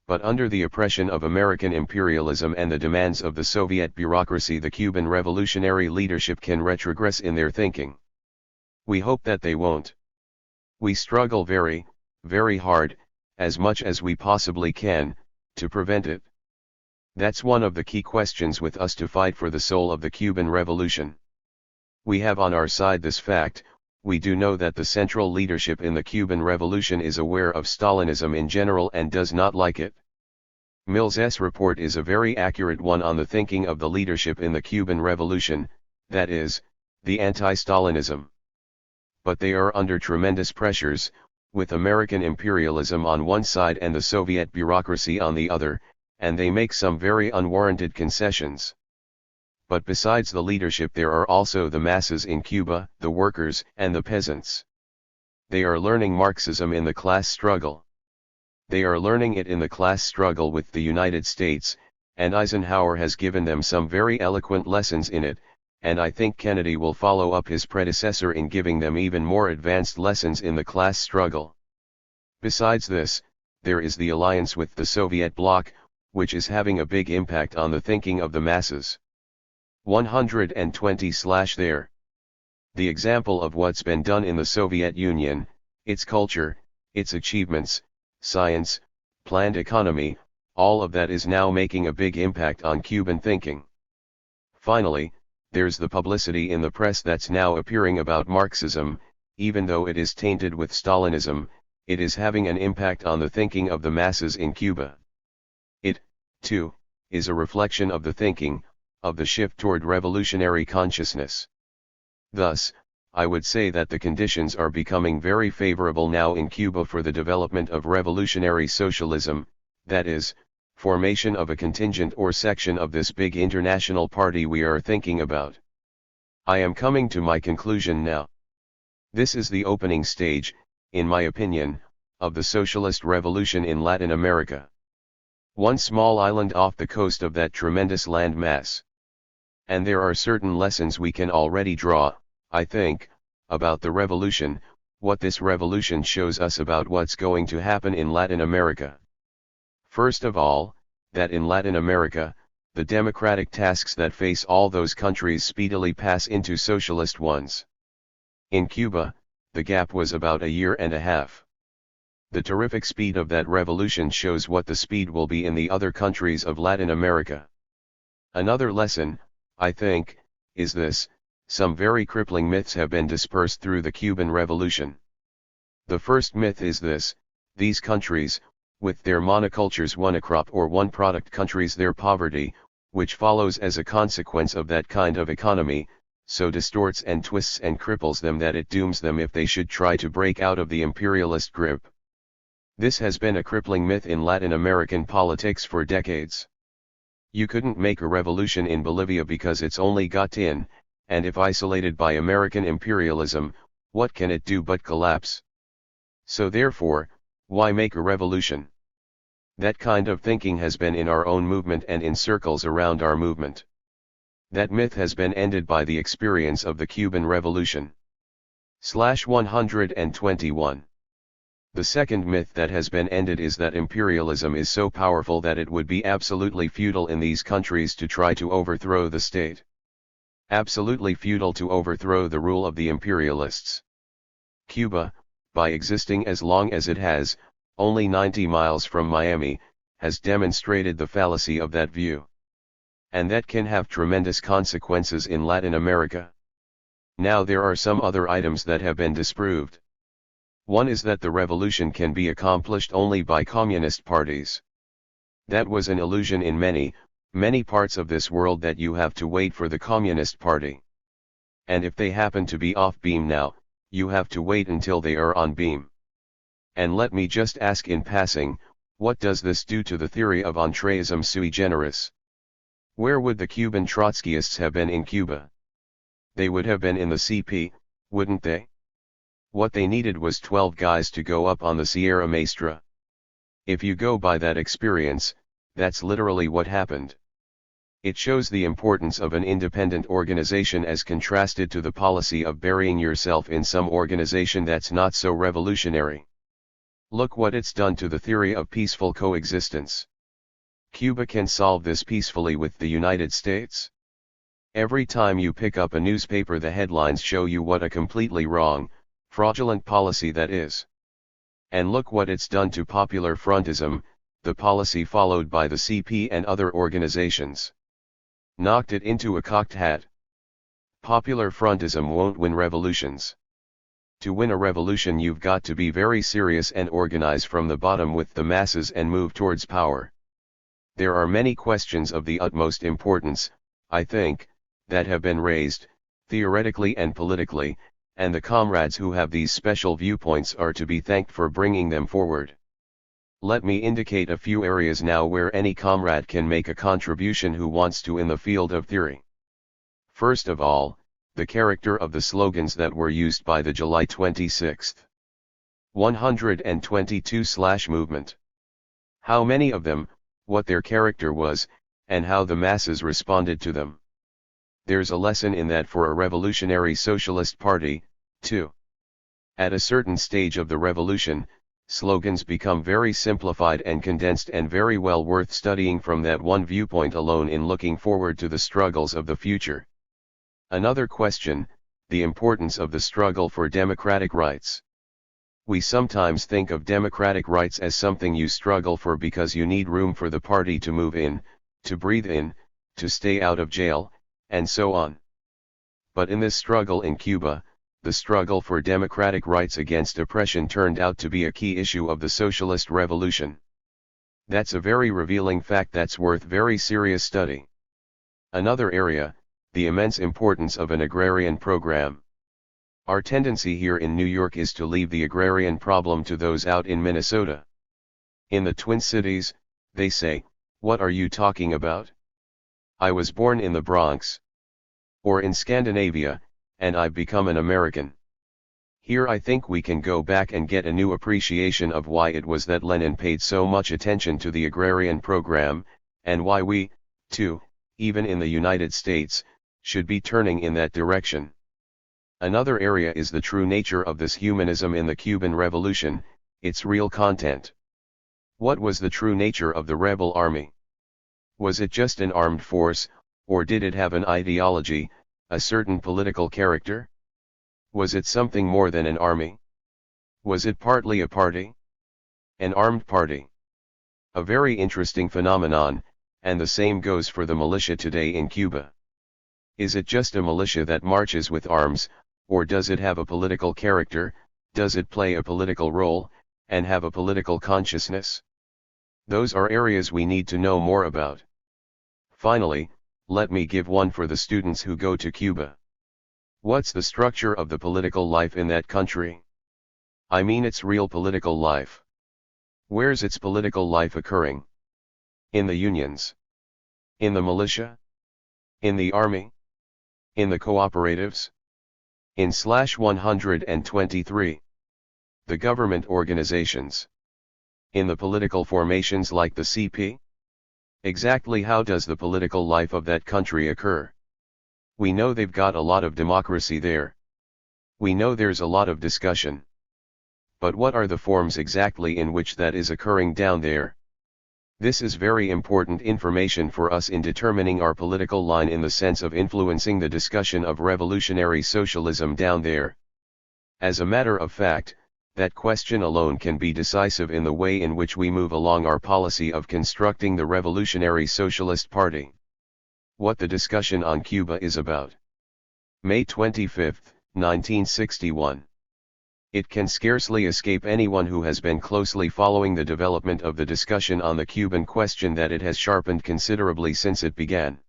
But under the oppression of American imperialism and the demands of the Soviet bureaucracy, the Cuban revolutionary leadership can retrogress in their thinking. We hope that they won't. We struggle very, very hard, as much as we possibly can, to prevent it. That's one of the key questions with us to fight for the soul of the Cuban Revolution. We have on our side this fact: we do know that the central leadership in the Cuban Revolution is aware of Stalinism in general and does not like it. Mills's report is a very accurate one on the thinking of the leadership in the Cuban Revolution, that is, the anti-Stalinism. but they are under tremendous pressures, with American imperialism on one side and the Soviet bureaucracy on the other, and they make some very unwarranted concessions. But besides the leadership there are also the masses in Cuba, the workers and the peasants. They are learning Marxism in the class struggle. They are learning it in the class struggle with the United States, and Eisenhower has given them some very eloquent lessons in it, and I think Kennedy will follow up his predecessor in giving them even more advanced lessons in the class struggle. Besides this, there is the alliance with the Soviet bloc, which is having a big impact on the thinking of the masses. 120/there. The example of what's been done in the Soviet Union, its culture, its achievements, science, planned economy, all of that is now making a big impact on Cuban thinking. Finally, there's the publicity in the press that's now appearing about Marxism, even though it is tainted with Stalinism, it is having an impact on the thinking of the masses in Cuba. It, too, is a reflection of the thinking, of the shift toward revolutionary consciousness. Thus, I would say that the conditions are becoming very favorable now in Cuba for the development of revolutionary socialism, that is, formation of a contingent or section of this big international party we are thinking about. I am coming to my conclusion now. This is the opening stage, in my opinion, of the socialist revolution in Latin America. One small island off the coast of that tremendous land mass. And there are certain lessons we can already draw, I think, about the revolution, what this revolution shows us about what's going to happen in Latin America. First of all, that in Latin America, the democratic tasks that face all those countries speedily pass into socialist ones. In Cuba, the gap was about a year and a half. The terrific speed of that revolution shows what the speed will be in the other countries of Latin America. Another lesson, I think, is this: some very crippling myths have been dispersed through the Cuban Revolution. The first myth is this: these countries, with their monocultures, one crop or one product countries, their poverty, which follows as a consequence of that kind of economy, so distorts and twists and cripples them that it dooms them if they should try to break out of the imperialist grip. This has been a crippling myth in Latin American politics for decades. You couldn't make a revolution in Bolivia because it's only got tin, and if isolated by American imperialism, what can it do but collapse? So therefore, why make a revolution? That kind of thinking has been in our own movement and in circles around our movement. That myth has been ended by the experience of the Cuban Revolution. 121. The second myth that has been ended is that imperialism is so powerful that it would be absolutely futile in these countries to try to overthrow the state. Absolutely futile to overthrow the rule of the imperialists. Cuba, by existing as long as it has, only 90 miles from Miami, has demonstrated the fallacy of that view. And that can have tremendous consequences in Latin America. Now there are some other items that have been disproved. One is that the revolution can be accomplished only by communist parties. That was an illusion in many parts of this world, that you have to wait for the Communist Party. And if they happen to be off beam now, you have to wait until they are on beam. And let me just ask in passing, what does this do to the theory of entreism sui generis? Where would the Cuban Trotskyists have been in Cuba? They would have been in the CP, wouldn't they? What they needed was 12 guys to go up on the Sierra Maestra. If you go by that experience, that's literally what happened. It shows the importance of an independent organization as contrasted to the policy of burying yourself in some organization that's not so revolutionary. Look what it's done to the theory of peaceful coexistence. Cuba can solve this peacefully with the United States. Every time you pick up a newspaper, the headlines show you what a completely wrong, fraudulent policy that is. And look what it's done to Popular Frontism, the policy followed by the CP and other organizations. Knocked it into a cocked hat. Popular Frontism won't win revolutions. To win a revolution you've got to be very serious and organize from the bottom with the masses and move towards power. There are many questions of the utmost importance, I think, that have been raised, theoretically and politically, and the comrades who have these special viewpoints are to be thanked for bringing them forward. Let me indicate a few areas now where any comrade can make a contribution who wants to in the field of theory. First of all, the character of the slogans that were used by the July 26, 122/movement. How many of them, what their character was, and how the masses responded to them. There's a lesson in that for a revolutionary socialist party, too. At a certain stage of the revolution, slogans become very simplified and condensed and very well worth studying from that one viewpoint alone in looking forward to the struggles of the future. Another question, the importance of the struggle for democratic rights. We sometimes think of democratic rights as something you struggle for because you need room for the party to move in, to breathe in, to stay out of jail, and so on. But in this struggle in Cuba, the struggle for democratic rights against oppression turned out to be a key issue of the socialist revolution. That's a very revealing fact that's worth very serious study. Another area, the immense importance of an agrarian program. Our tendency here in New York is to leave the agrarian problem to those out in Minnesota. In the Twin Cities, they say, "What are you talking about? I was born in the Bronx. Or in Scandinavia, and I've become an American." Here I think we can go back and get a new appreciation of why it was that Lenin paid so much attention to the agrarian program, and why we, too, even in the United States, should be turning in that direction. Another area is the true nature of this humanism in the Cuban Revolution, its real content. What was the true nature of the rebel army? Was it just an armed force, or did it have an ideology, a certain political character? Was it something more than an army? Was it partly a party? An armed party? A very interesting phenomenon, and the same goes for the militia today in Cuba. Is it just a militia that marches with arms, or does it have a political character, does it play a political role, and have a political consciousness? Those are areas we need to know more about. Finally, let me give one for the students who go to Cuba. What's the structure of the political life in that country? I mean its real political life. Where's its political life occurring? In the unions? In the militia? In the army? In the cooperatives? In /123. The government organizations. In the political formations like the CP? Exactly how does the political life of that country occur? We know they've got a lot of democracy there. We know there's a lot of discussion. But what are the forms exactly in which that is occurring down there? This is very important information for us in determining our political line in the sense of influencing the discussion of revolutionary socialism down there. As a matter of fact, that question alone can be decisive in the way in which we move along our policy of constructing the Revolutionary Socialist Party. What the discussion on Cuba is about. May 25, 1961. It can scarcely escape anyone who has been closely following the development of the discussion on the Cuban question that it has sharpened considerably since it began.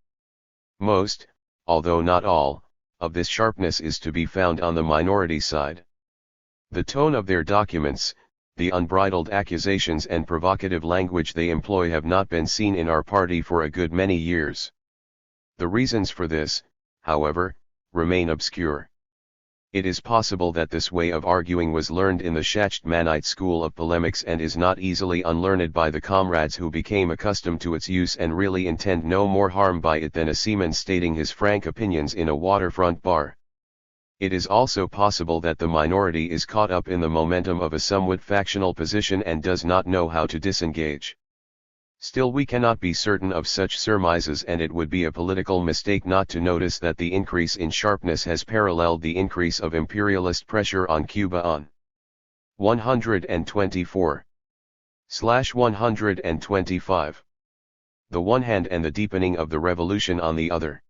Most, although not all, of this sharpness is to be found on the minority side. The tone of their documents, the unbridled accusations and provocative language they employ have not been seen in our party for a good many years. The reasons for this, however, remain obscure. It is possible that this way of arguing was learned in the Shachtmanite school of polemics and is not easily unlearned by the comrades who became accustomed to its use and really intend no more harm by it than a seaman stating his frank opinions in a waterfront bar. It is also possible that the minority is caught up in the momentum of a somewhat factional position and does not know how to disengage. Still, we cannot be certain of such surmises, and it would be a political mistake not to notice that the increase in sharpness has paralleled the increase of imperialist pressure on Cuba on 124/125. The one hand and the deepening of the revolution on the other.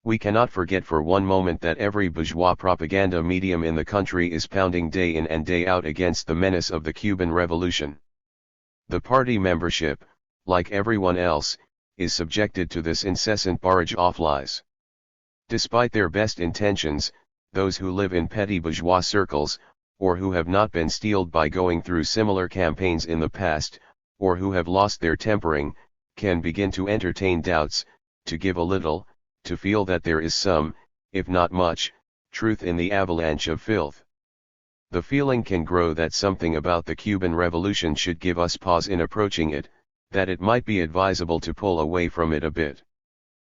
We cannot forget for one moment that every bourgeois propaganda medium in the country is pounding day in and day out against the menace of the Cuban Revolution. The party membership, like everyone else, is subjected to this incessant barrage of lies. Despite their best intentions, those who live in petty bourgeois circles, or who have not been steeled by going through similar campaigns in the past, or who have lost their tempering, can begin to entertain doubts, to give a little, to feel that there is some, if not much, truth in the avalanche of filth. The feeling can grow that something about the Cuban Revolution should give us pause in approaching it, that it might be advisable to pull away from it a bit.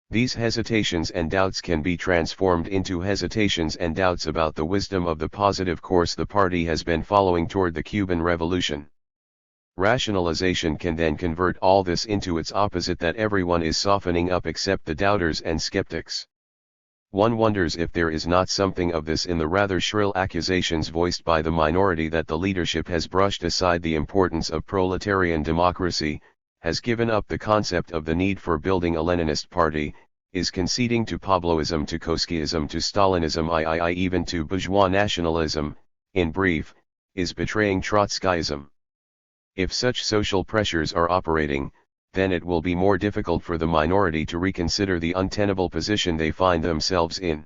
These hesitations and doubts can be transformed into hesitations and doubts about the wisdom of the positive course the party has been following toward the Cuban Revolution. Rationalization can then convert all this into its opposite, that everyone is softening up except the doubters and skeptics. One wonders if there is not something of this in the rather shrill accusations voiced by the minority that the leadership has brushed aside the importance of proletarian democracy, has given up the concept of the need for building a Leninist party, is conceding to Pabloism, to Trotskyism, to Stalinism, even to bourgeois nationalism, in brief, is betraying Trotskyism. If such social pressures are operating, then it will be more difficult for the minority to reconsider the untenable position they find themselves in.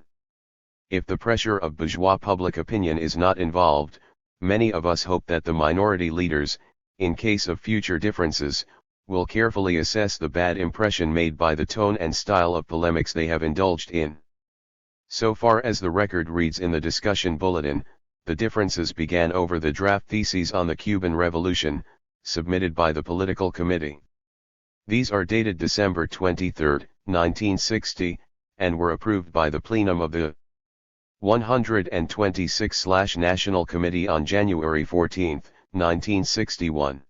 If the pressure of bourgeois public opinion is not involved, many of us hope that the minority leaders, in case of future differences, will carefully assess the bad impression made by the tone and style of polemics they have indulged in. So far as the record reads in the discussion bulletin, the differences began over the draft theses on the Cuban Revolution, submitted by the political committee. These are dated December 23, 1960, and were approved by the plenum of the 126/National Committee on January 14, 1961.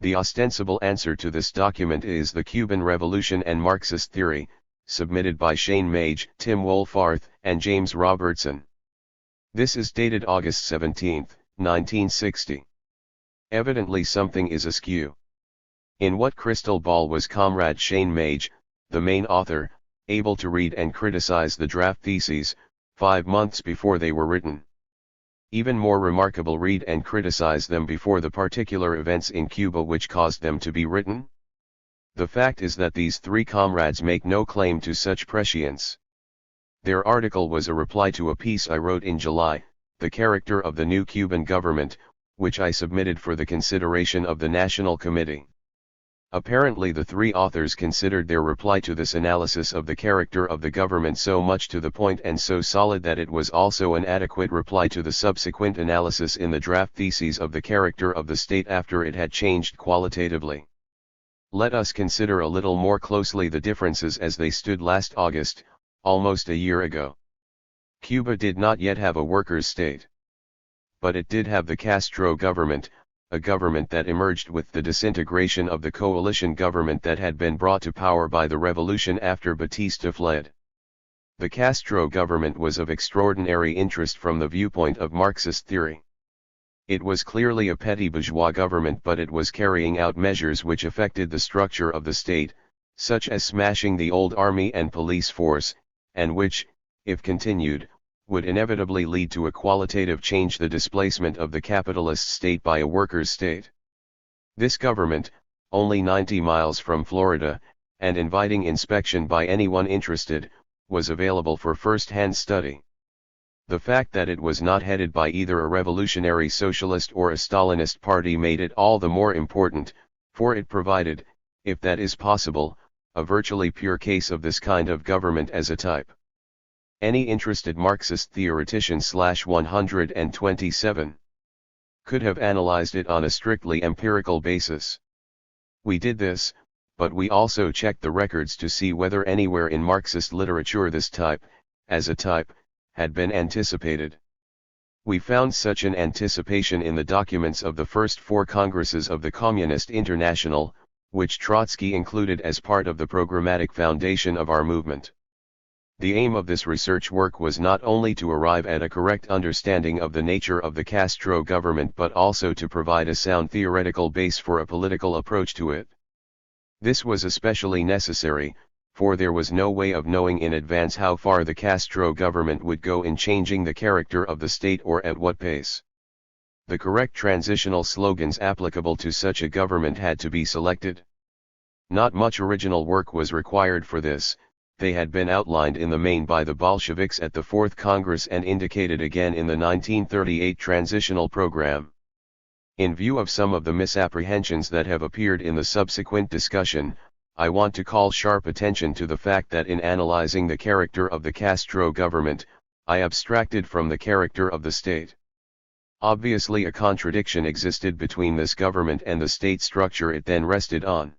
The ostensible answer to this document is The Cuban Revolution and Marxist Theory, submitted by Shane Mage, Tim Wohlfarth, and James Robertson. This is dated August 17, 1960. Evidently something is askew. In what crystal ball was Comrade Shane Mage, the main author, able to read and criticize the draft theses, 5 months before they were written? Even more remarkable, read and criticize them before the particular events in Cuba which caused them to be written? The fact is that these three comrades make no claim to such prescience. Their article was a reply to a piece I wrote in July, The Character of the New Cuban Government, which I submitted for the consideration of the National Committee. Apparently the three authors considered their reply to this analysis of the character of the government so much to the point and so solid that it was also an adequate reply to the subsequent analysis in the draft theses of the character of the state after it had changed qualitatively. Let us consider a little more closely the differences as they stood last August, almost a year ago. Cuba did not yet have a workers' state. But it did have the Castro government, a government that emerged with the disintegration of the coalition government that had been brought to power by the revolution after Batista fled. The Castro government was of extraordinary interest from the viewpoint of Marxist theory. It was clearly a petty bourgeois government, but it was carrying out measures which affected the structure of the state, such as smashing the old army and police force, and which, if continued, would inevitably lead to a qualitative change, the displacement of the capitalist state by a workers' state. This government, only 90 miles from Florida, and inviting inspection by anyone interested, was available for first-hand study. The fact that it was not headed by either a revolutionary socialist or a Stalinist party made it all the more important, for it provided, if that is possible, a virtually pure case of this kind of government as a type. Any interested Marxist theoretician /127 could have analyzed it on a strictly empirical basis. We did this, but we also checked the records to see whether anywhere in Marxist literature this type, as a type, had been anticipated. We found such an anticipation in the documents of the first 4 Congresses of the Communist International, which Trotsky included as part of the programmatic foundation of our movement. The aim of this research work was not only to arrive at a correct understanding of the nature of the Castro government but also to provide a sound theoretical base for a political approach to it. This was especially necessary, for there was no way of knowing in advance how far the Castro government would go in changing the character of the state or at what pace. The correct transitional slogans applicable to such a government had to be selected. Not much original work was required for this, they had been outlined in the main by the Bolsheviks at the Fourth Congress and indicated again in the 1938 Transitional Program. In view of some of the misapprehensions that have appeared in the subsequent discussion, I want to call sharp attention to the fact that in analyzing the character of the Castro government, I abstracted from the character of the state. Obviously a contradiction existed between this government and the state structure it then rested on.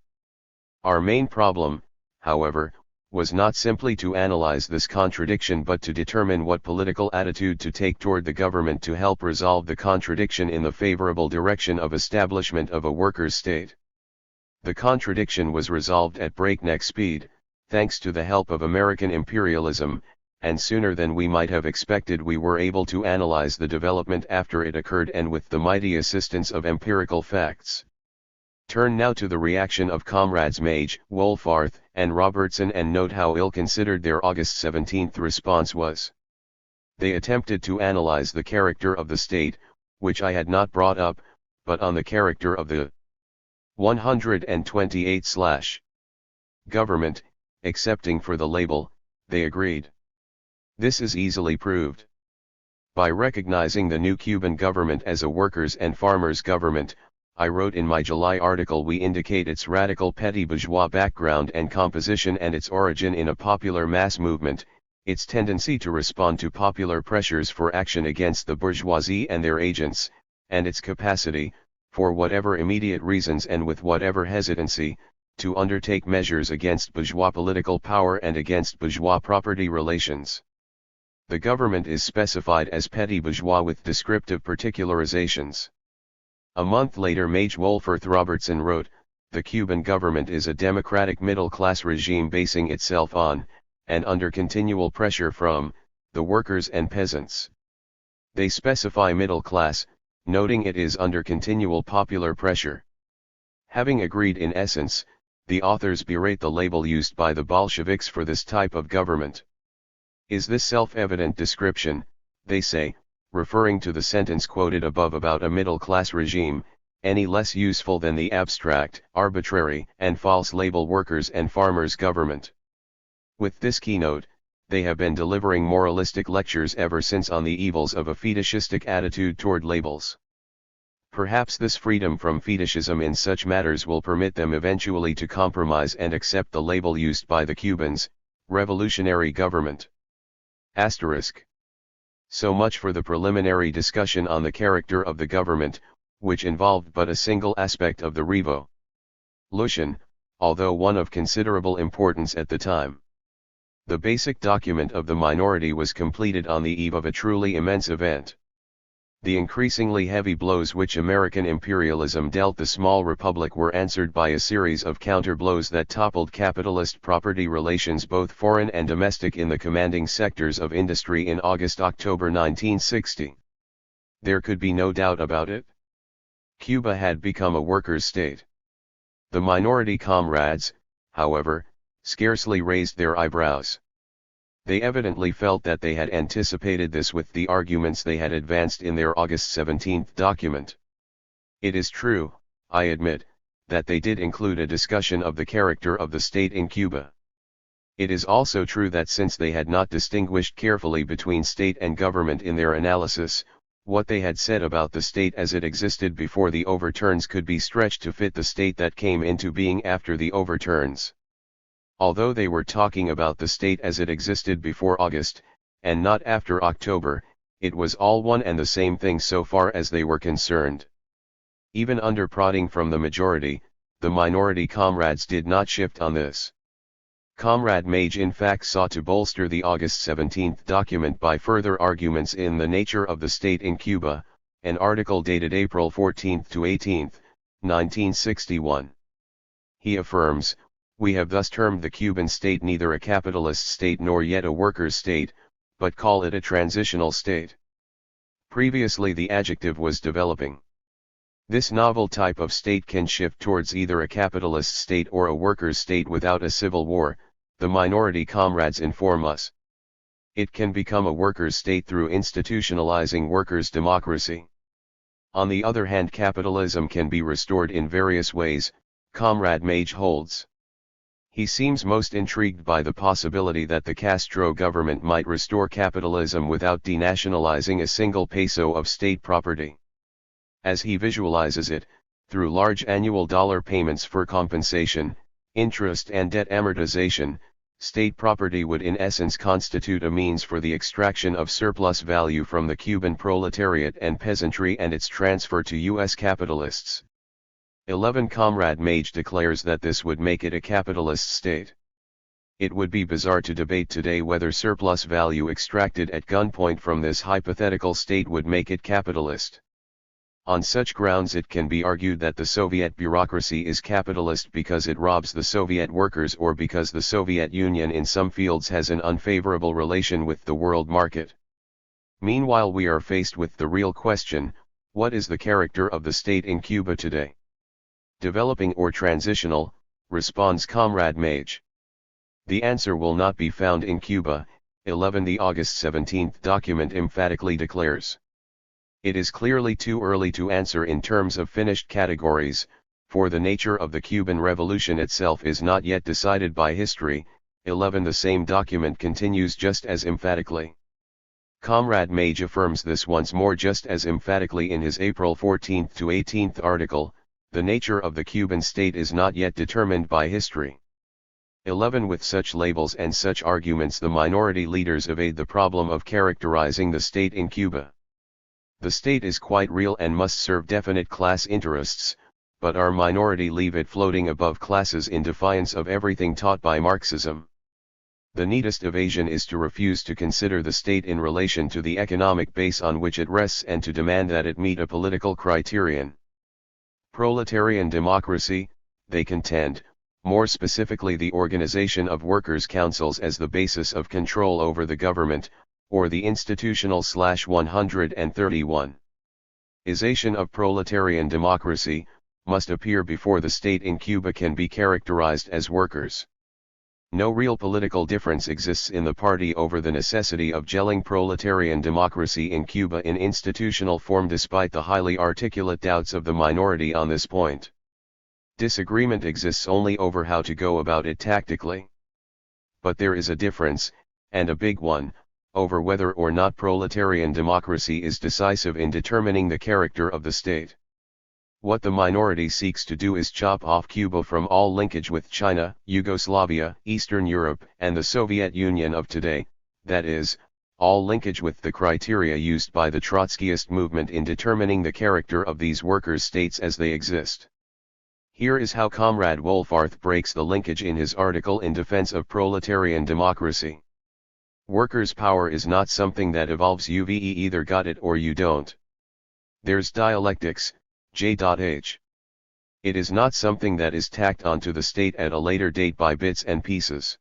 Our main problem, however, was not simply to analyze this contradiction but to determine what political attitude to take toward the government to help resolve the contradiction in the favorable direction of establishment of a workers' state. The contradiction was resolved at breakneck speed, thanks to the help of American imperialism, and sooner than we might have expected we were able to analyze the development after it occurred and with the mighty assistance of empirical facts. Turn now to the reaction of comrades Mage, Wolfarth, and Robertson and note how ill-considered their August 17 response was. They attempted to analyze the character of the state, which I had not brought up, but on the character of the 128 government, excepting for the label, they agreed. This is easily proved. By recognizing the new Cuban government as a workers' and farmers' government, I wrote in my July article we indicate its radical petty bourgeois background and composition and its origin in a popular mass movement, its tendency to respond to popular pressures for action against the bourgeoisie and their agents, and its capacity, for whatever immediate reasons and with whatever hesitancy, to undertake measures against bourgeois political power and against bourgeois property relations. The government is specified as petty bourgeois with descriptive particularizations. A month later Mage Wolfarth Robertson wrote, the Cuban government is a democratic middle-class regime basing itself on, and under continual pressure from, the workers and peasants. They specify middle class, noting it is under continual popular pressure. Having agreed in essence, the authors berate the label used by the Bolsheviks for this type of government. Is this self-evident description, they say, referring to the sentence quoted above about a middle-class regime, any less useful than the abstract, arbitrary, and false label workers and farmers government? With this keynote, they have been delivering moralistic lectures ever since on the evils of a fetishistic attitude toward labels. Perhaps this freedom from fetishism in such matters will permit them eventually to compromise and accept the label used by the Cubans, revolutionary government. Asterisk. So much for the preliminary discussion on the character of the government, which involved but a single aspect of the revolution, although one of considerable importance at the time. The basic document of the minority was completed on the eve of a truly immense event. The increasingly heavy blows which American imperialism dealt the small republic were answered by a series of counter-blows that toppled capitalist property relations both foreign and domestic in the commanding sectors of industry in August-October 1960. There could be no doubt about it. Cuba had become a workers' state. The minority comrades, however, scarcely raised their eyebrows. They evidently felt that they had anticipated this with the arguments they had advanced in their August 17 document. It is true, I admit, that they did include a discussion of the character of the state in Cuba. It is also true that since they had not distinguished carefully between state and government in their analysis, what they had said about the state as it existed before the overturns could be stretched to fit the state that came into being after the overturns. Although they were talking about the state as it existed before August, and not after October, it was all one and the same thing so far as they were concerned. Even under prodding from the majority, the minority comrades did not shift on this. Comrade Mage in fact sought to bolster the August 17 document by further arguments in The Nature of the State in Cuba, an article dated April 14 to 18, 1961. He affirms, "We have thus termed the Cuban state neither a capitalist state nor yet a workers' state, but call it a transitional state." Previously the adjective was developing. This novel type of state can shift towards either a capitalist state or a workers' state without a civil war, the minority comrades inform us. It can become a workers' state through institutionalizing workers' democracy. On the other hand, capitalism can be restored in various ways, Comrade Mage holds. He seems most intrigued by the possibility that the Castro government might restore capitalism without denationalizing a single peso of state property. As he visualizes it, through large annual dollar payments for compensation, interest and debt amortization, state property would in essence constitute a means for the extraction of surplus value from the Cuban proletariat and peasantry and its transfer to U.S. capitalists. 11 Comrade Mage declares that this would make it a capitalist state. It would be bizarre to debate today whether surplus value extracted at gunpoint from this hypothetical state would make it capitalist. On such grounds it can be argued that the Soviet bureaucracy is capitalist because it robs the Soviet workers or because the Soviet Union in some fields has an unfavorable relation with the world market. Meanwhile we are faced with the real question, what is the character of the state in Cuba today? Developing or transitional, responds Comrade Mage. The answer will not be found in Cuba, 11 The August 17 document emphatically declares. It is clearly too early to answer in terms of finished categories, for the nature of the Cuban Revolution itself is not yet decided by history. 11 The same document continues just as emphatically. Comrade Mage affirms this once more just as emphatically in his April 14 to 18 article, the nature of the Cuban state is not yet determined by history. 11 With such labels and such arguments the minority leaders evade the problem of characterizing the state in Cuba. The state is quite real and must serve definite class interests, but our minority leave it floating above classes in defiance of everything taught by Marxism. The neatest evasion is to refuse to consider the state in relation to the economic base on which it rests and to demand that it meet a political criterion. Proletarian democracy, they contend, more specifically the organization of workers' councils as the basis of control over the government, or the institutional/131. Isation of proletarian democracy, must appear before the state in Cuba can be characterized as workers. No real political difference exists in the party over the necessity of gelling proletarian democracy in Cuba in institutional form despite the highly articulate doubts of the minority on this point. Disagreement exists only over how to go about it tactically. But there is a difference, and a big one, over whether or not proletarian democracy is decisive in determining the character of the state. What the minority seeks to do is chop off Cuba from all linkage with China, Yugoslavia, Eastern Europe, and the Soviet Union of today, that is, all linkage with the criteria used by the Trotskyist movement in determining the character of these workers' states as they exist. Here is how Comrade Wolfarth breaks the linkage in his article in defense of proletarian democracy. Workers' power is not something that evolves. You've either got it or you don't. There's dialectics, J.H. It is not something that is tacked onto the state at a later date by bits and pieces.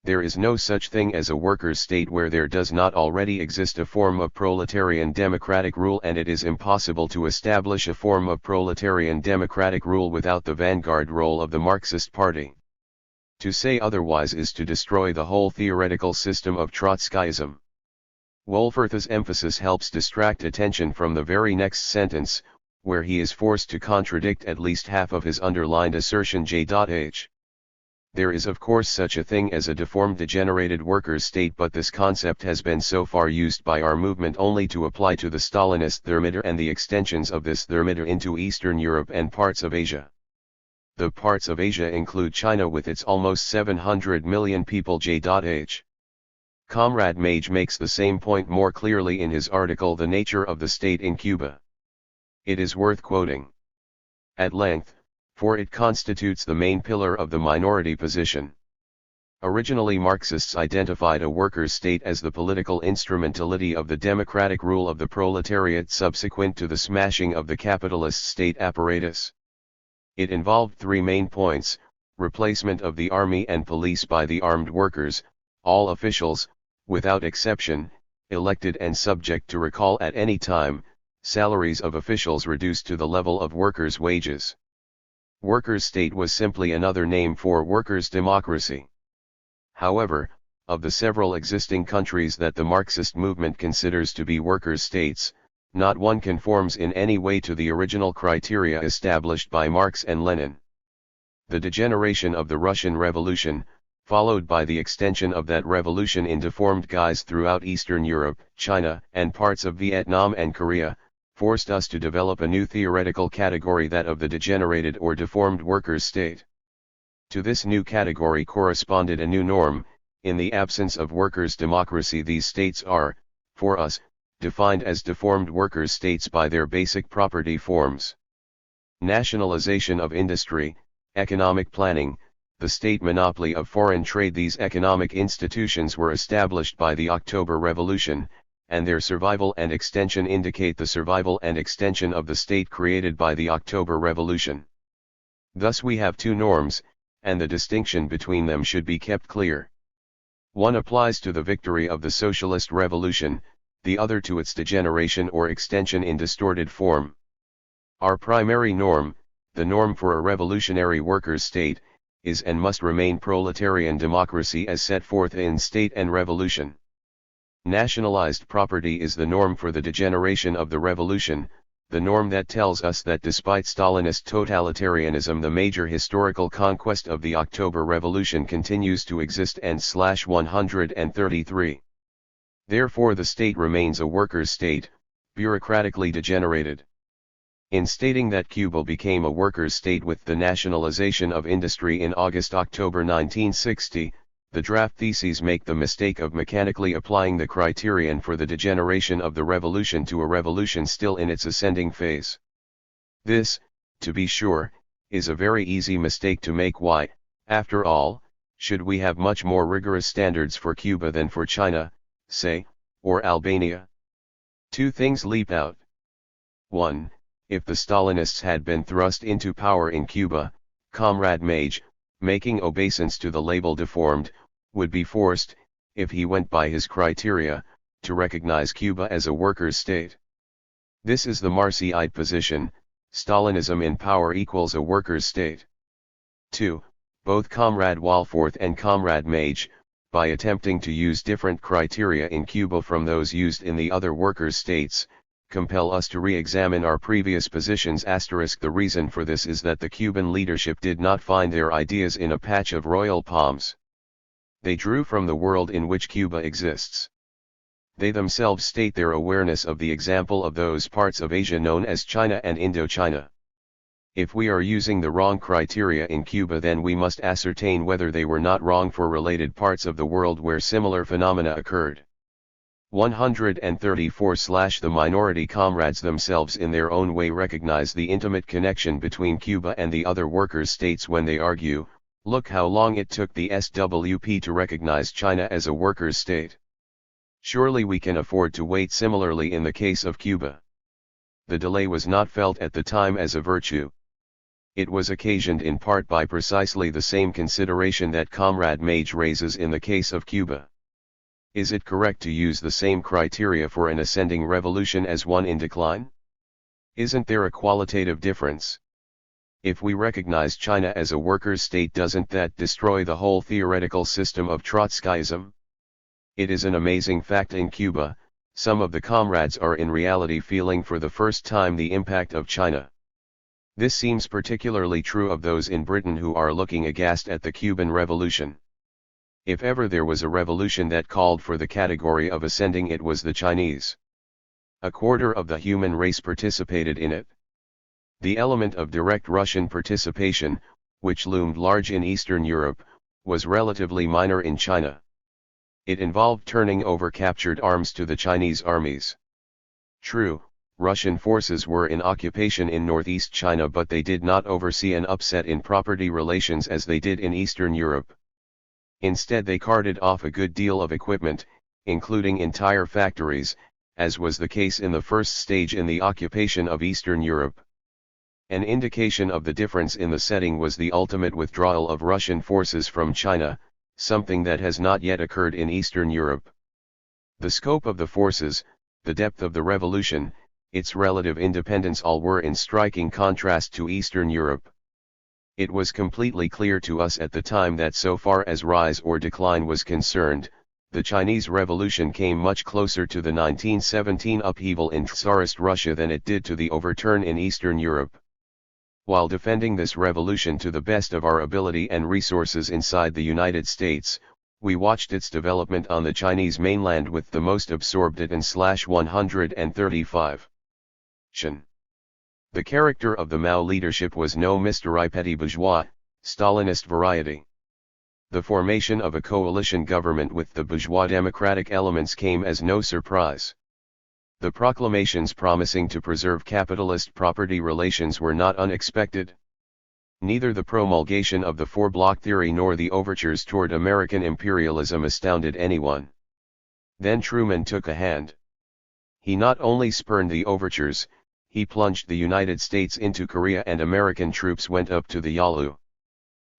There is no such thing as a workers' state where there does not already exist a form of proletarian democratic rule, and it is impossible to establish a form of proletarian democratic rule without the vanguard role of the Marxist Party. To say otherwise is to destroy the whole theoretical system of Trotskyism. Wolfarth's emphasis helps distract attention from the very next sentence, where he is forced to contradict at least half of his underlined assertion. J.H. There is of course such a thing as a deformed degenerated workers' state, but this concept has been so far used by our movement only to apply to the Stalinist thermometer and the extensions of this thermometer into Eastern Europe and parts of Asia. The parts of Asia include China with its almost 700 million people. J.H. Comrade Mage makes the same point more clearly in his article The Nature of the State in Cuba. It is worth quoting at length, for it constitutes the main pillar of the minority position. Originally Marxists identified a workers' state as the political instrumentality of the democratic rule of the proletariat subsequent to the smashing of the capitalist state apparatus. It involved three main points: replacement of the army and police by the armed workers, all officials, without exception, elected and subject to recall at any time, salaries of officials reduced to the level of workers' wages. Workers' state was simply another name for workers' democracy. However, of the several existing countries that the Marxist movement considers to be workers' states, not one conforms in any way to the original criteria established by Marx and Lenin. the degeneration of the Russian Revolution, followed by the extension of that revolution in deformed guise throughout Eastern Europe, China, and parts of Vietnam and Korea, forced us to develop a new theoretical category, that of the degenerated or deformed workers' state. To this new category corresponded a new norm. In the absence of workers' democracy, these states are, for us, defined as deformed workers' states by their basic property forms. Nationalization of industry, economic planning, the state monopoly of foreign trade. These economic institutions were established by the October Revolution, and their survival and extension indicate the survival and extension of the state created by the October Revolution. Thus we have two norms, and the distinction between them should be kept clear. One applies to the victory of the socialist revolution, the other to its degeneration or extension in distorted form. Our primary norm, the norm for a revolutionary workers' state, is and must remain proletarian democracy as set forth in State and Revolution. Nationalized property is the norm for the degeneration of the revolution, the norm that tells us that despite Stalinist totalitarianism, the major historical conquest of the October Revolution continues to exist. And 133. Therefore the state remains a workers' state, bureaucratically degenerated. In stating that Cuba became a workers' state with the nationalization of industry in August-October 1960, the draft theses make the mistake of mechanically applying the criterion for the degeneration of the revolution to a revolution still in its ascending phase. This, to be sure, is a very easy mistake to make. Why, after all, should we have much more rigorous standards for Cuba than for China, say, or Albania? Two things leap out. 1. If the Stalinists had been thrust into power in Cuba, Comrade Mage, making obeisance to the label deformed, would be forced, if he went by his criteria, to recognize Cuba as a workers' state. This is the Marxiste position: Stalinism in power equals a workers' state. 2. Both Comrade Walforth and Comrade Mage, by attempting to use different criteria in Cuba from those used in the other workers' states, compel us to re-examine our previous positions. The reason for this is that the Cuban leadership did not find their ideas in a patch of royal palms. They drew from the world in which Cuba exists. They themselves state their awareness of the example of those parts of Asia known as China and Indochina. If we are using the wrong criteria in Cuba, then we must ascertain whether they were not wrong for related parts of the world where similar phenomena occurred. 134. The minority comrades themselves in their own way recognize the intimate connection between Cuba and the other workers' states when they argue, look how long it took the SWP to recognize China as a workers' state. Surely we can afford to wait. Similarly in the case of Cuba. The delay was not felt at the time as a virtue. It was occasioned in part by precisely the same consideration that Comrade Mage raises in the case of Cuba. Is it correct to use the same criteria for an ascending revolution as one in decline? Isn't there a qualitative difference? If we recognize China as a workers' state, doesn't that destroy the whole theoretical system of Trotskyism? It is an amazing fact in Cuba, some of the comrades are in reality feeling for the first time the impact of China. This seems particularly true of those in Britain who are looking aghast at the Cuban Revolution. If ever there was a revolution that called for the category of ascending, it was the Chinese. A quarter of the human race participated in it. The element of direct Russian participation, which loomed large in Eastern Europe, was relatively minor in China. It involved turning over captured arms to the Chinese armies. True, Russian forces were in occupation in northeast China, but they did not oversee an upset in property relations as they did in Eastern Europe. Instead they carted off a good deal of equipment, including entire factories, as was the case in the first stage in the occupation of Eastern Europe. An indication of the difference in the setting was the ultimate withdrawal of Russian forces from China, something that has not yet occurred in Eastern Europe. The scope of the forces, the depth of the revolution, its relative independence, all were in striking contrast to Eastern Europe. It was completely clear to us at the time that so far as rise or decline was concerned, the Chinese Revolution came much closer to the 1917 upheaval in Tsarist Russia than it did to the overturn in Eastern Europe. While defending this revolution to the best of our ability and resources inside the United States, we watched its development on the Chinese mainland with the most absorbed /135. The character of the Mao leadership was no mystery petty bourgeois, Stalinist variety. The formation of a coalition government with the bourgeois democratic elements came as no surprise. The proclamations promising to preserve capitalist property relations were not unexpected. Neither the promulgation of the four-block theory nor the overtures toward American imperialism astounded anyone. Then Truman took a hand. He not only spurned the overtures, he plunged the United States into Korea and American troops went up to the Yalu.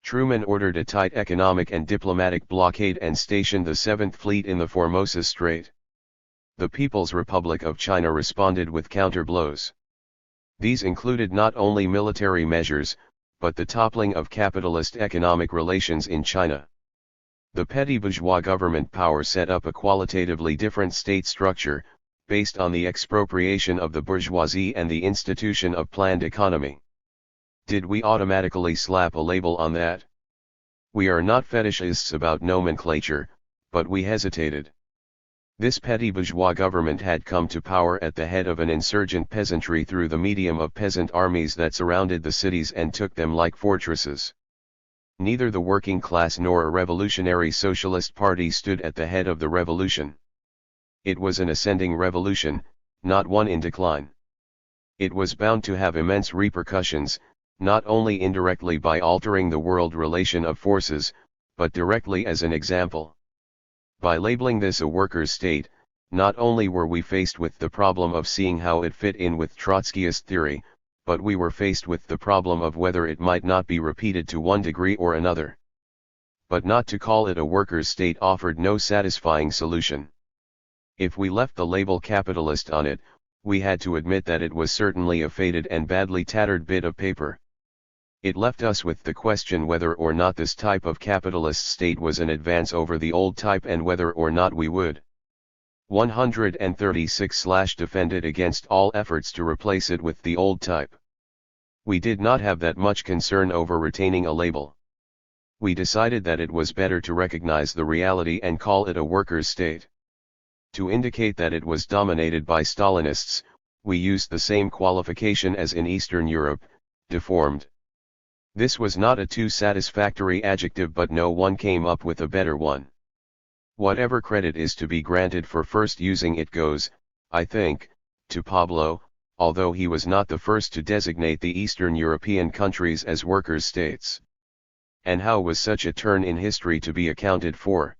Truman ordered a tight economic and diplomatic blockade and stationed the 7th Fleet in the Formosa Strait. The People's Republic of China responded with counter-blows. These included not only military measures, but the toppling of capitalist economic relations in China. The petty bourgeois government power set up a qualitatively different state structure, based on the expropriation of the bourgeoisie and the institution of planned economy. Did we automatically slap a label on that? We are not fetishists about nomenclature, but we hesitated. This petty bourgeois government had come to power at the head of an insurgent peasantry through the medium of peasant armies that surrounded the cities and took them like fortresses. Neither the working class nor a revolutionary socialist party stood at the head of the revolution. It was an ascending revolution, not one in decline. It was bound to have immense repercussions, not only indirectly by altering the world relation of forces, but directly as an example. By labeling this a workers' state, not only were we faced with the problem of seeing how it fit in with Trotskyist theory, but we were faced with the problem of whether it might not be repeated to one degree or another. But not to call it a workers' state offered no satisfying solution. If we left the label capitalist on it, we had to admit that it was certainly a faded and badly tattered bit of paper. It left us with the question whether or not this type of capitalist state was an advance over the old type and whether or not we would 136/defend it against all efforts to replace it with the old type. We did not have that much concern over retaining a label. We decided that it was better to recognize the reality and call it a workers' state. To indicate that it was dominated by Stalinists, we used the same qualification as in Eastern Europe, deformed. This was not a too satisfactory adjective, but no one came up with a better one. Whatever credit is to be granted for first using it goes, I think, to Pablo, although he was not the first to designate the Eastern European countries as workers' states. And how was such a turn in history to be accounted for?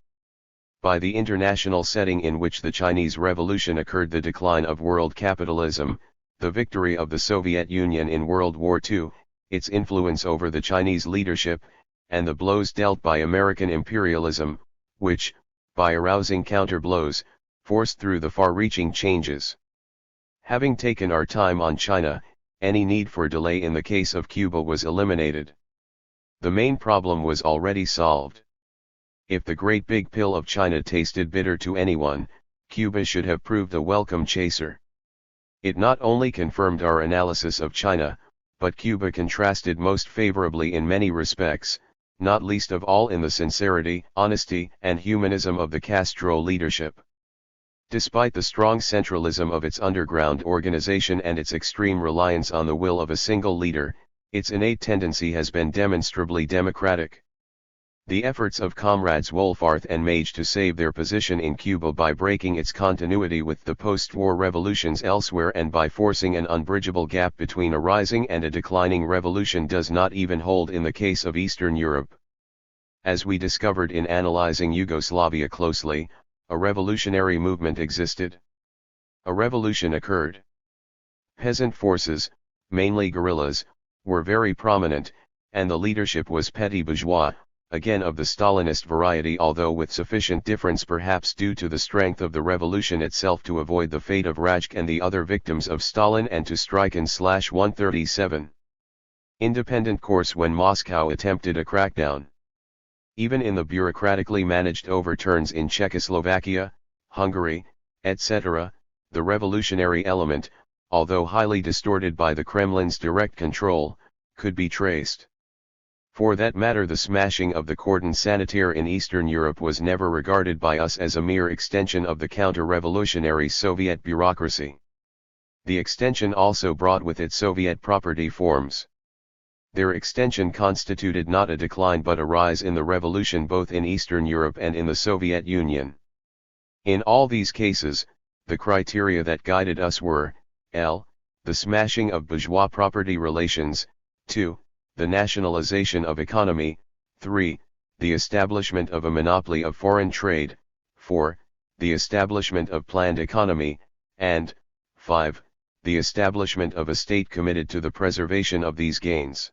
By the international setting in which the Chinese Revolution occurred, the decline of world capitalism, the victory of the Soviet Union in World War II, its influence over the Chinese leadership, and the blows dealt by American imperialism, which, by arousing counter-blows, forced through the far-reaching changes. Having taken our time on China, any need for delay in the case of Cuba was eliminated. The main problem was already solved. If the great big pill of China tasted bitter to anyone, Cuba should have proved a welcome chaser. It not only confirmed our analysis of China, but Cuba contrasted most favorably in many respects, not least of all in the sincerity, honesty, and humanism of the Castro leadership. Despite the strong centralism of its underground organization and its extreme reliance on the will of a single leader, its innate tendency has been demonstrably democratic. The efforts of comrades Wohlfarth and Mage to save their position in Cuba by breaking its continuity with the post-war revolutions elsewhere and by forcing an unbridgeable gap between a rising and a declining revolution does not even hold in the case of Eastern Europe. As we discovered in analyzing Yugoslavia closely, a revolutionary movement existed. A revolution occurred. Peasant forces, mainly guerrillas, were very prominent, and the leadership was petty bourgeois, again of the Stalinist variety, although with sufficient difference perhaps due to the strength of the revolution itself to avoid the fate of Rajk and the other victims of Stalin and to strike in /137. Independent course when Moscow attempted a crackdown. Even in the bureaucratically managed overturns in Czechoslovakia, Hungary, etc., the revolutionary element, although highly distorted by the Kremlin's direct control, could be traced. For that matter, the smashing of the cordon sanitaire in Eastern Europe was never regarded by us as a mere extension of the counter-revolutionary Soviet bureaucracy. The extension also brought with it Soviet property forms. Their extension constituted not a decline but a rise in the revolution both in Eastern Europe and in the Soviet Union. In all these cases, the criteria that guided us were, l. the smashing of bourgeois property relations, 2. the nationalization of economy, 3. the establishment of a monopoly of foreign trade, 4. the establishment of planned economy, and 5. the establishment of a state committed to the preservation of these gains.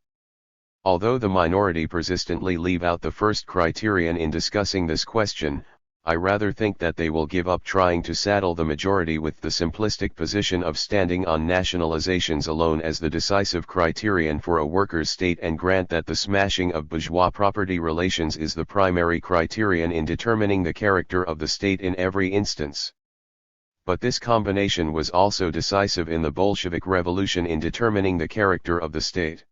Although the minority persistently leave out the first criterion in discussing this question, I rather think that they will give up trying to saddle the majority with the simplistic position of standing on nationalizations alone as the decisive criterion for a workers' state and grant that the smashing of bourgeois property relations is the primary criterion in determining the character of the state in every instance. But this combination was also decisive in the Bolshevik Revolution in determining the character of the state.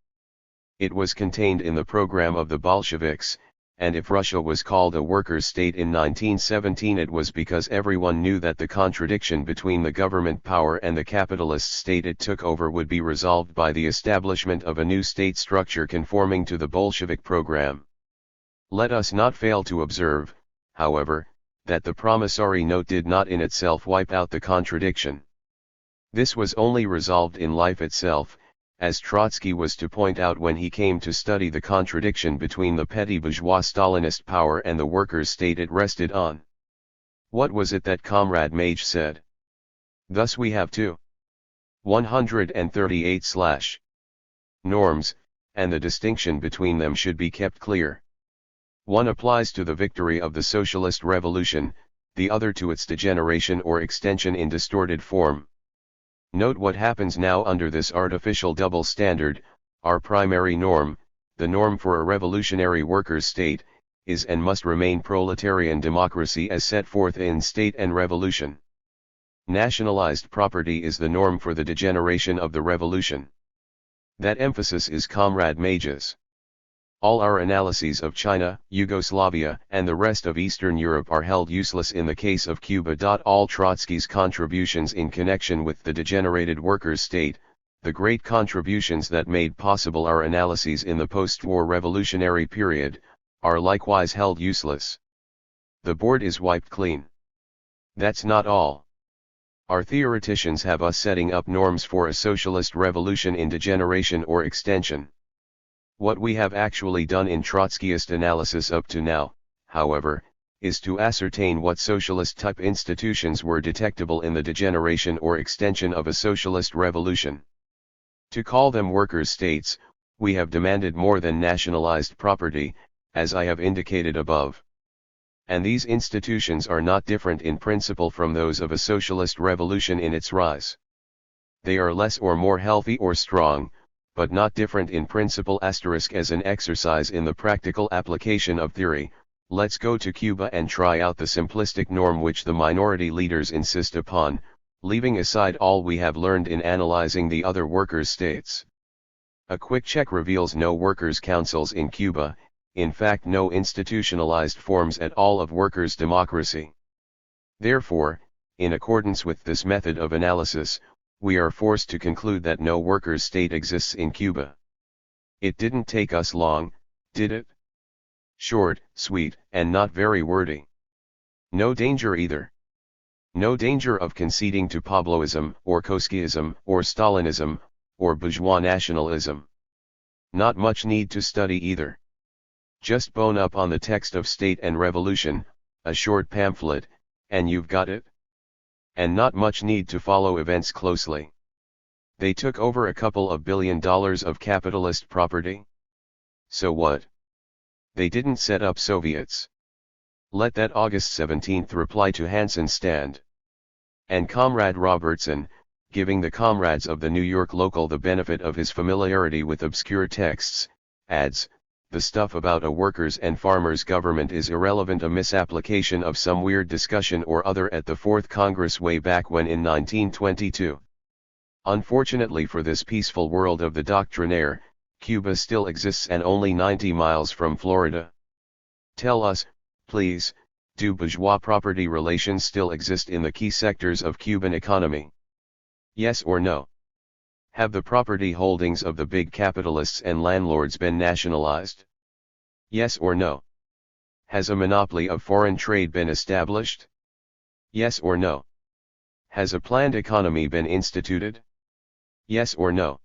It was contained in the program of the Bolsheviks, and if Russia was called a workers' state in 1917, it was because everyone knew that the contradiction between the government power and the capitalist state it took over would be resolved by the establishment of a new state structure conforming to the Bolshevik program. Let us not fail to observe, however, that the promissory note did not in itself wipe out the contradiction. This was only resolved in life itself, as Trotsky was to point out when he came to study the contradiction between the petty bourgeois Stalinist power and the workers' state it rested on. What was it that Comrade Mage said? Thus we have 138 norms, and the distinction between them should be kept clear. One applies to the victory of the socialist revolution, the other to its degeneration or extension in distorted form. Note what happens now under this artificial double standard. Our primary norm, the norm for a revolutionary workers' state, is and must remain proletarian democracy as set forth in State and Revolution. Nationalized property is the norm for the degeneration of the revolution. That emphasis is Comrade Mage's. All our analyses of China, Yugoslavia, and the rest of Eastern Europe are held useless in the case of Cuba. All Trotsky's contributions in connection with the degenerated workers' state, the great contributions that made possible our analyses in the post-war revolutionary period, are likewise held useless. The board is wiped clean. That's not all. Our theoreticians have us setting up norms for a socialist revolution in degeneration or extension. What we have actually done in Trotskyist analysis up to now, however, is to ascertain what socialist-type institutions were detectable in the degeneration or extension of a socialist revolution. To call them workers' states, we have demanded more than nationalized property, as I have indicated above. And these institutions are not different in principle from those of a socialist revolution in its rise. They are less or more healthy or strong, but not different in principle. As an exercise in the practical application of theory, let's go to Cuba and try out the simplistic norm which the minority leaders insist upon, leaving aside all we have learned in analyzing the other workers' states. A quick check reveals no workers' councils in Cuba, in fact no institutionalized forms at all of workers' democracy. Therefore, in accordance with this method of analysis, we are forced to conclude that no workers' state exists in Cuba. It didn't take us long, did it? Short, sweet, and not very wordy. No danger either. No danger of conceding to Pabloism, or Trotskyism, or Stalinism, or bourgeois nationalism. Not much need to study either. Just bone up on the text of State and Revolution, a short pamphlet, and you've got it. And not much need to follow events closely. They took over $2 billion of capitalist property. So what? They didn't set up Soviets. Let that August 17th reply to Hansen stand. And Comrade Robertson, giving the comrades of the New York local the benefit of his familiarity with obscure texts, adds, the stuff about a workers' and farmers' government is irrelevant, a misapplication of some weird discussion or other at the Fourth Congress way back when in 1922. Unfortunately for this peaceful world of the doctrinaire, Cuba still exists and only 90 miles from Florida. Tell us, please, do bourgeois property relations still exist in the key sectors of Cuban economy? Yes or no? Have the property holdings of the big capitalists and landlords been nationalized? Yes or no? Has a monopoly of foreign trade been established? Yes or no? Has a planned economy been instituted? Yes or no?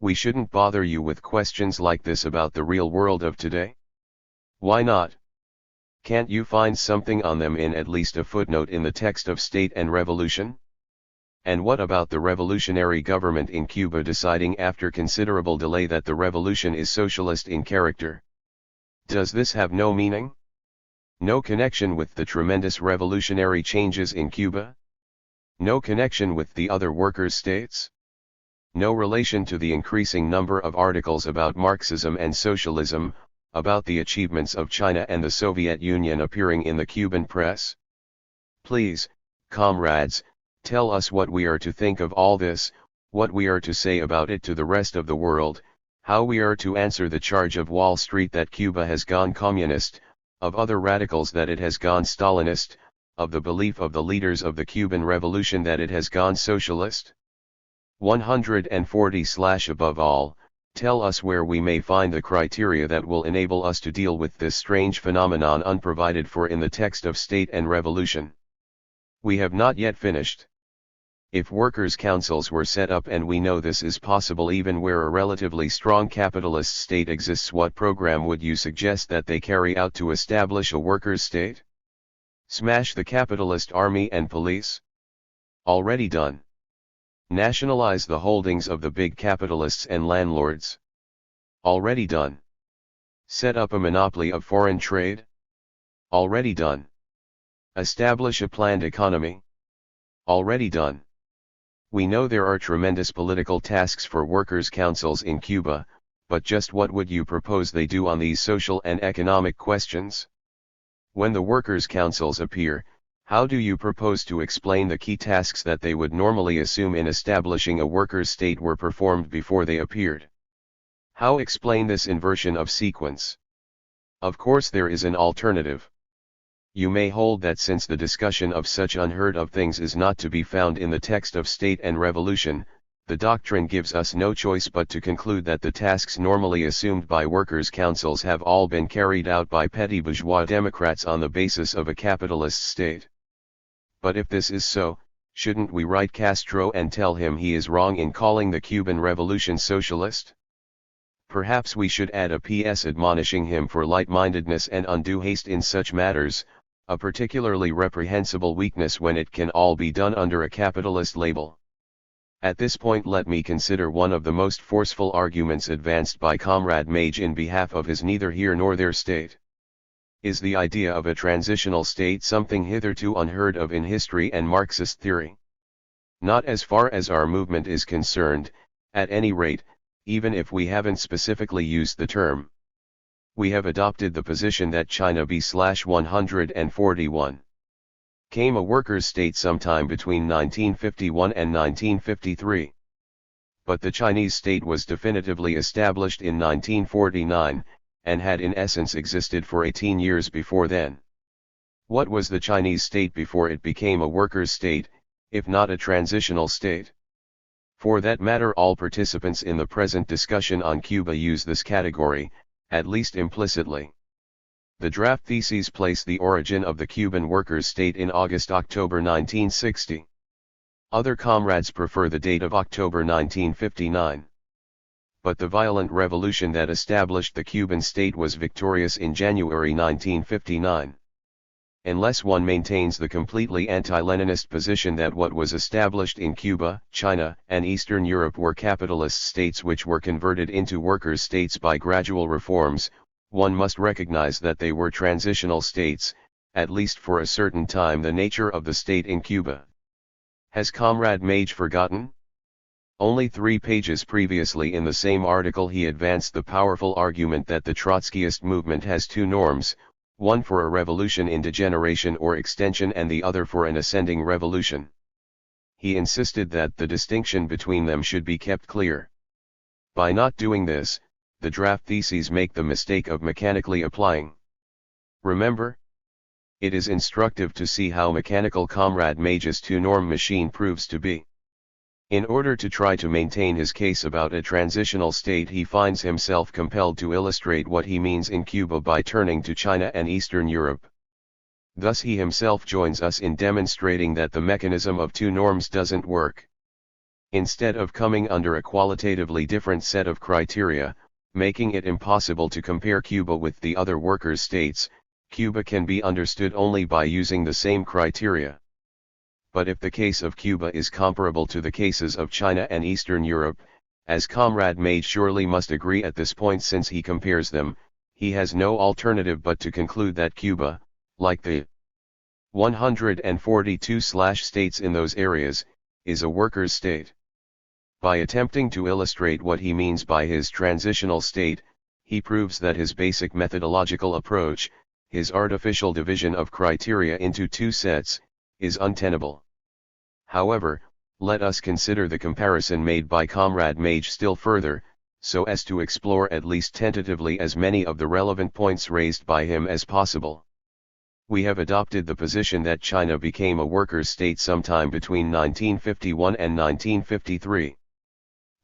We shouldn't bother you with questions like this about the real world of today. Why not? Can't you find something on them in at least a footnote in the text of State and Revolution? And what about the revolutionary government in Cuba deciding after considerable delay that the revolution is socialist in character? Does this have no meaning? No connection with the tremendous revolutionary changes in Cuba? No connection with the other workers' states? No relation to the increasing number of articles about Marxism and socialism, about the achievements of China and the Soviet Union appearing in the Cuban press? Please, comrades, tell us what we are to think of all this, what we are to say about it to the rest of the world, how we are to answer the charge of Wall Street that Cuba has gone communist, of other radicals that it has gone Stalinist, of the belief of the leaders of the Cuban Revolution that it has gone socialist? 140/above all, tell us where we may find the criteria that will enable us to deal with this strange phenomenon unprovided for in the text of State and Revolution. We have not yet finished. If workers' councils were set up, and we know this is possible even where a relatively strong capitalist state exists, what program would you suggest that they carry out to establish a workers' state? Smash the capitalist army and police? Already done. Nationalize the holdings of the big capitalists and landlords? Already done. Set up a monopoly of foreign trade? Already done. Establish a planned economy? Already done. We know there are tremendous political tasks for workers' councils in Cuba, but just what would you propose they do on these social and economic questions? When the workers' councils appear, how do you propose to explain the key tasks that they would normally assume in establishing a workers' state were performed before they appeared? How explain this inversion of sequence? Of course there is an alternative. You may hold that since the discussion of such unheard of things is not to be found in the text of State and Revolution, the doctrine gives us no choice but to conclude that the tasks normally assumed by workers' councils have all been carried out by petty bourgeois democrats on the basis of a capitalist state. But if this is so, shouldn't we write Castro and tell him he is wrong in calling the Cuban Revolution socialist? Perhaps we should add a PS admonishing him for light-mindedness and undue haste in such matters, a particularly reprehensible weakness when it can all be done under a capitalist label. At this point let me consider one of the most forceful arguments advanced by Comrade Mage in behalf of his neither here nor there state. Is the idea of a transitional state something hitherto unheard of in history and Marxist theory? Not as far as our movement is concerned, at any rate, even if we haven't specifically used the term. We have adopted the position that China B/141 came a workers' state sometime between 1951 and 1953. But the Chinese state was definitively established in 1949, and had in essence existed for 18 years before then. What was the Chinese state before it became a workers' state, if not a transitional state? For that matter, all participants in the present discussion on Cuba use this category, at least implicitly. The draft theses place the origin of the Cuban workers' state in August-October 1960. Other comrades prefer the date of October 1959. But the violent revolution that established the Cuban state was victorious in January 1959. Unless one maintains the completely anti-Leninist position that what was established in Cuba, China, and Eastern Europe were capitalist states which were converted into workers' states by gradual reforms, one must recognize that they were transitional states, at least for a certain time. The nature of the state in Cuba. Has Comrade Mage forgotten? Only 3 pages previously in the same article he advanced the powerful argument that the Trotskyist movement has 2 norms, one for a revolution in degeneration or extension and the other for an ascending revolution. He insisted that the distinction between them should be kept clear. By not doing this, the draft theses make the mistake of mechanically applying. Remember? It is instructive to see how mechanical Comrade Mage's two-norm machine proves to be. In order to try to maintain his case about a transitional state, he finds himself compelled to illustrate what he means in Cuba by turning to China and Eastern Europe. Thus he himself joins us in demonstrating that the mechanism of two norms doesn't work. Instead of coming under a qualitatively different set of criteria, making it impossible to compare Cuba with the other workers' states, Cuba can be understood only by using the same criteria. But if the case of Cuba is comparable to the cases of China and Eastern Europe, as Comrade Mage surely must agree at this point since he compares them, he has no alternative but to conclude that Cuba, like the 142-states in those areas, is a workers' state. By attempting to illustrate what he means by his transitional state, he proves that his basic methodological approach, his artificial division of criteria into two sets, is untenable. However, let us consider the comparison made by Comrade Mage still further, so as to explore at least tentatively as many of the relevant points raised by him as possible. We have adopted the position that China became a workers' state sometime between 1951 and 1953.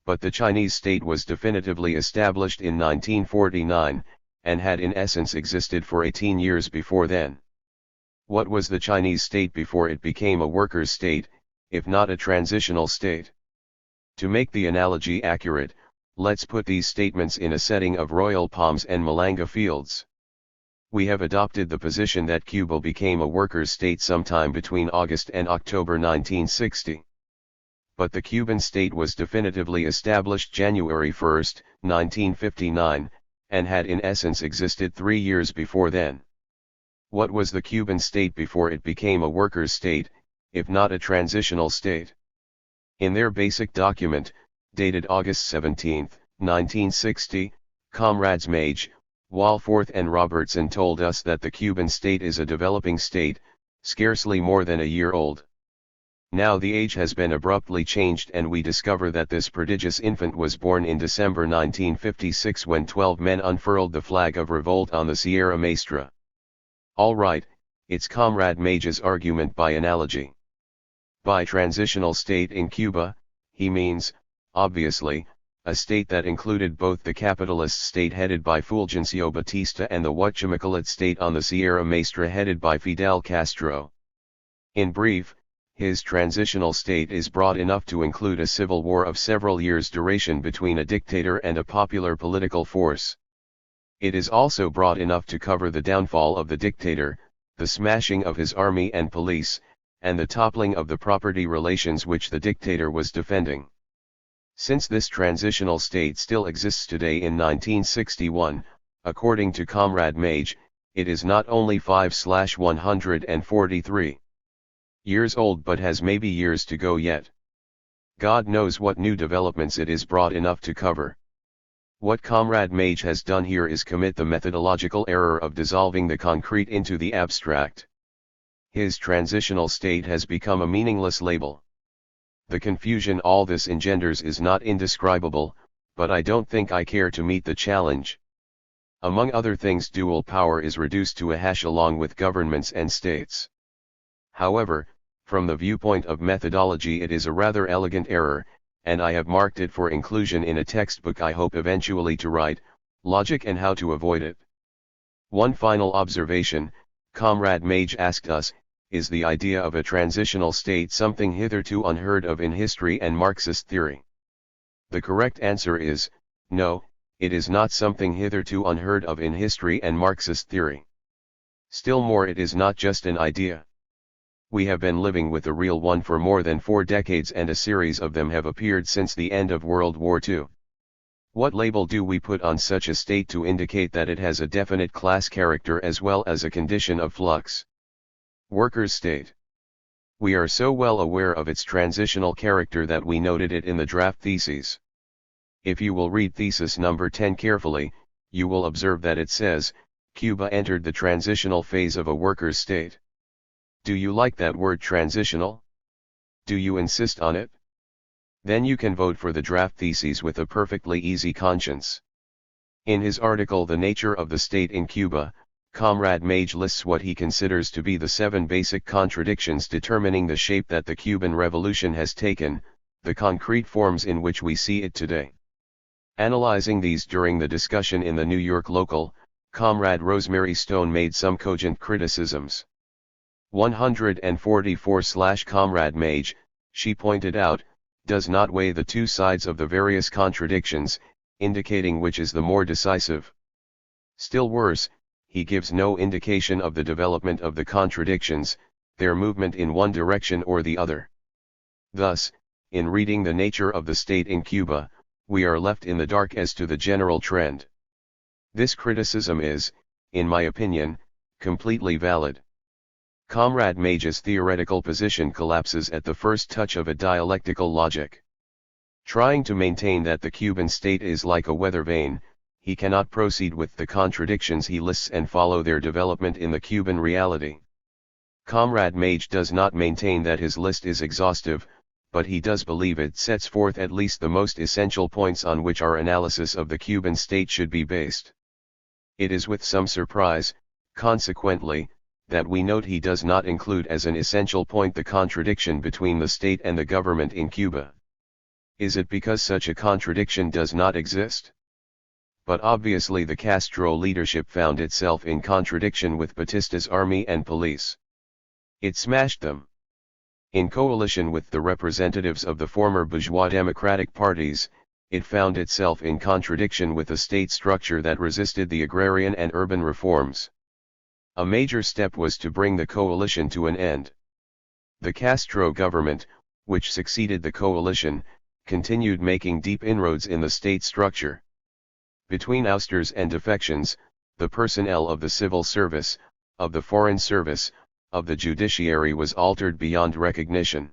But the Chinese state was definitively established in 1949, and had in essence existed for 18 years before then. What was the Chinese state before it became a workers' state, if not a transitional state? To make the analogy accurate, let's put these statements in a setting of royal palms and malanga fields. We have adopted the position that Cuba became a workers' state sometime between August and October 1960. But the Cuban state was definitively established January 1, 1959, and had in essence existed 3 years before then. What was the Cuban state before it became a workers' state, if not a transitional state? In their basic document, dated August 17, 1960, Comrades Mage, Walforth and Robertson told us that the Cuban state is a developing state, scarcely more than a year old. Now the age has been abruptly changed and we discover that this prodigious infant was born in December 1956 when 12 men unfurled the flag of revolt on the Sierra Maestra. All right, it's Comrade Mage's argument by analogy. By transitional state in Cuba, he means, obviously, a state that included both the capitalist state headed by Fulgencio Batista and the whatchamacallit state on the Sierra Maestra headed by Fidel Castro. In brief, his transitional state is broad enough to include a civil war of several years' duration between a dictator and a popular political force. It is also broad enough to cover the downfall of the dictator, the smashing of his army and police, and the toppling of the property relations which the dictator was defending. Since this transitional state still exists today in 1961, according to Comrade Mage, it is not only 5/143 years old but has maybe years to go yet. God knows what new developments it is broad enough to cover. What Comrade Mage has done here is commit the methodological error of dissolving the concrete into the abstract. His transitional state has become a meaningless label. The confusion all this engenders is not indescribable, but I don't think I care to meet the challenge. Among other things, dual power is reduced to a hash along with governments and states. However, from the viewpoint of methodology it is a rather elegant error, and I have marked it for inclusion in a textbook I hope eventually to write, Logic and How to Avoid It. One final observation, Comrade Mage asked us, is the idea of a transitional state something hitherto unheard of in history and Marxist theory? The correct answer is, no, it is not something hitherto unheard of in history and Marxist theory. Still more, it is not just an idea. We have been living with a real one for more than 4 decades and a series of them have appeared since the end of World War II. What label do we put on such a state to indicate that it has a definite class character as well as a condition of flux? Workers' state. We are so well aware of its transitional character that we noted it in the draft theses. If you will read thesis number 10 carefully, you will observe that it says, Cuba entered the transitional phase of a workers' state. Do you like that word transitional? Do you insist on it? Then you can vote for the draft theses with a perfectly easy conscience. In his article The Nature of the State in Cuba, Comrade Mage lists what he considers to be the 7 basic contradictions determining the shape that the Cuban Revolution has taken, the concrete forms in which we see it today. Analyzing these during the discussion in the New York Local, Comrade Rosemary Stone made some cogent criticisms. 144/Comrade Mage, she pointed out, does not weigh the two sides of the various contradictions, indicating which is the more decisive. Still worse, he gives no indication of the development of the contradictions, their movement in one direction or the other. Thus, in reading The Nature of the State in Cuba, we are left in the dark as to the general trend. This criticism is, in my opinion, completely valid. Comrade Mage's theoretical position collapses at the first touch of a dialectical logic. Trying to maintain that the Cuban state is like a weather vane, he cannot proceed with the contradictions he lists and follow their development in the Cuban reality. Comrade Mage does not maintain that his list is exhaustive, but he does believe it sets forth at least the most essential points on which our analysis of the Cuban state should be based. It is with some surprise, consequently, that we note he does not include as an essential point the contradiction between the state and the government in Cuba. Is it because such a contradiction does not exist? But obviously the Castro leadership found itself in contradiction with Batista's army and police. It smashed them. In coalition with the representatives of the former bourgeois democratic parties, it found itself in contradiction with a state structure that resisted the agrarian and urban reforms. A major step was to bring the coalition to an end. The Castro government, which succeeded the coalition, continued making deep inroads in the state structure. Between ousters and defections, the personnel of the civil service, of the foreign service, of the judiciary was altered beyond recognition.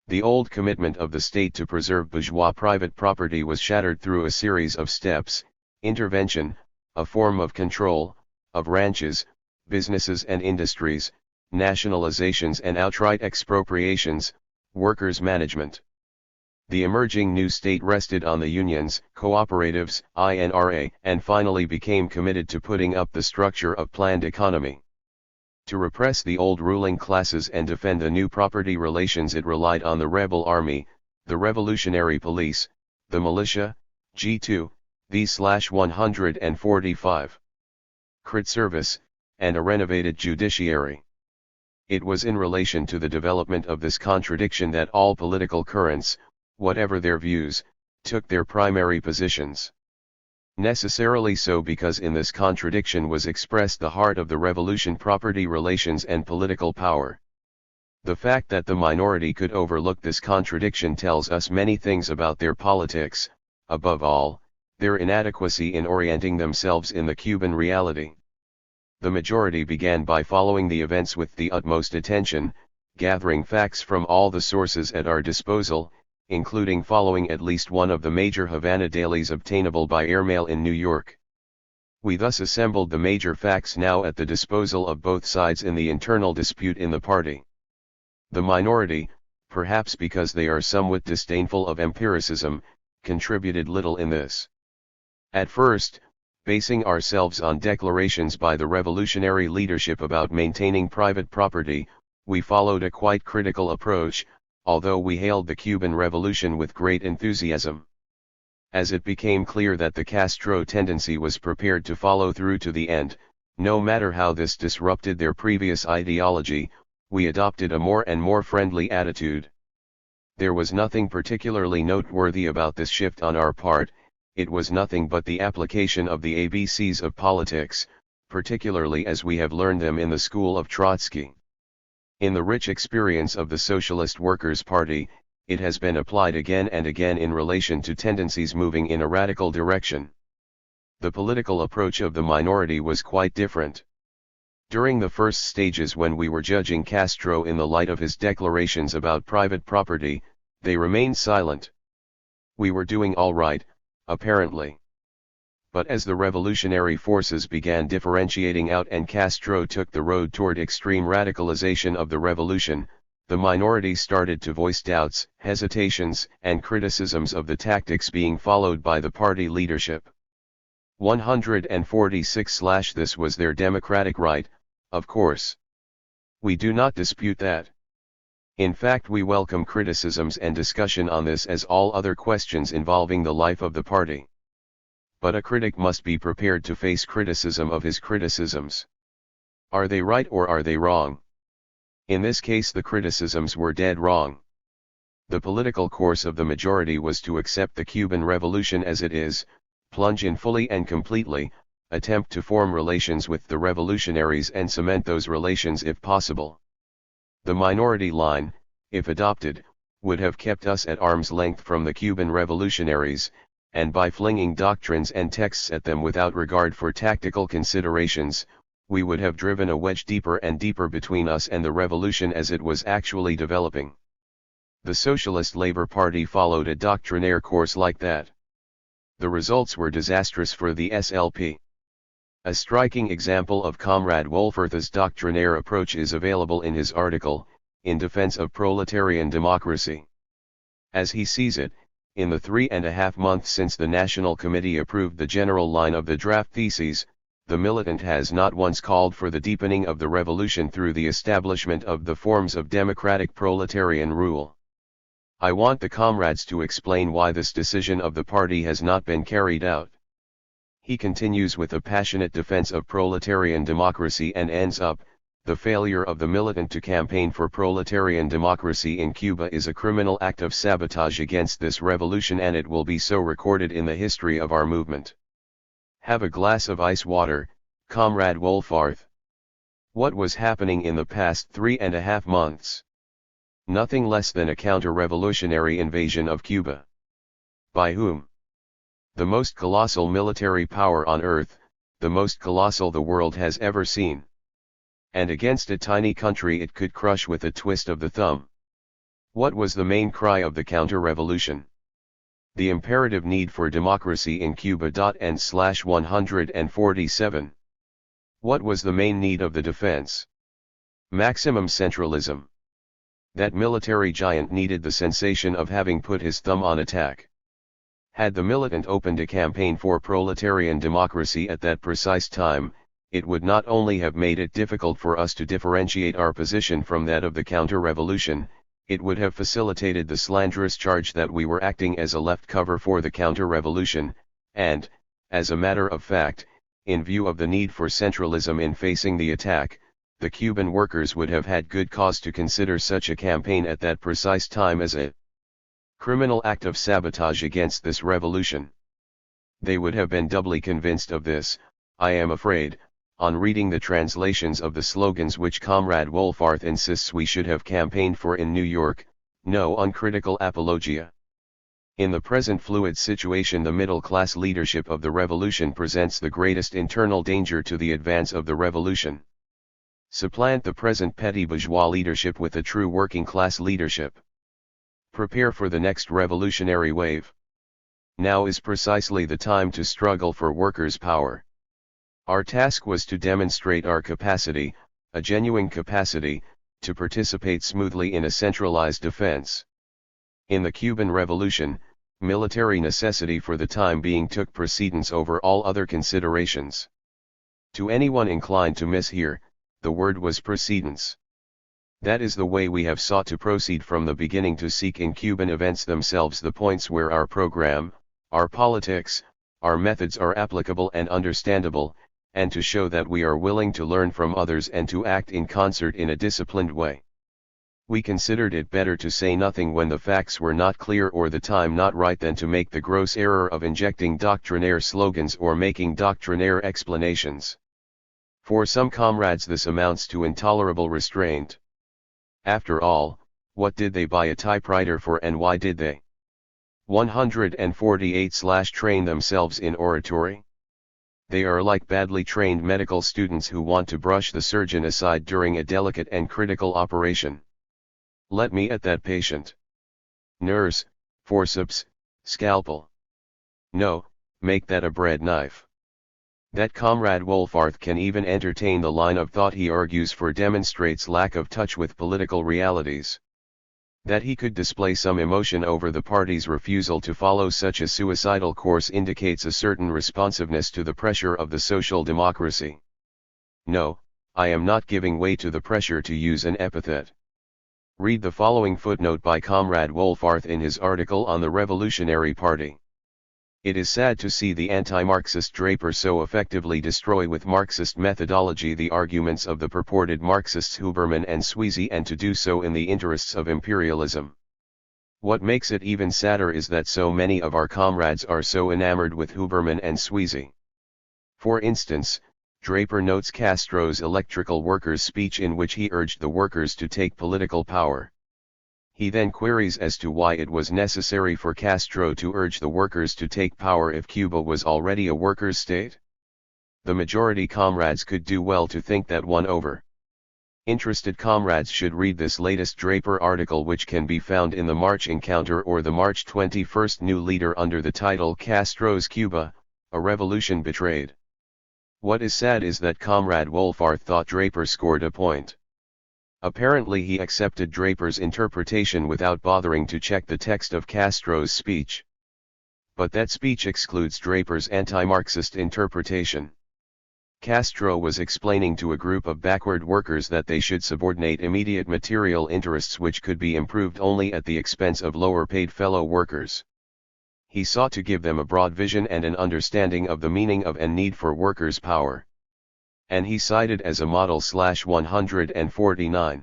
The old commitment of the state to preserve bourgeois private property was shattered through a series of steps: intervention, a form of control, of ranches, businesses and industries, nationalizations and outright expropriations, workers' management. The emerging new state rested on the unions, cooperatives, INRA, and finally became committed to putting up the structure of planned economy. To repress the old ruling classes and defend the new property relations, it relied on the rebel army, the revolutionary police, the militia, G2, V/145, Crit Service, and a renovated judiciary. It was in relation to the development of this contradiction that all political currents, whatever their views, took their primary positions. Necessarily so, because in this contradiction was expressed the heart of the revolution: property relations and political power. The fact that the minority could overlook this contradiction tells us many things about their politics, above all, their inadequacy in orienting themselves in the Cuban reality. The majority began by following the events with the utmost attention, gathering facts from all the sources at our disposal, including following at least one of the major Havana dailies obtainable by airmail in New York. We thus assembled the major facts now at the disposal of both sides in the internal dispute in the party. The minority, perhaps because they are somewhat disdainful of empiricism, contributed little in this. At first, basing ourselves on declarations by the revolutionary leadership about maintaining private property, we followed a quite critical approach, although we hailed the Cuban Revolution with great enthusiasm. As it became clear that the Castro tendency was prepared to follow through to the end, no matter how this disrupted their previous ideology, we adopted a more and more friendly attitude. There was nothing particularly noteworthy about this shift on our part. It was nothing but the application of the ABCs of politics, particularly as we have learned them in the school of Trotsky. In the rich experience of the Socialist Workers' Party, it has been applied again and again in relation to tendencies moving in a radical direction. The political approach of the minority was quite different. During the first stages, when we were judging Castro in the light of his declarations about private property, they remained silent. We were doing all right, apparently. But as the revolutionary forces began differentiating out and Castro took the road toward extreme radicalization of the revolution, the minority started to voice doubts, hesitations, and criticisms of the tactics being followed by the party leadership. 146. This was their democratic right, of course. We do not dispute that. In fact, we welcome criticisms and discussion on this as all other questions involving the life of the party. But a critic must be prepared to face criticism of his criticisms. Are they right or are they wrong? In this case, the criticisms were dead wrong. The political course of the majority was to accept the Cuban Revolution as it is, plunge in fully and completely, attempt to form relations with the revolutionaries and cement those relations if possible. The minority line, if adopted, would have kept us at arm's length from the Cuban revolutionaries, and by flinging doctrines and texts at them without regard for tactical considerations, we would have driven a wedge deeper and deeper between us and the revolution as it was actually developing. The Socialist Labour Party followed a doctrinaire course like that. The results were disastrous for the SLP. A striking example of Comrade Wolfurth's doctrinaire approach is available in his article, In Defense of Proletarian Democracy. As he sees it, in the 3.5 months since the National Committee approved the general line of the draft theses, the militant has not once called for the deepening of the revolution through the establishment of the forms of democratic proletarian rule. I want the comrades to explain why this decision of the party has not been carried out. He continues with a passionate defense of proletarian democracy and ends up, the failure of the militant to campaign for proletarian democracy in Cuba is a criminal act of sabotage against this revolution, and it will be so recorded in the history of our movement. Have a glass of ice water, Comrade Wolfurth. What was happening in the past 3.5 months? Nothing less than a counter-revolutionary invasion of Cuba. By whom? The most colossal military power on earth, the most colossal the world has ever seen. And against a tiny country it could crush with a twist of the thumb. What was the main cry of the counter-revolution? The imperative need for democracy in Cuba. N/147. What was the main need of the defense? Maximum centralism. That military giant needed the sensation of having put his thumb on attack. Had the militant opened a campaign for proletarian democracy at that precise time, it would not only have made it difficult for us to differentiate our position from that of the counter-revolution, it would have facilitated the slanderous charge that we were acting as a left cover for the counter-revolution, and, as a matter of fact, in view of the need for centralism in facing the attack, the Cuban workers would have had good cause to consider such a campaign at that precise time as a criminal act of sabotage against this revolution. They would have been doubly convinced of this, I am afraid, on reading the translations of the slogans which Comrade Wolfurth insists we should have campaigned for in New York, no uncritical apologia. In the present fluid situation, the middle-class leadership of the revolution presents the greatest internal danger to the advance of the revolution. Supplant the present petty bourgeois leadership with a true working-class leadership. Prepare for the next revolutionary wave. Now is precisely the time to struggle for workers' power. Our task was to demonstrate our capacity, a genuine capacity, to participate smoothly in a centralized defense. In the Cuban Revolution, military necessity for the time being took precedence over all other considerations. To anyone inclined to mishear, the word was precedence. That is the way we have sought to proceed from the beginning, to seek in Cuban events themselves the points where our program, our politics, our methods are applicable and understandable, and to show that we are willing to learn from others and to act in concert in a disciplined way. We considered it better to say nothing when the facts were not clear or the time not right than to make the gross error of injecting doctrinaire slogans or making doctrinaire explanations. For some comrades this amounts to intolerable restraint. After all, what did they buy a typewriter for, and why did they 148/train themselves in oratory? They are like badly trained medical students who want to brush the surgeon aside during a delicate and critical operation. Let me at that patient. Nurse, forceps, scalpel. No, make that a bread knife. That Comrade Wolfarth can even entertain the line of thought he argues for demonstrates lack of touch with political realities. That he could display some emotion over the party's refusal to follow such a suicidal course indicates a certain responsiveness to the pressure of the social democracy. No, I am not giving way to the pressure to use an epithet. Read the following footnote by Comrade Wolfarth in his article on the Revolutionary Party. It is sad to see the anti-Marxist Draper so effectively destroy with Marxist methodology the arguments of the purported Marxists Huberman and Sweezy, and to do so in the interests of imperialism. What makes it even sadder is that so many of our comrades are so enamored with Huberman and Sweezy. For instance, Draper notes Castro's electrical workers' speech in which he urged the workers to take political power. He then queries as to why it was necessary for Castro to urge the workers to take power if Cuba was already a workers' state. The majority comrades could do well to think that one over. Interested comrades should read this latest Draper article, which can be found in the March Encounter or the March 21 New Leader under the title Castro's Cuba, a Revolution Betrayed. What is sad is that Comrade Wolfarth thought Draper scored a point. Apparently he accepted Draper's interpretation without bothering to check the text of Castro's speech. But that speech excludes Draper's anti-Marxist interpretation. Castro was explaining to a group of backward workers that they should subordinate immediate material interests which could be improved only at the expense of lower-paid fellow workers. He sought to give them a broad vision and an understanding of the meaning of and need for workers' power. And he cited as a model /149.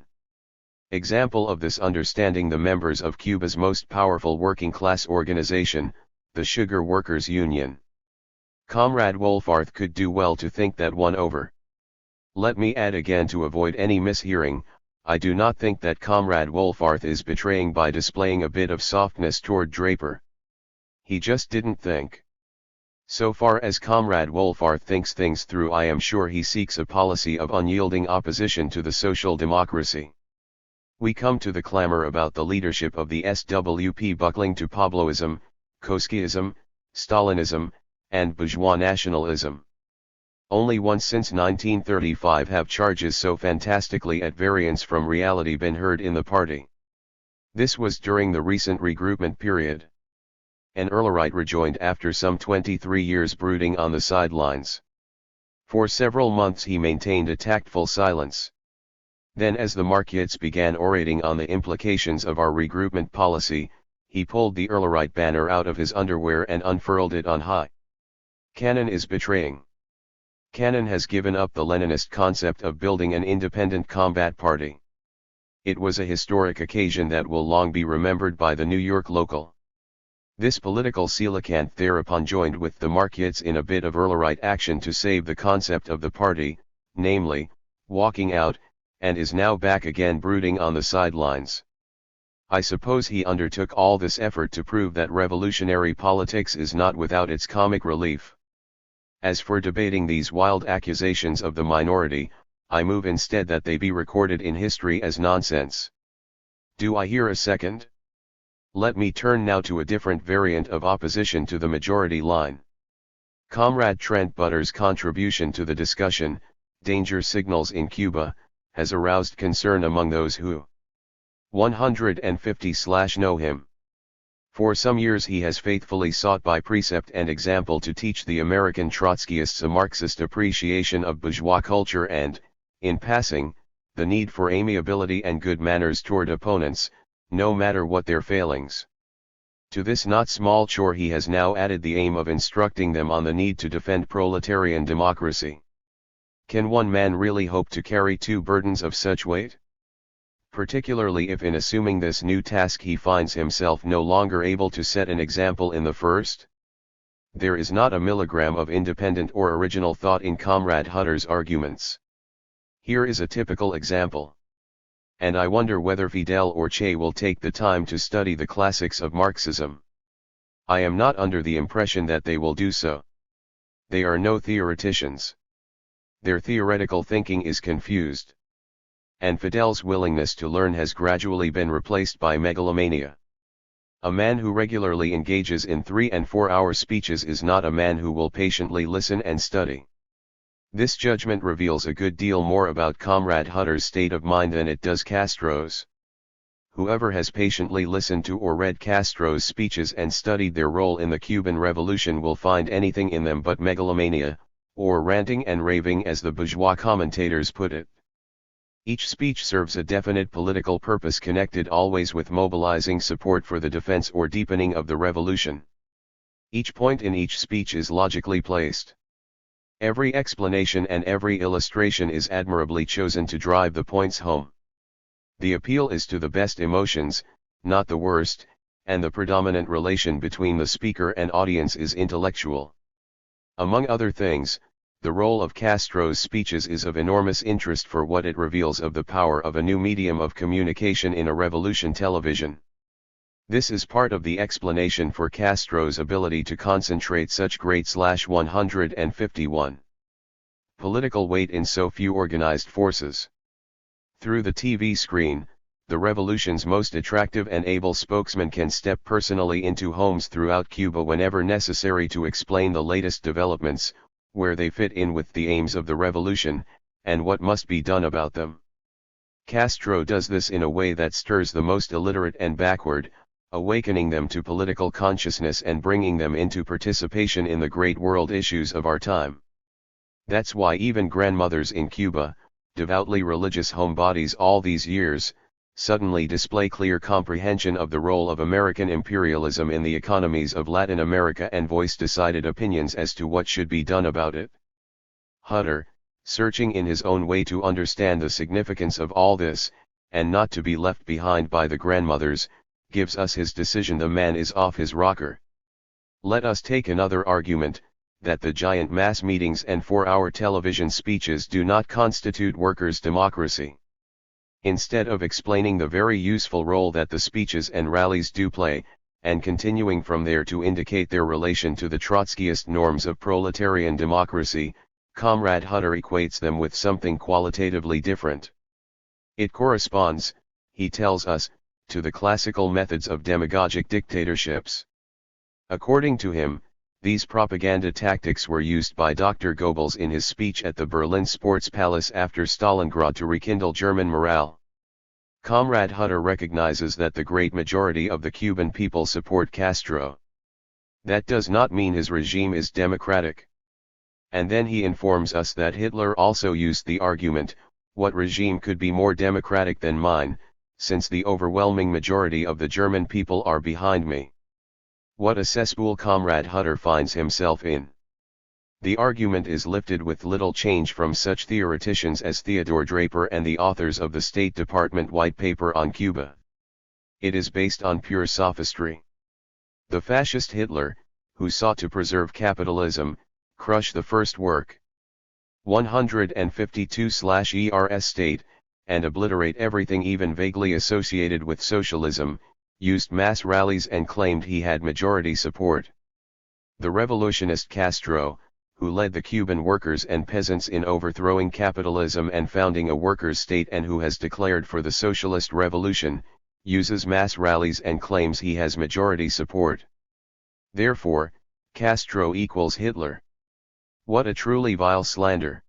Example of this understanding the members of Cuba's most powerful working class organization, the Sugar Workers Union. Comrade Wolfarth could do well to think that one over. Let me add again to avoid any mishearing, I do not think that Comrade Wolfarth is betraying by displaying a bit of softness toward Draper. He just didn't think. So far as Comrade Wolfarth thinks things through, I am sure he seeks a policy of unyielding opposition to the social democracy. We come to the clamor about the leadership of the SWP buckling to Pabloism, Trotskyism, Stalinism, and bourgeois nationalism. Only once since 1935 have charges so fantastically at variance from reality been heard in the party. This was during the recent regroupment period. An Earlerite rejoined after some 23 years brooding on the sidelines. For several months he maintained a tactful silence. Then, as the Marxists began orating on the implications of our regroupment policy, he pulled the Earlerite banner out of his underwear and unfurled it on high. Cannon is betraying. Cannon has given up the Leninist concept of building an independent combat party. It was a historic occasion that will long be remembered by the New York local. This political coelacanth thereupon joined with the Marxists in a bit of Earlerite action to save the concept of the party, namely, walking out, and is now back again brooding on the sidelines. I suppose he undertook all this effort to prove that revolutionary politics is not without its comic relief. As for debating these wild accusations of the minority, I move instead that they be recorded in history as nonsense. Do I hear a second? Let me turn now to a different variant of opposition to the majority line. Comrade Trent Butter's contribution to the discussion, Danger Signals in Cuba, has aroused concern among those who 150/know him. For some years he has faithfully sought by precept and example to teach the American Trotskyists a Marxist appreciation of bourgeois culture and, in passing, the need for amiability and good manners toward opponents, no matter what their failings. To this not small chore he has now added the aim of instructing them on the need to defend proletarian democracy. Can one man really hope to carry two burdens of such weight? Particularly if in assuming this new task he finds himself no longer able to set an example in the first? There is not a milligram of independent or original thought in Comrade Hutter's arguments. Here is a typical example. And I wonder whether Fidel or Che will take the time to study the classics of Marxism. I am not under the impression that they will do so. They are no theoreticians. Their theoretical thinking is confused. And Fidel's willingness to learn has gradually been replaced by megalomania. A man who regularly engages in 3- and 4-hour speeches is not a man who will patiently listen and study. This judgment reveals a good deal more about Comrade Hutter's state of mind than it does Castro's. Whoever has patiently listened to or read Castro's speeches and studied their role in the Cuban Revolution will find anything in them but megalomania, or ranting and raving as the bourgeois commentators put it. Each speech serves a definite political purpose connected always with mobilizing support for the defense or deepening of the revolution. Each point in each speech is logically placed. Every explanation and every illustration is admirably chosen to drive the points home. The appeal is to the best emotions, not the worst, and the predominant relation between the speaker and audience is intellectual. Among other things, the role of Castro's speeches is of enormous interest for what it reveals of the power of a new medium of communication in a revolution: television. This is part of the explanation for Castro's ability to concentrate such great /151 political weight in so few organized forces. Through the TV screen, the revolution's most attractive and able spokesman can step personally into homes throughout Cuba whenever necessary to explain the latest developments, where they fit in with the aims of the revolution, and what must be done about them. Castro does this in a way that stirs the most illiterate and backward, awakening them to political consciousness and bringing them into participation in the great world issues of our time. That's why even grandmothers in Cuba, devoutly religious homebodies all these years, suddenly display clear comprehension of the role of American imperialism in the economies of Latin America and voice decided opinions as to what should be done about it. Hutter, searching in his own way to understand the significance of all this, and not to be left behind by the grandmothers, gives us his decision: the man is off his rocker. Let us take another argument, that the giant mass meetings and 4-hour television speeches do not constitute workers' democracy. Instead of explaining the very useful role that the speeches and rallies do play, and continuing from there to indicate their relation to the Trotskyist norms of proletarian democracy, Comrade Hutter equates them with something qualitatively different. It corresponds, he tells us, to the classical methods of demagogic dictatorships. According to him, these propaganda tactics were used by Dr. Goebbels in his speech at the Berlin Sports Palace after Stalingrad to rekindle German morale. Comrade Hutter recognizes that the great majority of the Cuban people support Castro. That does not mean his regime is democratic. And then he informs us that Hitler also used the argument, what regime could be more democratic than mine, since the overwhelming majority of the German people are behind me. What a cesspool Comrade Hutter finds himself in. The argument is lifted with little change from such theoreticians as Theodore Draper and the authors of the State Department White Paper on Cuba. It is based on pure sophistry. The fascist Hitler, who sought to preserve capitalism, crush the first work 152/ERS state, and obliterate everything even vaguely associated with socialism, used mass rallies and claimed he had majority support. The revolutionist Castro, who led the Cuban workers and peasants in overthrowing capitalism and founding a workers' state and who has declared for the socialist revolution, uses mass rallies and claims he has majority support. Therefore, Castro equals Hitler. What a truly vile slander!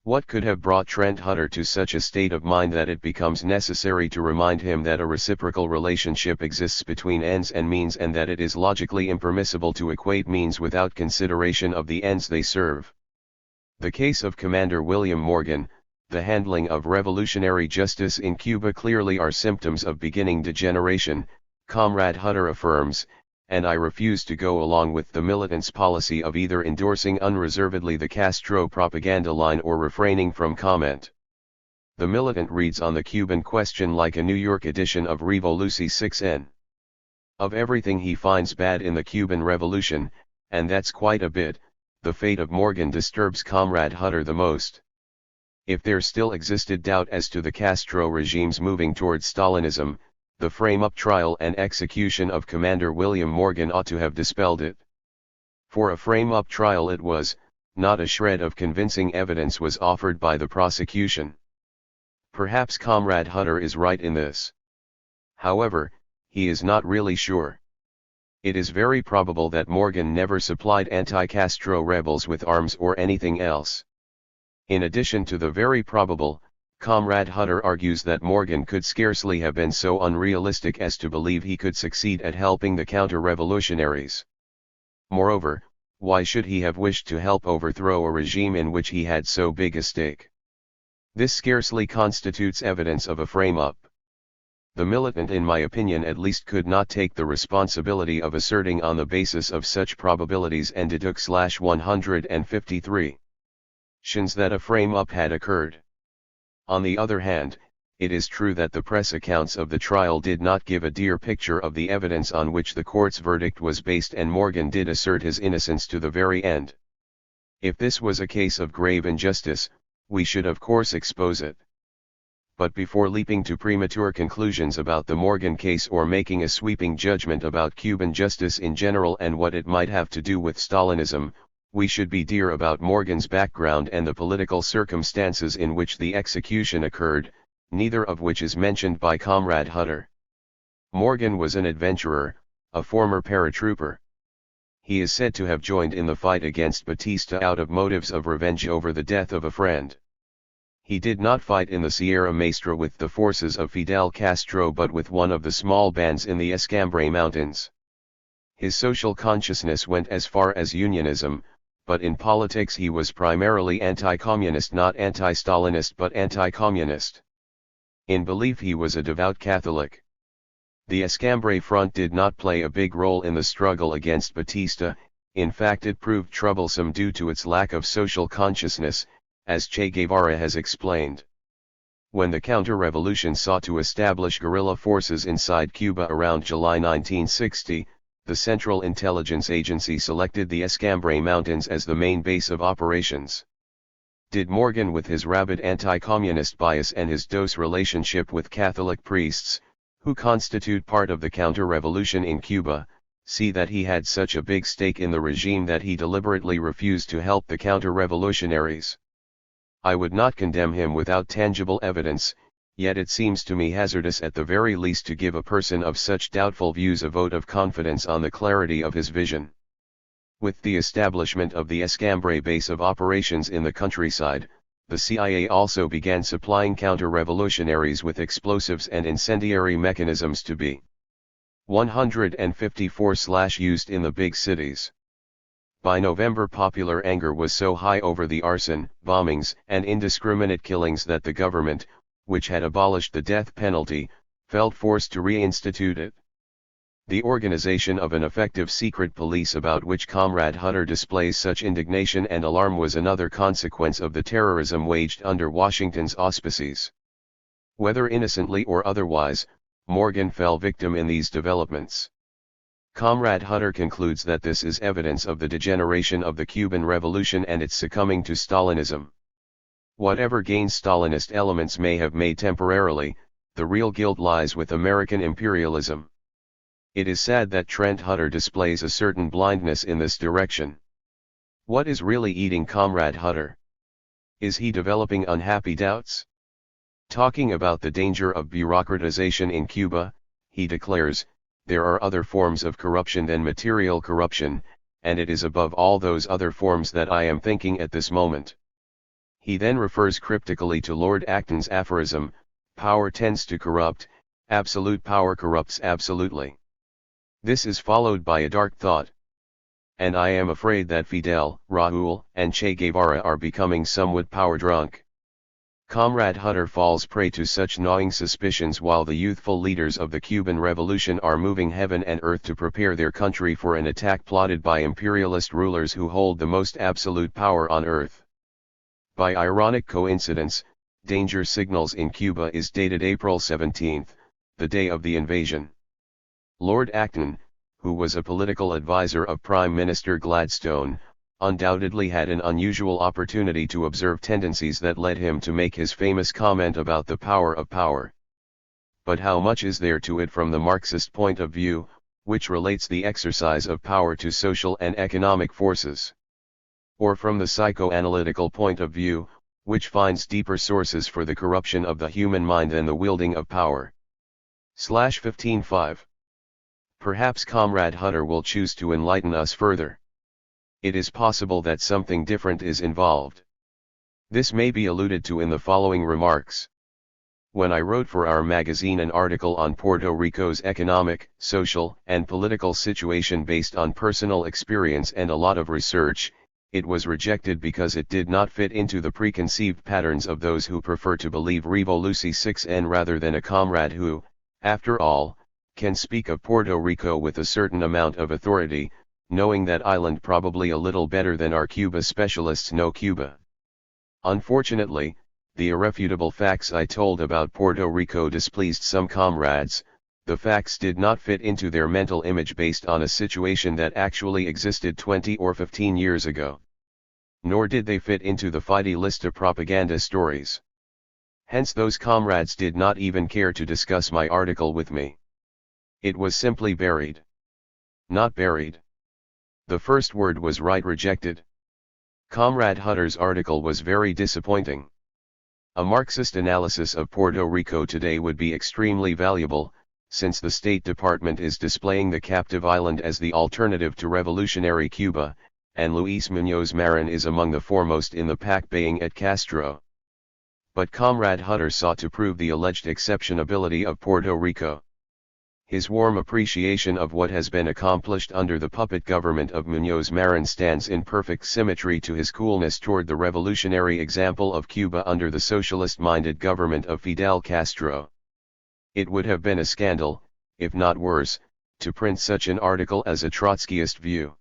What could have brought Trent Hutter to such a state of mind that it becomes necessary to remind him that a reciprocal relationship exists between ends and means, and that it is logically impermissible to equate means without consideration of the ends they serve? The case of Commander William Morgan, the handling of revolutionary justice in Cuba clearly are symptoms of beginning degeneration, Comrade Hutter affirms, and I refuse to go along with the militants' policy of either endorsing unreservedly the Castro propaganda line or refraining from comment. The militant reads on the Cuban question like a New York edition of Revolution 6N. Of everything he finds bad in the Cuban Revolution, and that's quite a bit, the fate of Morgan disturbs Comrade Hutter the most. If there still existed doubt as to the Castro regime's moving towards Stalinism, the frame-up trial and execution of Commander William Morgan ought to have dispelled it. For a frame-up trial it was, not a shred of convincing evidence was offered by the prosecution. Perhaps Comrade Hutter is right in this. However, he is not really sure. It is very probable that Morgan never supplied anti-Castro rebels with arms or anything else. In addition to the very probable, Comrade Hutter argues that Morgan could scarcely have been so unrealistic as to believe he could succeed at helping the counter-revolutionaries. Moreover, why should he have wished to help overthrow a regime in which he had so big a stake? This scarcely constitutes evidence of a frame-up. The militant, in my opinion at least, could not take the responsibility of asserting on the basis of such probabilities and deduct/153 that a frame-up had occurred. On the other hand, it is true that the press accounts of the trial did not give a clear picture of the evidence on which the court's verdict was based, and Morgan did assert his innocence to the very end. If this was a case of grave injustice, we should of course expose it. But before leaping to premature conclusions about the Morgan case or making a sweeping judgment about Cuban justice in general and what it might have to do with Stalinism, we should be clear about Morgan's background and the political circumstances in which the execution occurred, neither of which is mentioned by Comrade Hutter. Morgan was an adventurer, a former paratrooper. He is said to have joined in the fight against Batista out of motives of revenge over the death of a friend. He did not fight in the Sierra Maestra with the forces of Fidel Castro but with one of the small bands in the Escambray Mountains. His social consciousness went as far as unionism, but in politics he was primarily anti-communist, not anti-Stalinist but anti-communist. In belief he was a devout Catholic. The Escambray Front did not play a big role in the struggle against Batista, in fact it proved troublesome due to its lack of social consciousness, as Che Guevara has explained. When the counter-revolution sought to establish guerrilla forces inside Cuba around July 1960, the Central Intelligence Agency selected the Escambray Mountains as the main base of operations. Did Morgan, with his rabid anti-communist bias and his close relationship with Catholic priests, who constitute part of the counter-revolution in Cuba, see that he had such a big stake in the regime that he deliberately refused to help the counter-revolutionaries? I would not condemn him without tangible evidence, yet it seems to me hazardous at the very least to give a person of such doubtful views a vote of confidence on the clarity of his vision. With the establishment of the Escambray base of operations in the countryside, the CIA also began supplying counter-revolutionaries with explosives and incendiary mechanisms to be 154/used in the big cities. By November, popular anger was so high over the arson, bombings, and indiscriminate killings that the government, which had abolished the death penalty, felt forced to reinstitute it. The organization of an effective secret police about which Comrade Hutter displays such indignation and alarm was another consequence of the terrorism waged under Washington's auspices. Whether innocently or otherwise, Morgan fell victim in these developments. Comrade Hutter concludes that this is evidence of the degeneration of the Cuban Revolution and its succumbing to Stalinism. Whatever gains Stalinist elements may have made temporarily, the real guilt lies with American imperialism. It is sad that Trent Hutter displays a certain blindness in this direction. What is really eating Comrade Hutter? Is he developing unhappy doubts? Talking about the danger of bureaucratization in Cuba, he declares, there are other forms of corruption than material corruption, and it is above all those other forms that I am thinking at this moment. He then refers cryptically to Lord Acton's aphorism, power tends to corrupt, absolute power corrupts absolutely. This is followed by a dark thought. And I am afraid that Fidel, Raúl, and Che Guevara are becoming somewhat power drunk. Comrade Hutter falls prey to such gnawing suspicions while the youthful leaders of the Cuban Revolution are moving heaven and earth to prepare their country for an attack plotted by imperialist rulers who hold the most absolute power on earth. By ironic coincidence, Danger Signals in Cuba is dated April 17, the day of the invasion. Lord Acton, who was a political advisor of Prime Minister Gladstone, undoubtedly had an unusual opportunity to observe tendencies that led him to make his famous comment about the power of power. But how much is there to it from the Marxist point of view, which relates the exercise of power to social and economic forces? Or from the psychoanalytical point of view, which finds deeper sources for the corruption of the human mind than the wielding of power? /15.5. Perhaps Comrade Hutter will choose to enlighten us further. It is possible that something different is involved. This may be alluded to in the following remarks. When I wrote for our magazine an article on Puerto Rico's economic, social, and political situation based on personal experience and a lot of research, it was rejected because it did not fit into the preconceived patterns of those who prefer to believe Revolution 6N rather than a comrade who, after all, can speak of Puerto Rico with a certain amount of authority, knowing that island probably a little better than our Cuba specialists know Cuba. Unfortunately, the irrefutable facts I told about Puerto Rico displeased some comrades. The facts did not fit into their mental image based on a situation that actually existed 20 or 15 years ago. Nor did they fit into the Fidelista propaganda stories. Hence those comrades did not even care to discuss my article with me. It was simply buried. Not buried. The first word was right, rejected. Comrade Hutter's article was very disappointing. A Marxist analysis of Puerto Rico today would be extremely valuable, since the State Department is displaying the captive island as the alternative to revolutionary Cuba, and Luis Muñoz Marin is among the foremost in the pack baying at Castro. But Comrade Hutter sought to prove the alleged exceptionability of Puerto Rico. His warm appreciation of what has been accomplished under the puppet government of Muñoz Marin stands in perfect symmetry to his coolness toward the revolutionary example of Cuba under the socialist-minded government of Fidel Castro. It would have been a scandal, if not worse, to print such an article as a Trotskyist view.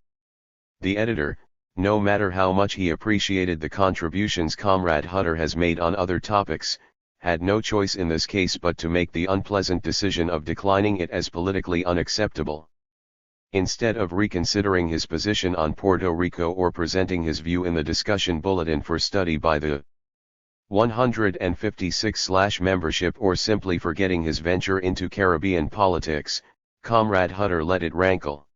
The editor, no matter how much he appreciated the contributions Comrade Hutter has made on other topics, had no choice in this case but to make the unpleasant decision of declining it as politically unacceptable. Instead of reconsidering his position on Puerto Rico or presenting his view in the discussion bulletin for study by the 156/membership or simply forgetting his venture into Caribbean politics, Comrade Hutter let it rankle.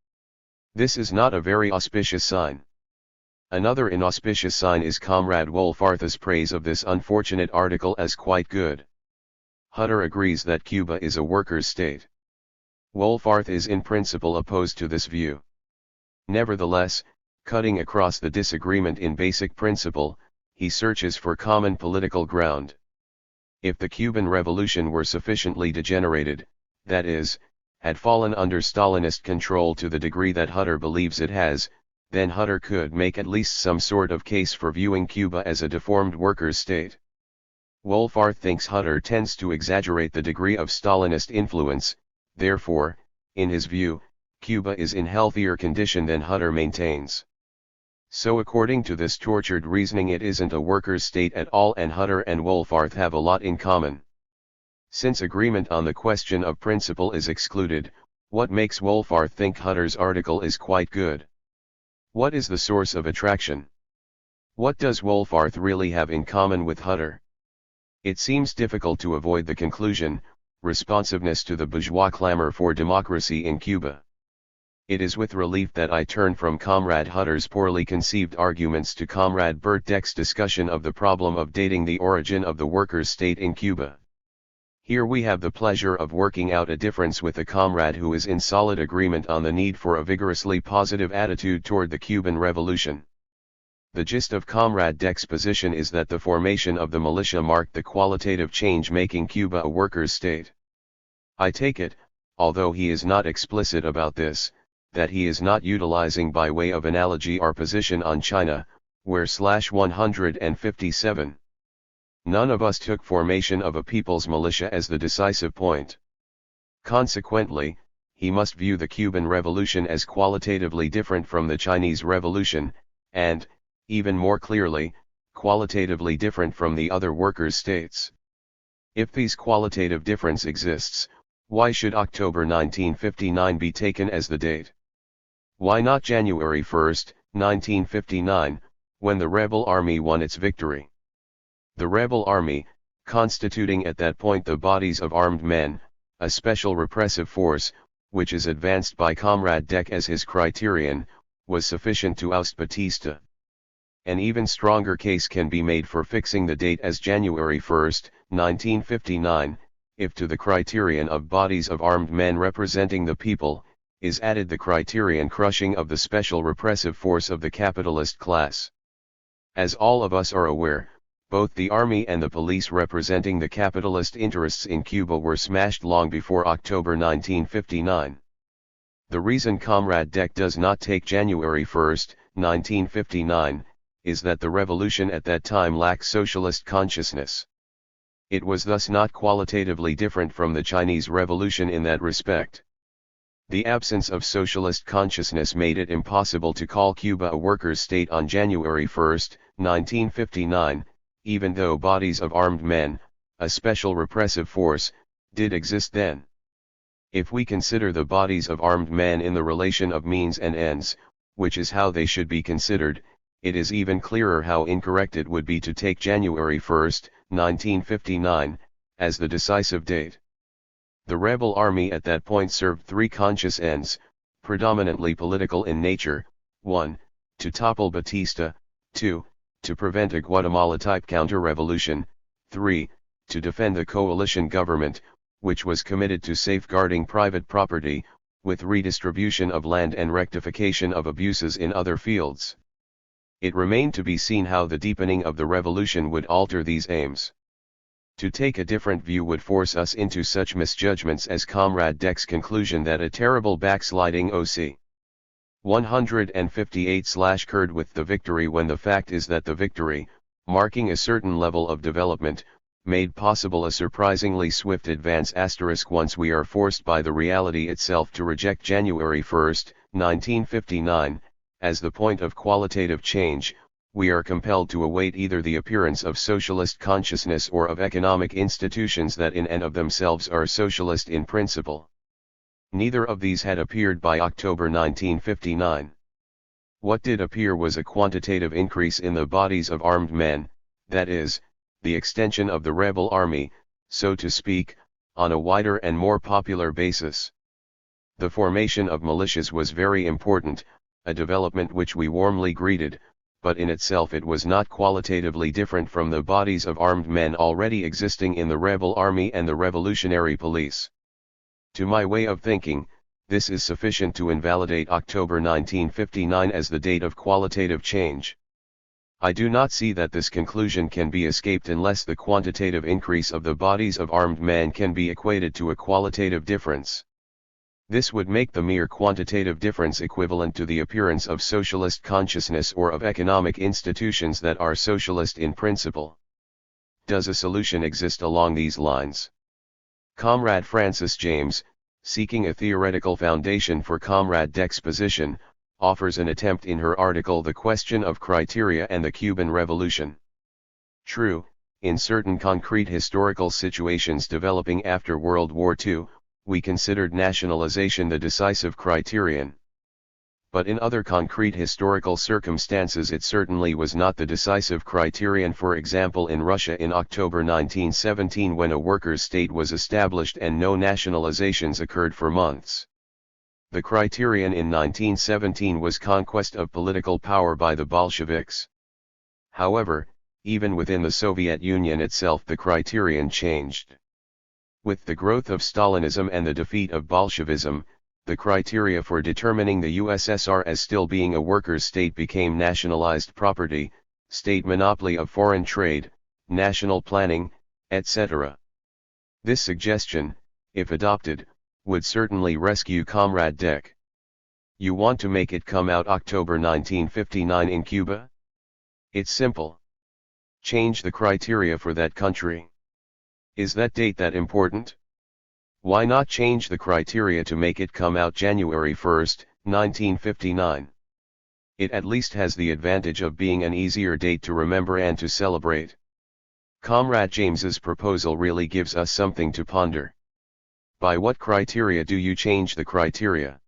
This is not a very auspicious sign. Another inauspicious sign is Comrade Wolfarth's praise of this unfortunate article as quite good. Hutter agrees that Cuba is a workers' state. Wolfarth is in principle opposed to this view. Nevertheless, cutting across the disagreement in basic principle, he searches for common political ground. If the Cuban Revolution were sufficiently degenerated, that is, had fallen under Stalinist control to the degree that Hutter believes it has, then Hutter could make at least some sort of case for viewing Cuba as a deformed workers' state. Wolfarth thinks Hutter tends to exaggerate the degree of Stalinist influence, therefore, in his view, Cuba is in healthier condition than Hutter maintains. So according to this tortured reasoning it isn't a workers' state at all, and Hutter and Wolfarth have a lot in common. Since agreement on the question of principle is excluded, what makes Wolfarth think Hutter's article is quite good? What is the source of attraction? What does Wolfarth really have in common with Hutter? It seems difficult to avoid the conclusion, responsiveness to the bourgeois clamor for democracy in Cuba. It is with relief that I turn from Comrade Hutter's poorly conceived arguments to Comrade Bert Deck's discussion of the problem of dating the origin of the workers' state in Cuba. Here we have the pleasure of working out a difference with a comrade who is in solid agreement on the need for a vigorously positive attitude toward the Cuban Revolution. The gist of Comrade Deck's position is that the formation of the militia marked the qualitative change making Cuba a workers' state. I take it, although he is not explicit about this, that he is not utilizing by way of analogy our position on China, where /157. None of us took formation of a people's militia as the decisive point. Consequently, he must view the Cuban Revolution as qualitatively different from the Chinese Revolution, and, even more clearly, qualitatively different from the other workers' states. If these qualitative difference exists, why should October 1959 be taken as the date? Why not January 1, 1959, when the rebel army won its victory? The rebel army, constituting at that point the bodies of armed men, a special repressive force, which is advanced by Comrade Deck as his criterion, was sufficient to oust Batista. An even stronger case can be made for fixing the date as January 1, 1959, if to the criterion of bodies of armed men representing the people, is added the criterion crushing of the special repressive force of the capitalist class. As all of us are aware, Both the army and the police representing the capitalist interests in Cuba were smashed long before October 1959. The reason Comrade Dec does not take January 1, 1959, is that the revolution at that time lacked socialist consciousness. It was thus not qualitatively different from the Chinese Revolution in that respect. The absence of socialist consciousness made it impossible to call Cuba a workers' state on January 1, 1959, even though bodies of armed men, a special repressive force, did exist then. If we consider the bodies of armed men in the relation of means and ends, which is how they should be considered, it is even clearer how incorrect it would be to take January 1, 1959, as the decisive date. The rebel army at that point served three conscious ends, predominantly political in nature: 1. To topple Batista; 2. To prevent a Guatemala-type counter-revolution; 3. To defend the coalition government, which was committed to safeguarding private property, with redistribution of land and rectification of abuses in other fields. It remained to be seen how the deepening of the revolution would alter these aims. To take a different view would force us into such misjudgments as Comrade Dec's conclusion that a terrible backsliding OC 158 occurred with the victory, when the fact is that the victory, marking a certain level of development, made possible a surprisingly swift advance once we are forced by the reality itself to reject January 1, 1959, as the point of qualitative change. We are compelled to await either the appearance of socialist consciousness or of economic institutions that in and of themselves are socialist in principle. Neither of these had appeared by October 1959. What did appear was a quantitative increase in the bodies of armed men, that is, the extension of the rebel army, so to speak, on a wider and more popular basis. The formation of militias was very important, a development which we warmly greeted, but in itself it was not qualitatively different from the bodies of armed men already existing in the rebel army and the revolutionary police. To my way of thinking, this is sufficient to invalidate October 1959 as the date of qualitative change. I do not see that this conclusion can be escaped unless the quantitative increase of the bodies of armed men can be equated to a qualitative difference. This would make the mere quantitative difference equivalent to the appearance of socialist consciousness or of economic institutions that are socialist in principle. Does a solution exist along these lines? Comrade Francis James, seeking a theoretical foundation for Comrade Dec's position, offers an attempt in her article The Question of Criteria and the Cuban Revolution. True, in certain concrete historical situations developing after World War II, we considered nationalization the decisive criterion. But in other concrete historical circumstances it certainly was not the decisive criterion. For example, in Russia in October 1917, when a workers' state was established and no nationalizations occurred for months. The criterion in 1917 was conquest of political power by the Bolsheviks. However, even within the Soviet Union itself the criterion changed. With the growth of Stalinism and the defeat of Bolshevism, the criteria for determining the USSR as still being a workers' state became nationalized property, state monopoly of foreign trade, national planning, etc. This suggestion, if adopted, would certainly rescue Comrade Dec. You want to make it come out October 1959 in Cuba? It's simple. Change the criteria for that country. Is that date that important? Why not change the criteria to make it come out January 1, 1959? It at least has the advantage of being an easier date to remember and to celebrate. Comrade James's proposal really gives us something to ponder. By what criteria do you change the criteria?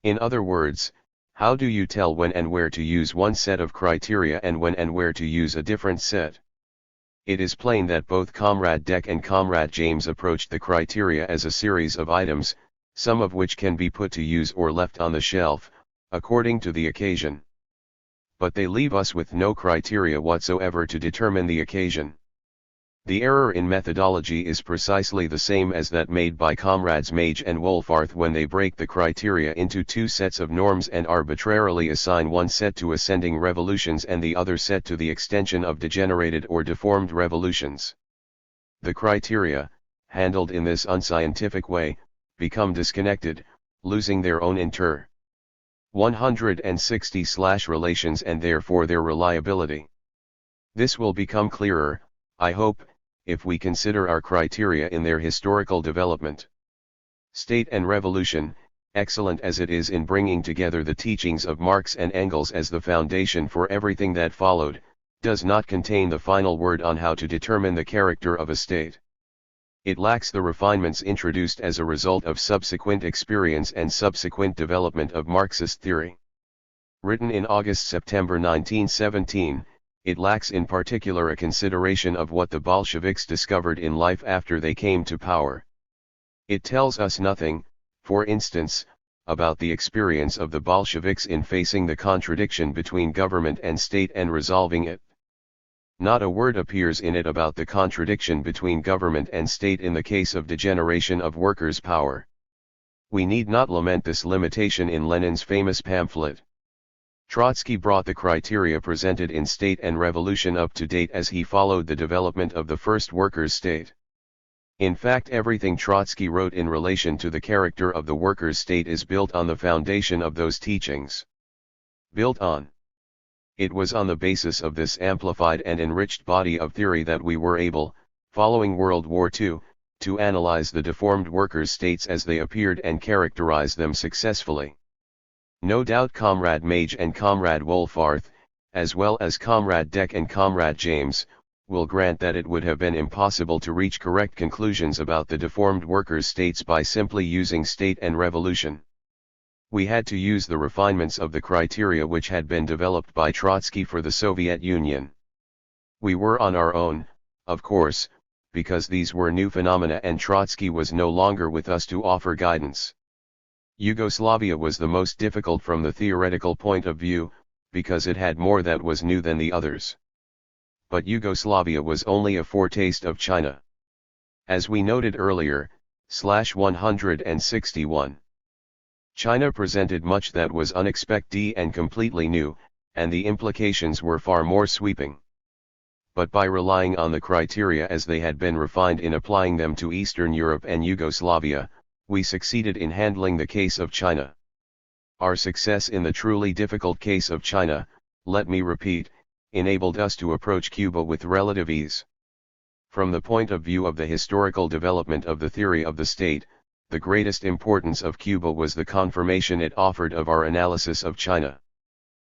In other words, how do you tell when and where to use one set of criteria and when and where to use a different set? It is plain that both Comrade Dec and Comrade James approached the criteria as a series of items, some of which can be put to use or left on the shelf, according to the occasion. But they leave us with no criteria whatsoever to determine the occasion. The error in methodology is precisely the same as that made by comrades Mage and Wohlfarth when they break the criteria into two sets of norms and arbitrarily assign one set to ascending revolutions and the other set to the extension of degenerated or deformed revolutions. The criteria, handled in this unscientific way, become disconnected, losing their own inter 160/relations and therefore their reliability. This will become clearer, I hope, if we consider our criteria in their historical development. State and Revolution, excellent as it is in bringing together the teachings of Marx and Engels as the foundation for everything that followed, does not contain the final word on how to determine the character of a state. It lacks the refinements introduced as a result of subsequent experience and subsequent development of Marxist theory. Written in August-September 1917, it lacks in particular a consideration of what the Bolsheviks discovered in life after they came to power. It tells us nothing, for instance, about the experience of the Bolsheviks in facing the contradiction between government and state and resolving it. Not a word appears in it about the contradiction between government and state in the case of degeneration of workers' power. We need not lament this limitation in Lenin's famous pamphlet. Trotsky brought the criteria presented in State and Revolution up to date as he followed the development of the first workers' state. In fact, everything Trotsky wrote in relation to the character of the workers' state is built on the foundation of those teachings. Built on. It was on the basis of this amplified and enriched body of theory that we were able, following World War II, to analyze the deformed workers' states as they appeared and characterize them successfully. No doubt Comrade Mage and Comrade Wohlfarth, as well as Comrade Deck and Comrade James, will grant that it would have been impossible to reach correct conclusions about the deformed workers' states by simply using State and Revolution. We had to use the refinements of the criteria which had been developed by Trotsky for the Soviet Union. We were on our own, of course, because these were new phenomena and Trotsky was no longer with us to offer guidance. Yugoslavia was the most difficult from the theoretical point of view, because it had more that was new than the others. But Yugoslavia was only a foretaste of China. As we noted earlier, /161. China presented much that was unexpected and completely new, and the implications were far more sweeping. But by relying on the criteria as they had been refined in applying them to Eastern Europe and Yugoslavia, we succeeded in handling the case of China. Our success in the truly difficult case of China, let me repeat, enabled us to approach Cuba with relative ease. From the point of view of the historical development of the theory of the state, the greatest importance of Cuba was the confirmation it offered of our analysis of China.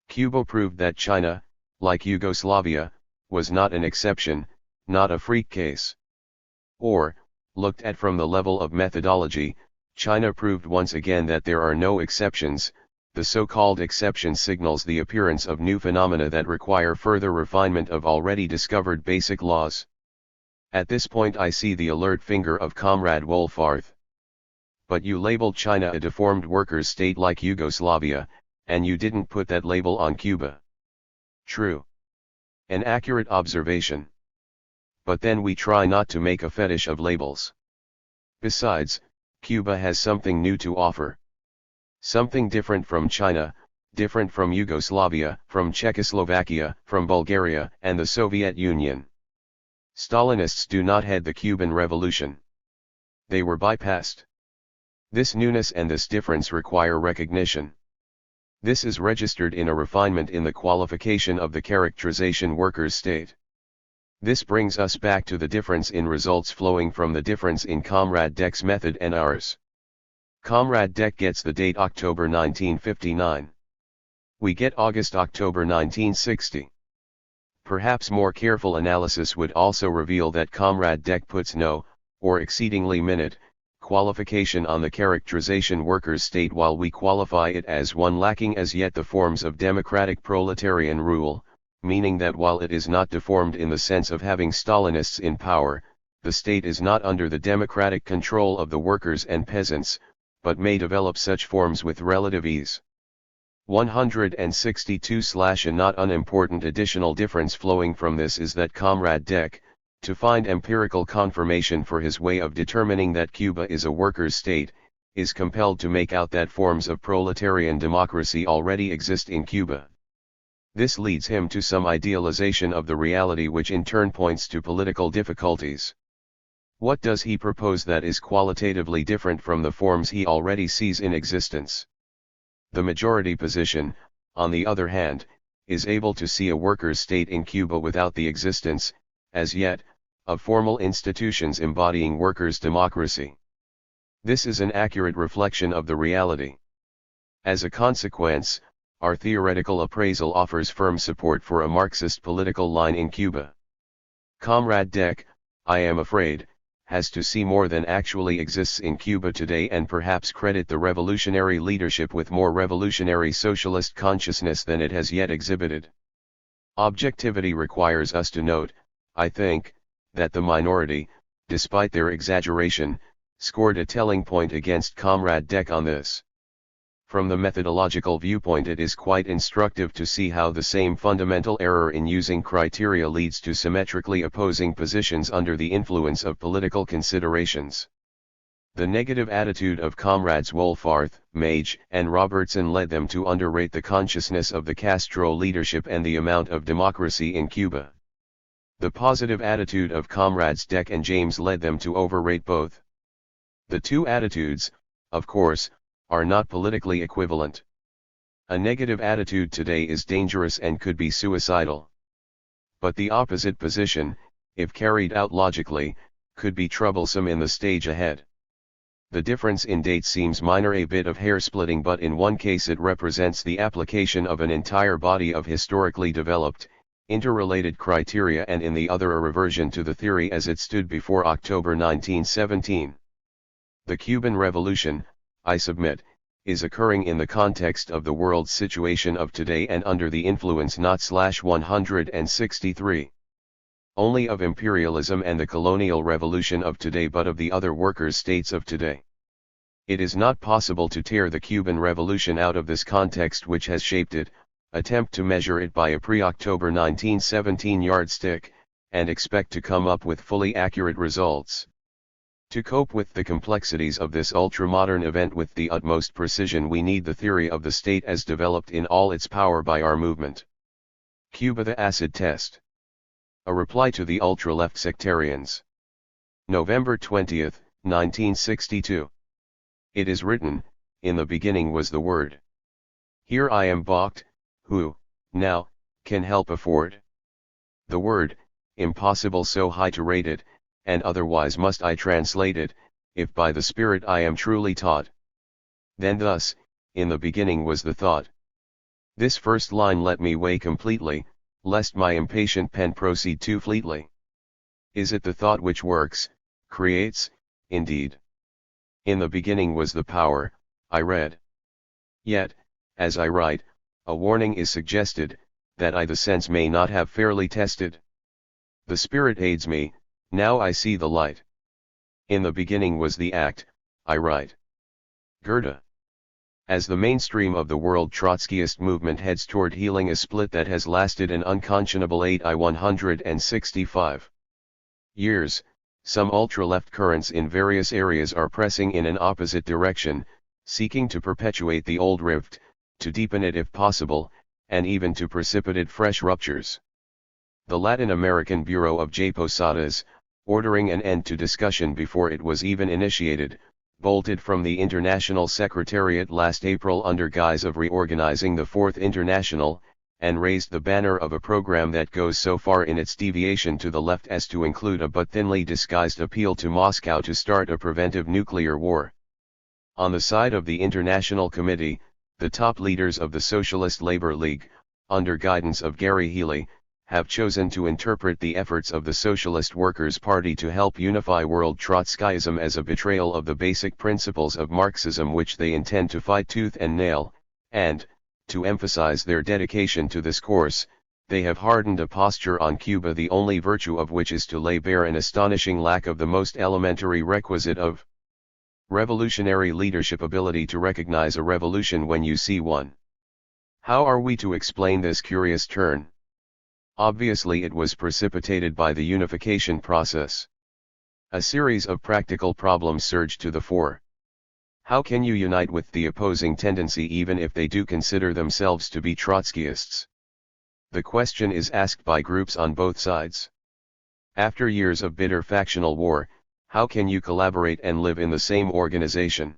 Cuba proved that China, like Yugoslavia, was not an exception, not a freak case. Or, looked at from the level of methodology, China proved once again that there are no exceptions. The so-called exception signals the appearance of new phenomena that require further refinement of already discovered basic laws. At this point I see the alert finger of Comrade Wohlfarth. But you labeled China a deformed workers' state like Yugoslavia, and you didn't put that label on Cuba. True. An accurate observation. But then we try not to make a fetish of labels. Besides, Cuba has something new to offer. Something different from China, different from Yugoslavia, from Czechoslovakia, from Bulgaria, and the Soviet Union. Stalinists do not head the Cuban Revolution. They were bypassed. This newness and this difference require recognition. This is registered in a refinement in the qualification of the characterization workers' state. This brings us back to the difference in results flowing from the difference in Comrade Deck's method and ours. Comrade Deck gets the date October 1959. We get August-October 1960. Perhaps more careful analysis would also reveal that Comrade Deck puts no, or exceedingly minute, qualification on the characterization workers' state while we qualify it as one lacking as yet the forms of democratic proletarian rule, meaning that while it is not deformed in the sense of having Stalinists in power, the state is not under the democratic control of the workers and peasants, but may develop such forms with relative ease. 162 / A not unimportant additional difference flowing from this is that Comrade Deck, To find empirical confirmation for his way of determining that Cuba is a workers' state, is compelled to make out that forms of proletarian democracy already exist in Cuba. This leads him to some idealization of the reality, which in turn points to political difficulties. What does he propose that is qualitatively different from the forms he already sees in existence? The majority position, on the other hand, is able to see a workers' state in Cuba without the existence, as yet, of formal institutions embodying workers' democracy. This is an accurate reflection of the reality. As a consequence, our theoretical appraisal offers firm support for a Marxist political line in Cuba. Comrade Deck, I am afraid, has to see more than actually exists in Cuba today, and perhaps credit the revolutionary leadership with more revolutionary socialist consciousness than it has yet exhibited. Objectivity requires us to note, I think, that the minority, despite their exaggeration, scored a telling point against Comrade Deck on this. From the methodological viewpoint, it is quite instructive to see how the same fundamental error in using criteria leads to symmetrically opposing positions under the influence of political considerations. The negative attitude of comrades Wolfarth, Mage, and Robertson led them to underrate the consciousness of the Castro leadership and the amount of democracy in Cuba. The positive attitude of comrades Deck and James led them to overrate both. The two attitudes, of course, are not politically equivalent. A negative attitude today is dangerous and could be suicidal. But the opposite position, if carried out logically, could be troublesome in the stage ahead. The difference in date seems minor, a bit of hair-splitting, but in one case it represents the application of an entire body of historically developed, interrelated criteria, and in the other a reversion to the theory as it stood before October 1917. The Cuban Revolution, I submit, is occurring in the context of the world's situation of today and under the influence not/163 only of imperialism and the colonial revolution of today, but of the other workers' states of today. It is not possible to tear the Cuban Revolution out of this context which has shaped it, attempt to measure it by a pre-October 1917 yardstick, and expect to come up with fully accurate results. To cope with the complexities of this ultramodern event with the utmost precision, we need the theory of the state as developed in all its power by our movement. Cuba: the acid test. A reply to the ultra-left sectarians. November 20, 1962. It is written, in the beginning was the Word. Here I am balked, who, now, can help afford the Word, impossible so high to rate it, and otherwise must I translate it, if by the Spirit I am truly taught. Then thus, in the beginning was the thought. This first line let me weigh completely, lest my impatient pen proceed too fleetly. Is it the thought which works, creates, indeed? In the beginning was the power, I read. Yet, as I write, a warning is suggested, that I the sense may not have fairly tested. The Spirit aids me, now I see the light. In the beginning was the act, I write. Goethe. As the mainstream of the world Trotskyist movement heads toward healing a split that has lasted an unconscionable 165 years, some ultra-left currents in various areas are pressing in an opposite direction, seeking to perpetuate the old rift, to deepen it if possible, and even to precipitate fresh ruptures. The Latin American Bureau of J. Posadas, ordering an end to discussion before it was even initiated, bolted from the International Secretariat last April under guise of reorganizing the Fourth International, and raised the banner of a program that goes so far in its deviation to the left as to include a but thinly disguised appeal to Moscow to start a preventive nuclear war. On the side of the International Committee, the top leaders of the Socialist Labor League, under guidance of Gary Healy, have chosen to interpret the efforts of the Socialist Workers' Party to help unify world Trotskyism as a betrayal of the basic principles of Marxism which they intend to fight tooth and nail, and, to emphasize their dedication to this course, they have hardened a posture on Cuba the only virtue of which is to lay bare an astonishing lack of the most elementary requisite of revolutionary leadership, ability to recognize a revolution when you see one. How are we to explain this curious turn? Obviously it was precipitated by the unification process. A series of practical problems surged to the fore. How can you unite with the opposing tendency even if they do consider themselves to be Trotskyists? The question is asked by groups on both sides. After years of bitter factional war, how can you collaborate and live in the same organization?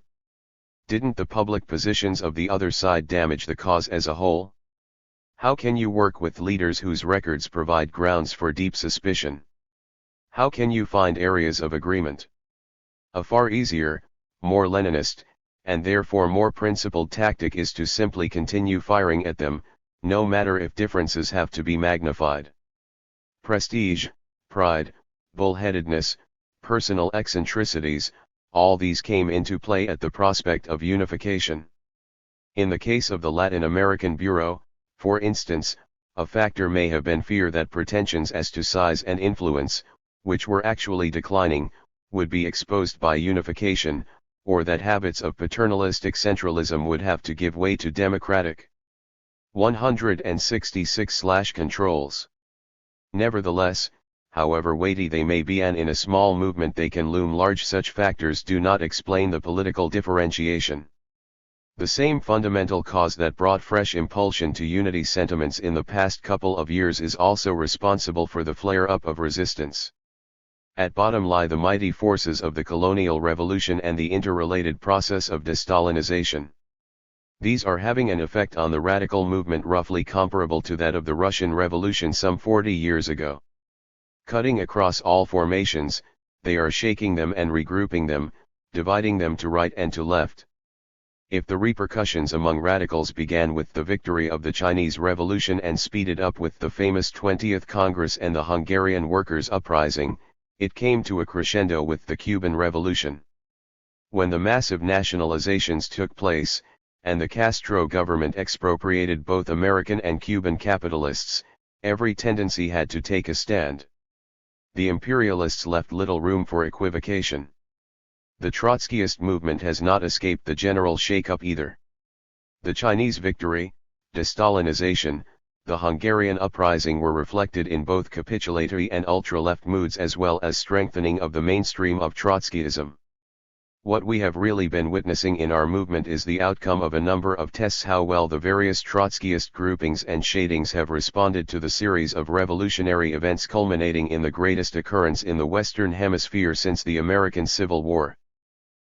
Didn't the public positions of the other side damage the cause as a whole? How can you work with leaders whose records provide grounds for deep suspicion? How can you find areas of agreement? A far easier, more Leninist, and therefore more principled tactic is to simply continue firing at them, no matter if differences have to be magnified. Prestige, pride, bullheadedness, personal eccentricities, all these came into play at the prospect of unification. In the case of the Latin American Bureau, for instance, a factor may have been fear that pretensions as to size and influence, which were actually declining, would be exposed by unification, or that habits of paternalistic centralism would have to give way to democratic 166/controls. Nevertheless, however weighty they may be and in a small movement they can loom large, such factors do not explain the political differentiation. The same fundamental cause that brought fresh impulsion to unity sentiments in the past couple of years is also responsible for the flare-up of resistance. At bottom lie the mighty forces of the colonial revolution and the interrelated process of de-Stalinization. These are having an effect on the radical movement roughly comparable to that of the Russian Revolution some 40 years ago. Cutting across all formations, they are shaking them and regrouping them, dividing them to right and to left. If the repercussions among radicals began with the victory of the Chinese Revolution and speeded up with the famous 20th Congress and the Hungarian Workers' Uprising, it came to a crescendo with the Cuban Revolution. When the massive nationalizations took place, and the Castro government expropriated both American and Cuban capitalists, every tendency had to take a stand. The imperialists left little room for equivocation. The Trotskyist movement has not escaped the general shake-up either. The Chinese victory, de-Stalinization, the Hungarian uprising were reflected in both capitulatory and ultra-left moods as well as strengthening of the mainstream of Trotskyism. What we have really been witnessing in our movement is the outcome of a number of tests how well the various Trotskyist groupings and shadings have responded to the series of revolutionary events culminating in the greatest occurrence in the Western Hemisphere since the American Civil War.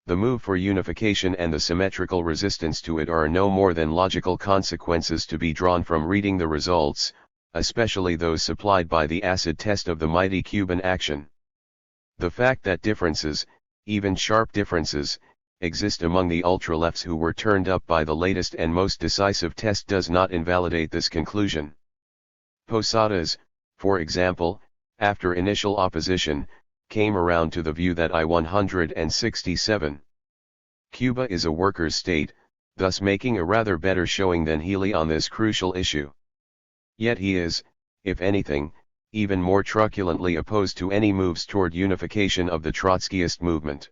The move for unification and the symmetrical resistance to it are no more than logical consequences to be drawn from reading the results, especially those supplied by the acid test of the mighty Cuban action. The fact that differences, even sharp differences, exist among the ultra-lefts who were turned up by the latest and most decisive test does not invalidate this conclusion. Posadas, for example, after initial opposition, came around to the view that I-167. Cuba is a workers' state, thus making a rather better showing than Healy on this crucial issue. Yet he is, if anything, even more truculently opposed to any moves toward unification of the Trotskyist movement.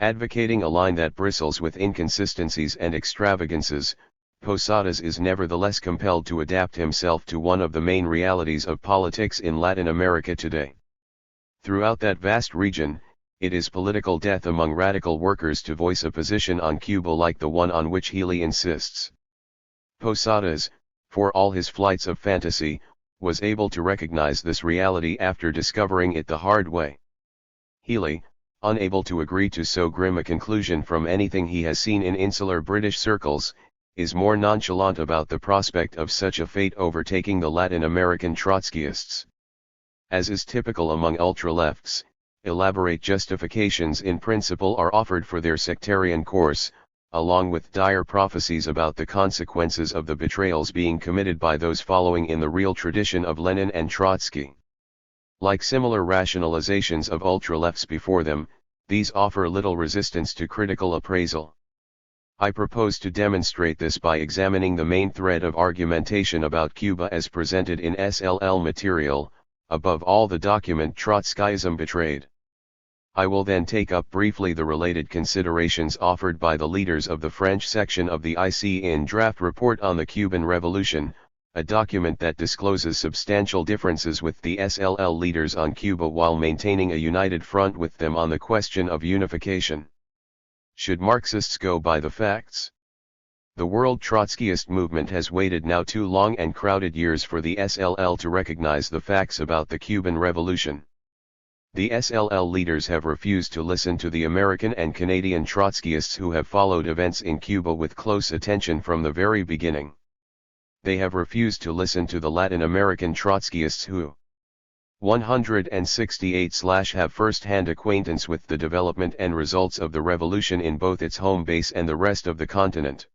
Advocating a line that bristles with inconsistencies and extravagances, Posadas is nevertheless compelled to adapt himself to one of the main realities of politics in Latin America today. Throughout that vast region, it is political death among radical workers to voice a position on Cuba like the one on which Healy insists. Posadas, for all his flights of fantasy, was able to recognize this reality after discovering it the hard way. Healy, unable to agree to so grim a conclusion from anything he has seen in insular British circles, is more nonchalant about the prospect of such a fate overtaking the Latin American Trotskyists. As is typical among ultra-lefts, elaborate justifications in principle are offered for their sectarian course, along with dire prophecies about the consequences of the betrayals being committed by those following in the real tradition of Lenin and Trotsky. Like similar rationalizations of ultra-lefts before them, these offer little resistance to critical appraisal. I propose to demonstrate this by examining the main thread of argumentation about Cuba as presented in SLL material, above all the document Trotskyism Betrayed. I will then take up briefly the related considerations offered by the leaders of the French section of the IC in draft report on the Cuban Revolution, a document that discloses substantial differences with the SLL leaders on Cuba while maintaining a united front with them on the question of unification. Should Marxists go by the facts? The world Trotskyist movement has waited now too long and crowded years for the SLL to recognize the facts about the Cuban Revolution. The SLL leaders have refused to listen to the American and Canadian Trotskyists who have followed events in Cuba with close attention from the very beginning. They have refused to listen to the Latin American Trotskyists who 168 have first-hand acquaintance with the development and results of the revolution in both its home base and the rest of the continent.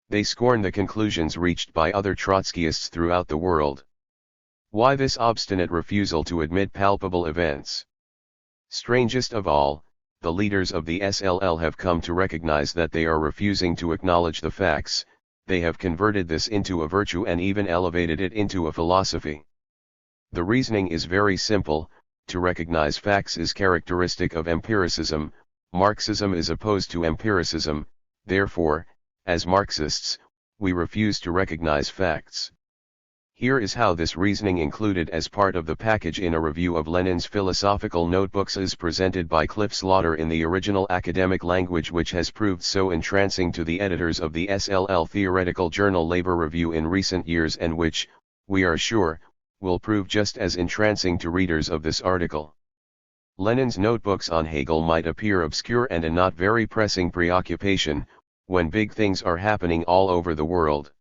They scorn the conclusions reached by other Trotskyists throughout the world. Why this obstinate refusal to admit palpable events? Strangest of all, the leaders of the SLL have come to recognize that they are refusing to acknowledge the facts. They have converted this into a virtue and even elevated it into a philosophy. The reasoning is very simple: to recognize facts is characteristic of empiricism. Marxism is opposed to empiricism, therefore, as Marxists, we refuse to recognize facts. Here is how this reasoning, included as part of the package in a review of Lenin's philosophical notebooks, is presented by Cliff Slaughter in the original academic language which has proved so entrancing to the editors of the SLL theoretical journal Labor Review in recent years, and which, we are sure, will prove just as entrancing to readers of this article. Lenin's notebooks on Hegel might appear obscure and a not very pressing preoccupation, when big things are happening all over the world.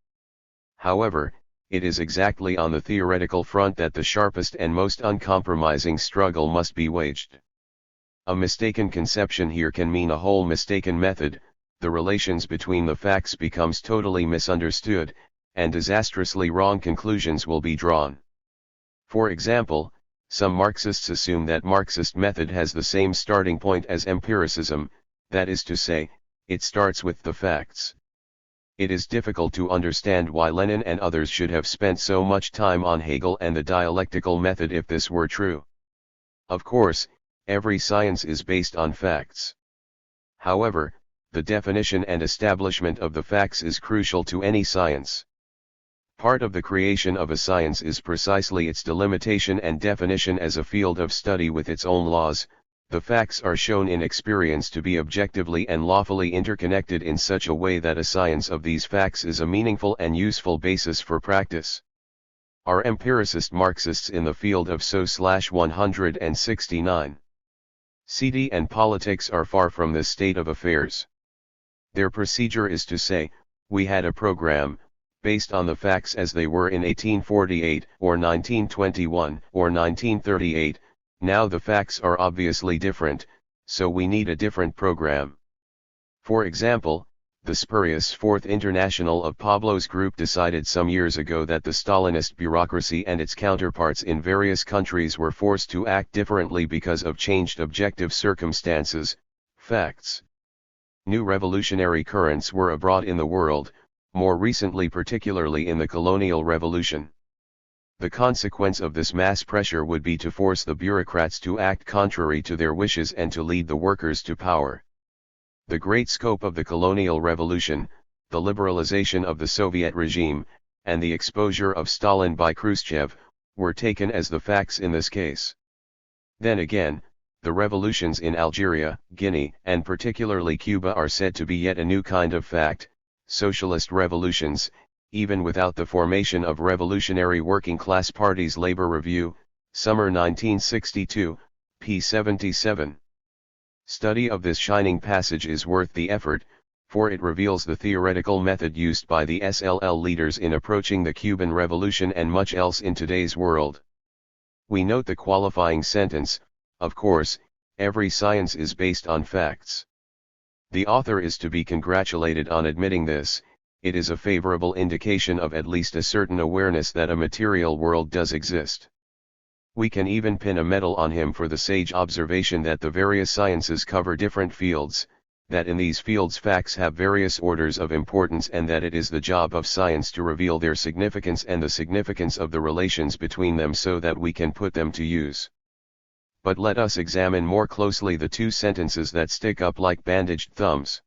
However, it is exactly on the theoretical front that the sharpest and most uncompromising struggle must be waged. A mistaken conception here can mean a whole mistaken method. The relations between the facts becomes totally misunderstood, and disastrously wrong conclusions will be drawn. For example, some Marxists assume that Marxist method has the same starting point as empiricism, that is to say, it starts with the facts. It is difficult to understand why Lenin and others should have spent so much time on Hegel and the dialectical method if this were true. Of course, every science is based on facts. However, the definition and establishment of the facts is crucial to any science. Part of the creation of a science is precisely its delimitation and definition as a field of study with its own laws. The facts are shown in experience to be objectively and lawfully interconnected in such a way that a science of these facts is a meaningful and useful basis for practice. Are empiricist Marxists in the field of So/169? CD and politics are far from this state of affairs. Their procedure is to say, we had a program, based on the facts as they were in 1848, or 1921, or 1938, now the facts are obviously different, so we need a different program. For example, the spurious Fourth International of Pablo's group decided some years ago that the Stalinist bureaucracy and its counterparts in various countries were forced to act differently because of changed objective circumstances, facts. New revolutionary currents were abroad in the world, more recently particularly in the colonial revolution. The consequence of this mass pressure would be to force the bureaucrats to act contrary to their wishes and to lead the workers to power. The great scope of the colonial revolution, the liberalization of the Soviet regime, and the exposure of Stalin by Khrushchev, were taken as the facts in this case. Then again, the revolutions in Algeria, Guinea, and particularly Cuba are said to be yet a new kind of fact, socialist revolutions, even without the formation of revolutionary working class parties. Labor Review, Summer 1962, p. 77. Study of this shining passage is worth the effort, for it reveals the theoretical method used by the SLL leaders in approaching the Cuban Revolution and much else in today's world. We note the qualifying sentence, of course, every science is based on facts. The author is to be congratulated on admitting this. It is a favorable indication of at least a certain awareness that a material world does exist. We can even pin a medal on him for the sage observation that the various sciences cover different fields, that in these fields facts have various orders of importance, and that it is the job of science to reveal their significance and the significance of the relations between them so that we can put them to use. But let us examine more closely the two sentences that stick up like bandaged thumbs.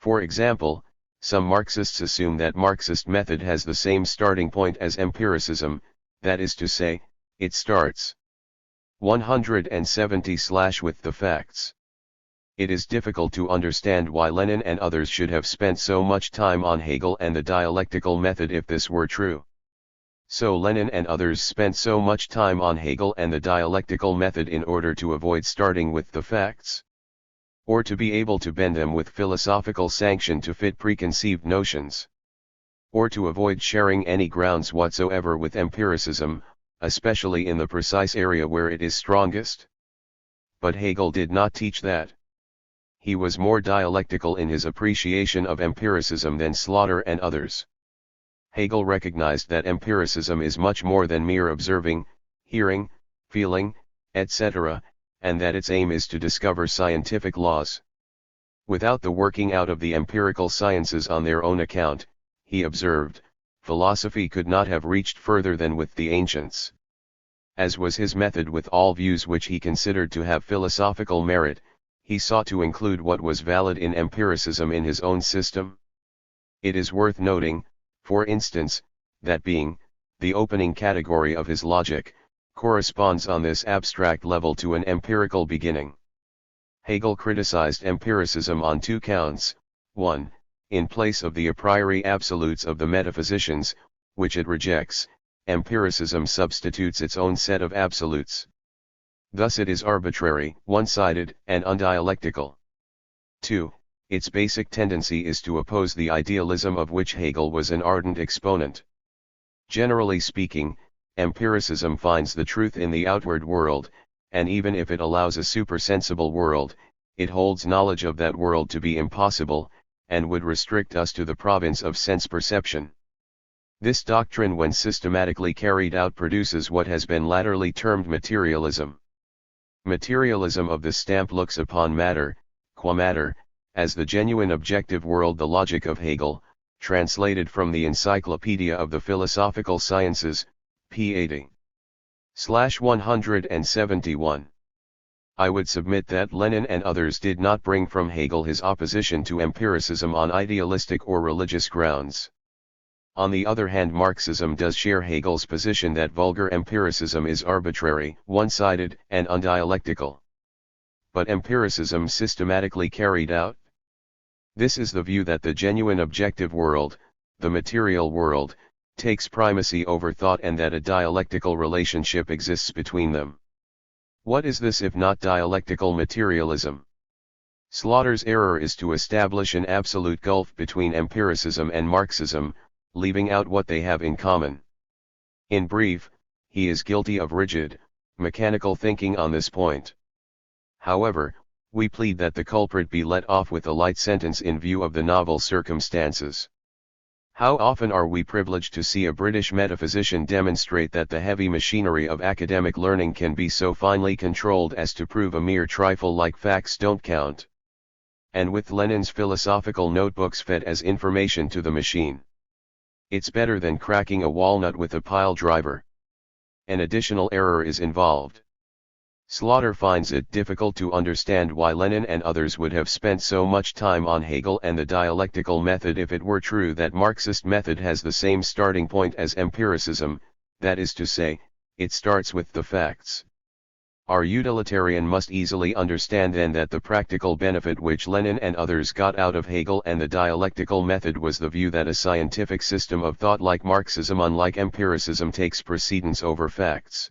For example, Some Marxists assume that Marxist method has the same starting point as empiricism, that is to say, it starts 170 with the facts. It is difficult to understand why Lenin and others should have spent so much time on Hegel and the dialectical method if this were true. So Lenin and others spent so much time on Hegel and the dialectical method in order to avoid starting with the facts, or to be able to bend them with philosophical sanction to fit preconceived notions, or to avoid sharing any grounds whatsoever with empiricism, especially in the precise area where it is strongest. But Hegel did not teach that. He was more dialectical in his appreciation of empiricism than Slaughter and others. Hegel recognized that empiricism is much more than mere observing, hearing, feeling, etc., and that its aim is to discover scientific laws. Without the working out of the empirical sciences on their own account, he observed, philosophy could not have reached further than with the ancients. As was his method with all views which he considered to have philosophical merit, he sought to include what was valid in empiricism in his own system. It is worth noting, for instance, that being, the opening category of his logic, corresponds on this abstract level to an empirical beginning. Hegel criticized empiricism on two counts: 1, in place of the a priori absolutes of the metaphysicians, which it rejects, empiricism substitutes its own set of absolutes. Thus it is arbitrary, one-sided, and undialectical. 2. Its basic tendency is to oppose the idealism of which Hegel was an ardent exponent. Generally speaking, empiricism finds the truth in the outward world, and even if it allows a supersensible world, it holds knowledge of that world to be impossible, and would restrict us to the province of sense perception. This doctrine, when systematically carried out, produces what has been latterly termed materialism. Materialism of this stamp looks upon matter, qua matter, as the genuine objective world. The logic of Hegel, translated from the Encyclopedia of the Philosophical Sciences, p. 80/171. I would submit that Lenin and others did not bring from Hegel his opposition to empiricism on idealistic or religious grounds. On the other hand, Marxism does share Hegel's position that vulgar empiricism is arbitrary, one-sided, and undialectical. But empiricism systematically carried out? This is the view that the genuine objective world, the material world, takes primacy over thought, and that a dialectical relationship exists between them. What is this if not dialectical materialism? Slaughter's error is to establish an absolute gulf between empiricism and Marxism, leaving out what they have in common. In brief, he is guilty of rigid, mechanical thinking on this point. However, we plead that the culprit be let off with a light sentence in view of the novel circumstances. How often are we privileged to see a British metaphysician demonstrate that the heavy machinery of academic learning can be so finely controlled as to prove a mere trifle like facts don't count? And with Lenin's philosophical notebooks fed as information to the machine. It's better than cracking a walnut with a pile driver. An additional error is involved. Slaughter finds it difficult to understand why Lenin and others would have spent so much time on Hegel and the dialectical method if it were true that Marxist method has the same starting point as empiricism, that is to say, it starts with the facts. Our utilitarian must easily understand then that the practical benefit which Lenin and others got out of Hegel and the dialectical method was the view that a scientific system of thought like Marxism, unlike empiricism, takes precedence over facts.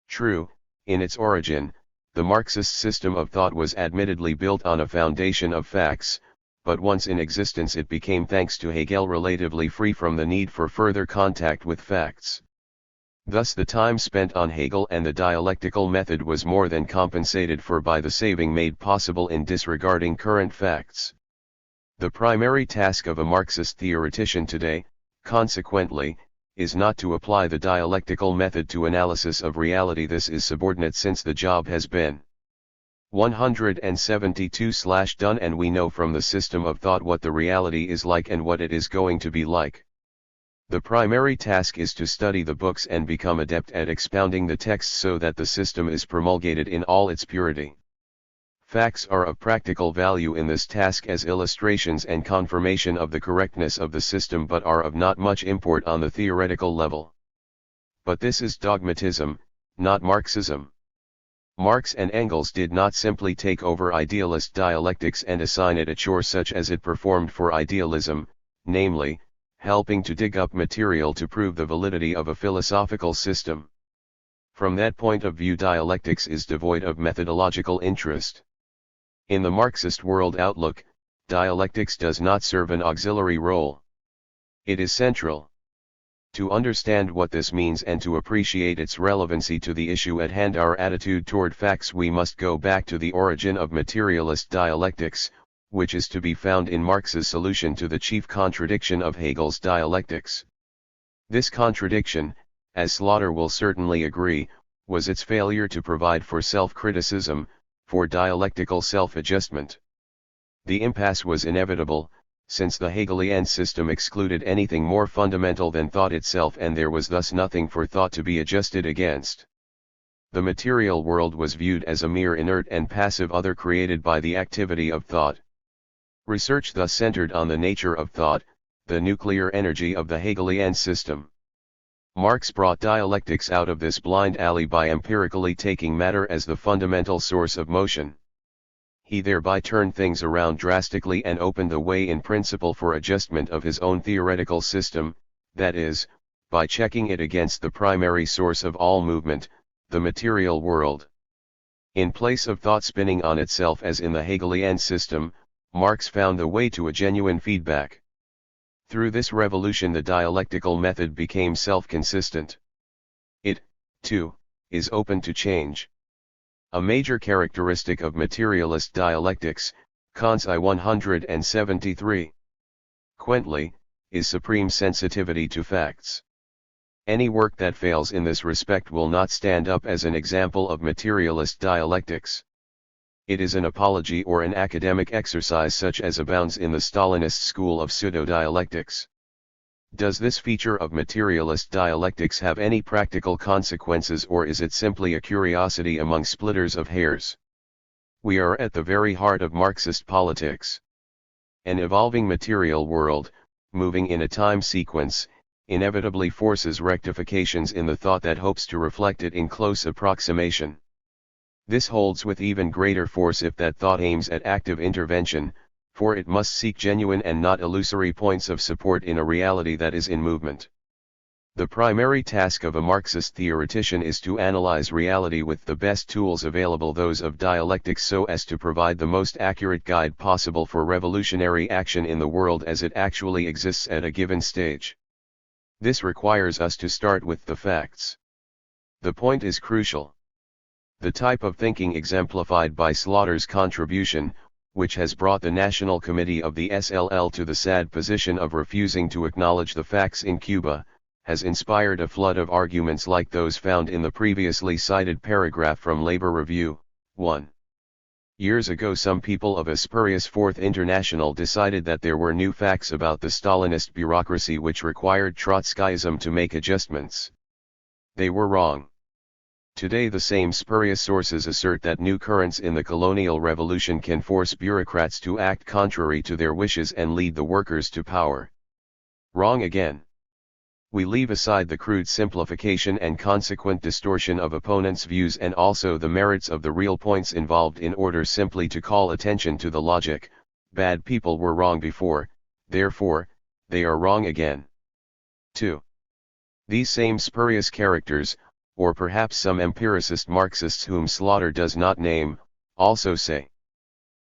True, in its origin, the Marxist system of thought was admittedly built on a foundation of facts, but once in existence it became, thanks to Hegel, relatively free from the need for further contact with facts. Thus the time spent on Hegel and the dialectical method was more than compensated for by the saving made possible in disregarding current facts. The primary task of a Marxist theoretician today, consequently, is not to apply the dialectical method to analysis of reality. This is subordinate, since the job has been 172/done, and we know from the system of thought what the reality is like and what it is going to be like. The primary task is to study the books and become adept at expounding the text so that the system is promulgated in all its purity. Facts are of practical value in this task as illustrations and confirmation of the correctness of the system, but are of not much import on the theoretical level. But this is dogmatism, not Marxism. Marx and Engels did not simply take over idealist dialectics and assign it a chore such as it performed for idealism, namely, helping to dig up material to prove the validity of a philosophical system. From that point of view, dialectics is devoid of methodological interest. In the Marxist world outlook, dialectics does not serve an auxiliary role. It is central. To understand what this means and to appreciate its relevancy to the issue at hand, our attitude toward facts, we must go back to the origin of materialist dialectics, which is to be found in Marx's solution to the chief contradiction of Hegel's dialectics. This contradiction, as Slaughter will certainly agree, was its failure to provide for self-criticism, for dialectical self-adjustment. The impasse was inevitable, since the Hegelian system excluded anything more fundamental than thought itself, and there was thus nothing for thought to be adjusted against. The material world was viewed as a mere inert and passive other created by the activity of thought. Research thus centered on the nature of thought, the nuclear energy of the Hegelian system. Marx brought dialectics out of this blind alley by empirically taking matter as the fundamental source of motion. He thereby turned things around drastically and opened the way in principle for adjustment of his own theoretical system, that is, by checking it against the primary source of all movement, the material world. In place of thought spinning on itself as in the Hegelian system, Marx found the way to a genuine feedback. Through this revolution, the dialectical method became self-consistent. It, too, is open to change. A major characteristic of materialist dialectics, Kant's I 173. Quently, is supreme sensitivity to facts. Any work that fails in this respect will not stand up as an example of materialist dialectics. It is an apology or an academic exercise such as abounds in the Stalinist school of pseudo-dialectics. Does this feature of materialist dialectics have any practical consequences, or is it simply a curiosity among splitters of hairs? We are at the very heart of Marxist politics. An evolving material world, moving in a time sequence, inevitably forces rectifications in the thought that hopes to reflect it in close approximation. This holds with even greater force if that thought aims at active intervention, for it must seek genuine and not illusory points of support in a reality that is in movement. The primary task of a Marxist theoretician is to analyze reality with the best tools available, those of dialectics, so as to provide the most accurate guide possible for revolutionary action in the world as it actually exists at a given stage. This requires us to start with the facts. The point is crucial. The type of thinking exemplified by Slaughter's contribution, which has brought the National Committee of the SLL to the sad position of refusing to acknowledge the facts in Cuba, has inspired a flood of arguments like those found in the previously cited paragraph from Labor Review. 1. Years ago, some people of a spurious Fourth International decided that there were new facts about the Stalinist bureaucracy which required Trotskyism to make adjustments. They were wrong. Today the same spurious sources assert that new currents in the colonial revolution can force bureaucrats to act contrary to their wishes and lead the workers to power. Wrong again. We leave aside the crude simplification and consequent distortion of opponents' views and also the merits of the real points involved in order simply to call attention to the logic. Bad people were wrong before, therefore, they are wrong again. 2. These same spurious characters, or perhaps some empiricist Marxists whom Slaughter does not name, also say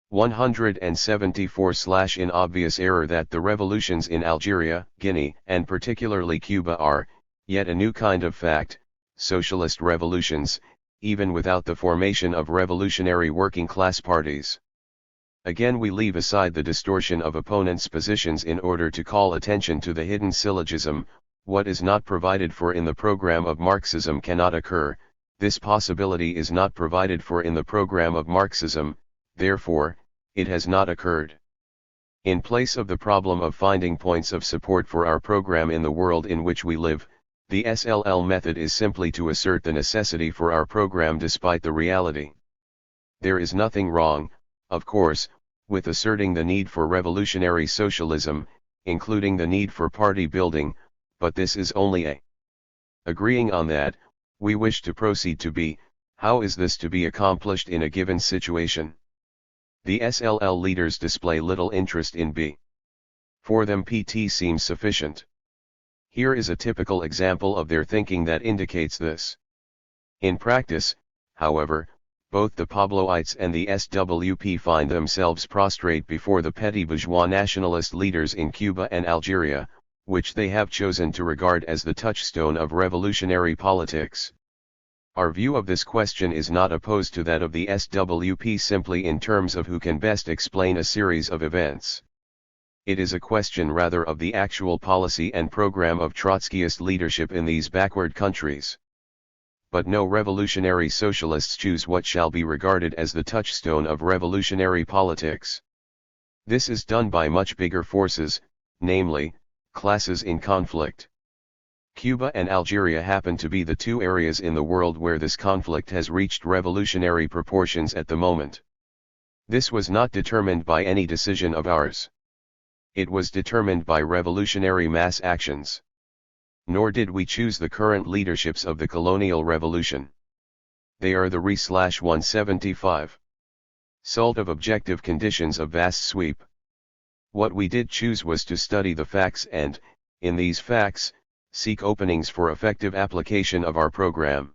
174 in obvious error that the revolutions in Algeria, Guinea, and particularly Cuba are, yet a new kind of fact, socialist revolutions, even without the formation of revolutionary working class parties. Again, we leave aside the distortion of opponents' positions in order to call attention to the hidden syllogism: what is not provided for in the program of Marxism cannot occur. This possibility is not provided for in the program of Marxism, therefore, it has not occurred. In place of the problem of finding points of support for our program in the world in which we live, the SLL method is simply to assert the necessity for our program despite the reality. There is nothing wrong, of course, with asserting the need for revolutionary socialism, including the need for party building, but this is only A. Agreeing on that, we wish to proceed to B. How is this to be accomplished in a given situation? The SLL leaders display little interest in B. For them PT seems sufficient. Here is a typical example of their thinking that indicates this. In practice, however, both the Pabloites and the SWP find themselves prostrate before the petty bourgeois nationalist leaders in Cuba and Algeria, which they have chosen to regard as the touchstone of revolutionary politics. Our view of this question is not opposed to that of the SWP simply in terms of who can best explain a series of events. It is a question rather of the actual policy and program of Trotskyist leadership in these backward countries. But no revolutionary socialists choose what shall be regarded as the touchstone of revolutionary politics. This is done by much bigger forces, namely, classes in conflict. Cuba and Algeria happen to be the two areas in the world where this conflict has reached revolutionary proportions at the moment. This was not determined by any decision of ours. It was determined by revolutionary mass actions. Nor did we choose the current leaderships of the colonial revolution. They are the re/175. Salt of objective conditions of vast sweep. What we did choose was to study the facts and, in these facts, seek openings for effective application of our program.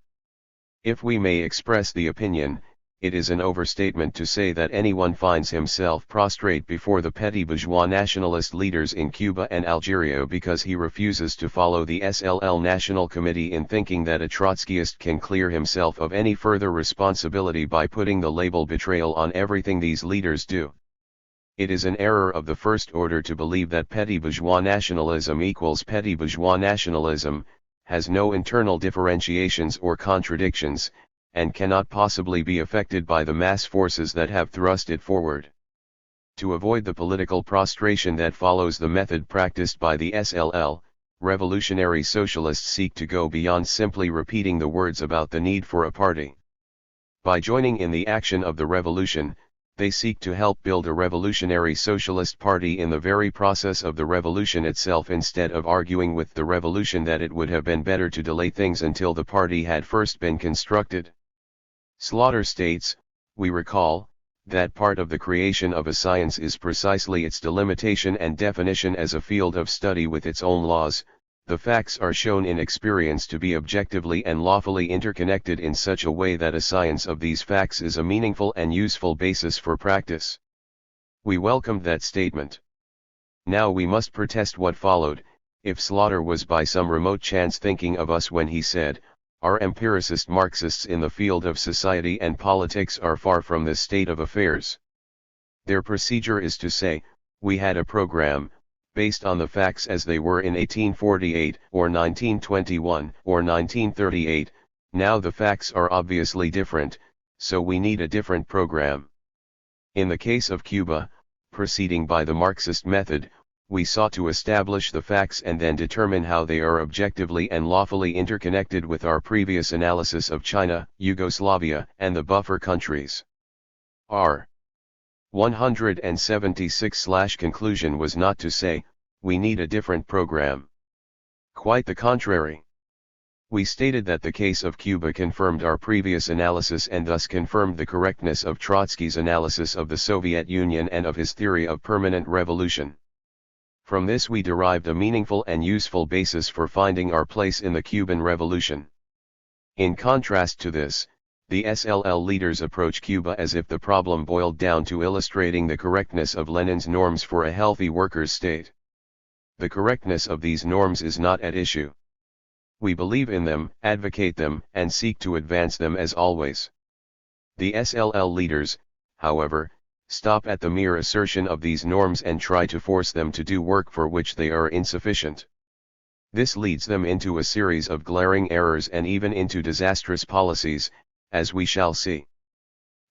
If we may express the opinion, it is an overstatement to say that anyone finds himself prostrate before the petty bourgeois nationalist leaders in Cuba and Algeria because he refuses to follow the SLL National Committee in thinking that a Trotskyist can clear himself of any further responsibility by putting the label betrayal on everything these leaders do. It is an error of the first order to believe that petty bourgeois nationalism equals petty bourgeois nationalism, has no internal differentiations or contradictions, and cannot possibly be affected by the mass forces that have thrust it forward. To avoid the political prostration that follows the method practiced by the SLL, revolutionary socialists seek to go beyond simply repeating the words about the need for a party. By joining in the action of the revolution, they seek to help build a revolutionary socialist party in the very process of the revolution itself instead of arguing with the revolution that it would have been better to delay things until the party had first been constructed. Slaughter states, we recall, that part of the creation of a science is precisely its delimitation and definition as a field of study with its own laws. The facts are shown in experience to be objectively and lawfully interconnected in such a way that a science of these facts is a meaningful and useful basis for practice. We welcomed that statement. Now we must protest what followed, if Slaughter was by some remote chance thinking of us when he said, our empiricist Marxists in the field of society and politics are far from this state of affairs. Their procedure is to say, we had a program, based on the facts as they were in 1848, or 1921, or 1938, now the facts are obviously different, so we need a different program. In the case of Cuba, proceeding by the Marxist method, we sought to establish the facts and then determine how they are objectively and lawfully interconnected with our previous analysis of China, Yugoslavia, and the buffer countries. Our 176/conclusion was not to say, we need a different program. Quite the contrary. We stated that the case of Cuba confirmed our previous analysis and thus confirmed the correctness of Trotsky's analysis of the Soviet Union and of his theory of permanent revolution. From this we derived a meaningful and useful basis for finding our place in the Cuban Revolution. In contrast to this, the SLL leaders approach Cuba as if the problem boiled down to illustrating the correctness of Lenin's norms for a healthy workers' state. The correctness of these norms is not at issue. We believe in them, advocate them, and seek to advance them as always. The SLL leaders, however, stop at the mere assertion of these norms and try to force them to do work for which they are insufficient. This leads them into a series of glaring errors and even into disastrous policies, as we shall see.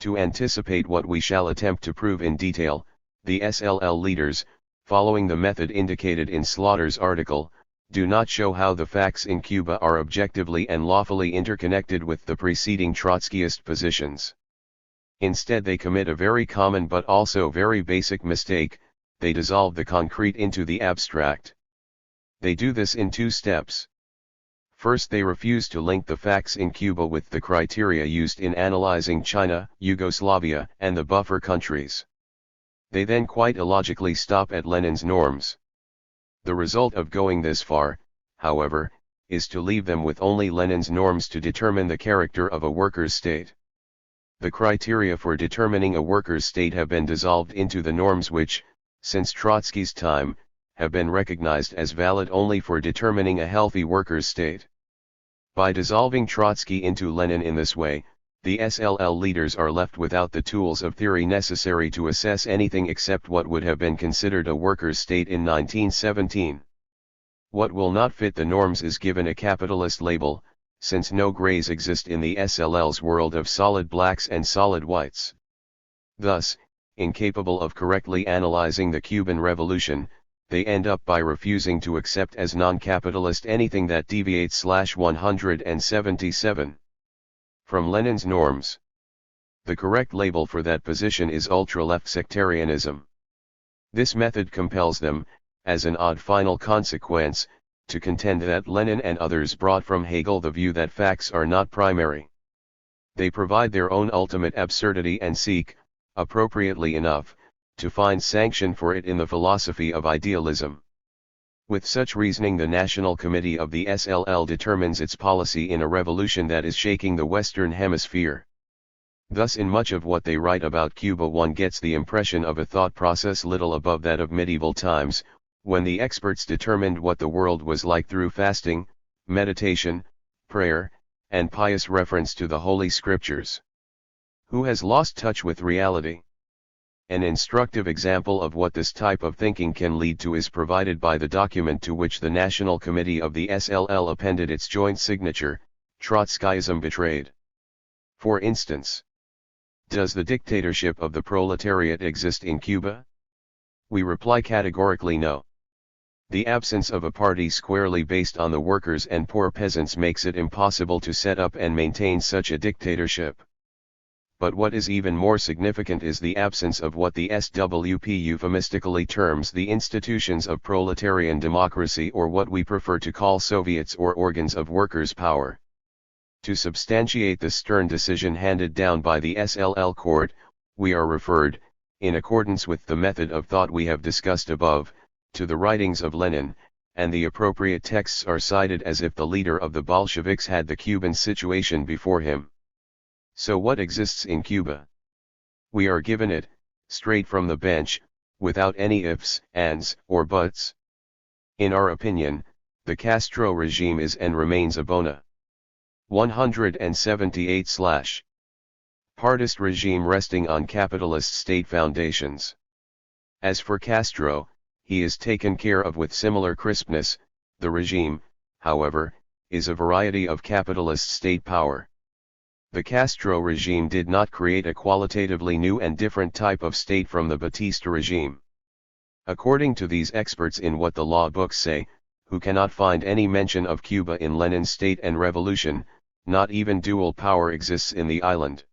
To anticipate what we shall attempt to prove in detail, the SLL leaders, following the method indicated in Slaughter's article, do not show how the facts in Cuba are objectively and lawfully interconnected with the preceding Trotskyist positions. Instead they commit a very common but also very basic mistake: they dissolve the concrete into the abstract. They do this in two steps. First, they refuse to link the facts in Cuba with the criteria used in analyzing China, Yugoslavia, and the buffer countries. They then quite illogically stop at Lenin's norms. The result of going this far, however, is to leave them with only Lenin's norms to determine the character of a workers' state. The criteria for determining a workers' state have been dissolved into the norms which, since Trotsky's time, have been recognized as valid only for determining a healthy workers' state. By dissolving Trotsky into Lenin in this way, the SLL leaders are left without the tools of theory necessary to assess anything except what would have been considered a workers' state in 1917. What will not fit the norms is given a capitalist label, since no grays exist in the SLL's world of solid blacks and solid whites. Thus, incapable of correctly analyzing the Cuban Revolution, they end up by refusing to accept as non-capitalist anything that deviates /177 from Lenin's norms. The correct label for that position is ultra-left sectarianism. This method compels them, as an odd final consequence, to contend that Lenin and others brought from Hegel the view that facts are not primary. They provide their own ultimate absurdity and seek, appropriately enough, to find sanction for it in the philosophy of idealism. With such reasoning, the National Committee of the SLL determines its policy in a revolution that is shaking the Western Hemisphere. Thus, in much of what they write about Cuba, one gets the impression of a thought process little above that of medieval times, when the experts determined what the world was like through fasting, meditation, prayer, and pious reference to the Holy Scriptures. Who has lost touch with reality? An instructive example of what this type of thinking can lead to is provided by the document to which the National Committee of the SLL appended its joint signature, Trotskyism Betrayed. For instance, does the dictatorship of the proletariat exist in Cuba? We reply categorically no. The absence of a party squarely based on the workers and poor peasants makes it impossible to set up and maintain such a dictatorship. But what is even more significant is the absence of what the SWP euphemistically terms the institutions of proletarian democracy, or what we prefer to call Soviets or organs of workers' power. To substantiate the stern decision handed down by the SLL court, we are referred, in accordance with the method of thought we have discussed above, to the writings of Lenin, and the appropriate texts are cited as if the leader of the Bolsheviks had the Cuban situation before him. So what exists in Cuba? We are given it, straight from the bench, without any ifs, ands, or buts. In our opinion, the Castro regime is and remains a bona 178 partist regime resting on capitalist state foundations. As for Castro, he is taken care of with similar crispness. The regime, however, is a variety of capitalist state power. The Castro regime did not create a qualitatively new and different type of state from the Batista regime. According to these experts in what the law books say, who cannot find any mention of Cuba in Lenin's state and revolution, not even dual power exists in the island.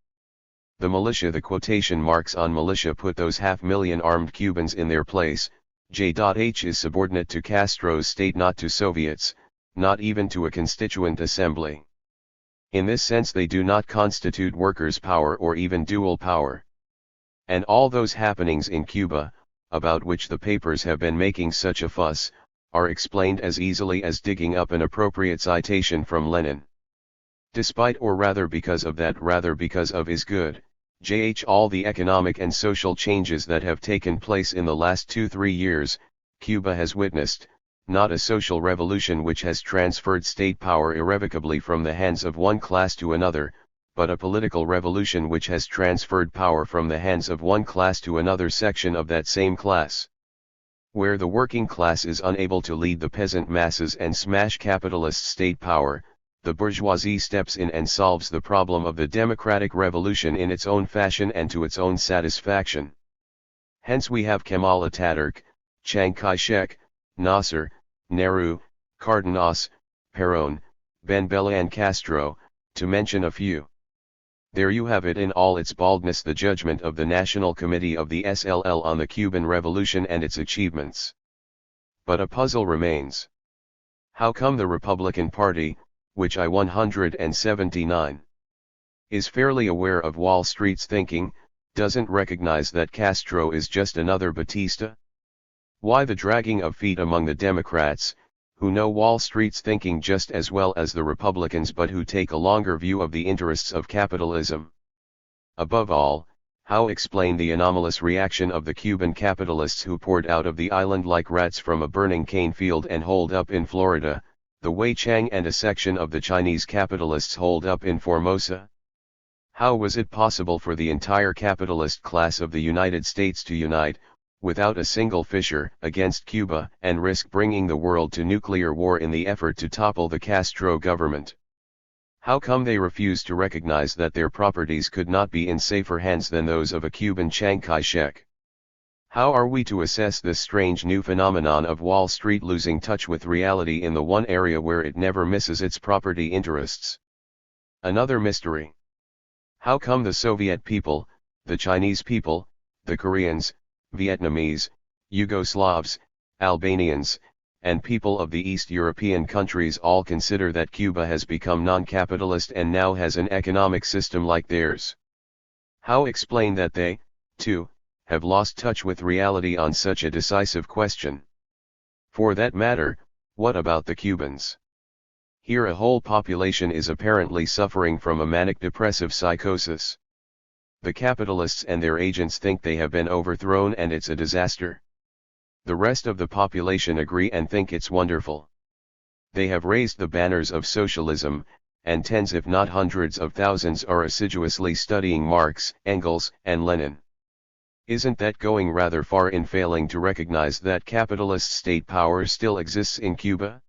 The militia, the quotation marks on militia put those 500,000 armed Cubans in their place. J.H. is subordinate to Castro's state, not to Soviets, not even to a constituent assembly. In this sense they do not constitute workers' power or even dual power. And all those happenings in Cuba, about which the papers have been making such a fuss, are explained as easily as digging up an appropriate citation from Lenin. Despite, or rather because of that, rather because of is good, all the economic and social changes that have taken place in the last 2-3 years, Cuba has witnessed, not a social revolution which has transferred state power irrevocably from the hands of one class to another, but a political revolution which has transferred power from the hands of one class to another section of that same class. Where the working class is unable to lead the peasant masses and smash capitalist state power, the bourgeoisie steps in and solves the problem of the democratic revolution in its own fashion and to its own satisfaction. Hence we have Kemal Ataturk, Chiang Kai-shek, Nasser, Nehru, Cardenas, Perón, Ben Bella and Castro, to mention a few. There you have it in all its baldness, the judgment of the National Committee of the SLL on the Cuban Revolution and its achievements. But a puzzle remains. How come the Republican Party, which I-179 is fairly aware of Wall Street's thinking, doesn't recognize that Castro is just another Batista? Why the dragging of feet among the Democrats, who know Wall Street's thinking just as well as the Republicans but who take a longer view of the interests of capitalism? Above all, how explain the anomalous reaction of the Cuban capitalists who poured out of the island like rats from a burning cane field and holed up in Florida, the way Chang and a section of the Chinese capitalists holed up in Formosa? How was it possible for the entire capitalist class of the United States to unite, without a single fissure, against Cuba and risk bringing the world to nuclear war in the effort to topple the Castro government? How come they refused to recognize that their properties could not be in safer hands than those of a Cuban Chiang Kai-shek? How are we to assess this strange new phenomenon of Wall Street losing touch with reality in the one area where it never misses its property interests? Another mystery. How come the Soviet people, the Chinese people, the Koreans, Vietnamese, Yugoslavs, Albanians, and people of the East European countries all consider that Cuba has become non-capitalist and now has an economic system like theirs? How explain that they, too, have lost touch with reality on such a decisive question? For that matter, what about the Cubans? Here a whole population is apparently suffering from a manic-depressive psychosis. The capitalists and their agents think they have been overthrown and it's a disaster. The rest of the population agree and think it's wonderful. They have raised the banners of socialism, and tens if not hundreds of thousands are assiduously studying Marx, Engels, and Lenin. Isn't that going rather far in failing to recognize that capitalist state power still exists in Cuba?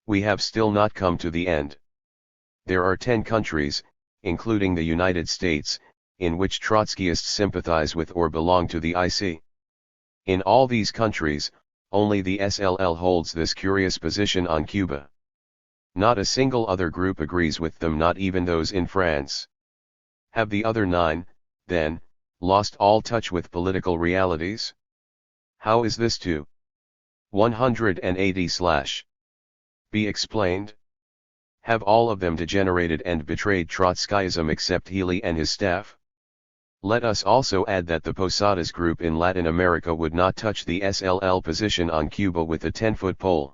We have still not come to the end. There are 10 countries, including the United States, in which Trotskyists sympathize with or belong to the IC. In all these countries, only the SLL holds this curious position on Cuba. Not a single other group agrees with them, not even those in France. Have the other 9, then, lost all touch with political realities? How is this to 180/be explained? Have all of them degenerated and betrayed Trotskyism except Healy and his staff? Let us also add that the Posadas group in Latin America would not touch the SLL position on Cuba with a 10-foot pole.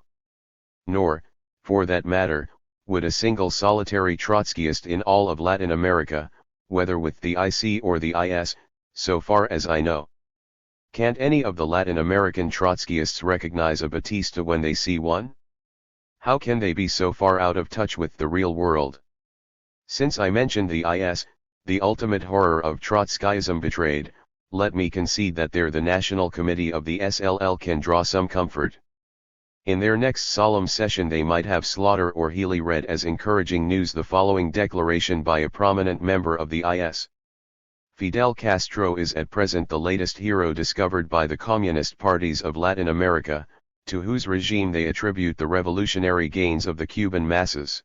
Nor, for that matter, would a single solitary Trotskyist in all of Latin America, whether with the IC or the IS, so far as I know. Can't any of the Latin American Trotskyists recognize a Batista when they see one? How can they be so far out of touch with the real world? Since I mentioned the IS, the ultimate horror of Trotskyism betrayed, let me concede that there the National Committee of the SLL can draw some comfort. In their next solemn session they might have Slaughter or Healy read as encouraging news the following declaration by a prominent member of the IS. Fidel Castro is at present the latest hero discovered by the communist parties of Latin America, to whose regime they attribute the revolutionary gains of the Cuban masses.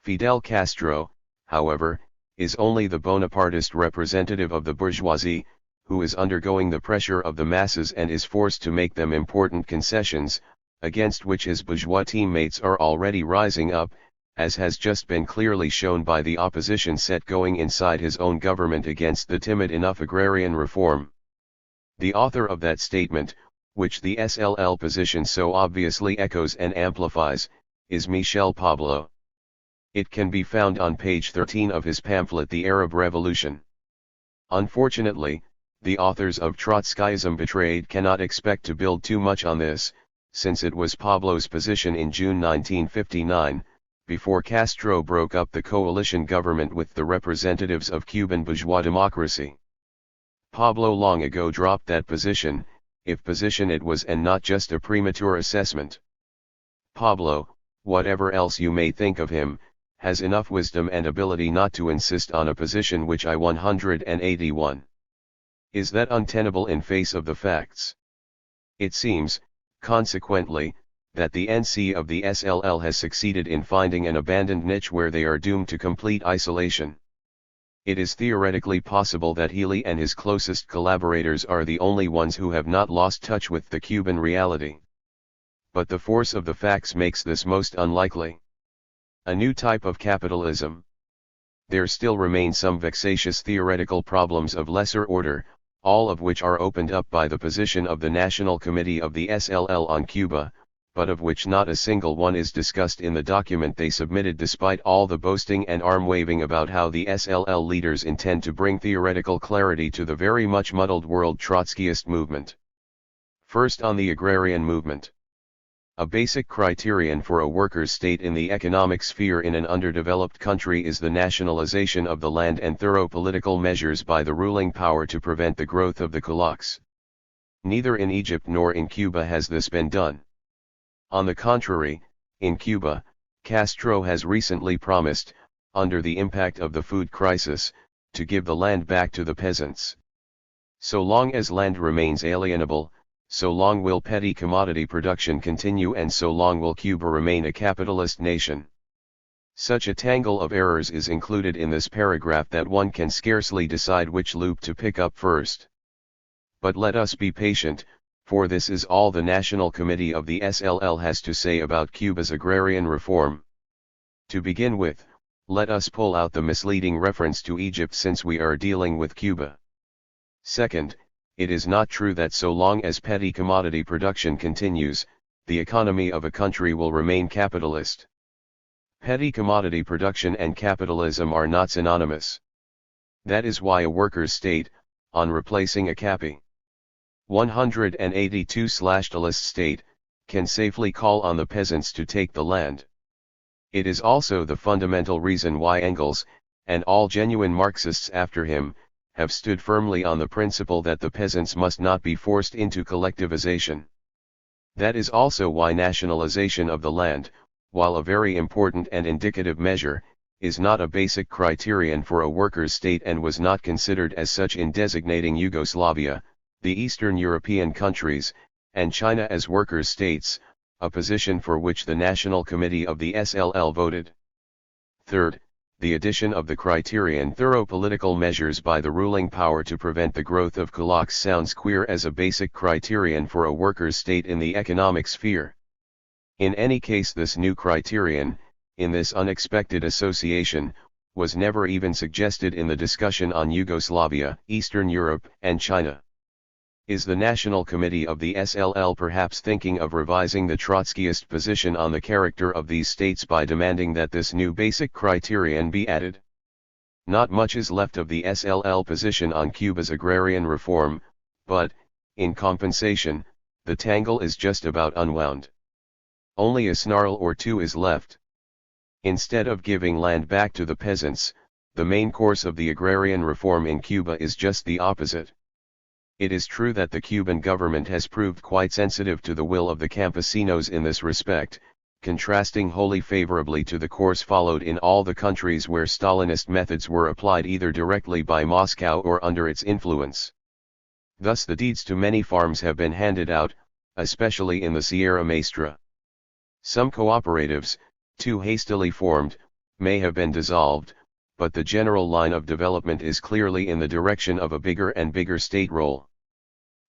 Fidel Castro, however, is only the Bonapartist representative of the bourgeoisie, who is undergoing the pressure of the masses and is forced to make them important concessions, against which his bourgeois teammates are already rising up, as has just been clearly shown by the opposition set going inside his own government against the timid enough agrarian reform. The author of that statement, which the SLL position so obviously echoes and amplifies, is Michel Pablo. It can be found on page 13 of his pamphlet The Arab Revolution. Unfortunately, the authors of Trotskyism Betrayed cannot expect to build too much on this, since it was Pablo's position in June 1959, before Castro broke up the coalition government with the representatives of Cuban bourgeois democracy. Pablo long ago dropped that position, if position it was and not just a premature assessment. Pablo, whatever else you may think of him, has enough wisdom and ability not to insist on a position which I-181 is that untenable in face of the facts. It seems, consequently, that the NC of the SLL has succeeded in finding an abandoned niche where they are doomed to complete isolation. It is theoretically possible that Healy and his closest collaborators are the only ones who have not lost touch with the Cuban reality. But the force of the facts makes this most unlikely. A new type of capitalism. There still remain some vexatious theoretical problems of lesser order, all of which are opened up by the position of the National Committee of the SLL on Cuba, but of which not a single one is discussed in the document they submitted despite all the boasting and arm-waving about how the SLL leaders intend to bring theoretical clarity to the very much muddled world Trotskyist movement. First, on the agrarian movement. A basic criterion for a workers' state in the economic sphere in an underdeveloped country is the nationalization of the land and thorough political measures by the ruling power to prevent the growth of the kulaks. Neither in Egypt nor in Cuba has this been done. On the contrary, in Cuba, Castro has recently promised, under the impact of the food crisis, to give the land back to the peasants. So long as land remains alienable, so long will petty commodity production continue, and so long will Cuba remain a capitalist nation. Such a tangle of errors is included in this paragraph that one can scarcely decide which loop to pick up first. But let us be patient, for this is all the National Committee of the SLL has to say about Cuba's agrarian reform. To begin with, let us pull out the misleading reference to Egypt since we are dealing with Cuba. Second, it is not true that so long as petty commodity production continues, the economy of a country will remain capitalist. Petty commodity production and capitalism are not synonymous. That is why a workers' state, on replacing a capi. 182/talist state, can safely call on the peasants to take the land. It is also the fundamental reason why Engels, and all genuine Marxists after him, have stood firmly on the principle that the peasants must not be forced into collectivization. That is also why nationalization of the land, while a very important and indicative measure, is not a basic criterion for a workers' state and was not considered as such in designating Yugoslavia, the Eastern European countries, and China as workers' states, a position for which the National Committee of the SLL voted. Third, the addition of the criterion thorough political measures by the ruling power to prevent the growth of kulaks sounds queer as a basic criterion for a workers' state in the economic sphere. In any case, this new criterion, in this unexpected association, was never even suggested in the discussion on Yugoslavia, Eastern Europe, and China. Is the National Committee of the SLL perhaps thinking of revising the Trotskyist position on the character of these states by demanding that this new basic criterion be added? Not much is left of the SLL position on Cuba's agrarian reform, but, in compensation, the tangle is just about unwound. Only a snarl or two is left. Instead of giving land back to the peasants, the main course of the agrarian reform in Cuba is just the opposite. It is true that the Cuban government has proved quite sensitive to the will of the campesinos in this respect, contrasting wholly favorably to the course followed in all the countries where Stalinist methods were applied either directly by Moscow or under its influence. Thus the deeds to many farms have been handed out, especially in the Sierra Maestra. Some cooperatives, too hastily formed, may have been dissolved, but the general line of development is clearly in the direction of a bigger and bigger state role.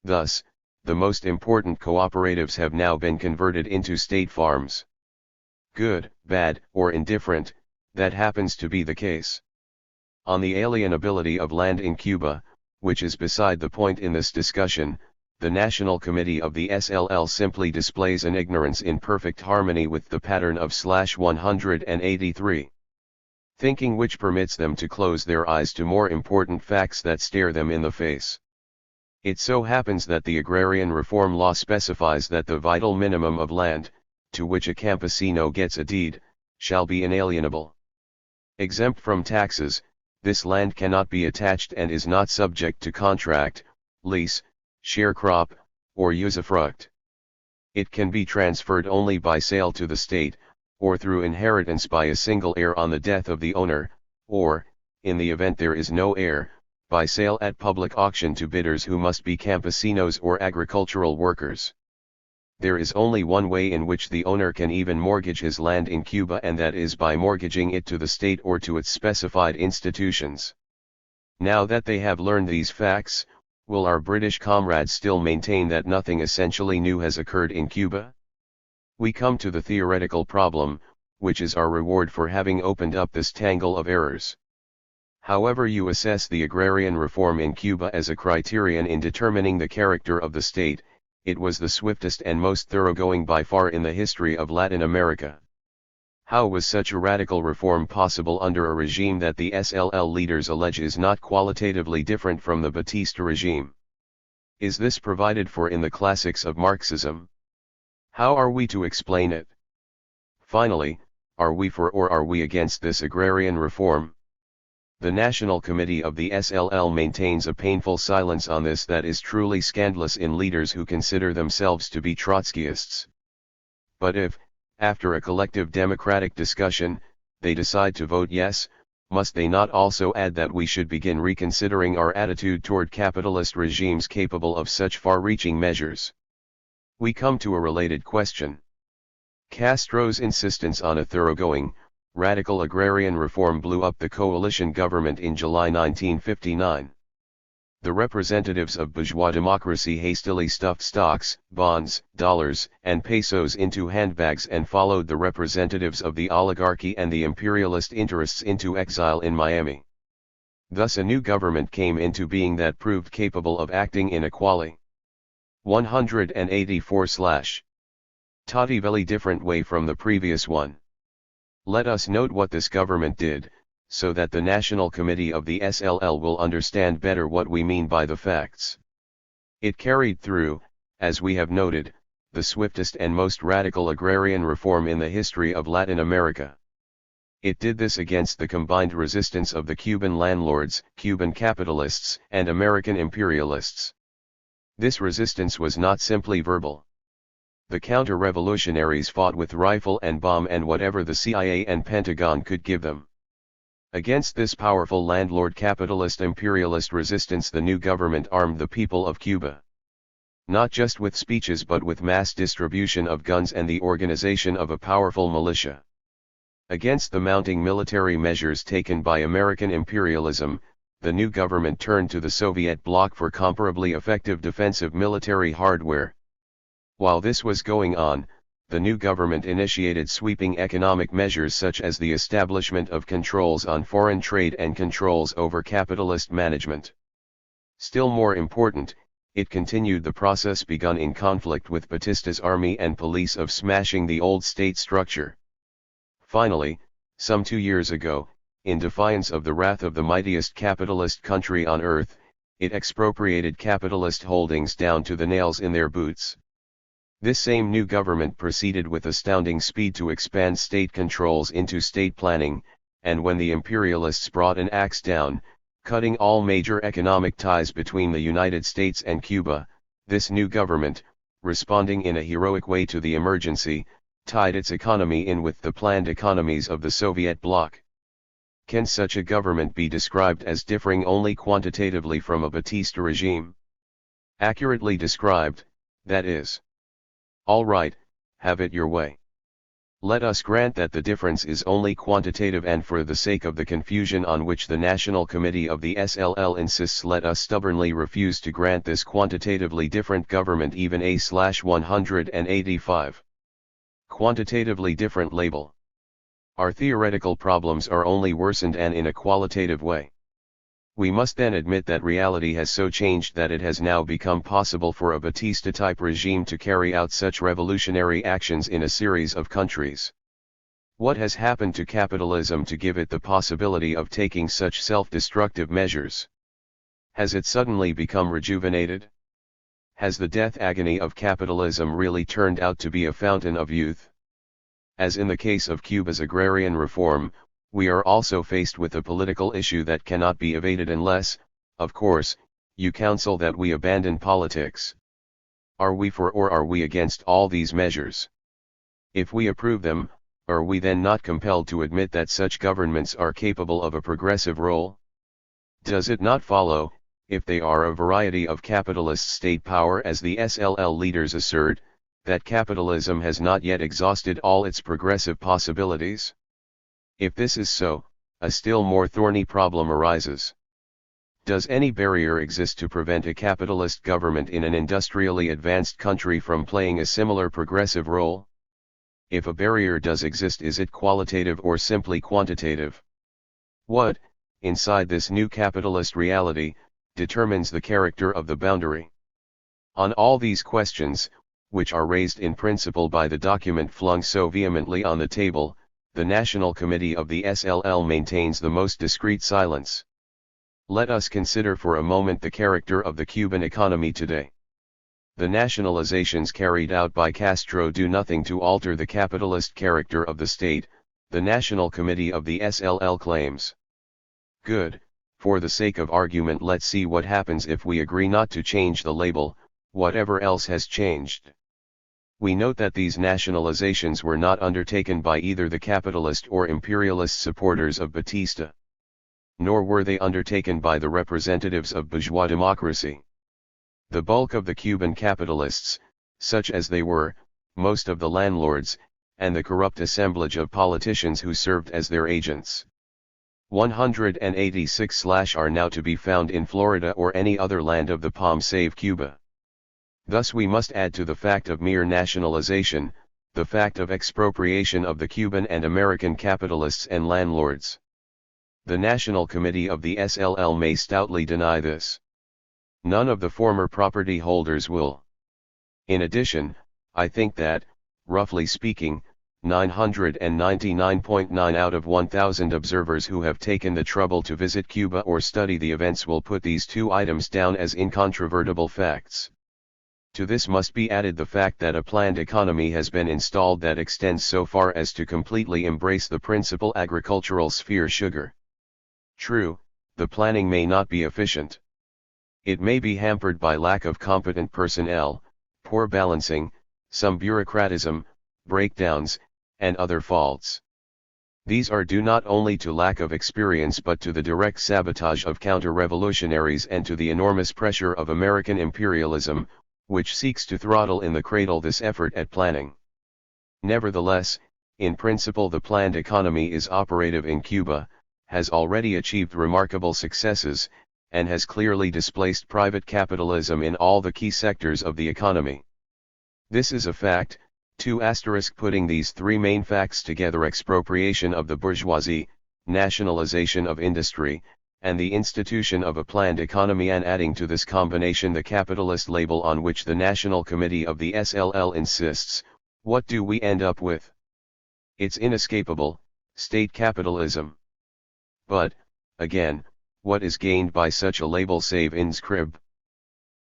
Thus, the most important cooperatives have now been converted into state farms. Good, bad, or indifferent, that happens to be the case. On the alienability of land in Cuba, which is beside the point in this discussion, the National Committee of the SLL simply displays an ignorance in perfect harmony with the pattern of /183. Thinking which permits them to close their eyes to more important facts that stare them in the face. It so happens that the agrarian reform law specifies that the vital minimum of land, to which a campesino gets a deed, shall be inalienable. Exempt from taxes, this land cannot be attached and is not subject to contract, lease, sharecrop, or usufruct. It can be transferred only by sale to the state, or through inheritance by a single heir on the death of the owner, or, in the event there is no heir, by sale at public auction to bidders who must be campesinos or agricultural workers. There is only one way in which the owner can even mortgage his land in Cuba, and that is by mortgaging it to the state or to its specified institutions. Now that they have learned these facts, will our British comrades still maintain that nothing essentially new has occurred in Cuba? We come to the theoretical problem, which is our reward for having opened up this tangle of errors. However you assess the agrarian reform in Cuba as a criterion in determining the character of the state, it was the swiftest and most thoroughgoing by far in the history of Latin America. How was such a radical reform possible under a regime that the SLL leaders allege is not qualitatively different from the Batista regime? Is this provided for in the classics of Marxism? How are we to explain it? Finally, are we for or are we against this agrarian reform? The National Committee of the SLL maintains a painful silence on this that is truly scandalous in leaders who consider themselves to be Trotskyists. But if, after a collective democratic discussion, they decide to vote yes, must they not also add that we should begin reconsidering our attitude toward capitalist regimes capable of such far-reaching measures? We come to a related question. Castro's insistence on a thoroughgoing, radical agrarian reform blew up the coalition government in July 1959. The representatives of bourgeois democracy hastily stuffed stocks, bonds, dollars, and pesos into handbags and followed the representatives of the oligarchy and the imperialist interests into exile in Miami. Thus a new government came into being that proved capable of acting in a quali 184/totally different way from the previous one. Let us note what this government did, so that the National Committee of the SLL will understand better what we mean by the facts. It carried through, as we have noted, the swiftest and most radical agrarian reform in the history of Latin America. It did this against the combined resistance of the Cuban landlords, Cuban capitalists, and American imperialists. This resistance was not simply verbal. The counter-revolutionaries fought with rifle and bomb and whatever the CIA and Pentagon could give them. Against this powerful landlord capitalist imperialist resistance, the new government armed the people of Cuba. Not just with speeches but with mass distribution of guns and the organization of a powerful militia. Against the mounting military measures taken by American imperialism, the new government turned to the Soviet bloc for comparably effective defensive military hardware. While this was going on, the new government initiated sweeping economic measures such as the establishment of controls on foreign trade and controls over capitalist management. Still more important, it continued the process begun in conflict with Batista's army and police of smashing the old state structure. Finally, some 2 years ago, in defiance of the wrath of the mightiest capitalist country on earth, it expropriated capitalist holdings down to the nails in their boots. This same new government proceeded with astounding speed to expand state controls into state planning, and when the imperialists brought an axe down, cutting all major economic ties between the United States and Cuba, this new government, responding in a heroic way to the emergency, tied its economy in with the planned economies of the Soviet bloc. Can such a government be described as differing only quantitatively from a Batista regime? Accurately described, that is. All right, have it your way. Let us grant that the difference is only quantitative, and for the sake of the confusion on which the National Committee of the SLL insists, let us stubbornly refuse to grant this quantitatively different government even A/185. Quantitatively different label. Our theoretical problems are only worsened, and in a qualitative way. We must then admit that reality has so changed that it has now become possible for a Batista-type regime to carry out such revolutionary actions in a series of countries. What has happened to capitalism to give it the possibility of taking such self-destructive measures? Has it suddenly become rejuvenated? Has the death agony of capitalism really turned out to be a fountain of youth? As in the case of Cuba's agrarian reform, we are also faced with a political issue that cannot be evaded unless, of course, you counsel that we abandon politics. Are we for or are we against all these measures? If we approve them, are we then not compelled to admit that such governments are capable of a progressive role? Does it not follow, if they are a variety of capitalist state power as the SLL leaders assert, that capitalism has not yet exhausted all its progressive possibilities? If this is so, a still more thorny problem arises. Does any barrier exist to prevent a capitalist government in an industrially advanced country from playing a similar progressive role? If a barrier does exist, is it qualitative or simply quantitative? What, inside this new capitalist reality, determines the character of the boundary? On all these questions, which are raised in principle by the document flung so vehemently on the table, the National Committee of the SLL maintains the most discreet silence. Let us consider for a moment the character of the Cuban economy today. The nationalizations carried out by Castro do nothing to alter the capitalist character of the state, the National Committee of the SLL claims. Good, for the sake of argument, let's see what happens if we agree not to change the label, whatever else has changed. We note that these nationalizations were not undertaken by either the capitalist or imperialist supporters of Batista. Nor were they undertaken by the representatives of bourgeois democracy. The bulk of the Cuban capitalists, such as they were, most of the landlords, and the corrupt assemblage of politicians who served as their agents. 186 are now to be found in Florida or any other land of the Palm save Cuba. Thus we must add to the fact of mere nationalization, the fact of expropriation of the Cuban and American capitalists and landlords. The National Committee of the SLL may stoutly deny this. None of the former property holders will. In addition, I think that, roughly speaking, 999.9 out of 1,000 observers who have taken the trouble to visit Cuba or study the events will put these two items down as incontrovertible facts. To this must be added the fact that a planned economy has been installed that extends so far as to completely embrace the principal agricultural sphere, sugar. True, the planning may not be efficient. It may be hampered by lack of competent personnel, poor balancing, some bureaucratism, breakdowns, and other faults. These are due not only to lack of experience but to the direct sabotage of counter-revolutionaries and to the enormous pressure of American imperialism, which seeks to throttle in the cradle this effort at planning. Nevertheless, in principle the planned economy is operative in Cuba, has already achieved remarkable successes, and has clearly displaced private capitalism in all the key sectors of the economy. This is a fact. Putting these three main facts together: expropriation of the bourgeoisie, nationalization of industry, and the institution of a planned economy, and adding to this combination the capitalist label on which the National Committee of the SLL insists, what do we end up with? It's inescapable: state capitalism. But, again, what is gained by such a label save in scrib?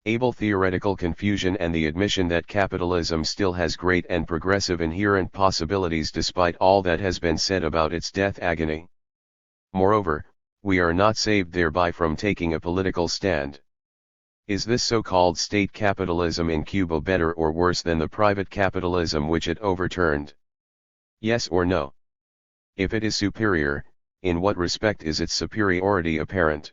Able theoretical confusion and the admission that capitalism still has great and progressive inherent possibilities despite all that has been said about its death agony. Moreover, we are not saved thereby from taking a political stand. Is this so-called state capitalism in Cuba better or worse than the private capitalism which it overturned? Yes or no? If it is superior, in what respect is its superiority apparent?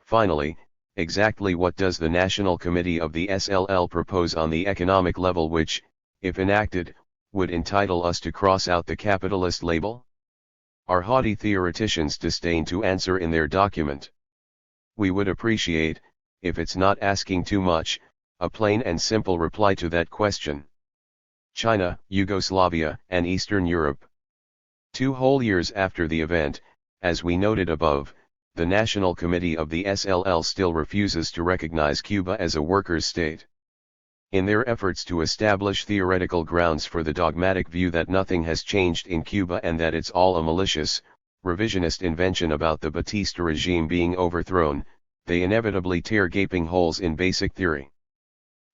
Finally, exactly what does the National Committee of the SLL propose on the economic level which, if enacted, would entitle us to cross out the capitalist label? Our haughty theoreticians disdain to answer in their document. We would appreciate, if it's not asking too much, a plain and simple reply to that question. China, Yugoslavia, and Eastern Europe. 2 whole years after the event, as we noted above, the National Committee of the SLL still refuses to recognize Cuba as a workers' state. In their efforts to establish theoretical grounds for the dogmatic view that nothing has changed in Cuba and that it's all a malicious, revisionist invention about the Batista regime being overthrown, they inevitably tear gaping holes in basic theory.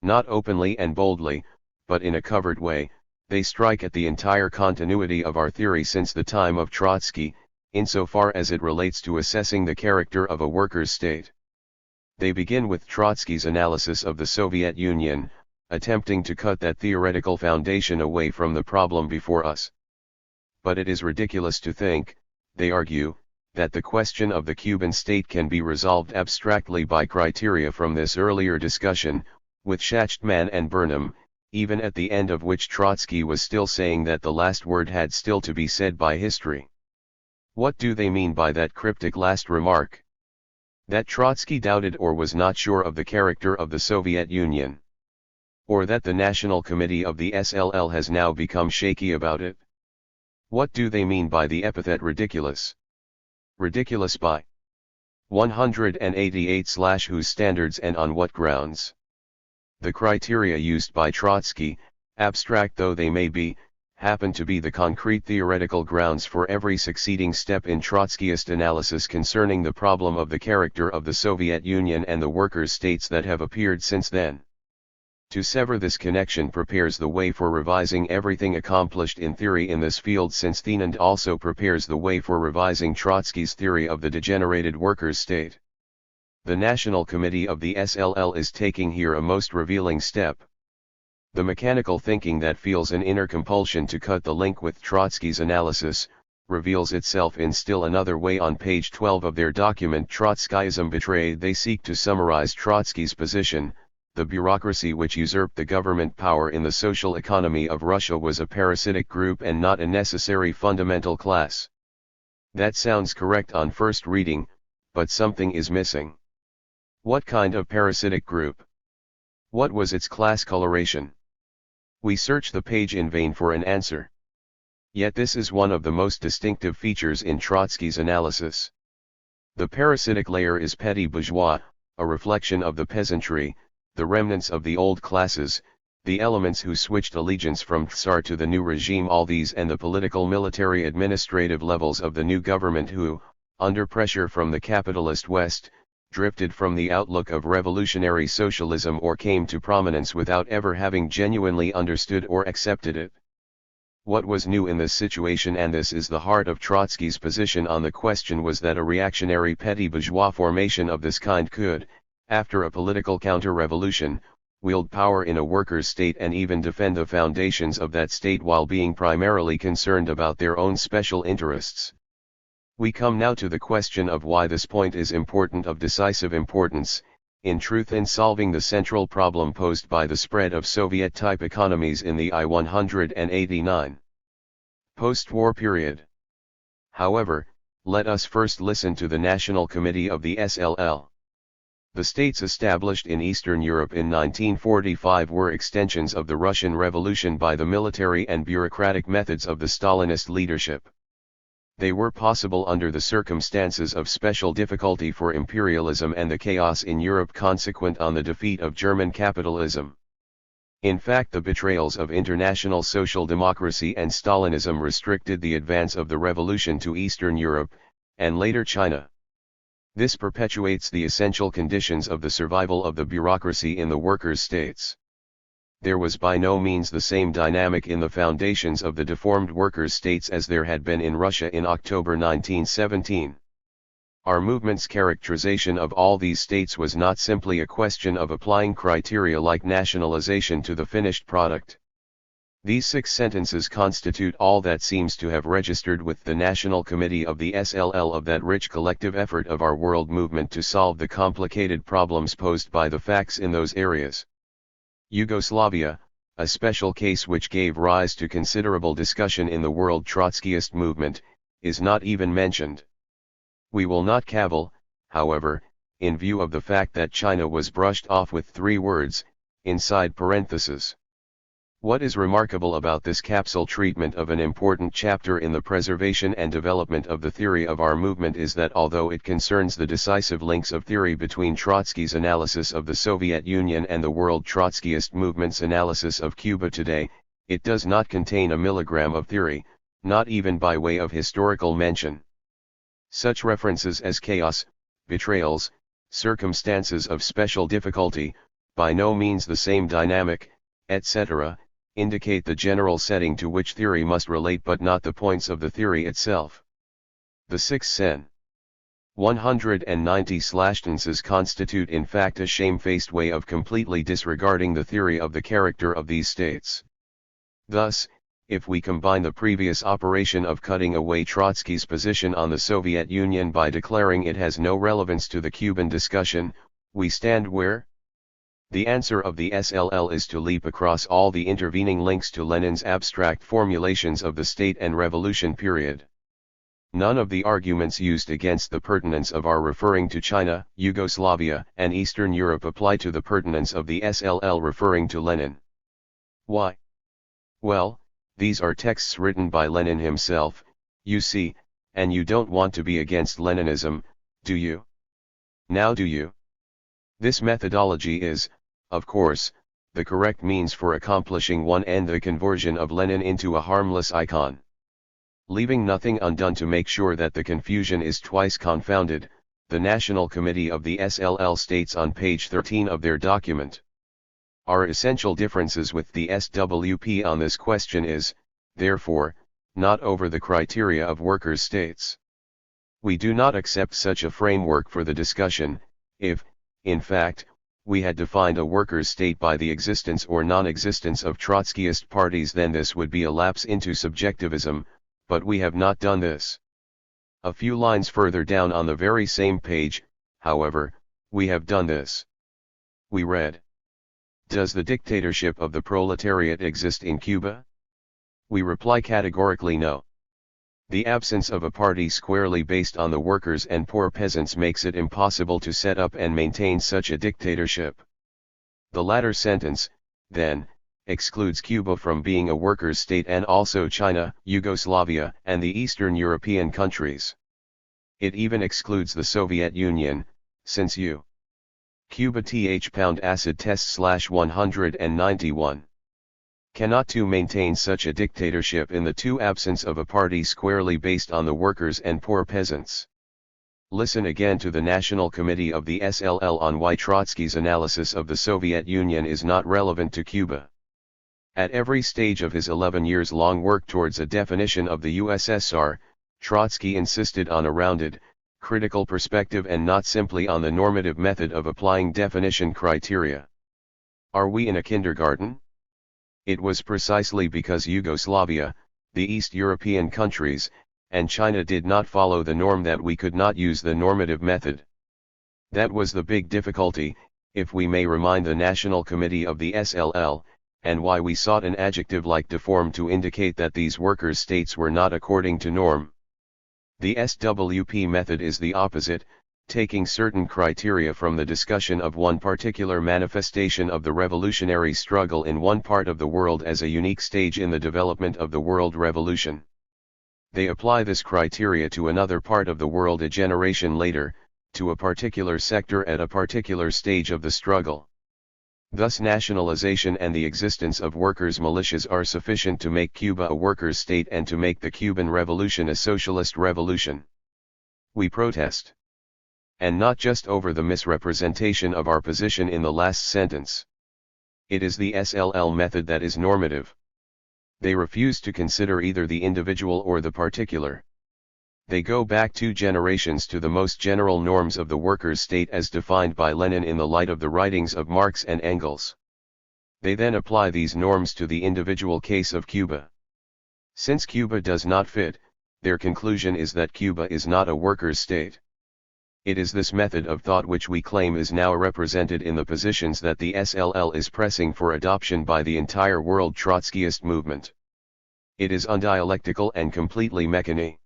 Not openly and boldly, but in a covert way, they strike at the entire continuity of our theory since the time of Trotsky, insofar as it relates to assessing the character of a workers' state. They begin with Trotsky's analysis of the Soviet Union, attempting to cut that theoretical foundation away from the problem before us. But it is ridiculous to think, they argue, that the question of the Cuban state can be resolved abstractly by criteria from this earlier discussion, with Schachtman and Burnham, even at the end of which Trotsky was still saying that the last word had still to be said by history. What do they mean by that cryptic last remark? That Trotsky doubted or was not sure of the character of the Soviet Union. Or that the National Committee of the SLL has now become shaky about it. What do they mean by the epithet ridiculous? Ridiculous by 188 whose standards and on what grounds? The criteria used by Trotsky, abstract though they may be, happen to be the concrete theoretical grounds for every succeeding step in Trotskyist analysis concerning the problem of the character of the Soviet Union and the workers' states that have appeared since then. To sever this connection prepares the way for revising everything accomplished in theory in this field, since then, and also prepares the way for revising Trotsky's theory of the degenerated workers' state. The National Committee of the SLL is taking here a most revealing step. The mechanical thinking that feels an inner compulsion to cut the link with Trotsky's analysis, reveals itself in still another way on page 12 of their document Trotskyism Betrayed. They seek to summarize Trotsky's position: the bureaucracy which usurped the government power in the social economy of Russia was a parasitic group and not a necessary fundamental class. That sounds correct on first reading, but something is missing. What kind of parasitic group? What was its class coloration? We search the page in vain for an answer. Yet this is one of the most distinctive features in Trotsky's analysis. The parasitic layer is petty bourgeois, a reflection of the peasantry, the remnants of the old classes, the elements who switched allegiance from Tsar to the new regime, all these and the political, military, administrative levels of the new government who, under pressure from the capitalist West, drifted from the outlook of revolutionary socialism or came to prominence without ever having genuinely understood or accepted it. What was new in this situation, and this is the heart of Trotsky's position on the question, was that a reactionary petty bourgeois formation of this kind could, after a political counter-revolution, wield power in a workers' state and even defend the foundations of that state while being primarily concerned about their own special interests. We come now to the question of why this point is important, of decisive importance, in truth, in solving the central problem posed by the spread of Soviet-type economies in the I-189 post-war period. However, let us first listen to the National Committee of the SLL. The states established in Eastern Europe in 1945 were extensions of the Russian Revolution by the military and bureaucratic methods of the Stalinist leadership. They were possible under the circumstances of special difficulty for imperialism and the chaos in Europe consequent on the defeat of German capitalism. In fact, the betrayals of international social democracy and Stalinism restricted the advance of the revolution to Eastern Europe, and later China. This perpetuates the essential conditions of the survival of the bureaucracy in the workers' states. There was by no means the same dynamic in the foundations of the deformed workers' states as there had been in Russia in October 1917. Our movement's characterization of all these states was not simply a question of applying criteria like nationalization to the finished product. These 6 sentences constitute all that seems to have registered with the National Committee of the SLL of that rich collective effort of our world movement to solve the complicated problems posed by the facts in those areas. Yugoslavia, a special case which gave rise to considerable discussion in the world Trotskyist movement, is not even mentioned. We will not cavil, however, in view of the fact that China was brushed off with 3 words, inside parentheses. What is remarkable about this capsule treatment of an important chapter in the preservation and development of the theory of our movement is that although it concerns the decisive links of theory between Trotsky's analysis of the Soviet Union and the world Trotskyist movement's analysis of Cuba today, it does not contain a milligram of theory, not even by way of historical mention. Such references as chaos, betrayals, circumstances of special difficulty, by no means the same dynamic, etc., indicate the general setting to which theory must relate but not the points of the theory itself. The 6 sen. 190 sentences constitute in fact a shamefaced way of completely disregarding the theory of the character of these states. Thus, if we combine the previous operation of cutting away Trotsky's position on the Soviet Union by declaring it has no relevance to the Cuban discussion, we stand where? The answer of the SLL is to leap across all the intervening links to Lenin's abstract formulations of the state and revolution period. None of the arguments used against the pertinence of our referring to China, Yugoslavia, and Eastern Europe apply to the pertinence of the SLL referring to Lenin. Why? Well, these are texts written by Lenin himself, you see, and you don't want to be against Leninism, do you? Now do you? This methodology is, of course, the correct means for accomplishing one end: the conversion of Lenin into a harmless icon. Leaving nothing undone to make sure that the confusion is twice confounded, the National Committee of the SLL states on page 13 of their document. Our essential differences with the SWP on this question is, therefore, not over the criteria of workers' states. We do not accept such a framework for the discussion. If, in fact, we had defined a workers' state by the existence or non-existence of Trotskyist parties, then this would be a lapse into subjectivism, but we have not done this. A few lines further down on the very same page, however, we have done this. We read, "Does the dictatorship of the proletariat exist in Cuba?" We reply categorically no. The absence of a party squarely based on the workers and poor peasants makes it impossible to set up and maintain such a dictatorship. The latter sentence, then, excludes Cuba from being a workers' state, and also China, Yugoslavia, and the Eastern European countries. It even excludes the Soviet Union, since Cuba th acid test /191. Cannot to maintain such a dictatorship in the absence of a party squarely based on the workers and poor peasants. Listen again to the National Committee of the SLL on why Trotsky's analysis of the Soviet Union is not relevant to Cuba. At every stage of his 11 years-long work towards a definition of the USSR, Trotsky insisted on a rounded, critical perspective and not simply on the normative method of applying definition criteria. Are we in a kindergarten? It was precisely because Yugoslavia, the East European countries, and China did not follow the norm that we could not use the normative method. That was the big difficulty, if we may remind the National Committee of the SLL, and why we sought an adjective like deformed to indicate that these workers' states were not according to norm. The SWP method is the opposite, taking certain criteria from the discussion of one particular manifestation of the revolutionary struggle in one part of the world as a unique stage in the development of the world revolution. They apply this criteria to another part of the world a generation later, to a particular sector at a particular stage of the struggle. Thus nationalization and the existence of workers' militias are sufficient to make Cuba a workers' state and to make the Cuban Revolution a socialist revolution. We protest. And not just over the misrepresentation of our position in the last sentence. It is the SLL method that is normative. They refuse to consider either the individual or the particular. They go back 2 generations to the most general norms of the workers' state as defined by Lenin in the light of the writings of Marx and Engels. They then apply these norms to the individual case of Cuba. Since Cuba does not fit, their conclusion is that Cuba is not a workers' state. It is this method of thought which we claim is now represented in the positions that the SLL is pressing for adoption by the entire world Trotskyist movement. It is undialectical and completely mechanic.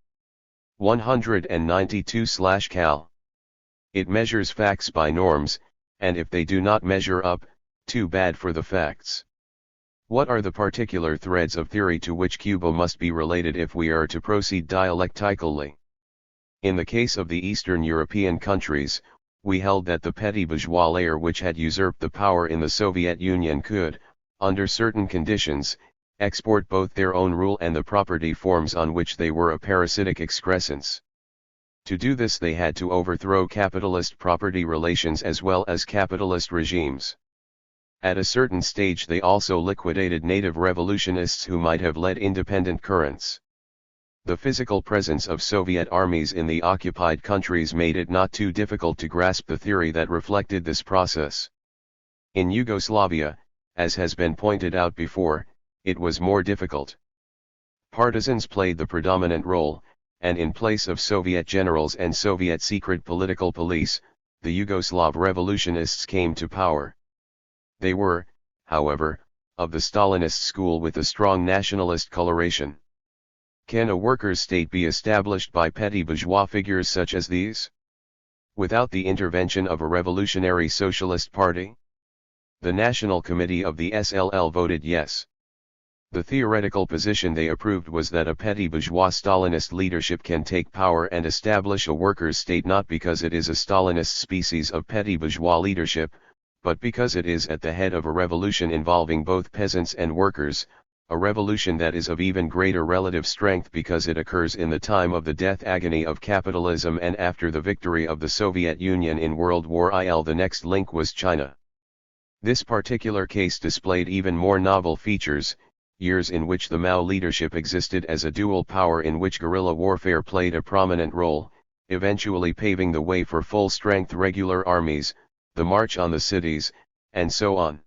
192/Cal. It measures facts by norms, and if they do not measure up, too bad for the facts. What are the particular threads of theory to which Cuba must be related if we are to proceed dialectically? In the case of the Eastern European countries, we held that the petty bourgeois layer which had usurped the power in the Soviet Union could, under certain conditions, export both their own rule and the property forms on which they were a parasitic excrescence. To do this they had to overthrow capitalist property relations as well as capitalist regimes. At a certain stage they also liquidated native revolutionists who might have led independent currents. The physical presence of Soviet armies in the occupied countries made it not too difficult to grasp the theory that reflected this process. In Yugoslavia, as has been pointed out before, it was more difficult. Partisans played the predominant role, and in place of Soviet generals and Soviet secret political police, the Yugoslav revolutionists came to power. They were, however, of the Stalinist school with a strong nationalist coloration. Can a workers' state be established by petty bourgeois figures such as these? Without the intervention of a revolutionary socialist party? The National Committee of the SLL voted yes. The theoretical position they approved was that a petty bourgeois Stalinist leadership can take power and establish a workers' state not because it is a Stalinist species of petty bourgeois leadership, but because it is at the head of a revolution involving both peasants and workers, a revolution that is of even greater relative strength because it occurs in the time of the death agony of capitalism and after the victory of the Soviet Union in World War I. The next link was China. This particular case displayed even more novel features, years in which the Mao leadership existed as a dual power in which guerrilla warfare played a prominent role, eventually paving the way for full-strength regular armies, the march on the cities, and so on.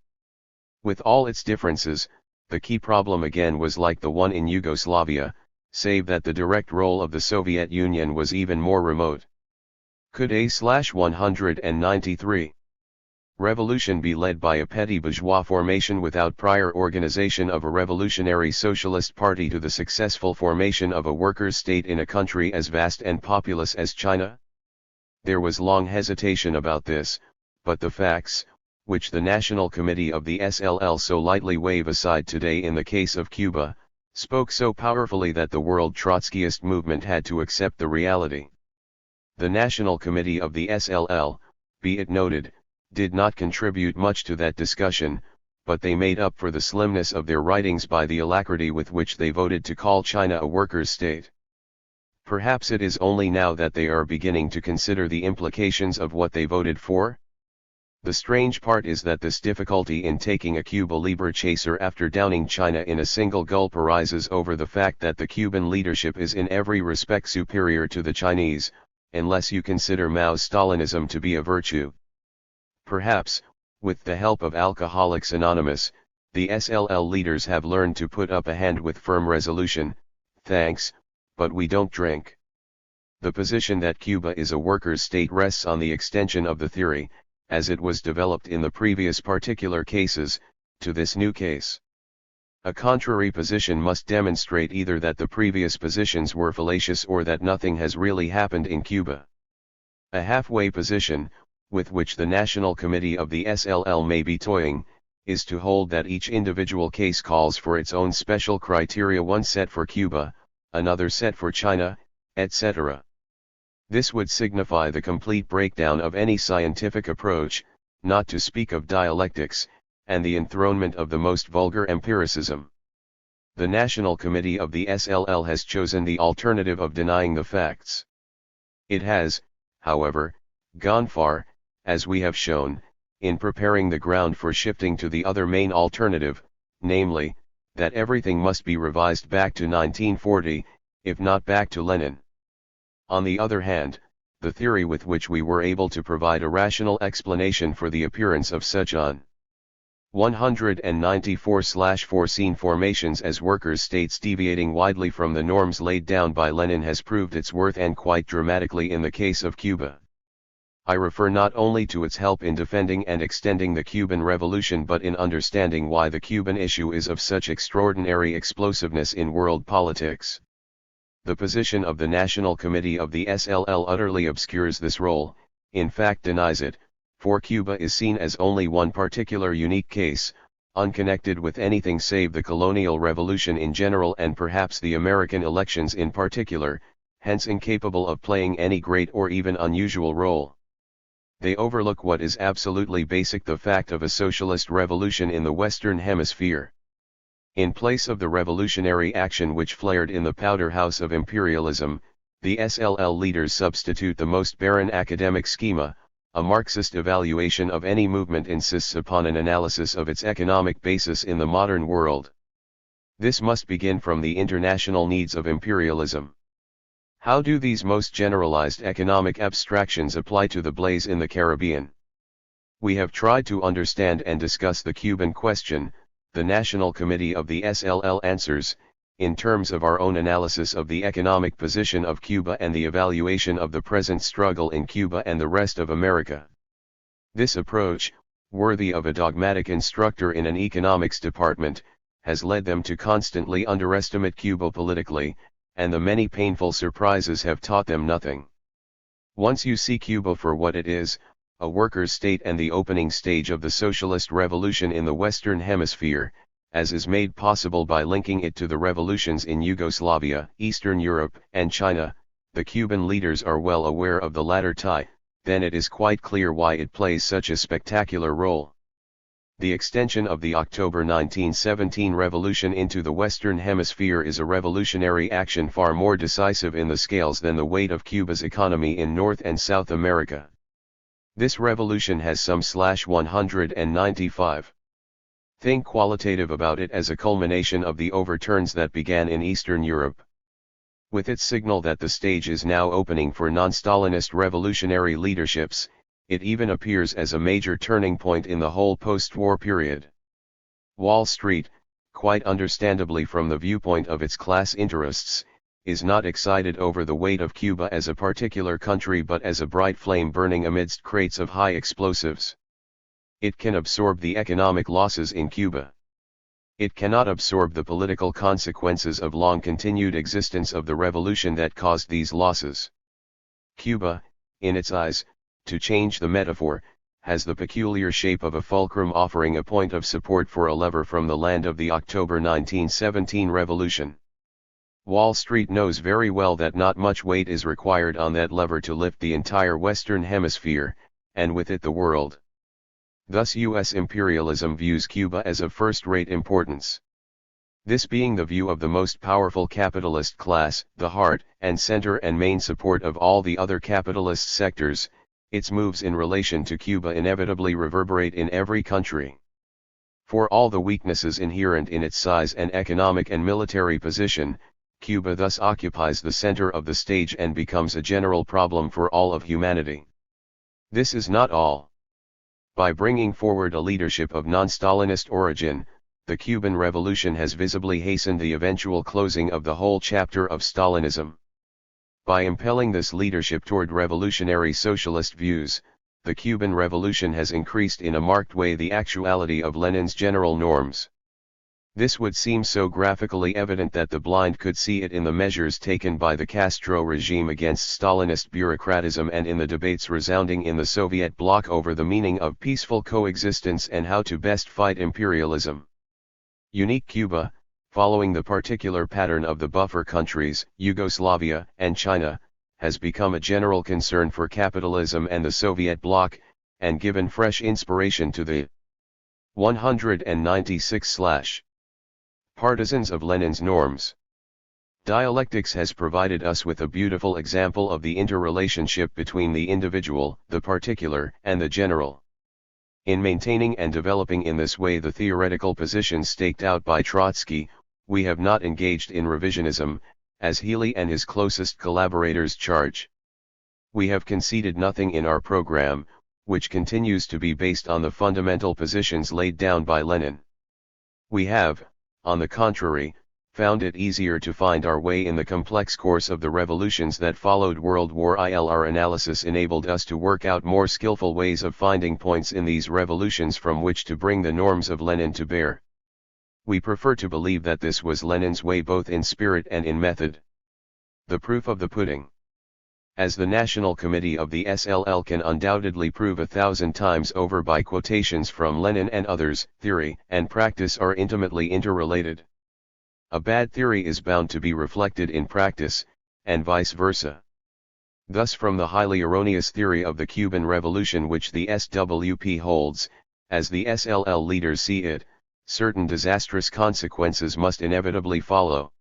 With all its differences, the key problem again was like the one in Yugoslavia, save that the direct role of the Soviet Union was even more remote. Could A/193 revolution be led by a petty bourgeois formation without prior organization of a revolutionary socialist party to the successful formation of a workers' state in a country as vast and populous as China? There was long hesitation about this, but the facts, which the National Committee of the SLL so lightly wave aside today in the case of Cuba, spoke so powerfully that the world Trotskyist movement had to accept the reality. The National Committee of the SLL, be it noted, did not contribute much to that discussion, but they made up for the slimness of their writings by the alacrity with which they voted to call China a workers' state. Perhaps it is only now that they are beginning to consider the implications of what they voted for? The strange part is that this difficulty in taking a Cuba Libre chaser after downing China in a single gulp arises over the fact that the Cuban leadership is in every respect superior to the Chinese, unless you consider Mao's Stalinism to be a virtue. Perhaps, with the help of Alcoholics Anonymous, the SLL leaders have learned to put up a hand with firm resolution, thanks, but we don't drink. The position that Cuba is a workers' state rests on the extension of the theory, as it was developed in the previous particular cases, to this new case. A contrary position must demonstrate either that the previous positions were fallacious or that nothing has really happened in Cuba. A halfway position, with which the National Committee of the SLL may be toying, is to hold that each individual case calls for its own special criteria, one set for Cuba, another set for China, etc. This would signify the complete breakdown of any scientific approach, not to speak of dialectics, and the enthronement of the most vulgar empiricism. The National Committee of the SLL has chosen the alternative of denying the facts. It has, however, gone far, as we have shown, in preparing the ground for shifting to the other main alternative, namely, that everything must be revised back to 1940, if not back to Lenin. On the other hand, the theory with which we were able to provide a rational explanation for the appearance of such an 194/foreseen formations as workers' states deviating widely from the norms laid down by Lenin has proved its worth, and quite dramatically in the case of Cuba. I refer not only to its help in defending and extending the Cuban Revolution but in understanding why the Cuban issue is of such extraordinary explosiveness in world politics. The position of the National Committee of the SLL utterly obscures this role, in fact denies it, for Cuba is seen as only one particular unique case, unconnected with anything save the colonial revolution in general and perhaps the American elections in particular, hence incapable of playing any great or even unusual role. They overlook what is absolutely basic, the fact of a socialist revolution in the Western Hemisphere. In place of the revolutionary action which flared in the powder house of imperialism, the SLL leaders substitute the most barren academic schema. A Marxist evaluation of any movement insists upon an analysis of its economic basis in the modern world. This must begin from the international needs of imperialism. How do these most generalized economic abstractions apply to the blaze in the Caribbean? We have tried to understand and discuss the Cuban question. The National Committee of the SLL answers, in terms of our own analysis of the economic position of Cuba and the evaluation of the present struggle in Cuba and the rest of America. This approach, worthy of a dogmatic instructor in an economics department, has led them to constantly underestimate Cuba politically, and the many painful surprises have taught them nothing. Once you see Cuba for what it is, a workers' state and the opening stage of the socialist revolution in the Western Hemisphere, as is made possible by linking it to the revolutions in Yugoslavia, Eastern Europe, and China, the Cuban leaders are well aware of the latter tie, then it is quite clear why it plays such a spectacular role. The extension of the October 1917 revolution into the Western Hemisphere is a revolutionary action far more decisive in the scales than the weight of Cuba's economy in North and South America. This revolution has some /195 thing qualitative about it as a culmination of the overturns that began in Eastern Europe. With its signal that the stage is now opening for non-Stalinist revolutionary leaderships, it even appears as a major turning point in the whole post-war period. Wall Street, quite understandably from the viewpoint of its class interests, is not excited over the weight of Cuba as a particular country but as a bright flame burning amidst crates of high explosives. It can absorb the economic losses in Cuba. It cannot absorb the political consequences of long-continued existence of the revolution that caused these losses. Cuba, in its eyes, to change the metaphor, has the peculiar shape of a fulcrum offering a point of support for a lever from the land of the October 1917 revolution. Wall Street knows very well that not much weight is required on that lever to lift the entire Western Hemisphere, and with it the world. Thus U.S. imperialism views Cuba as of first-rate importance. This being the view of the most powerful capitalist class, the heart and center and main support of all the other capitalist sectors, its moves in relation to Cuba inevitably reverberate in every country. For all the weaknesses inherent in its size and economic and military position, Cuba thus occupies the center of the stage and becomes a general problem for all of humanity. This is not all. By bringing forward a leadership of non-Stalinist origin, the Cuban Revolution has visibly hastened the eventual closing of the whole chapter of Stalinism. By impelling this leadership toward revolutionary socialist views, the Cuban Revolution has increased in a marked way the actuality of Lenin's general norms. This would seem so graphically evident that the blind could see it in the measures taken by the Castro regime against Stalinist bureaucratism and in the debates resounding in the Soviet bloc over the meaning of peaceful coexistence and how to best fight imperialism. Unique Cuba, following the particular pattern of the buffer countries, Yugoslavia and China, has become a general concern for capitalism and the Soviet bloc, and given fresh inspiration to the 196/ partisans of Lenin's norms. Dialectics has provided us with a beautiful example of the interrelationship between the individual, the particular, and the general. In maintaining and developing in this way the theoretical positions staked out by Trotsky, we have not engaged in revisionism, as Healy and his closest collaborators charge. We have conceded nothing in our program, which continues to be based on the fundamental positions laid down by Lenin. We have, on the contrary, found it easier to find our way in the complex course of the revolutions that followed World War I. Our analysis enabled us to work out more skillful ways of finding points in these revolutions from which to bring the norms of Lenin to bear. We prefer to believe that this was Lenin's way both in spirit and in method. The proof of the pudding. As the National Committee of the SLL can undoubtedly prove 1,000 times over by quotations from Lenin and others, theory and practice are intimately interrelated. A bad theory is bound to be reflected in practice, and vice versa. Thus from the highly erroneous theory of the Cuban Revolution which the SWP holds, as the SLL leaders see it, certain disastrous consequences must inevitably follow.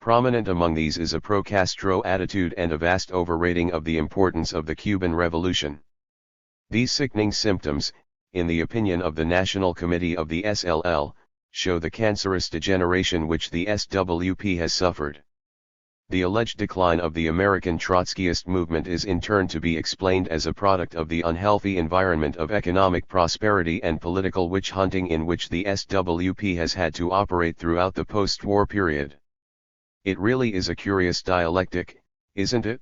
Prominent among these is a pro-Castro attitude and a vast overrating of the importance of the Cuban Revolution. These sickening symptoms, in the opinion of the National Committee of the SLL, show the cancerous degeneration which the SWP has suffered. The alleged decline of the American Trotskyist movement is in turn to be explained as a product of the unhealthy environment of economic prosperity and political witch hunting in which the SWP has had to operate throughout the post-war period. It really is a curious dialectic, isn't it?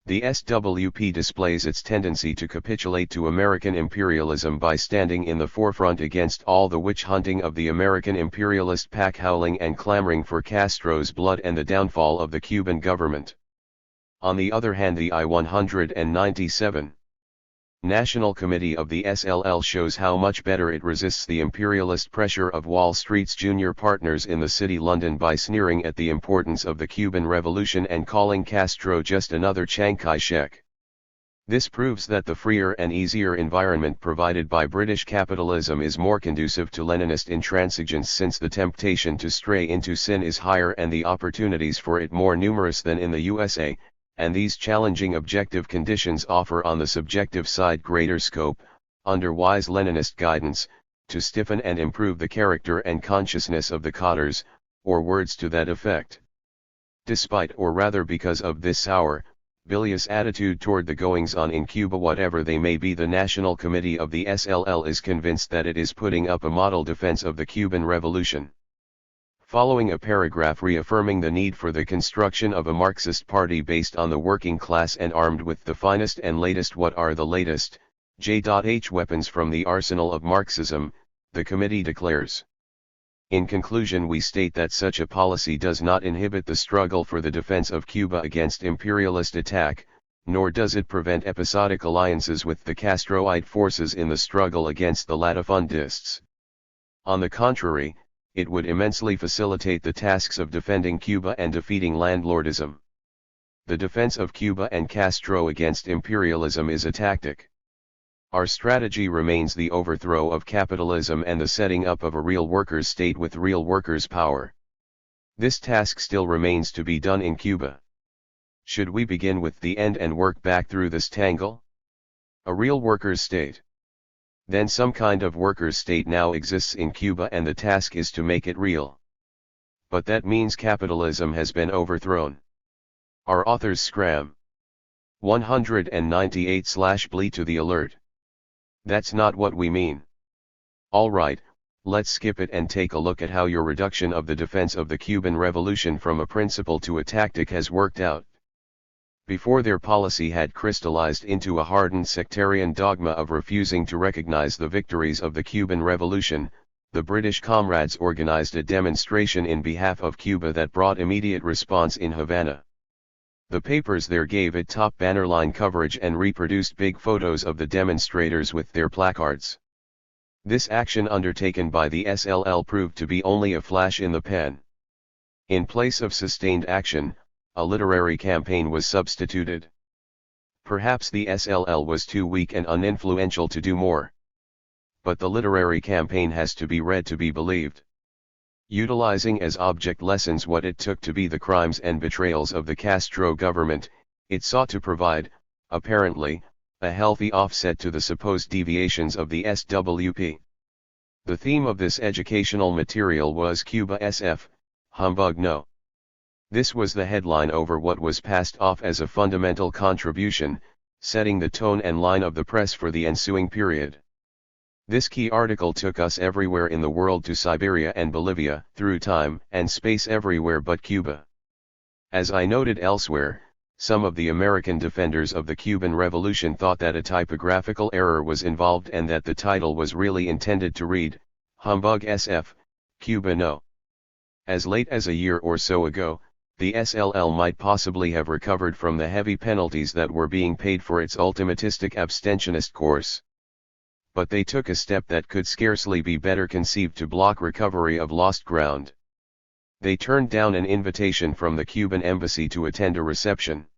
The SWP displays its tendency to capitulate to American imperialism by standing in the forefront against all the witch hunting of the American imperialist pack, howling and clamoring for Castro's blood and the downfall of the Cuban government. On the other hand, the I-197 National Committee of the SLL shows how much better it resists the imperialist pressure of Wall Street's junior partners in the city London by sneering at the importance of the Cuban Revolution and calling Castro just another Chiang Kai-shek. This proves that the freer and easier environment provided by British capitalism is more conducive to Leninist intransigence, since the temptation to stray into sin is higher and the opportunities for it more numerous than in the USA. And these challenging objective conditions offer on the subjective side greater scope, under wise Leninist guidance, to stiffen and improve the character and consciousness of the cadres, or words to that effect. Despite, or rather because of this sour, bilious attitude toward the goings-on in Cuba, whatever they may be, the National Committee of the SLL is convinced that it is putting up a model defense of the Cuban Revolution. Following a paragraph reaffirming the need for the construction of a Marxist party based on the working class and armed with the finest and latest, what are the latest, J.H. weapons from the arsenal of Marxism, the committee declares. In conclusion, we state that such a policy does not inhibit the struggle for the defense of Cuba against imperialist attack, nor does it prevent episodic alliances with the Castroite forces in the struggle against the latifundists. On the contrary, it would immensely facilitate the tasks of defending Cuba and defeating landlordism. The defense of Cuba and Castro against imperialism is a tactic. Our strategy remains the overthrow of capitalism and the setting up of a real workers' state with real workers' power. This task still remains to be done in Cuba. Should we begin with the end and work back through this tangle? A real workers' state. Then some kind of workers' state now exists in Cuba and the task is to make it real. But that means capitalism has been overthrown. Our authors scram. 198/Bleed to the alert. That's not what we mean. Alright, let's skip it and take a look at how your reduction of the defense of the Cuban Revolution from a principle to a tactic has worked out. Before their policy had crystallized into a hardened sectarian dogma of refusing to recognize the victories of the Cuban Revolution, the British comrades organized a demonstration in behalf of Cuba that brought immediate response in Havana. The papers there gave it top bannerline coverage and reproduced big photos of the demonstrators with their placards. This action undertaken by the SLL proved to be only a flash in the pan. In place of sustained action, a literary campaign was substituted. Perhaps the SLL was too weak and uninfluential to do more. But the literary campaign has to be read to be believed. Utilizing as object lessons what it took to be the crimes and betrayals of the Castro government, it sought to provide, apparently, a healthy offset to the supposed deviations of the SWP. The theme of this educational material was Cuba SF, Humbug No. This was the headline over what was passed off as a fundamental contribution, setting the tone and line of the press for the ensuing period. This key article took us everywhere in the world, to Siberia and Bolivia, through time and space, everywhere but Cuba. As I noted elsewhere, some of the American defenders of the Cuban Revolution thought that a typographical error was involved and that the title was really intended to read, Humbug SF, Cuba No. As late as a year or so ago, the SLL might possibly have recovered from the heavy penalties that were being paid for its ultimatistic abstentionist course. But they took a step that could scarcely be better conceived to block recovery of lost ground. They turned down an invitation from the Cuban embassy to attend a reception.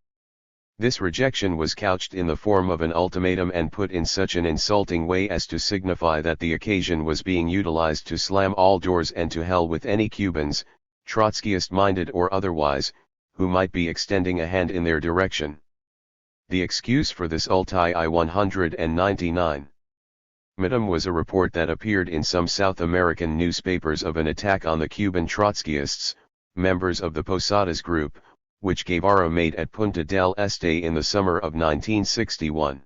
This rejection was couched in the form of an ultimatum and put in such an insulting way as to signify that the occasion was being utilized to slam all doors and to hell with any Cubans, Trotskyist-minded or otherwise, who might be extending a hand in their direction. The excuse for this ulti I-199 Mitum was a report that appeared in some South American newspapers of an attack on the Cuban Trotskyists, members of the Posadas group, which Guevara made at Punta del Este in the summer of 1961.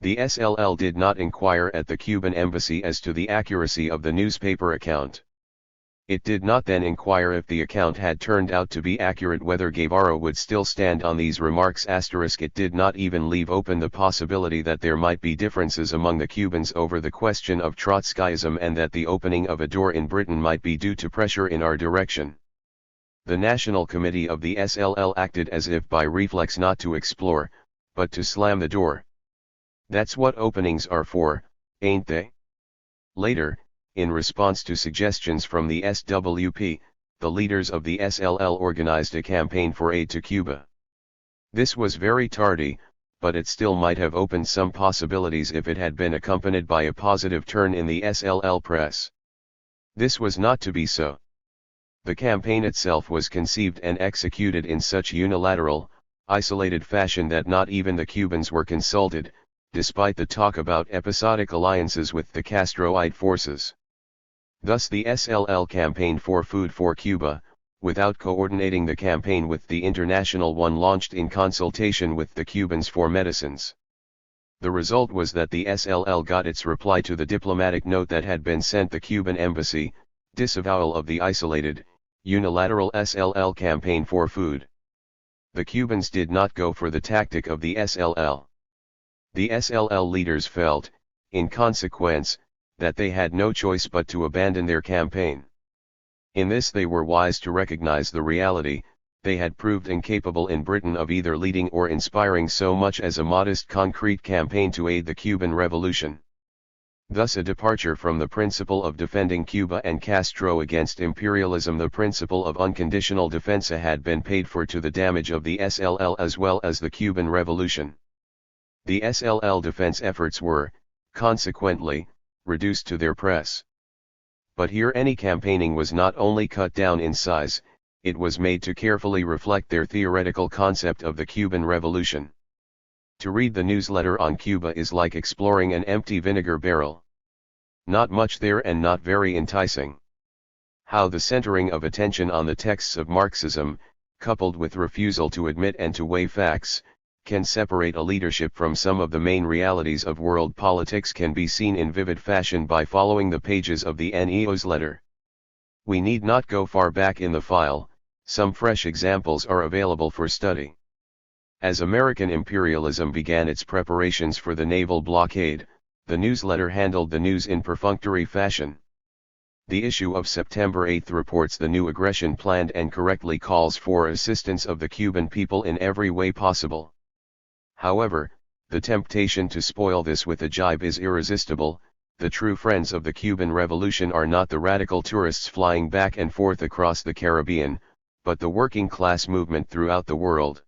The SLL did not inquire at the Cuban embassy as to the accuracy of the newspaper account. It did not then inquire if the account had turned out to be accurate whether Guevara would still stand on these remarks. It did not even leave open the possibility that there might be differences among the Cubans over the question of Trotskyism and that the opening of a door in Britain might be due to pressure in our direction. The National Committee of the SLL acted as if by reflex not to explore, but to slam the door. That's what openings are for, ain't they? Later, in response to suggestions from the SWP, the leaders of the SLL organized a campaign for aid to Cuba. This was very tardy, but it still might have opened some possibilities if it had been accompanied by a positive turn in the SLL press. This was not to be so. The campaign itself was conceived and executed in such unilateral, isolated fashion that not even the Cubans were consulted, despite the talk about episodic alliances with the Castroite forces. Thus the SLL campaigned for food for Cuba, without coordinating the campaign with the international one launched in consultation with the Cubans for medicines. The result was that the SLL got its reply to the diplomatic note that had been sent the Cuban embassy, disavowal of the isolated, unilateral SLL campaign for food. The Cubans did not go for the tactic of the SLL. The SLL leaders felt, in consequence, that they had no choice but to abandon their campaign. In this they were wise to recognize the reality, they had proved incapable in Britain of either leading or inspiring so much as a modest concrete campaign to aid the Cuban Revolution. Thus a departure from the principle of defending Cuba and Castro against imperialism, the principle of unconditional defense, had been paid for to the damage of the SLL as well as the Cuban Revolution. The SLL defense efforts were, consequently, reduced to their press. But here any campaigning was not only cut down in size, it was made to carefully reflect their theoretical concept of the Cuban Revolution. To read the newsletter on Cuba is like exploring an empty vinegar barrel. Not much there and not very enticing. How the centering of attention on the texts of Marxism, coupled with refusal to admit and to weigh facts, can separate a leadership from some of the main realities of world politics can be seen in vivid fashion by following the pages of the NEO's letter. We need not go far back in the file, some fresh examples are available for study. As American imperialism began its preparations for the naval blockade, the newsletter handled the news in perfunctory fashion. The issue of September 8 reports the new aggression planned and correctly calls for assistance of the Cuban people in every way possible. However, the temptation to spoil this with a jibe is irresistible. The true friends of the Cuban Revolution are not the radical tourists flying back and forth across the Caribbean, but the working class movement throughout the world.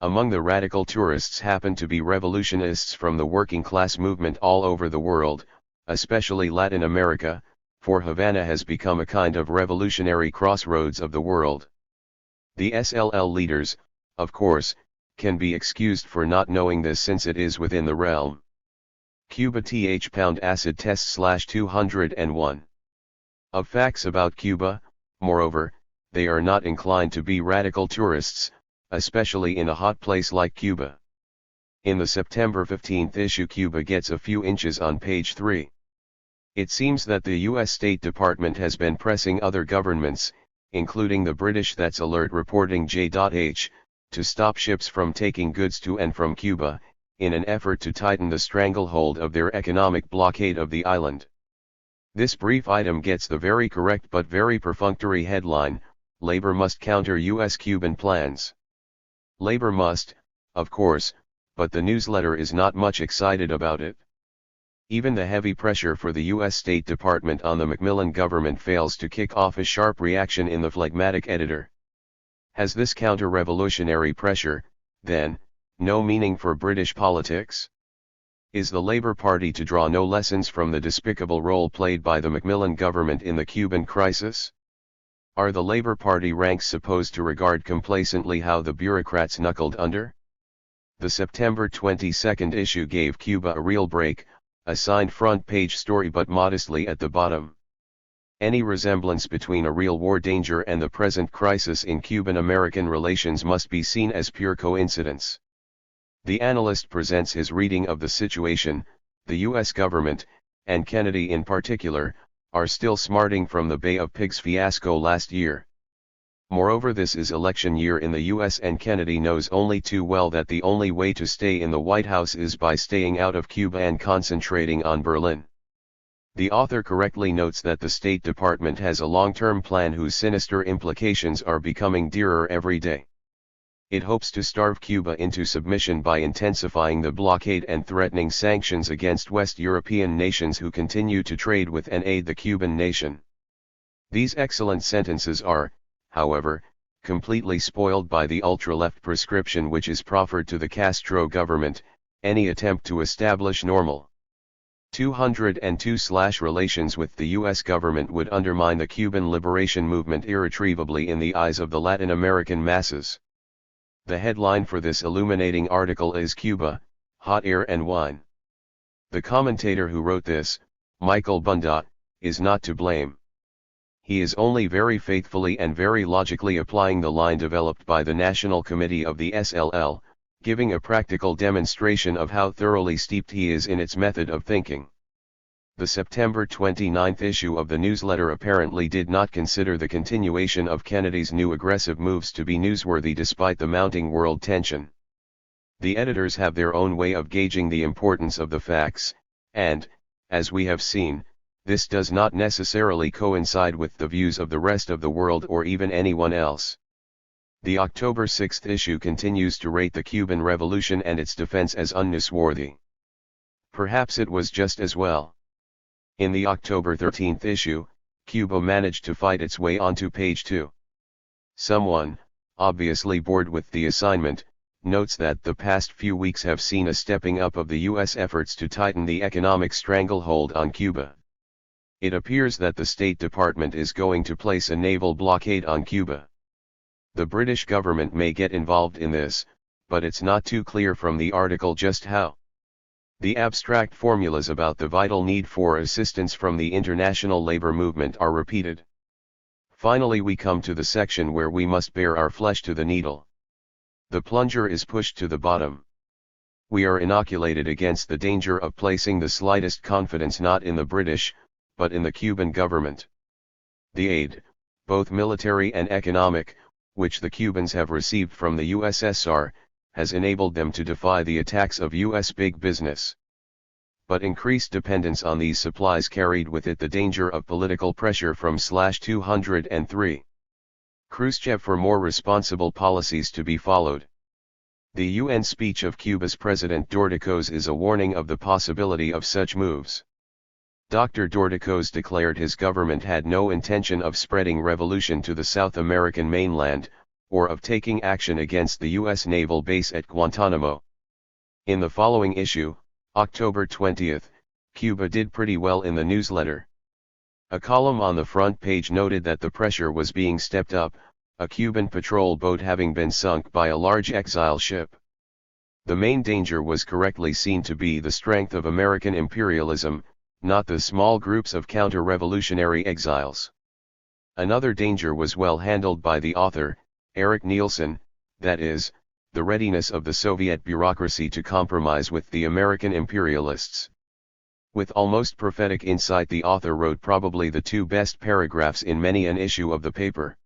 Among the radical tourists happen to be revolutionists from the working class movement all over the world, especially Latin America, for Havana has become a kind of revolutionary crossroads of the world. The SLL leaders, of course, can be excused for not knowing this since it is within the realm. Cuba th acid test /201. Of facts about Cuba, moreover, they are not inclined to be radical tourists, especially in a hot place like Cuba. In the September 15 issue Cuba gets a few inches on page 3. It seems that the U.S. State Department has been pressing other governments, including the British, that's alert reporting J.H., to stop ships from taking goods to and from Cuba, in an effort to tighten the stranglehold of their economic blockade of the island. This brief item gets the very correct but very perfunctory headline, Labor must counter U.S.-Cuban plans. Labor must, of course, but the newsletter is not much excited about it. Even the heavy pressure for the U.S. State Department on the Macmillan government fails to kick off a sharp reaction in the phlegmatic editor. Has this counter-revolutionary pressure, then, no meaning for British politics? Is the Labour Party to draw no lessons from the despicable role played by the Macmillan government in the Cuban crisis? Are the Labour Party ranks supposed to regard complacently how the bureaucrats knuckled under? The September 22 issue gave Cuba a real break, a signed front-page story but modestly at the bottom. Any resemblance between a real war danger and the present crisis in Cuban-American relations must be seen as pure coincidence. The analyst presents his reading of the situation, the U.S. government, and Kennedy in particular, are still smarting from the Bay of Pigs fiasco last year. Moreover, this is election year in the US, and Kennedy knows only too well that the only way to stay in the White House is by staying out of Cuba and concentrating on Berlin. The author correctly notes that the State Department has a long-term plan whose sinister implications are becoming dearer every day. It hopes to starve Cuba into submission by intensifying the blockade and threatening sanctions against West European nations who continue to trade with and aid the Cuban nation. These excellent sentences are, however, completely spoiled by the ultra-left prescription which is proffered to the Castro government: any attempt to establish normal 202 relations with the U.S. government would undermine the Cuban liberation movement irretrievably in the eyes of the Latin American masses. The headline for this illuminating article is "Cuba, Hot Air and Wine." The commentator who wrote this, Michael Bundot, is not to blame. He is only very faithfully and very logically applying the line developed by the National Committee of the SLL, giving a practical demonstration of how thoroughly steeped he is in its method of thinking. The September 29 issue of the newsletter apparently did not consider the continuation of Kennedy's new aggressive moves to be newsworthy despite the mounting world tension. The editors have their own way of gauging the importance of the facts, and, as we have seen, this does not necessarily coincide with the views of the rest of the world or even anyone else. The October 6 issue continues to rate the Cuban Revolution and its defense as unnewsworthy. Perhaps it was just as well. In the October 13 issue, Cuba managed to fight its way onto page 2. Someone, obviously bored with the assignment, notes that the past few weeks have seen a stepping up of the U.S. efforts to tighten the economic stranglehold on Cuba. It appears that the State Department is going to place a naval blockade on Cuba. The British government may get involved in this, but it's not too clear from the article just how. The abstract formulas about the vital need for assistance from the international labor movement are repeated. Finally, we come to the section where we must bare our flesh to the needle. The plunger is pushed to the bottom. We are inoculated against the danger of placing the slightest confidence not in the British, but in the Cuban government. The aid, both military and economic, which the Cubans have received from the USSR, has enabled them to defy the attacks of U.S. big business. But increased dependence on these supplies carried with it the danger of political pressure from /203. Khrushchev for more responsible policies to be followed. The UN speech of Cuba's President Dorticos is a warning of the possibility of such moves. Dr. Dorticos declared his government had no intention of spreading revolution to the South American mainland, or of taking action against the U.S. naval base at Guantanamo. In the following issue, October 20, Cuba did pretty well in the newsletter. A column on the front page noted that the pressure was being stepped up, a Cuban patrol boat having been sunk by a large exile ship. The main danger was correctly seen to be the strength of American imperialism, not the small groups of counter-revolutionary exiles. Another danger was well handled by the author, Eric Nielsen, that is, the readiness of the Soviet bureaucracy to compromise with the American imperialists. With almost prophetic insight, the author wrote probably the two best paragraphs in many an issue of the paper.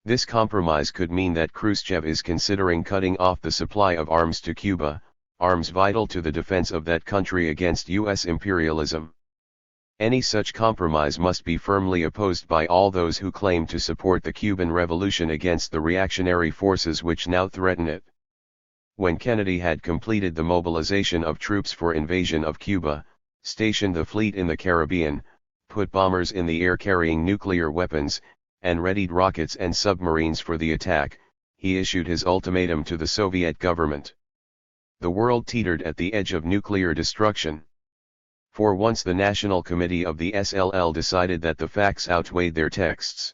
This compromise could mean that Khrushchev is considering cutting off the supply of arms to Cuba, arms vital to the defense of that country against U.S. imperialism. Any such compromise must be firmly opposed by all those who claim to support the Cuban Revolution against the reactionary forces which now threaten it. When Kennedy had completed the mobilization of troops for invasion of Cuba, stationed the fleet in the Caribbean, put bombers in the air carrying nuclear weapons, and readied rockets and submarines for the attack, he issued his ultimatum to the Soviet government. The world teetered at the edge of nuclear destruction. For once the National Committee of the SLL decided that the facts outweighed their texts.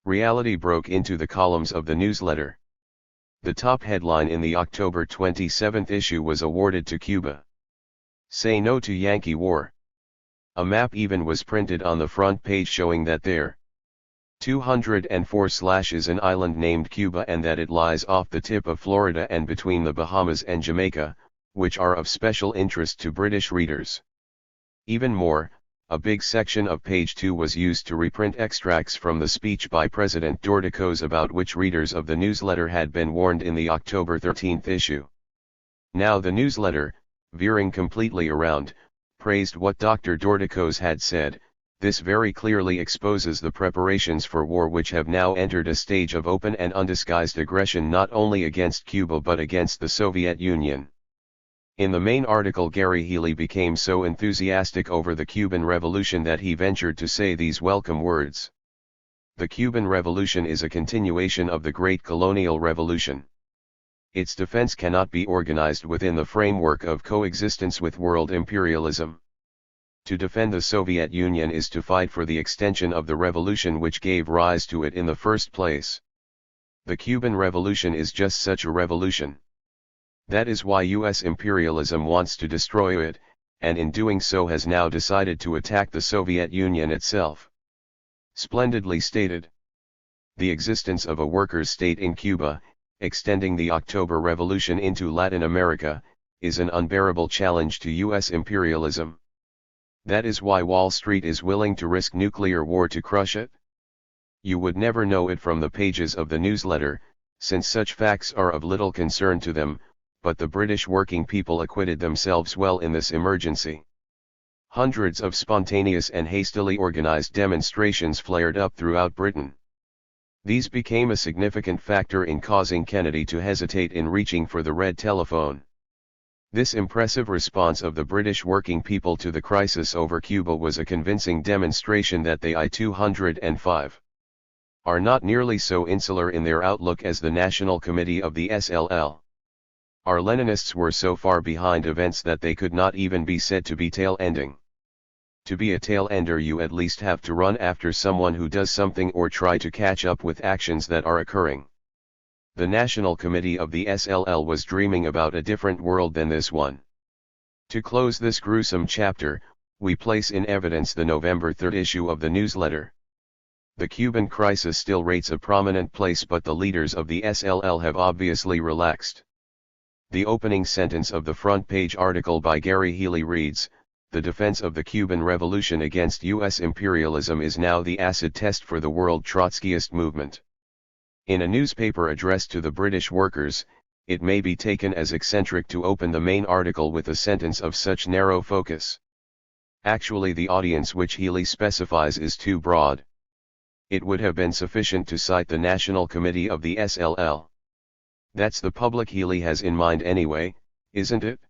Reality broke into the columns of the newsletter. The top headline in the October 27 issue was awarded to Cuba. Say no to Yankee War. A map even was printed on the front page showing that there 204 is an island named Cuba and that it lies off the tip of Florida and between the Bahamas and Jamaica, which are of special interest to British readers. Even more, A big section of page 2 was used to reprint extracts from the speech by President Dordikos about which readers of the newsletter had been warned in the October 13 issue. Now the newsletter, veering completely around, praised what Dr. Dordikos had said. This very clearly exposes the preparations for war which have now entered a stage of open and undisguised aggression not only against Cuba but against the Soviet Union. In the main article, Gary Healy became so enthusiastic over the Cuban Revolution that he ventured to say these welcome words. The Cuban Revolution is a continuation of the Great Colonial Revolution. Its defense cannot be organized within the framework of coexistence with world imperialism. To defend the Soviet Union is to fight for the extension of the revolution which gave rise to it in the first place. The Cuban Revolution is just such a revolution. That is why U.S. imperialism wants to destroy it, and in doing so has now decided to attack the Soviet Union itself. Splendidly stated. The existence of a workers' state in Cuba, extending the October Revolution into Latin America, is an unbearable challenge to U.S. imperialism. That is why Wall Street is willing to risk nuclear war to crush it. You would never know it from the pages of the newsletter, since such facts are of little concern to them, but the British working people acquitted themselves well in this emergency. Hundreds of spontaneous and hastily organized demonstrations flared up throughout Britain. These became a significant factor in causing Kennedy to hesitate in reaching for the red telephone. This impressive response of the British working people to the crisis over Cuba was a convincing demonstration that the I-205 are not nearly so insular in their outlook as the National Committee of the SLL. Our Leninists were so far behind events that they could not even be said to be tail-ending. To be a tail-ender, you at least have to run after someone who does something or try to catch up with actions that are occurring. The National Committee of the SLL was dreaming about a different world than this one. To close this gruesome chapter, we place in evidence the November 3 issue of the newsletter. The Cuban crisis still rates a prominent place, but the leaders of the SLL have obviously relaxed. The opening sentence of the front page article by Gary Healy reads, "The defense of the Cuban Revolution against U.S. imperialism is now the acid test for the world Trotskyist movement." In a newspaper addressed to the British workers, it may be taken as eccentric to open the main article with a sentence of such narrow focus. Actually, the audience which Healy specifies is too broad. It would have been sufficient to cite the National Committee of the SLL. That's the public Healy has in mind anyway, isn't it?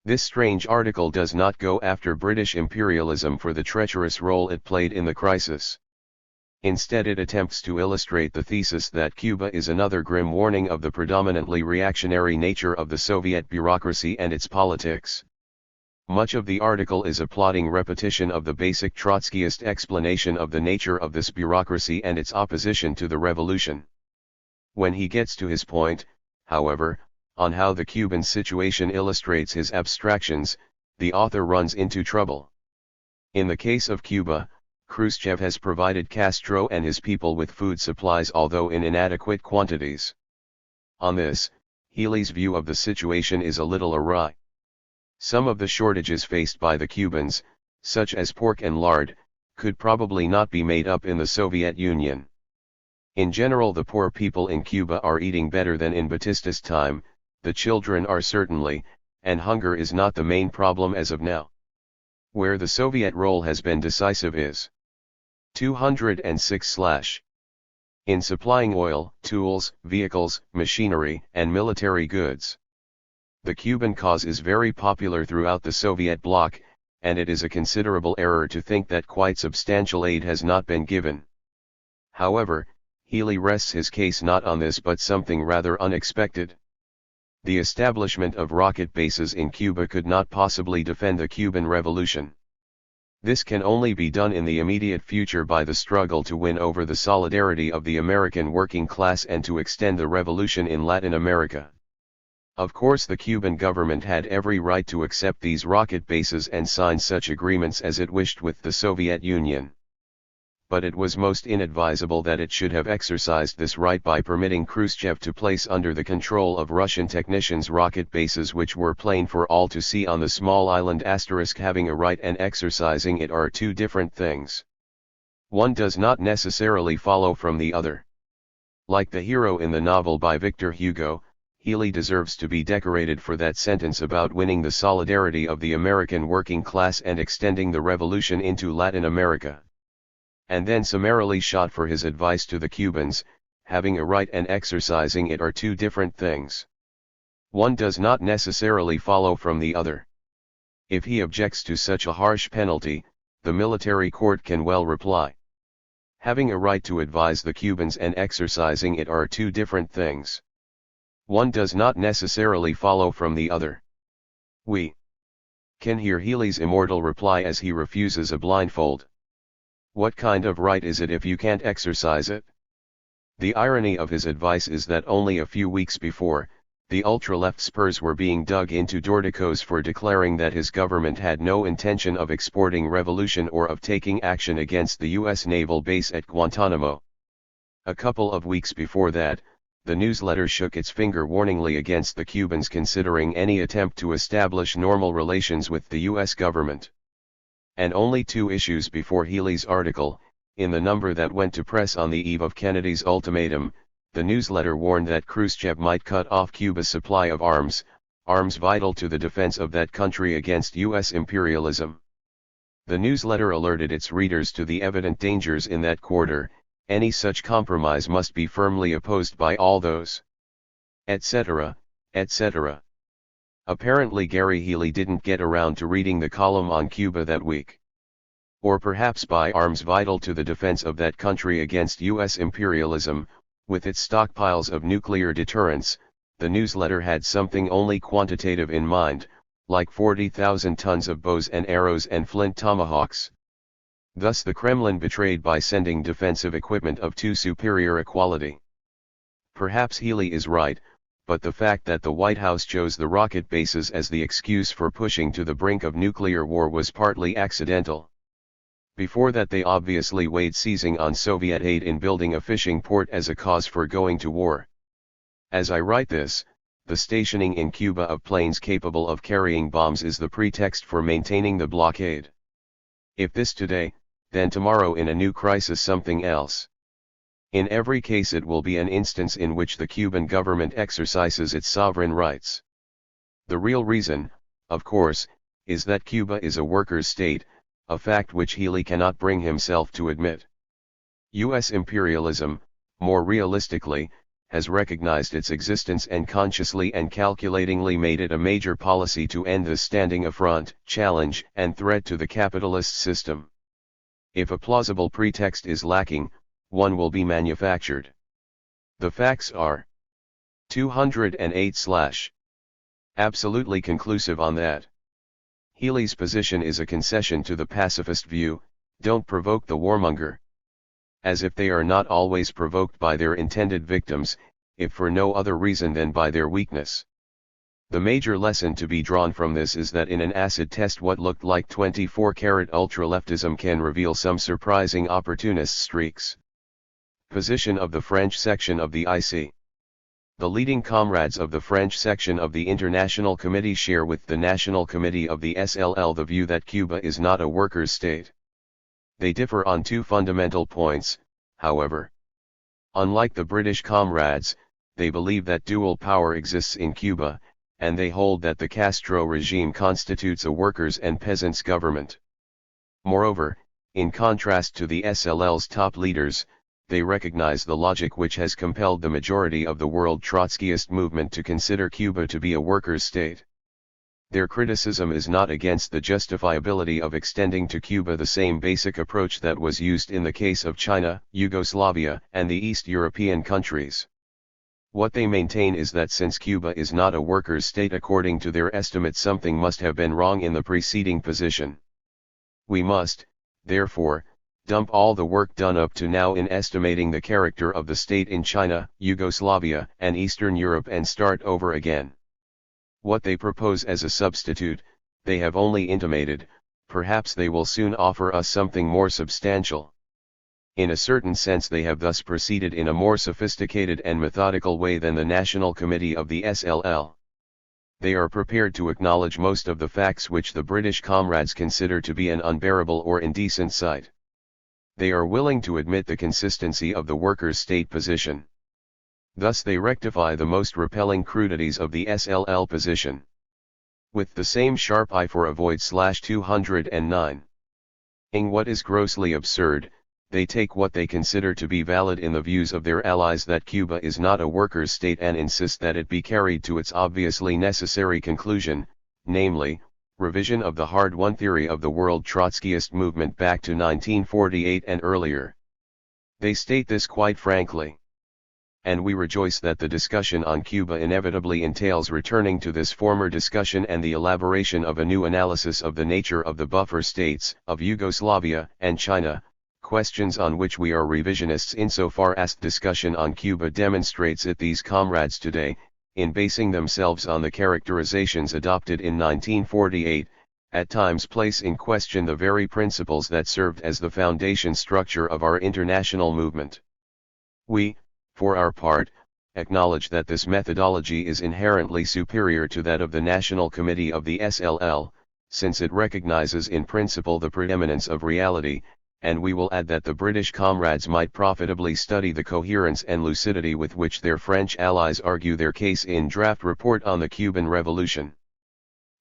This strange article does not go after British imperialism for the treacherous role it played in the crisis. Instead, it attempts to illustrate the thesis that Cuba is another grim warning of the predominantly reactionary nature of the Soviet bureaucracy and its politics. Much of the article is a plodding repetition of the basic Trotskyist explanation of the nature of this bureaucracy and its opposition to the revolution. When he gets to his point, however, on how the Cuban situation illustrates his abstractions, the author runs into trouble. In the case of Cuba, Khrushchev has provided Castro and his people with food supplies, although in inadequate quantities. On this, Healy's view of the situation is a little awry. Some of the shortages faced by the Cubans, such as pork and lard, could probably not be made up in the Soviet Union. In general, the poor people in Cuba are eating better than in Batista's time, the children are certainly, and hunger is not the main problem as of now. Where the Soviet role has been decisive is 206/ in supplying oil, tools, vehicles, machinery, and military goods. The Cuban cause is very popular throughout the Soviet bloc, and it is a considerable error to think that quite substantial aid has not been given. However, Healy rests his case not on this but something rather unexpected. The establishment of rocket bases in Cuba could not possibly defend the Cuban Revolution. This can only be done in the immediate future by the struggle to win over the solidarity of the American working class and to extend the revolution in Latin America. Of course, the Cuban government had every right to accept these rocket bases and sign such agreements as it wished with the Soviet Union. but it was most inadvisable that it should have exercised this right by permitting Khrushchev to place under the control of Russian technicians rocket bases which were plain for all to see on the small island. Having a right and exercising it are two different things. One does not necessarily follow from the other. Like the hero in the novel by Victor Hugo, Healy deserves to be decorated for that sentence about winning the solidarity of the American working class and extending the revolution into Latin America. And then summarily shot for his advice to the Cubans. Having a right and exercising it are two different things. One does not necessarily follow from the other. If he objects to such a harsh penalty, the military court can well reply. Having a right to advise the Cubans and exercising it are two different things. One does not necessarily follow from the other. We can hear Healy's immortal reply as he refuses a blindfold. What kind of right is it if you can't exercise it? The irony of his advice is that only a few weeks before, the ultra-left spurs were being dug into Dorticos for declaring that his government had no intention of exporting revolution or of taking action against the U.S. naval base at Guantanamo. A couple of weeks before that, the newsletter shook its finger warningly against the Cubans considering any attempt to establish normal relations with the U.S. government. And only 2 issues before Healy's article, in the number that went to press on the eve of Kennedy's ultimatum, the newsletter warned that Khrushchev might cut off Cuba's supply of arms vital to the defense of that country against U.S. imperialism. The newsletter alerted its readers to the evident dangers in that quarter. Any such compromise must be firmly opposed by all those, etc., etc. Apparently Gary Healy didn't get around to reading the column on Cuba that week. Or perhaps buy arms vital to the defense of that country against U.S. imperialism. With its stockpiles of nuclear deterrence, the newsletter had something only quantitative in mind, like 40,000 tons of bows and arrows and flint tomahawks. Thus the Kremlin betrayed by sending defensive equipment of too superior a quality. Perhaps Healy is right, but the fact that the White House chose the rocket bases as the excuse for pushing to the brink of nuclear war was partly accidental. Before that they obviously weighed seizing on Soviet aid in building a fishing port as a cause for going to war. As I write this, the stationing in Cuba of planes capable of carrying bombs is the pretext for maintaining the blockade. If this today, then tomorrow in a new crisis something else. In every case it will be an instance in which the Cuban government exercises its sovereign rights. The real reason, of course, is that Cuba is a workers' state, a fact which Healy cannot bring himself to admit. U.S. imperialism, more realistically, has recognized its existence and consciously and calculatingly made it a major policy to end this standing affront, challenge, and threat to the capitalist system. If a plausible pretext is lacking, one will be manufactured. The facts are 208/ absolutely conclusive on that. Healy's position is a concession to the pacifist view, don't provoke the warmonger. As if they are not always provoked by their intended victims, if for no other reason than by their weakness. The major lesson to be drawn from this is that in an acid test what looked like 24-karat ultra-leftism can reveal some surprising opportunist streaks. Position of the French section of the IC. The leading comrades of the French section of the International Committee share with the National Committee of the SLL the view that Cuba is not a workers' state. They differ on 2 fundamental points, however. Unlike the British comrades, they believe that dual power exists in Cuba, and they hold that the Castro regime constitutes a workers' and peasants' government. Moreover, in contrast to the SLL's top leaders, they recognize the logic which has compelled the majority of the world Trotskyist movement to consider Cuba to be a workers' state. Their criticism is not against the justifiability of extending to Cuba the same basic approach that was used in the case of China, Yugoslavia, and the East European countries. What they maintain is that since Cuba is not a workers' state according to their estimate, something must have been wrong in the preceding position. We must, therefore, dump all the work done up to now in estimating the character of the state in China, Yugoslavia, and Eastern Europe and start over again. What they propose as a substitute, they have only intimated, perhaps they will soon offer us something more substantial. In a certain sense they have thus proceeded in a more sophisticated and methodical way than the National Committee of the SLL. They are prepared to acknowledge most of the facts which the British comrades consider to be an unbearable or indecent sight. They are willing to admit the consistency of the workers' state position. Thus they rectify the most repelling crudities of the SLL position. With the same sharp eye for avoid/209. In what is grossly absurd, they take what they consider to be valid in the views of their allies that Cuba is not a workers' state and insist that it be carried to its obviously necessary conclusion, namely, revision of the hard-won theory of the world Trotskyist movement back to 1948 and earlier. They state this quite frankly. And we rejoice that the discussion on Cuba inevitably entails returning to this former discussion and the elaboration of a new analysis of the nature of the buffer states of Yugoslavia and China, questions on which we are revisionists insofar as discussion on Cuba demonstrates it. These comrades today, in basing themselves on the characterizations adopted in 1948, at times place in question the very principles that served as the foundation structure of our international movement. We, for our part, acknowledge that this methodology is inherently superior to that of the National Committee of the SLL, since it recognizes in principle the preeminence of reality, and we will add that the British comrades might profitably study the coherence and lucidity with which their French allies argue their case in draft report on the Cuban Revolution.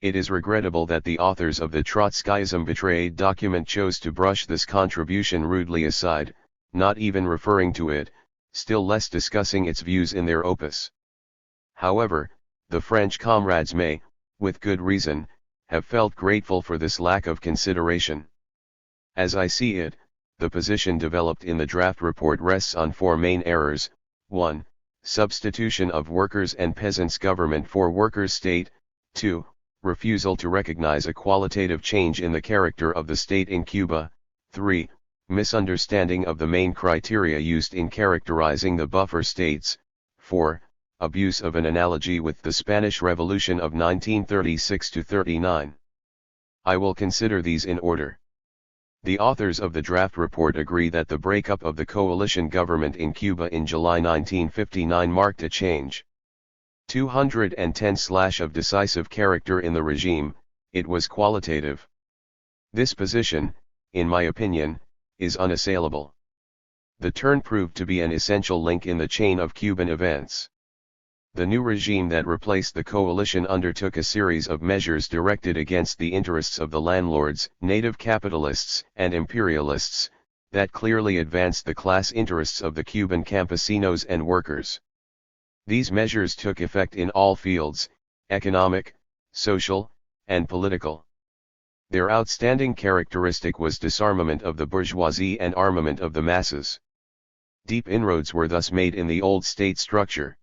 It is regrettable that the authors of the Trotskyism Betrayed document chose to brush this contribution rudely aside, not even referring to it, still less discussing its views in their opus. However, the French comrades may, with good reason, have felt grateful for this lack of consideration. As I see it, the position developed in the draft report rests on four main errors: 1. Substitution of workers' and peasants' government for workers' state; 2. Refusal to recognize a qualitative change in the character of the state in Cuba; 3. Misunderstanding of the main criteria used in characterizing the buffer states; 4. Abuse of an analogy with the Spanish Revolution of 1936–39. I will consider these in order. The authors of the draft report agree that the breakup of the coalition government in Cuba in July 1959 marked a change. 210 of decisive character in the regime. It was qualitative. This position, in my opinion, is unassailable. The turn proved to be an essential link in the chain of Cuban events. The new regime that replaced the coalition undertook a series of measures directed against the interests of the landlords, native capitalists, and imperialists, that clearly advanced the class interests of the Cuban campesinos and workers. These measures took effect in all fields: economic, social, and political. Their outstanding characteristic was disarmament of the bourgeoisie and armament of the masses. Deep inroads were thus made in the old state structure.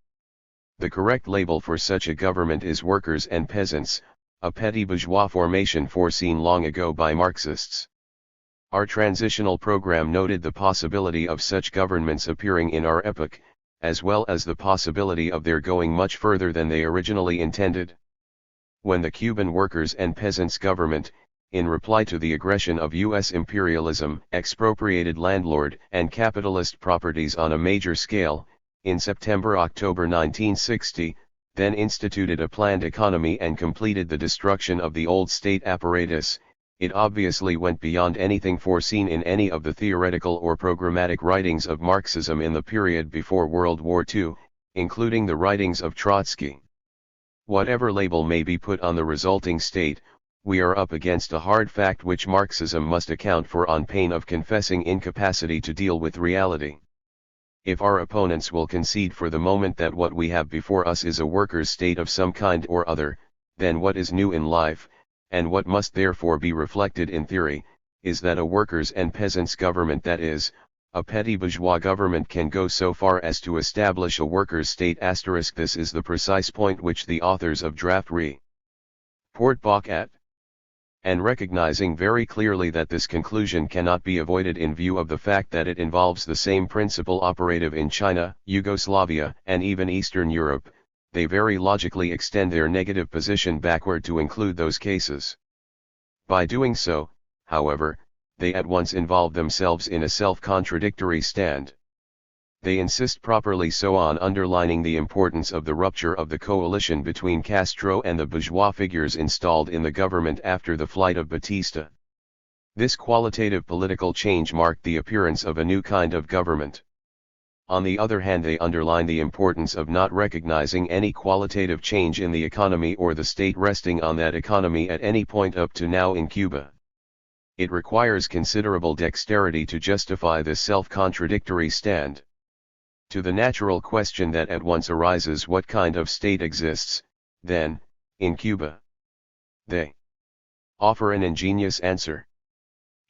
The correct label for such a government is workers and peasants, a petty bourgeois formation foreseen long ago by Marxists. Our transitional program noted the possibility of such governments appearing in our epoch, as well as the possibility of their going much further than they originally intended. When the Cuban workers and peasants government, in reply to the aggression of U.S. imperialism, expropriated landlord and capitalist properties on a major scale, in September–October 1960, then instituted a planned economy and completed the destruction of the old state apparatus, it obviously went beyond anything foreseen in any of the theoretical or programmatic writings of Marxism in the period before World War II, including the writings of Trotsky. Whatever label may be put on the resulting state, we are up against a hard fact which Marxism must account for on pain of confessing incapacity to deal with reality. If our opponents will concede for the moment that what we have before us is a workers' state of some kind or other, then what is new in life, and what must therefore be reflected in theory, is that a workers' and peasants' government, that is, a petty bourgeois government, can go so far as to establish a workers' state. This is the precise point which the authors of draft report balk at. And recognizing very clearly that this conclusion cannot be avoided in view of the fact that it involves the same principle operative in China, Yugoslavia, and even Eastern Europe, they very logically extend their negative position backward to include those cases. By doing so, however, they at once involve themselves in a self-contradictory stand. They insist properly so on underlining the importance of the rupture of the coalition between Castro and the bourgeois figures installed in the government after the flight of Batista. This qualitative political change marked the appearance of a new kind of government. On the other hand, they underline the importance of not recognizing any qualitative change in the economy or the state resting on that economy at any point up to now in Cuba. It requires considerable dexterity to justify this self-contradictory stand. To the natural question that at once arises, what kind of state exists, then, in Cuba? They offer an ingenious answer.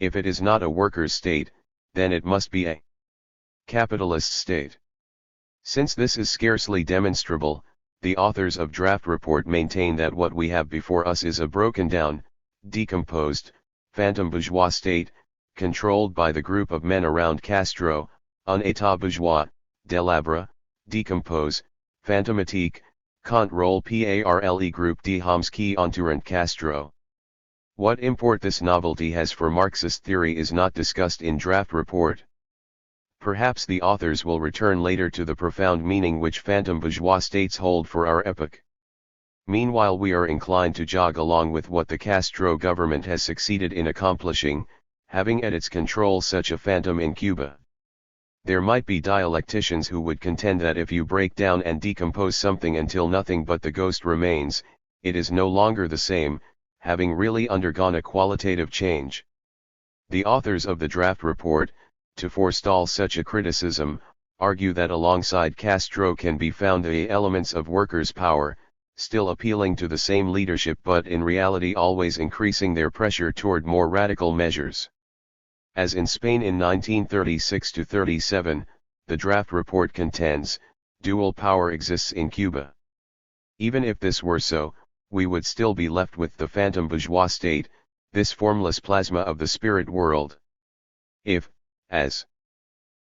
If it is not a workers' state, then it must be a capitalist state. Since this is scarcely demonstrable, the authors of draft report maintain that what we have before us is a broken down, decomposed, phantom bourgeois state, controlled by the group of men around Castro, un état bourgeois, délabré, decompose, fantomatique, contrôle parle groupe de hommes qui entourent Castro. What import this novelty has for Marxist theory is not discussed in draft report. Perhaps the authors will return later to the profound meaning which phantom bourgeois states hold for our epoch. Meanwhile, we are inclined to jog along with what the Castro government has succeeded in accomplishing, having at its control such a phantom in Cuba. There might be dialecticians who would contend that if you break down and decompose something until nothing but the ghost remains, it is no longer the same, having really undergone a qualitative change. The authors of the draft report, to forestall such a criticism, argue that alongside Castro can be found the elements of workers' power, still appealing to the same leadership but in reality always increasing their pressure toward more radical measures. As in Spain in 1936–37, the draft report contends, dual power exists in Cuba. Even if this were so, we would still be left with the phantom bourgeois state, this formless plasma of the spirit world. If, as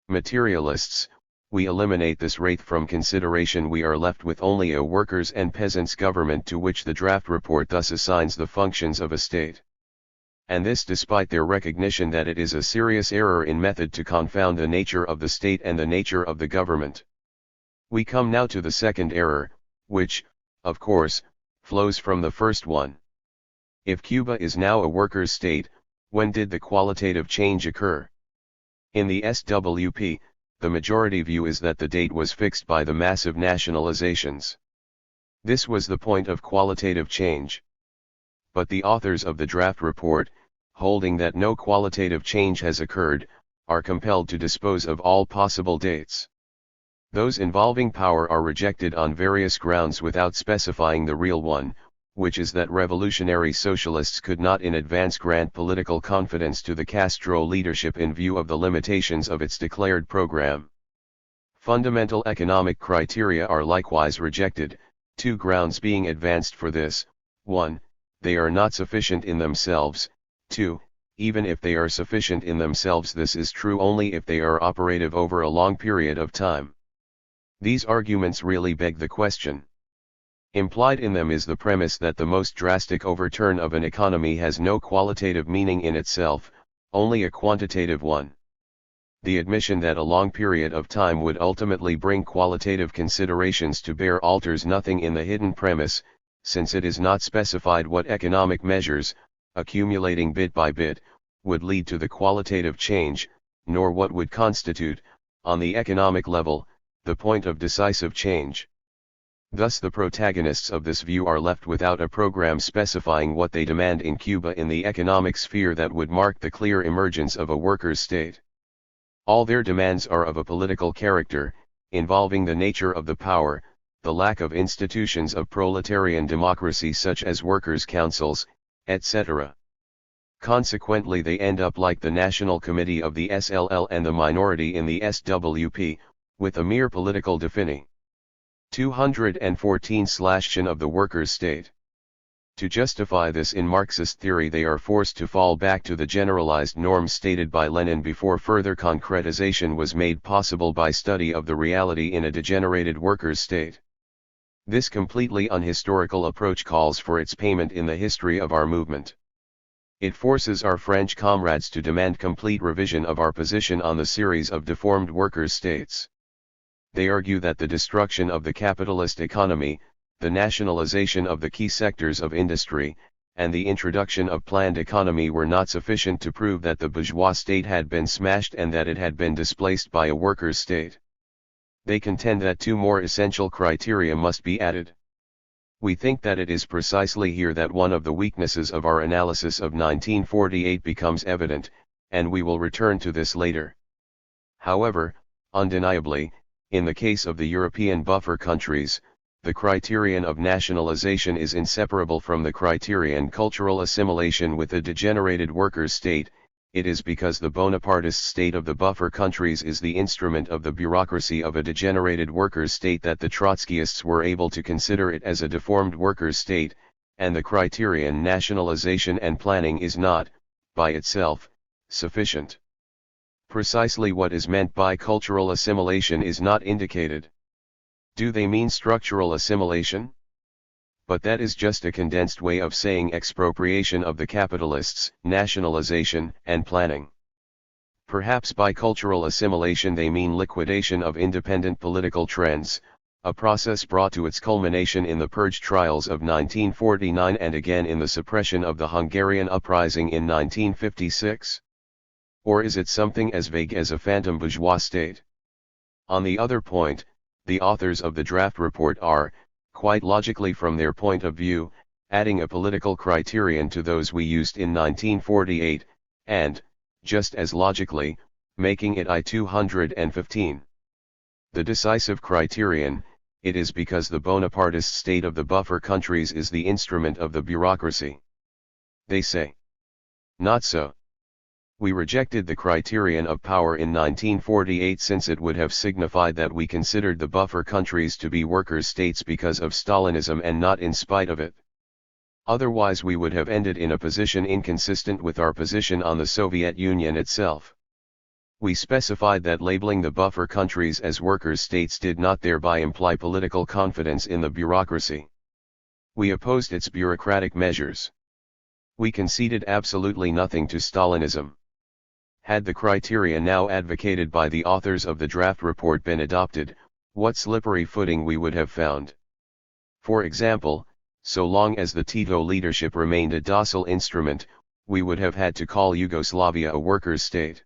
materialists, we eliminate this wraith from consideration, we are left with only a workers' and peasants' government to which the draft report thus assigns the functions of a state. And this despite their recognition that it is a serious error in method to confound the nature of the state and the nature of the government. We come now to the second error, which, of course, flows from the first one. If Cuba is now a workers' state, when did the qualitative change occur? In the SWP, the majority view is that the date was fixed by the massive nationalizations. This was the point of qualitative change. But the authors of the draft report, holding that no qualitative change has occurred, are compelled to dispose of all possible dates. Those involving power are rejected on various grounds without specifying the real one, which is that revolutionary socialists could not in advance grant political confidence to the Castro leadership in view of the limitations of its declared program. Fundamental economic criteria are likewise rejected, two grounds being advanced for this: 1. They are not sufficient in themselves; 2. Even if they are sufficient in themselves, this is true only if they are operative over a long period of time. These arguments really beg the question. Implied in them is the premise that the most drastic overturn of an economy has no qualitative meaning in itself, only a quantitative one. The admission that a long period of time would ultimately bring qualitative considerations to bear alters nothing in the hidden premise, since it is not specified what economic measures, accumulating bit by bit, would lead to the qualitative change, nor what would constitute, on the economic level, the point of decisive change. Thus the protagonists of this view are left without a program specifying what they demand in Cuba in the economic sphere that would mark the clear emergence of a workers' state. All their demands are of a political character, involving the nature of the power, the lack of institutions of proletarian democracy such as workers' councils, etc. Consequently, they end up like the National Committee of the SLL and the minority in the SWP, with a mere political defini. 214 of the workers' state. To justify this in Marxist theory, they are forced to fall back to the generalized norms stated by Lenin before further concretization was made possible by study of the reality in a degenerated workers' state. This completely unhistorical approach calls for its payment in the history of our movement. It forces our French comrades to demand complete revision of our position on the series of deformed workers' states. They argue that the destruction of the capitalist economy, the nationalization of the key sectors of industry, and the introduction of planned economy were not sufficient to prove that the bourgeois state had been smashed and that it had been displaced by a workers' state. They contend that two more essential criteria must be added. We think that it is precisely here that one of the weaknesses of our analysis of 1948 becomes evident, and we will return to this later. However, undeniably, in the case of the European buffer countries, the criterion of nationalization is inseparable from the criterion cultural assimilation with a degenerated workers' state. It is because the Bonapartist state of the buffer countries is the instrument of the bureaucracy of a degenerated workers' state that the Trotskyists were able to consider it as a deformed workers' state, and the criterion nationalization and planning is not, by itself, sufficient. Precisely what is meant by cultural assimilation is not indicated. Do they mean structural assimilation? But that is just a condensed way of saying expropriation of the capitalists, nationalization, and planning. Perhaps by cultural assimilation they mean liquidation of independent political trends, a process brought to its culmination in the purge trials of 1949 and again in the suppression of the Hungarian uprising in 1956? Or is it something as vague as a phantom bourgeois state? On the other point, the authors of the draft report are, quite logically from their point of view, adding a political criterion to those we used in 1948, and, just as logically, making it I-215. The decisive criterion, it is because the Bonapartist state of the buffer countries is the instrument of the bureaucracy. They say. Not so. We rejected the criterion of power in 1948 since it would have signified that we considered the buffer countries to be workers' states because of Stalinism and not in spite of it. Otherwise we would have ended in a position inconsistent with our position on the Soviet Union itself. We specified that labeling the buffer countries as workers' states did not thereby imply political confidence in the bureaucracy. We opposed its bureaucratic measures. We conceded absolutely nothing to Stalinism. Had the criteria now advocated by the authors of the draft report been adopted, what slippery footing we would have found. For example, so long as the Tito leadership remained a docile instrument, we would have had to call Yugoslavia a workers' state.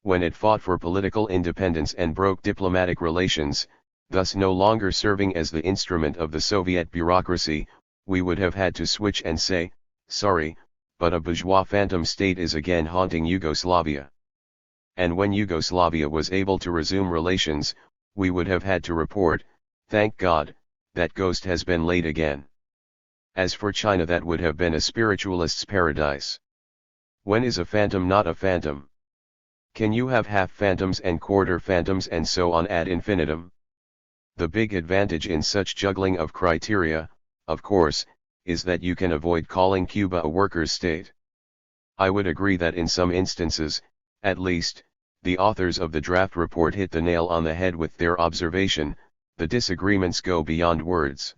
When it fought for political independence and broke diplomatic relations, thus no longer serving as the instrument of the Soviet bureaucracy, we would have had to switch and say, sorry, but a bourgeois phantom state is again haunting Yugoslavia. And when Yugoslavia was able to resume relations, we would have had to report, thank God, that ghost has been laid again. As for China, that would have been a spiritualist's paradise. When is a phantom not a phantom? Can you have half phantoms and quarter phantoms and so on ad infinitum? The big advantage in such juggling of criteria, of course, is that you can avoid calling Cuba a workers' state. I would agree that in some instances, at least, the authors of the draft report hit the nail on the head with their observation, the disagreements go beyond words.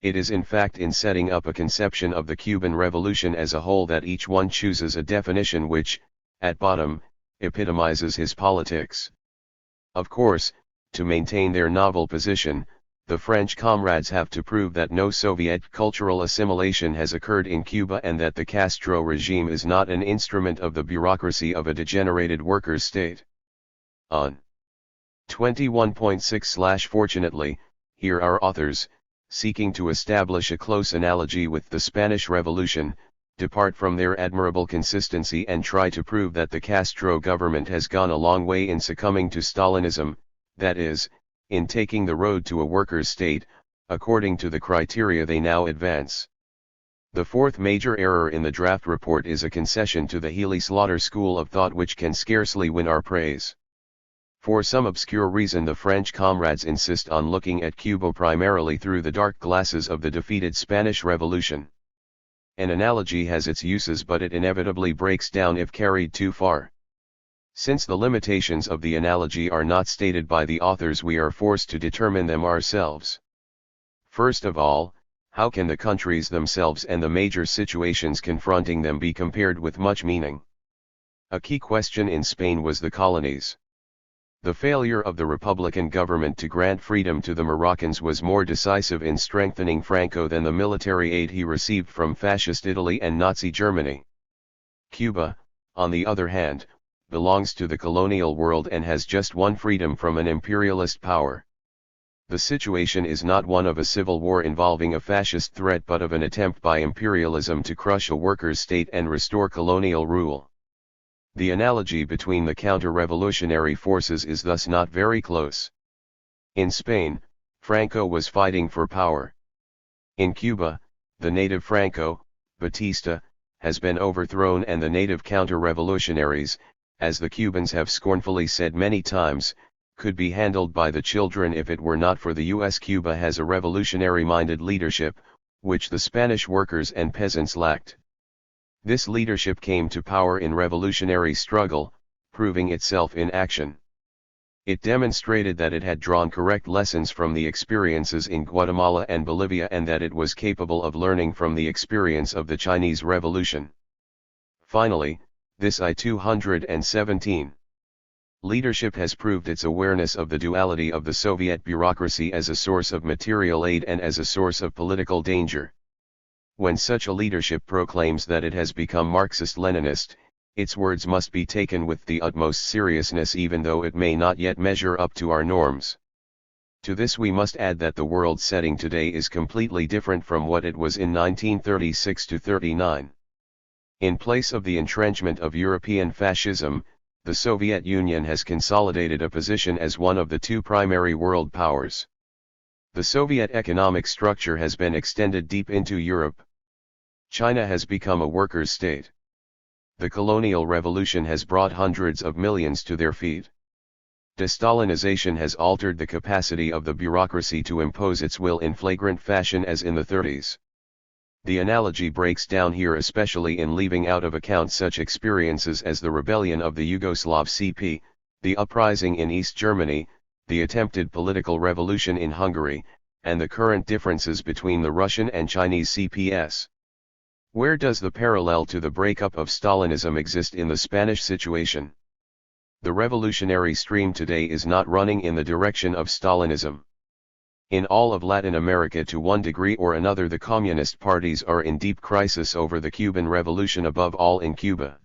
It is in fact in setting up a conception of the Cuban Revolution as a whole that each one chooses a definition which, at bottom, epitomizes his politics. Of course, to maintain their novel position, the French comrades have to prove that no Soviet cultural assimilation has occurred in Cuba and that the Castro regime is not an instrument of the bureaucracy of a degenerated workers' state. On 21.6/Fortunately, here are authors, seeking to establish a close analogy with the Spanish Revolution, depart from their admirable consistency and try to prove that the Castro government has gone a long way in succumbing to Stalinism, that is, in taking the road to a workers' state, according to the criteria they now advance. The fourth major error in the draft report is a concession to the Healy-Slaughter school of thought which can scarcely win our praise. For some obscure reason the French comrades insist on looking at Cuba primarily through the dark glasses of the defeated Spanish Revolution. An analogy has its uses, but it inevitably breaks down if carried too far. Since the limitations of the analogy are not stated by the authors, we are forced to determine them ourselves. First of all, how can the countries themselves and the major situations confronting them be compared with much meaning? A key question in Spain was the colonies. The failure of the Republican government to grant freedom to the Moroccans was more decisive in strengthening Franco than the military aid he received from Fascist Italy and Nazi Germany. Cuba, on the other hand, belongs to the colonial world and has just won freedom from an imperialist power. The situation is not one of a civil war involving a fascist threat but of an attempt by imperialism to crush a workers' state and restore colonial rule. The analogy between the counter-revolutionary forces is thus not very close. In Spain, Franco was fighting for power. In Cuba, the native Franco, Batista, has been overthrown and the native counter-revolutionaries, as the Cubans have scornfully said many times, could be handled by the children if it were not for the U.S. Cuba has a revolutionary-minded leadership, which the Spanish workers and peasants lacked. This leadership came to power in revolutionary struggle, proving itself in action. It demonstrated that it had drawn correct lessons from the experiences in Guatemala and Bolivia and that it was capable of learning from the experience of the Chinese Revolution. Finally, this I-217 leadership has proved its awareness of the duality of the Soviet bureaucracy as a source of material aid and as a source of political danger. When such a leadership proclaims that it has become Marxist-Leninist, its words must be taken with the utmost seriousness even though it may not yet measure up to our norms. To this we must add that the world setting today is completely different from what it was in 1936–39. In place of the entrenchment of European fascism, the Soviet Union has consolidated a position as one of the two primary world powers. The Soviet economic structure has been extended deep into Europe. China has become a workers' state. The colonial revolution has brought hundreds of millions to their feet. De-Stalinization has altered the capacity of the bureaucracy to impose its will in flagrant fashion as in the 30s. The analogy breaks down here especially in leaving out of account such experiences as the rebellion of the Yugoslav CP, the uprising in East Germany, the attempted political revolution in Hungary, and the current differences between the Russian and Chinese CPS. Where does the parallel to the breakup of Stalinism exist in the Spanish situation? The revolutionary stream today is not running in the direction of Stalinism. In all of Latin America to one degree or another the communist parties are in deep crisis over the Cuban Revolution, above all in Cuba.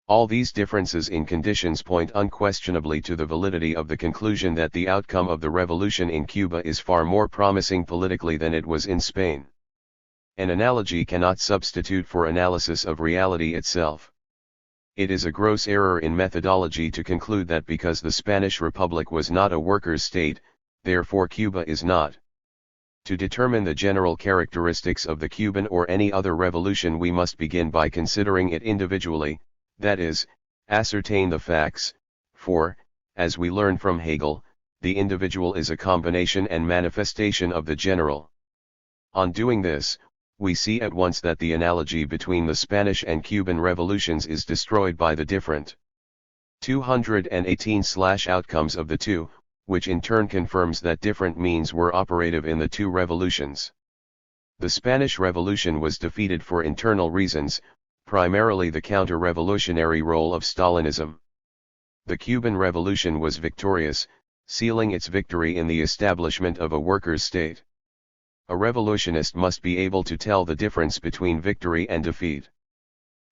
All these differences in conditions point unquestionably to the validity of the conclusion that the outcome of the revolution in Cuba is far more promising politically than it was in Spain. An analogy cannot substitute for analysis of reality itself. It is a gross error in methodology to conclude that because the Spanish Republic was not a workers' state, therefore Cuba is not. To determine the general characteristics of the Cuban or any other revolution we must begin by considering it individually, that is, ascertain the facts, for, as we learn from Hegel, the individual is a combination and manifestation of the general. On doing this, we see at once that the analogy between the Spanish and Cuban revolutions is destroyed by the different 218/outcomes of the two, which in turn confirms that different means were operative in the two revolutions. The Spanish Revolution was defeated for internal reasons, primarily the counter-revolutionary role of Stalinism. The Cuban Revolution was victorious, sealing its victory in the establishment of a workers' state. A revolutionist must be able to tell the difference between victory and defeat.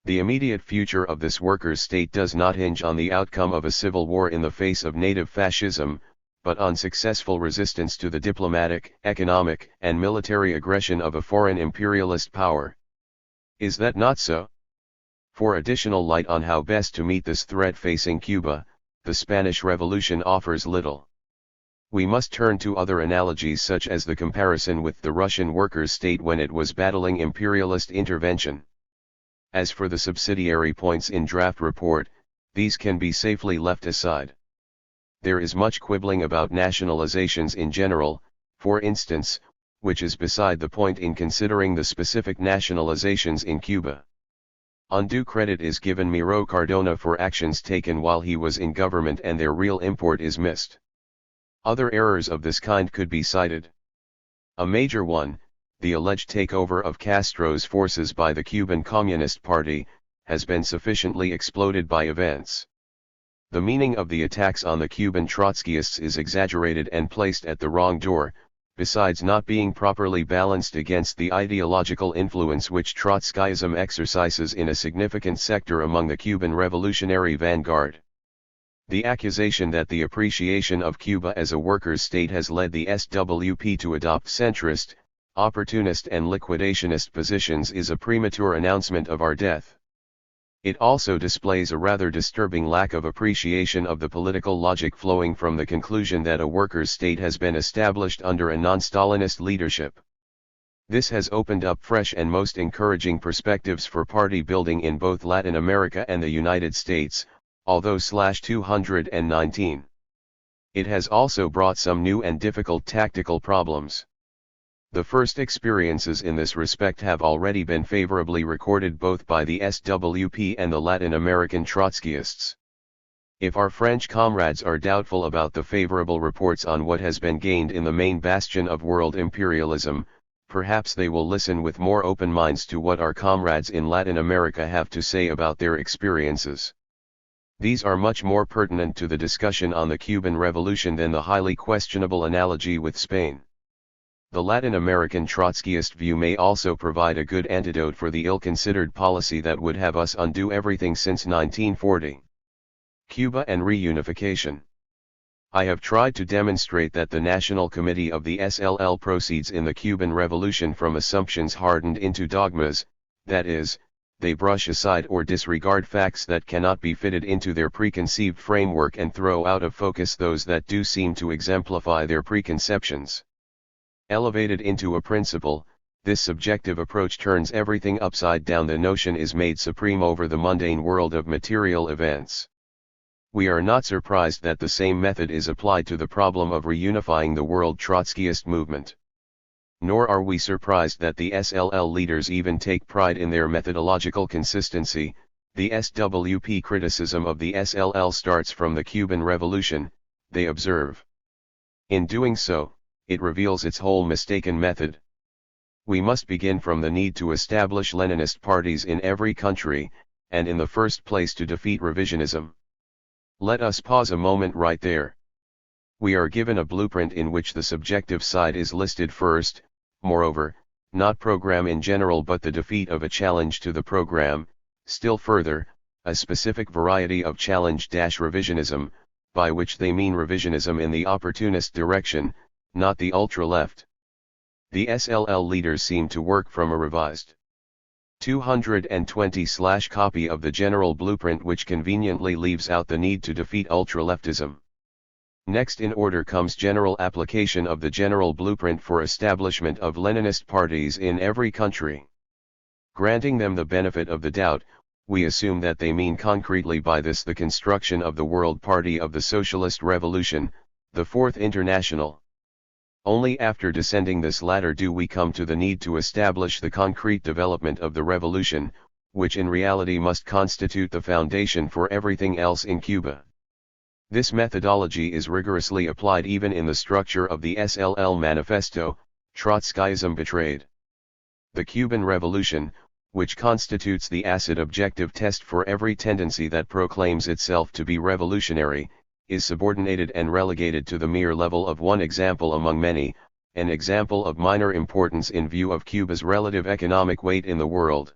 The immediate future of this workers' state does not hinge on the outcome of a civil war in the face of native fascism, but on successful resistance to the diplomatic, economic, and military aggression of a foreign imperialist power. Is that not so? For additional light on how best to meet this threat facing Cuba, the Spanish Revolution offers little. We must turn to other analogies such as the comparison with the Russian workers' state when it was battling imperialist intervention. As for the subsidiary points in draft report, these can be safely left aside. There is much quibbling about nationalizations in general, for instance, which is beside the point in considering the specific nationalizations in Cuba. Undue credit is given Miro Cardona for actions taken while he was in government and their real import is missed. Other errors of this kind could be cited. A major one, the alleged takeover of Castro's forces by the Cuban Communist Party, has been sufficiently exploded by events. The meaning of the attacks on the Cuban Trotskyists is exaggerated and placed at the wrong door, besides not being properly balanced against the ideological influence which Trotskyism exercises in a significant sector among the Cuban revolutionary vanguard. The accusation that the appreciation of Cuba as a workers' state has led the SWP to adopt centrist, opportunist and liquidationist positions is a premature announcement of our death. It also displays a rather disturbing lack of appreciation of the political logic flowing from the conclusion that a workers' state has been established under a non-Stalinist leadership. This has opened up fresh and most encouraging perspectives for party building in both Latin America and the United States, although /219. It has also brought some new and difficult tactical problems. The first experiences in this respect have already been favorably recorded both by the SWP and the Latin American Trotskyists. If our French comrades are doubtful about the favorable reports on what has been gained in the main bastion of world imperialism, perhaps they will listen with more open minds to what our comrades in Latin America have to say about their experiences. These are much more pertinent to the discussion on the Cuban Revolution than the highly questionable analogy with Spain. The Latin American Trotskyist view may also provide a good antidote for the ill-considered policy that would have us undo everything since 1940. Cuba and reunification. I have tried to demonstrate that the National Committee of the SLL proceeds in the Cuban Revolution from assumptions hardened into dogmas, that is, they brush aside or disregard facts that cannot be fitted into their preconceived framework and throw out of focus those that do seem to exemplify their preconceptions. Elevated into a principle, this subjective approach turns everything upside down. The notion is made supreme over the mundane world of material events. We are not surprised that the same method is applied to the problem of reunifying the world Trotskyist movement. Nor are we surprised that the SLL leaders even take pride in their methodological consistency. The SWP criticism of the SLL starts from the Cuban Revolution, they observe. In doing so, it reveals its whole mistaken method. We must begin from the need to establish Leninist parties in every country, and in the first place to defeat revisionism. Let us pause a moment right there. We are given a blueprint in which the subjective side is listed first, moreover, not program in general but the defeat of a challenge to the program, still further, a specific variety of challenge-revisionism, by which they mean revisionism in the opportunist direction, not the ultra-left. The SLL leaders seem to work from a revised 220/ copy of the general blueprint which conveniently leaves out the need to defeat ultra-leftism. Next in order comes general application of the general blueprint for establishment of Leninist parties in every country. Granting them the benefit of the doubt, we assume that they mean concretely by this the construction of the World Party of the Socialist Revolution, the Fourth International. Only after descending this ladder do we come to the need to establish the concrete development of the revolution, which in reality must constitute the foundation for everything else in Cuba. This methodology is rigorously applied even in the structure of the SLL manifesto, Trotskyism Betrayed. The Cuban Revolution, which constitutes the acid objective test for every tendency that proclaims itself to be revolutionary, is subordinated and relegated to the mere level of one example among many, an example of minor importance in view of Cuba's relative economic weight in the world.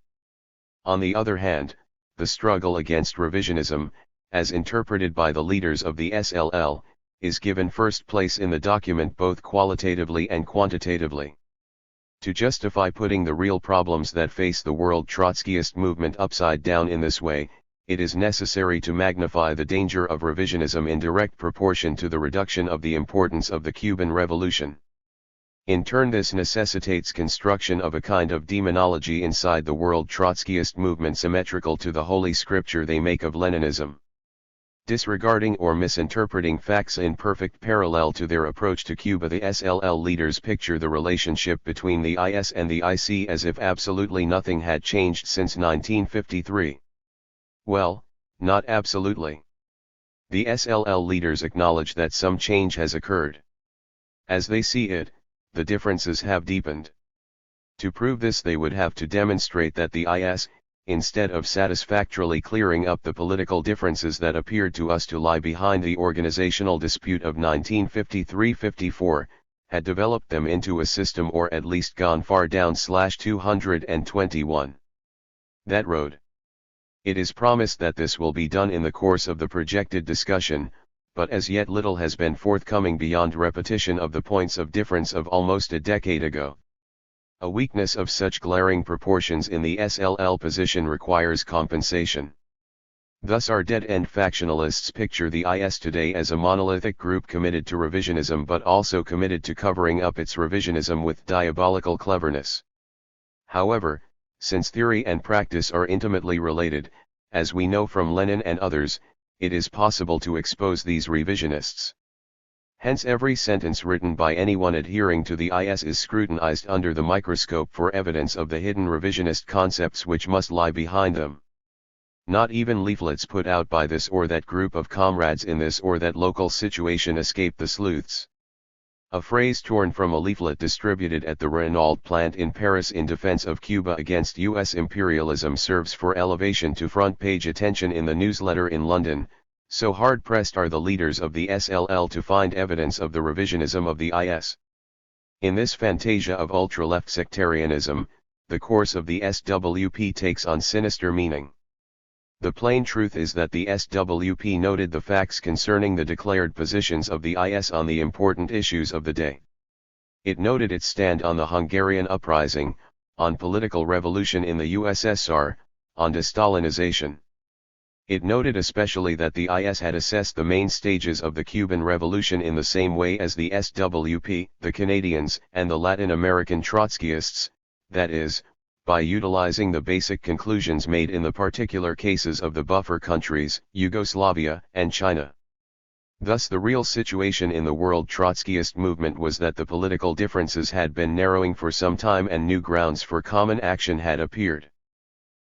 On the other hand, the struggle against revisionism, as interpreted by the leaders of the SLL, is given first place in the document both qualitatively and quantitatively. To justify putting the real problems that face the world Trotskyist movement upside down in this way, it is necessary to magnify the danger of revisionism in direct proportion to the reduction of the importance of the Cuban Revolution. In turn, this necessitates construction of a kind of demonology inside the world Trotskyist movement symmetrical to the holy scripture they make of Leninism. Disregarding or misinterpreting facts in perfect parallel to their approach to Cuba, the SLL leaders picture the relationship between the IS and the IC as if absolutely nothing had changed since 1953. Well, not absolutely. The SLL leaders acknowledge that some change has occurred. As they see it, the differences have deepened. To prove this they would have to demonstrate that the IS, instead of satisfactorily clearing up the political differences that appeared to us to lie behind the organizational dispute of 1953-54, had developed them into a system or at least gone far down /221. That road. It is promised that this will be done in the course of the projected discussion, but as yet little has been forthcoming beyond repetition of the points of difference of almost a decade ago. A weakness of such glaring proportions in the SLL position requires compensation. Thus our dead-end factionalists picture the IS today as a monolithic group committed to revisionism but also committed to covering up its revisionism with diabolical cleverness. However, since theory and practice are intimately related, as we know from Lenin and others, it is possible to expose these revisionists. Hence every sentence written by anyone adhering to the IS is scrutinized under the microscope for evidence of the hidden revisionist concepts which must lie behind them. Not even leaflets put out by this or that group of comrades in this or that local situation escape the sleuths. A phrase torn from a leaflet distributed at the Renault plant in Paris in defense of Cuba against U.S. imperialism serves for elevation to front-page attention in the newsletter in London. So hard-pressed are the leaders of the SLL to find evidence of the revisionism of the IS. In this fantasia of ultra-left sectarianism, the course of the SWP takes on sinister meaning. The plain truth is that the SWP noted the facts concerning the declared positions of the IS on the important issues of the day. It noted its stand on the Hungarian uprising, on political revolution in the USSR, on de-Stalinization. It noted especially that the IS had assessed the main stages of the Cuban Revolution in the same way as the SWP, the Canadians, and the Latin American Trotskyists, that is, by utilizing the basic conclusions made in the particular cases of the buffer countries, Yugoslavia, and China. Thus the real situation in the world Trotskyist movement was that the political differences had been narrowing for some time and new grounds for common action had appeared.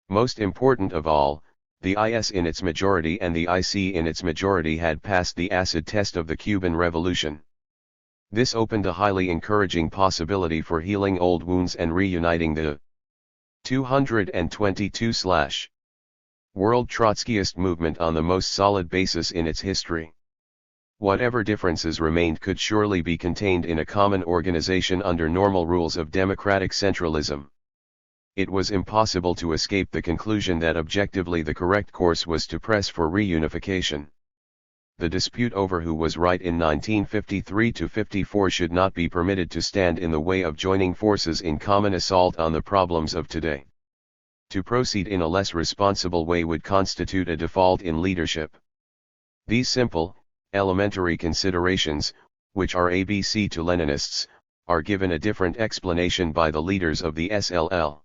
Most important of all, the IS in its majority and the IC in its majority had passed the acid test of the Cuban Revolution. This opened a highly encouraging possibility for healing old wounds and reuniting the 222 World Trotskyist movement on the most solid basis in its history. Whatever differences remained could surely be contained in a common organization under normal rules of democratic centralism. It was impossible to escape the conclusion that objectively the correct course was to press for reunification. The dispute over who was right in 1953-54 should not be permitted to stand in the way of joining forces in common assault on the problems of today. To proceed in a less responsible way would constitute a default in leadership. These simple, elementary considerations, which are ABC to Leninists, are given a different explanation by the leaders of the SLL.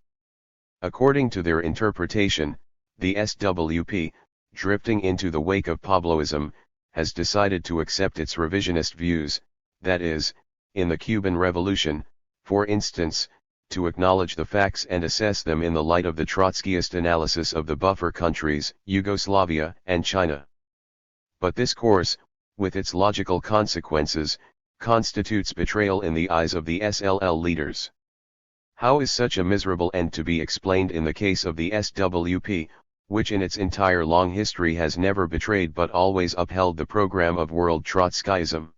According to their interpretation, the SWP, drifting into the wake of Pabloism, has decided to accept its revisionist views, that is, in the Cuban Revolution, for instance, to acknowledge the facts and assess them in the light of the Trotskyist analysis of the buffer countries, Yugoslavia and China. But this course, with its logical consequences, constitutes betrayal in the eyes of the SLL leaders. How is such a miserable end to be explained in the case of the SWP, which in its entire long history has never betrayed but always upheld the program of world Trotskyism?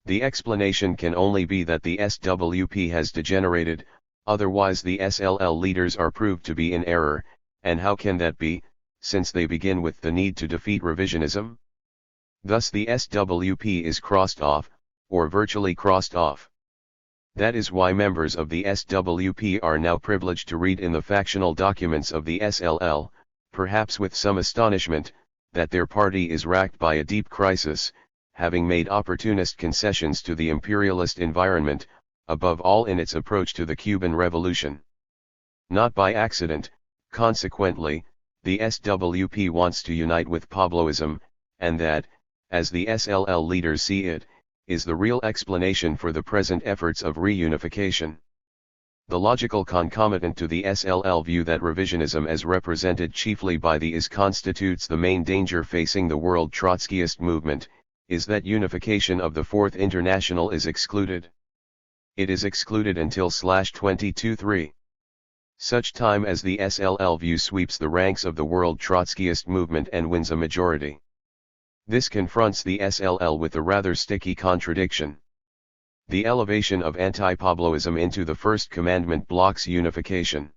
The explanation can only be that the SWP has degenerated, otherwise the SLL leaders are proved to be in error, and how can that be, since they begin with the need to defeat revisionism? Thus the SWP is crossed off, or virtually crossed off. That is why members of the SWP are now privileged to read in the factional documents of the SLL, perhaps with some astonishment, that their party is racked by a deep crisis, having made opportunist concessions to the imperialist environment, above all in its approach to the Cuban Revolution. Not by accident, consequently, the SWP wants to unite with Pabloism, and that, as the SLL leaders see it, is the real explanation for the present efforts of reunification. The logical concomitant to the SLL view that revisionism as represented chiefly by the IS constitutes the main danger facing the world Trotskyist movement, is that unification of the Fourth International is excluded. It is excluded until /22-3. Such time as the SLL view sweeps the ranks of the world Trotskyist movement and wins a majority. This confronts the SLL with a rather sticky contradiction. The elevation of anti-Pabloism into the first commandment blocks unification.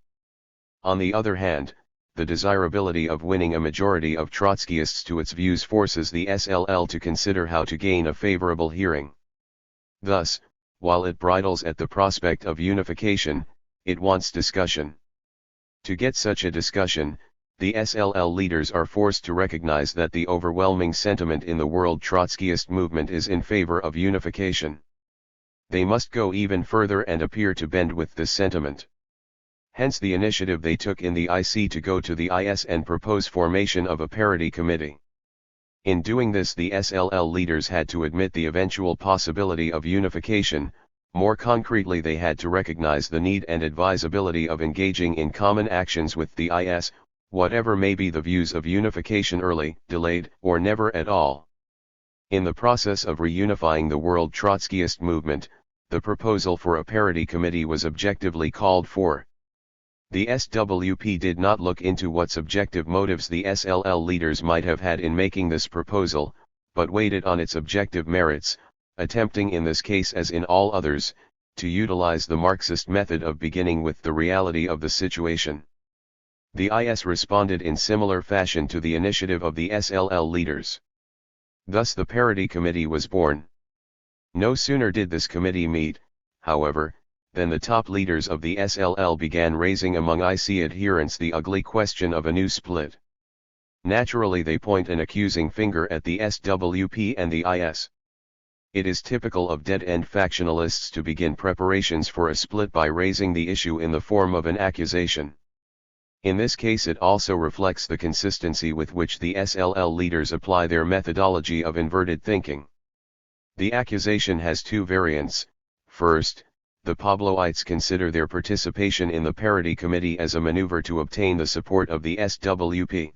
On the other hand, the desirability of winning a majority of Trotskyists to its views forces the SLL to consider how to gain a favorable hearing. Thus, while it bridles at the prospect of unification, it wants discussion. To get such a discussion, the SLL leaders are forced to recognize that the overwhelming sentiment in the world Trotskyist movement is in favor of unification. They must go even further and appear to bend with this sentiment. Hence the initiative they took in the IC to go to the IS and propose formation of a parity committee. In doing this, the SLL leaders had to admit the eventual possibility of unification. More concretely, they had to recognize the need and advisability of engaging in common actions with the IS, whatever may be the views of unification, early, delayed, or never at all. In the process of reunifying the world Trotskyist movement, the proposal for a parity committee was objectively called for. The SWP did not look into what subjective motives the SLL leaders might have had in making this proposal, but weighed it on its objective merits, attempting in this case as in all others, to utilize the Marxist method of beginning with the reality of the situation. The IS responded in similar fashion to the initiative of the SLL leaders. Thus the Parity Committee was born. No sooner did this committee meet, however, than the top leaders of the SLL began raising among IC adherents the ugly question of a new split. Naturally, they point an accusing finger at the SWP and the IS. It is typical of dead-end factionalists to begin preparations for a split by raising the issue in the form of an accusation. In this case, it also reflects the consistency with which the SLL leaders apply their methodology of inverted thinking. The accusation has two variants. First, the Pabloites consider their participation in the Parity Committee as a maneuver to obtain the support of the SWP.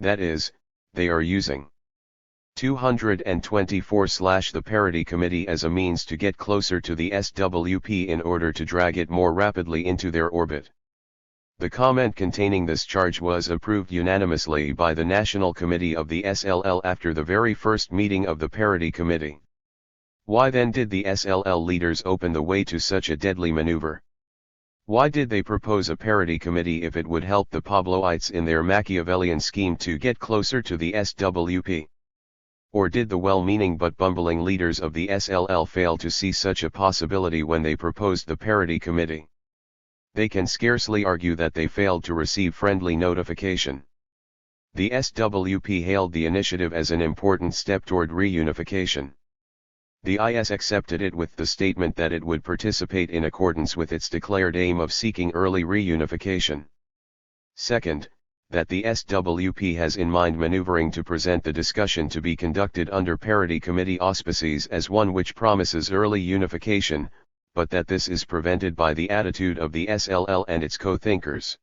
That is, they are using 224/the Parity Committee as a means to get closer to the SWP in order to drag it more rapidly into their orbit. The comment containing this charge was approved unanimously by the National Committee of the SLL after the very first meeting of the Parity Committee. Why then did the SLL leaders open the way to such a deadly maneuver? Why did they propose a Parity Committee if it would help the Pabloites in their Machiavellian scheme to get closer to the SWP? Or did the well-meaning but bumbling leaders of the SLL fail to see such a possibility when they proposed the Parity Committee? They can scarcely argue that they failed to receive friendly notification. The SWP hailed the initiative as an important step toward reunification. The IS accepted it with the statement that it would participate in accordance with its declared aim of seeking early reunification. Second, that the SWP has in mind maneuvering to present the discussion to be conducted under Parity Committee auspices as one which promises early unification, but that this is prevented by the attitude of the SLL and its co-thinkers.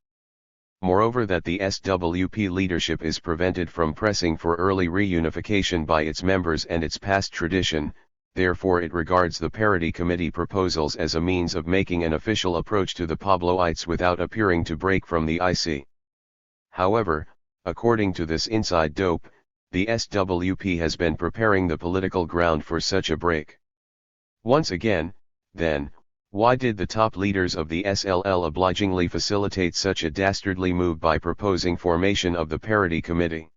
Moreover, that the SWP leadership is prevented from pressing for early reunification by its members and its past tradition. Therefore it regards the Parity Committee proposals as a means of making an official approach to the Pabloites without appearing to break from the IC. However, according to this inside dope, the SWP has been preparing the political ground for such a break. Once again, then, why did the top leaders of the SLL obligingly facilitate such a dastardly move by proposing formation of the Parity Committee?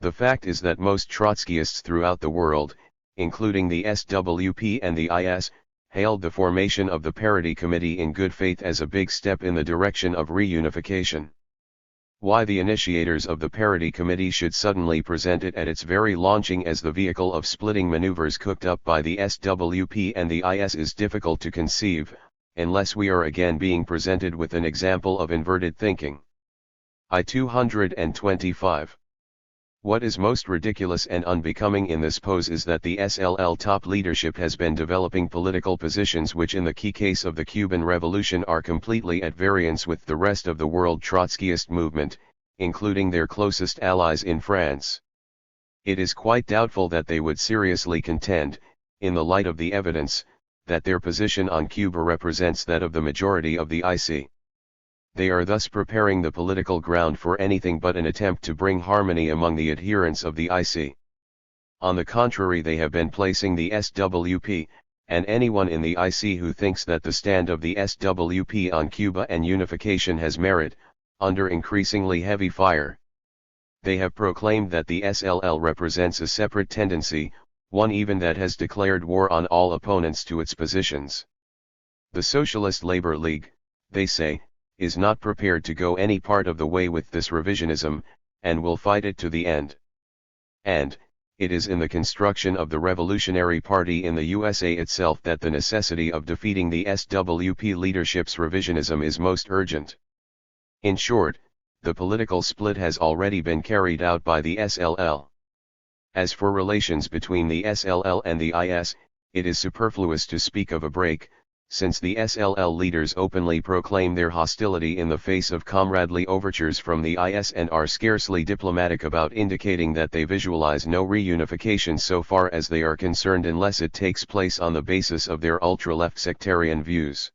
The fact is that most Trotskyists throughout the world, including the SWP and the IS, hailed the formation of the Parity Committee in good faith as a big step in the direction of reunification. Why the initiators of the Parity Committee should suddenly present it at its very launching as the vehicle of splitting maneuvers cooked up by the SWP and the IS is difficult to conceive, unless we are again being presented with an example of inverted thinking. I-225. What is most ridiculous and unbecoming in this pose is that the SLL top leadership has been developing political positions which in the key case of the Cuban Revolution are completely at variance with the rest of the world Trotskyist movement, including their closest allies in France. It is quite doubtful that they would seriously contend, in the light of the evidence, that their position on Cuba represents that of the majority of the IC. They are thus preparing the political ground for anything but an attempt to bring harmony among the adherents of the IC. On the contrary, they have been placing the SWP, and anyone in the IC who thinks that the stand of the SWP on Cuba and unification has merit, under increasingly heavy fire. They have proclaimed that the SLL represents a separate tendency, one even that has declared war on all opponents to its positions. The Socialist Labor League, they say, is not prepared to go any part of the way with this revisionism, and will fight it to the end. And, it is in the construction of the Revolutionary Party in the USA itself that the necessity of defeating the SWP leadership's revisionism is most urgent. In short, the political split has already been carried out by the SLL. As for relations between the SLL and the IS, it is superfluous to speak of a break, since the SLL leaders openly proclaim their hostility in the face of comradely overtures from the IS and are scarcely diplomatic about indicating that they visualize no reunification so far as they are concerned unless it takes place on the basis of their ultra-left sectarian views.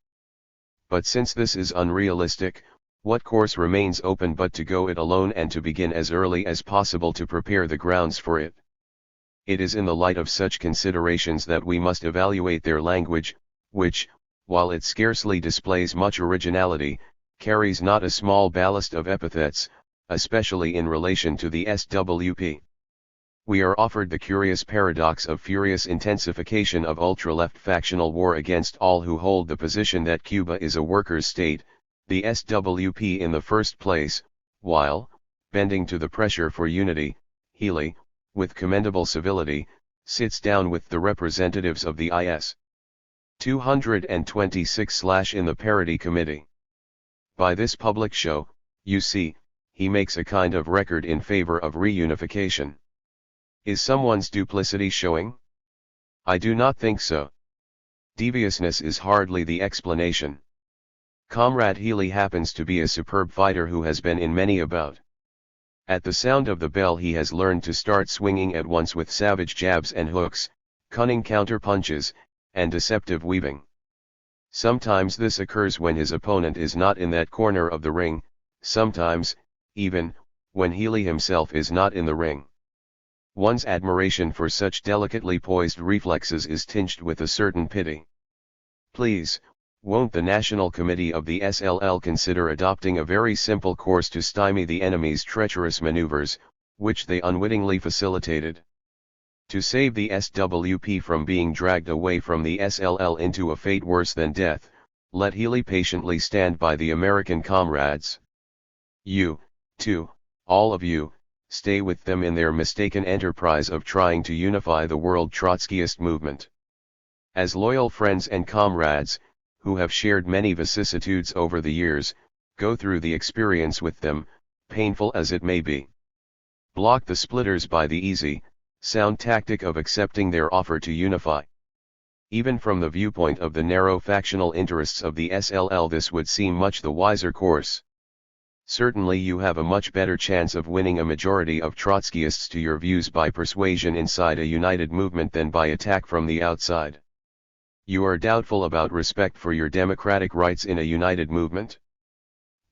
But since this is unrealistic, what course remains open but to go it alone and to begin as early as possible to prepare the grounds for it? It is in the light of such considerations that we must evaluate their language, which, while it scarcely displays much originality, carries not a small ballast of epithets, especially in relation to the SWP. We are offered the curious paradox of furious intensification of ultra-left factional war against all who hold the position that Cuba is a workers' state, the SWP in the first place, while, bending to the pressure for unity, Healy, with commendable civility, sits down with the representatives of the IS. 226/ in the Parity Committee. By this public show, you see, he makes a kind of record in favor of reunification. Is someone's duplicity showing? I do not think so. Deviousness is hardly the explanation. Comrade Healy happens to be a superb fighter who has been in many a bout. At the sound of the bell he has learned to start swinging at once with savage jabs and hooks, cunning counter-punches, and deceptive weaving. Sometimes this occurs when his opponent is not in that corner of the ring, sometimes, even, when Healy himself is not in the ring. One's admiration for such delicately poised reflexes is tinged with a certain pity. Please, won't the National Committee of the SLL consider adopting a very simple course to stymie the enemy's treacherous maneuvers, which they unwittingly facilitated? To save the SWP from being dragged away from the SLL into a fate worse than death, let Healy patiently stand by the American comrades. You, too, all of you, stay with them in their mistaken enterprise of trying to unify the world Trotskyist movement. As loyal friends and comrades, who have shared many vicissitudes over the years, go through the experience with them, painful as it may be. Block the splitters by the easy, sound tactic of accepting their offer to unify. Even from the viewpoint of the narrow factional interests of the SLL, this would seem much the wiser course. Certainly you have a much better chance of winning a majority of Trotskyists to your views by persuasion inside a united movement than by attack from the outside. You are doubtful about respect for your democratic rights in a united movement?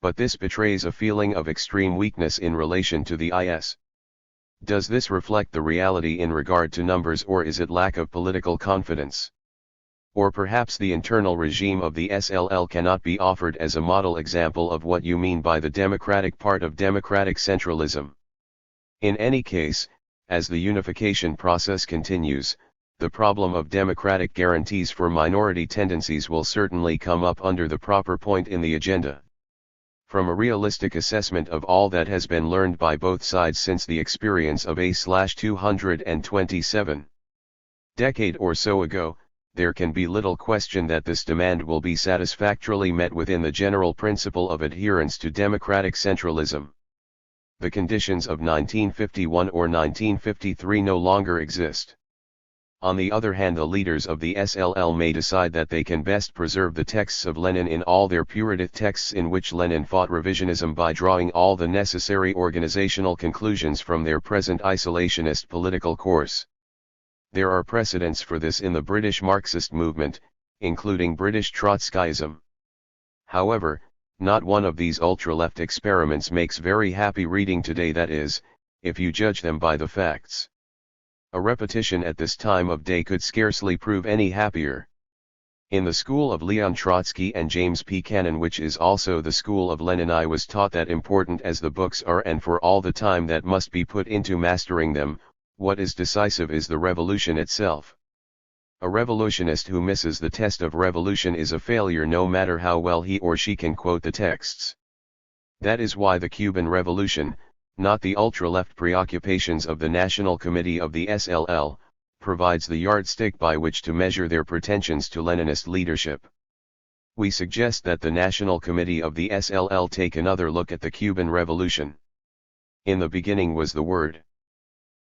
But this betrays a feeling of extreme weakness in relation to the IS. Does this reflect the reality in regard to numbers, or is it lack of political confidence? Or perhaps the internal regime of the SLL cannot be offered as a model example of what you mean by the democratic part of democratic centralism. In any case, as the unification process continues, the problem of democratic guarantees for minority tendencies will certainly come up under the proper point in the agenda. From a realistic assessment of all that has been learned by both sides since the experience of A/227 decade or so ago, there can be little question that this demand will be satisfactorily met within the general principle of adherence to democratic centralism. The conditions of 1951 or 1953 no longer exist. On the other hand, the leaders of the SLL may decide that they can best preserve the texts of Lenin in all their purity, texts in which Lenin fought revisionism by drawing all the necessary organizational conclusions from their present isolationist political course. There are precedents for this in the British Marxist movement, including British Trotskyism. However, not one of these ultra-left experiments makes very happy reading today, that is, if you judge them by the facts. A repetition at this time of day could scarcely prove any happier. In the school of Leon Trotsky and James P. Cannon, which is also the school of Lenin, I was taught that important as the books are and for all the time that must be put into mastering them, what is decisive is the revolution itself. A revolutionist who misses the test of revolution is a failure, no matter how well he or she can quote the texts. That is why the Cuban Revolution, not the ultra-left preoccupations of the National Committee of the SLL, provides the yardstick by which to measure their pretensions to Leninist leadership. We suggest that the National Committee of the SLL take another look at the Cuban Revolution. In the beginning was the Word.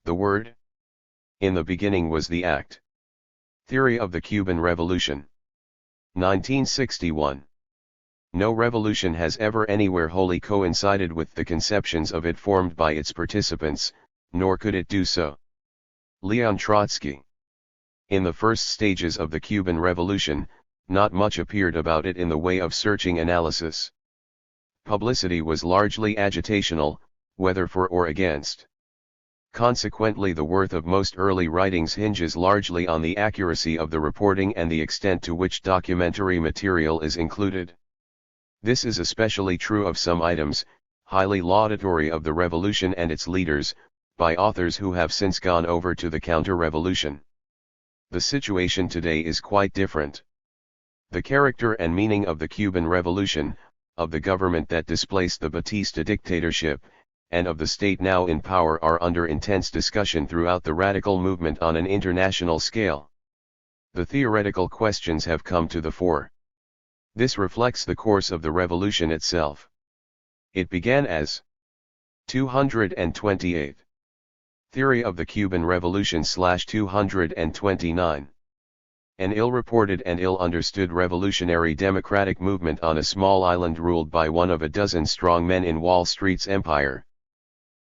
The Word? In the beginning was the Act. Theory of the Cuban Revolution. 1961. No revolution has ever anywhere wholly coincided with the conceptions of it formed by its participants, nor could it do so. Leon Trotsky. In the first stages of the Cuban Revolution, not much appeared about it in the way of searching analysis. Publicity was largely agitational, whether for or against. Consequently, the worth of most early writings hinges largely on the accuracy of the reporting and the extent to which documentary material is included. This is especially true of some items, highly laudatory of the revolution and its leaders, by authors who have since gone over to the counter-revolution. The situation today is quite different. The character and meaning of the Cuban Revolution, of the government that displaced the Batista dictatorship, and of the state now in power are under intense discussion throughout the radical movement on an international scale. The theoretical questions have come to the fore. This reflects the course of the revolution itself. It began as 228. Theory of the Cuban Revolution /229. An ill-reported and ill-understood revolutionary democratic movement on a small island ruled by one of a dozen strong men in Wall Street's empire.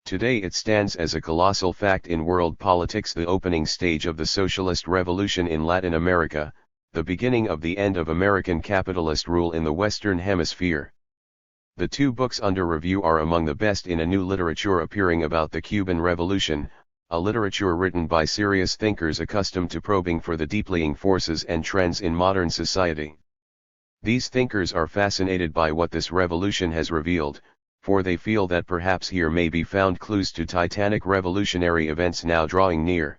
Today it stands as a colossal fact in world politics, the opening stage of the socialist revolution in Latin America, the beginning of the end of American capitalist rule in the Western Hemisphere. The two books under review are among the best in a new literature appearing about the Cuban Revolution, a literature written by serious thinkers accustomed to probing for the deeplying forces and trends in modern society. These thinkers are fascinated by what this revolution has revealed, for they feel that perhaps here may be found clues to titanic revolutionary events now drawing near.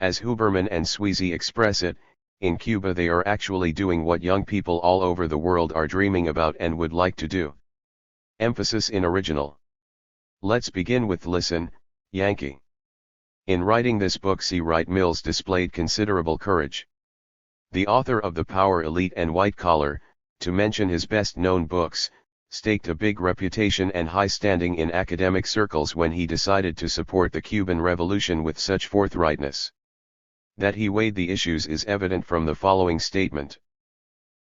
As Huberman and Sweezy express it, in Cuba they are actually doing what young people all over the world are dreaming about and would like to do. Emphasis in original. Let's begin with Listen, Yankee. In writing this book, C. Wright Mills displayed considerable courage. The author of The Power Elite and White Collar, to mention his best-known books, staked a big reputation and high standing in academic circles when he decided to support the Cuban Revolution with such forthrightness. That he weighed the issues is evident from the following statement.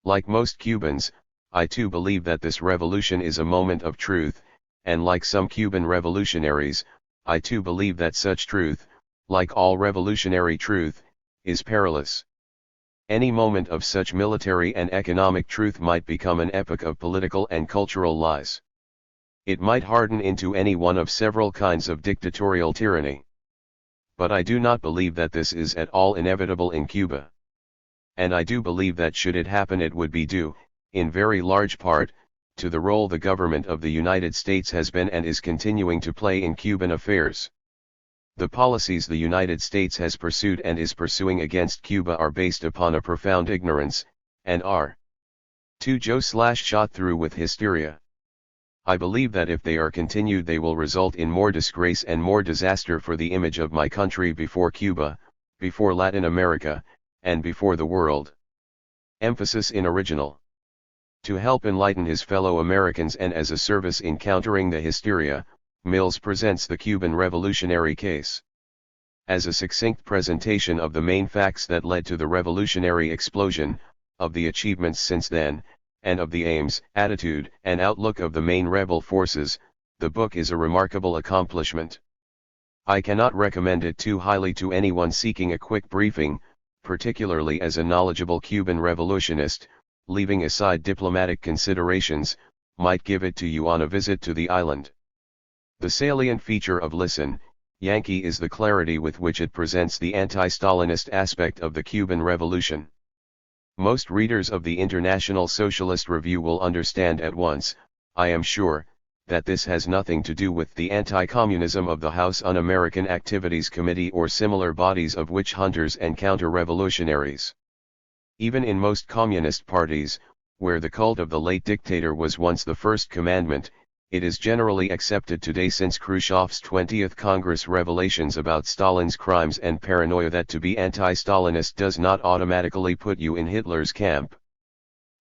Like most Cubans, I too believe that this revolution is a moment of truth, and like some Cuban revolutionaries, I too believe that such truth, like all revolutionary truth, is perilous. Any moment of such military and economic truth might become an epoch of political and cultural lies. It might harden into any one of several kinds of dictatorial tyranny. But I do not believe that this is at all inevitable in Cuba. And I do believe that should it happen it would be due, in very large part, to the role the government of the United States has been and is continuing to play in Cuban affairs. The policies the United States has pursued and is pursuing against Cuba are based upon a profound ignorance, and are too shot through with hysteria. I believe that if they are continued they will result in more disgrace and more disaster for the image of my country before Cuba, before Latin America, and before the world. Emphasis in original. To help enlighten his fellow Americans and as a service in countering the hysteria, Mills presents the Cuban revolutionary case. As a succinct presentation of the main facts that led to the revolutionary explosion, of the achievements since then, and of the aims, attitude, and outlook of the main rebel forces, the book is a remarkable accomplishment. I cannot recommend it too highly to anyone seeking a quick briefing, particularly as a knowledgeable Cuban revolutionist, leaving aside diplomatic considerations, might give it to you on a visit to the island. The salient feature of Listen, Yankee is the clarity with which it presents the anti-Stalinist aspect of the Cuban Revolution. Most readers of the International Socialist Review will understand at once, I am sure, that this has nothing to do with the anti-communism of the House Un-American Activities Committee or similar bodies of witch hunters and counter-revolutionaries. Even in most communist parties, where the cult of the late dictator was once the first commandment, it is generally accepted today since Khrushchev's 20th Congress revelations about Stalin's crimes and paranoia that to be anti-Stalinist does not automatically put you in Hitler's camp.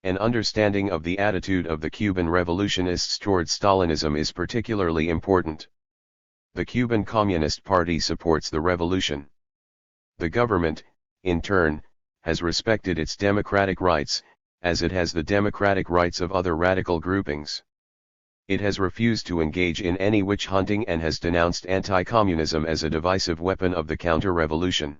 An understanding of the attitude of the Cuban revolutionists towards Stalinism is particularly important. The Cuban Communist Party supports the revolution. The government, in turn, has respected its democratic rights, as it has the democratic rights of other radical groupings. It has refused to engage in any witch hunting and has denounced anti-communism as a divisive weapon of the counter-revolution.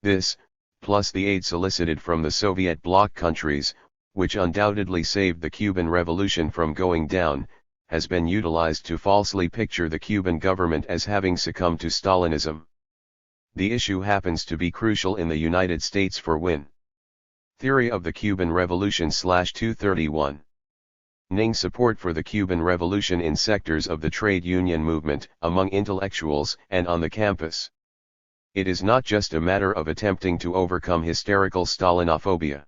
This, plus the aid solicited from the Soviet bloc countries, which undoubtedly saved the Cuban Revolution from going down, has been utilized to falsely picture the Cuban government as having succumbed to Stalinism. The issue happens to be crucial in the United States for Win. Theory of the Cuban Revolution /231. Ning support for the Cuban Revolution in sectors of the trade union movement, among intellectuals, and on the campus. It is not just a matter of attempting to overcome hysterical Stalinophobia.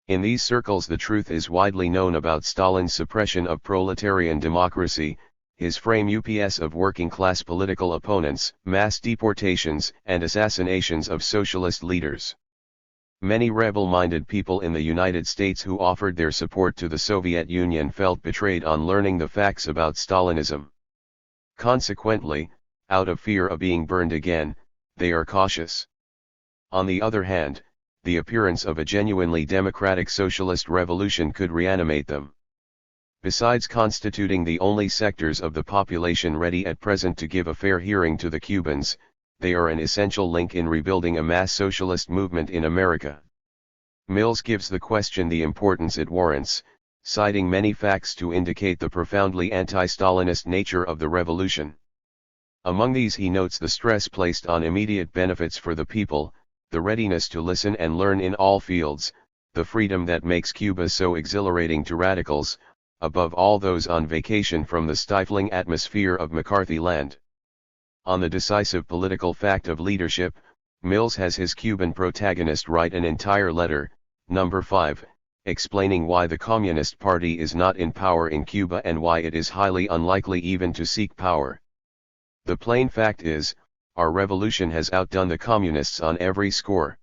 In these circles the truth is widely known about Stalin's suppression of proletarian democracy, his ups of working-class political opponents, mass deportations, and assassinations of socialist leaders. Many rebel-minded people in the United States who offered their support to the Soviet Union felt betrayed on learning the facts about Stalinism. Consequently, out of fear of being burned again, they are cautious. On the other hand, the appearance of a genuinely democratic socialist revolution could reanimate them. Besides constituting the only sectors of the population ready at present to give a fair hearing to the Cubans, they are an essential link in rebuilding a mass socialist movement in America. Mills gives the question the importance it warrants, citing many facts to indicate the profoundly anti-Stalinist nature of the revolution. Among these he notes the stress placed on immediate benefits for the people, the readiness to listen and learn in all fields, the freedom that makes Cuba so exhilarating to radicals, above all those on vacation from the stifling atmosphere of McCarthy land. On the decisive political fact of leadership, Mills has his Cuban protagonist write an entire letter, number 5, explaining why the Communist Party is not in power in Cuba and why it is highly unlikely even to seek power. The plain fact is, our revolution has outdone the communists on every score.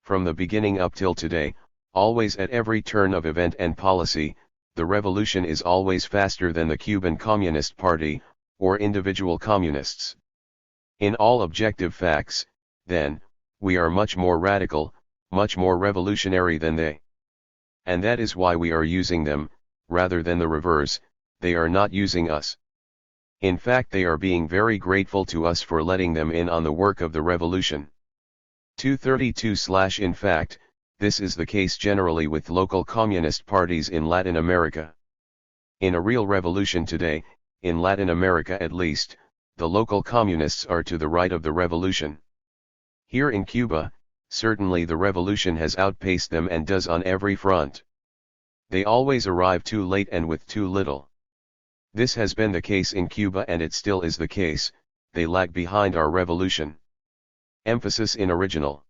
From the beginning up till today, always at every turn of event and policy, the revolution is always faster than the Cuban Communist Party, or individual communists. In all objective facts, then, we are much more radical, much more revolutionary than they. And that is why we are using them, rather than the reverse, they are not using us. In fact, they are being very grateful to us for letting them in on the work of the revolution. 232. In fact, this is the case generally with local communist parties in Latin America. In a real revolution today, in Latin America at least, the local communists are to the right of the revolution. Here in Cuba, certainly the revolution has outpaced them and does on every front. They always arrive too late and with too little. This has been the case in Cuba and it still is the case, they lag behind our revolution. Emphasis in original.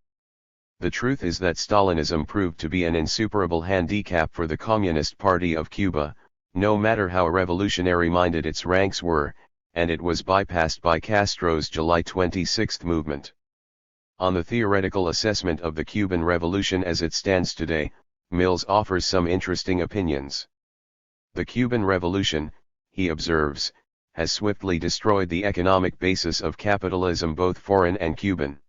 The truth is that Stalinism proved to be an insuperable handicap for the Communist Party of Cuba, no matter how revolutionary-minded its ranks were, and it was bypassed by Castro's July 26 movement. On the theoretical assessment of the Cuban Revolution as it stands today, Mills offers some interesting opinions. The Cuban Revolution, he observes, has swiftly destroyed the economic basis of capitalism, both foreign and Cuban.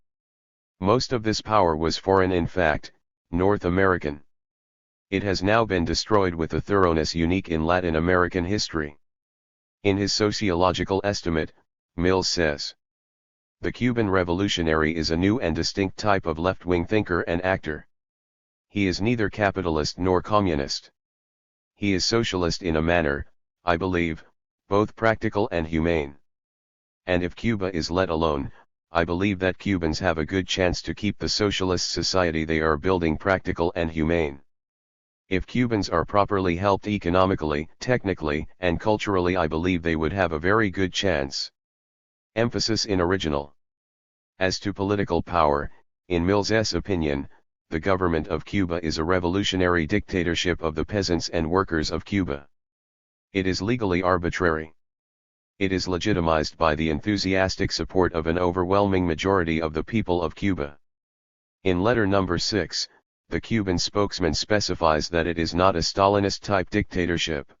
Most of this power was foreign, in fact, North American. It has now been destroyed with a thoroughness unique in Latin American history. In his sociological estimate, Mills says, The Cuban revolutionary is a new and distinct type of left-wing thinker and actor. He is neither capitalist nor communist. He is socialist in a manner, I believe, both practical and humane. And if Cuba is let alone, I believe that Cubans have a good chance to keep the socialist society they are building practical and humane. If Cubans are properly helped economically, technically, and culturally, I believe they would have a very good chance. Emphasis in original. As to political power, in Mills's opinion, the government of Cuba is a revolutionary dictatorship of the peasants and workers of Cuba. It is legally arbitrary. It is legitimized by the enthusiastic support of an overwhelming majority of the people of Cuba. In letter number 6, the Cuban spokesman specifies that it is not a Stalinist-type dictatorship.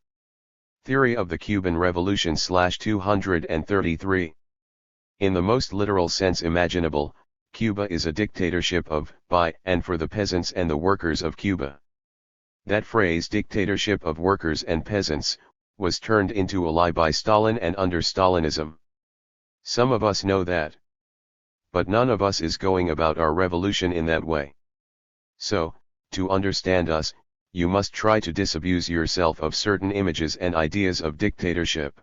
Theory of the Cuban Revolution /233. In the most literal sense imaginable, Cuba is a dictatorship of, by, and for the peasants and the workers of Cuba. That phrase, dictatorship of workers and peasants, was turned into a lie by Stalin and under Stalinism. Some of us know that. But none of us is going about our revolution in that way. So, to understand us, you must try to disabuse yourself of certain images and ideas of dictatorship.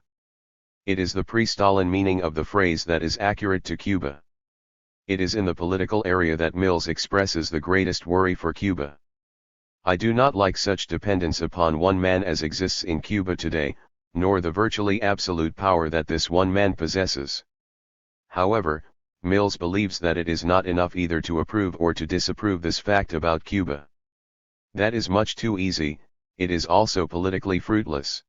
It is the pre-Stalin meaning of the phrase that is accurate to Cuba. It is in the political area that Mills expresses the greatest worry for Cuba. I do not like such dependence upon one man as exists in Cuba today, nor the virtually absolute power that this one man possesses. However, Mills believes that it is not enough either to approve or to disapprove this fact about Cuba. That is much too easy. It is also politically fruitless.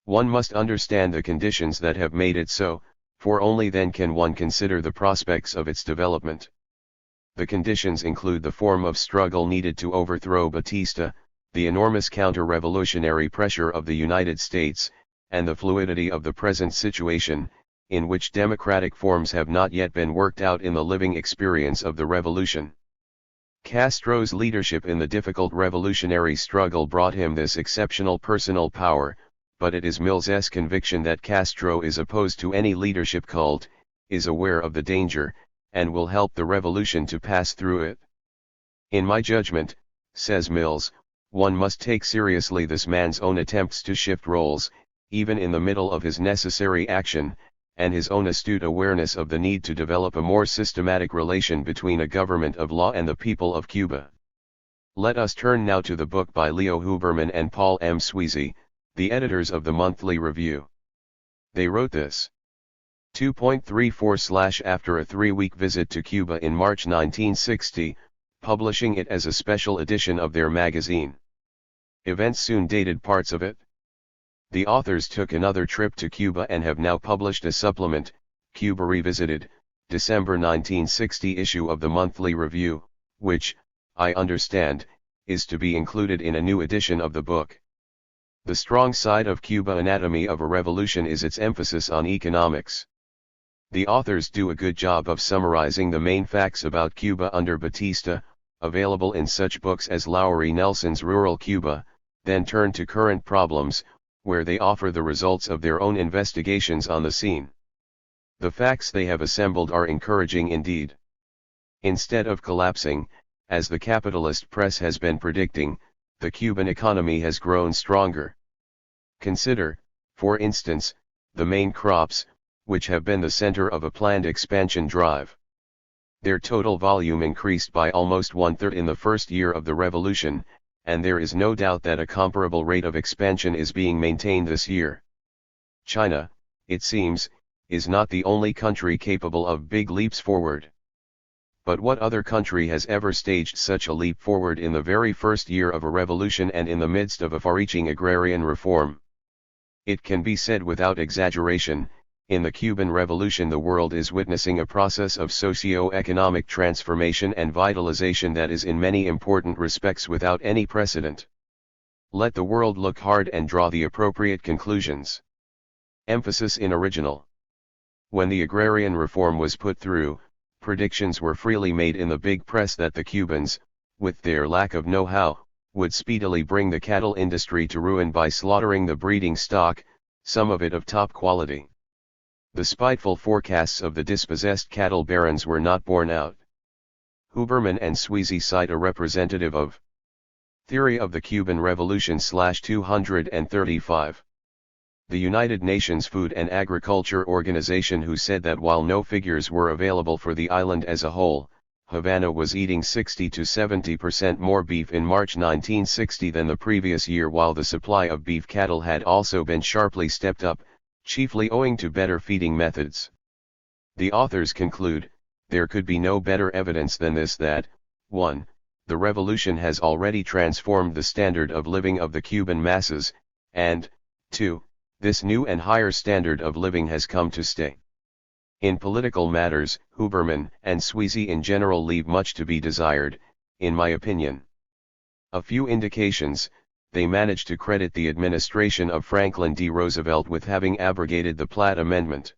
One must understand the conditions that have made it so, for only then can one consider the prospects of its development. The conditions include the form of struggle needed to overthrow Batista, the enormous counter-revolutionary pressure of the United States, and the fluidity of the present situation, in which democratic forms have not yet been worked out in the living experience of the revolution. Castro's leadership in the difficult revolutionary struggle brought him this exceptional personal power, but it is Mills's conviction that Castro is opposed to any leadership cult, is aware of the danger, and will help the revolution to pass through it. In my judgment, says Mills, one must take seriously this man's own attempts to shift roles, even in the middle of his necessary action, and his own astute awareness of the need to develop a more systematic relation between a government of law and the people of Cuba. Let us turn now to the book by Leo Huberman and Paul M. Sweezy, the editors of the Monthly Review. They wrote this. 2.34/ After a 3-week visit to Cuba in March 1960, publishing it as a special edition of their magazine. Events soon dated parts of it. The authors took another trip to Cuba and have now published a supplement, Cuba Revisited, December 1960 issue of the Monthly Review, which, I understand, is to be included in a new edition of the book. The strong side of Cuba Anatomy of a Revolution is its emphasis on economics. The authors do a good job of summarizing the main facts about Cuba under Batista, available in such books as Lowry Nelson's Rural Cuba, then turn to current problems, where they offer the results of their own investigations on the scene. The facts they have assembled are encouraging indeed. Instead of collapsing, as the capitalist press has been predicting, the Cuban economy has grown stronger. Consider, for instance, the main crops, which have been the center of a planned expansion drive. Their total volume increased by almost 1/3 in the first year of the revolution, and there is no doubt that a comparable rate of expansion is being maintained this year. China, it seems, is not the only country capable of big leaps forward. But what other country has ever staged such a leap forward in the very first year of a revolution and in the midst of a far-reaching agrarian reform? It can be said without exaggeration, in the Cuban Revolution the world is witnessing a process of socio-economic transformation and vitalization that is in many important respects without any precedent. Let the world look hard and draw the appropriate conclusions. Emphasis in original. When the agrarian reform was put through, predictions were freely made in the big press that the Cubans, with their lack of know-how, would speedily bring the cattle industry to ruin by slaughtering the breeding stock, some of it of top quality. The spiteful forecasts of the dispossessed cattle barons were not borne out. Huberman and Sweezy cite a representative of Theory of the Cuban Revolution /235. The United Nations Food and Agriculture Organization, who said that while no figures were available for the island as a whole, Havana was eating 60 to 70% more beef in March 1960 than the previous year, while the supply of beef cattle had also been sharply stepped up, chiefly owing to better feeding methods. The authors conclude, there could be no better evidence than this that, 1. The revolution has already transformed the standard of living of the Cuban masses, and, 2. This new and higher standard of living has come to stay. In political matters, Huberman and Sweezy in general leave much to be desired, in my opinion. A few indications: they managed to credit the administration of Franklin D. Roosevelt with having abrogated the Platt Amendment.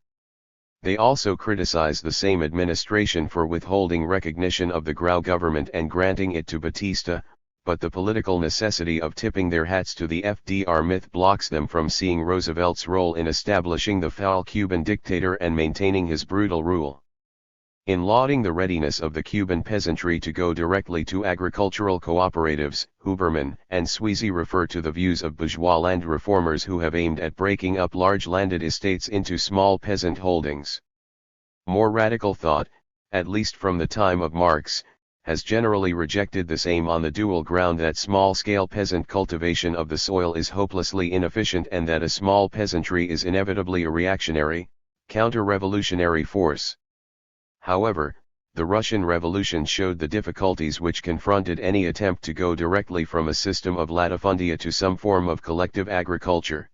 They also criticize the same administration for withholding recognition of the Grau government and granting it to Batista, but the political necessity of tipping their hats to the FDR myth blocks them from seeing Roosevelt's role in establishing the foul Cuban dictator and maintaining his brutal rule. In lauding the readiness of the Cuban peasantry to go directly to agricultural cooperatives, Huberman and Sweezy refer to the views of bourgeois land reformers who have aimed at breaking up large landed estates into small peasant holdings. More radical thought, at least from the time of Marx, has generally rejected this aim on the dual ground that small-scale peasant cultivation of the soil is hopelessly inefficient and that a small peasantry is inevitably a reactionary, counter-revolutionary force. However, the Russian Revolution showed the difficulties which confronted any attempt to go directly from a system of latifundia to some form of collective agriculture.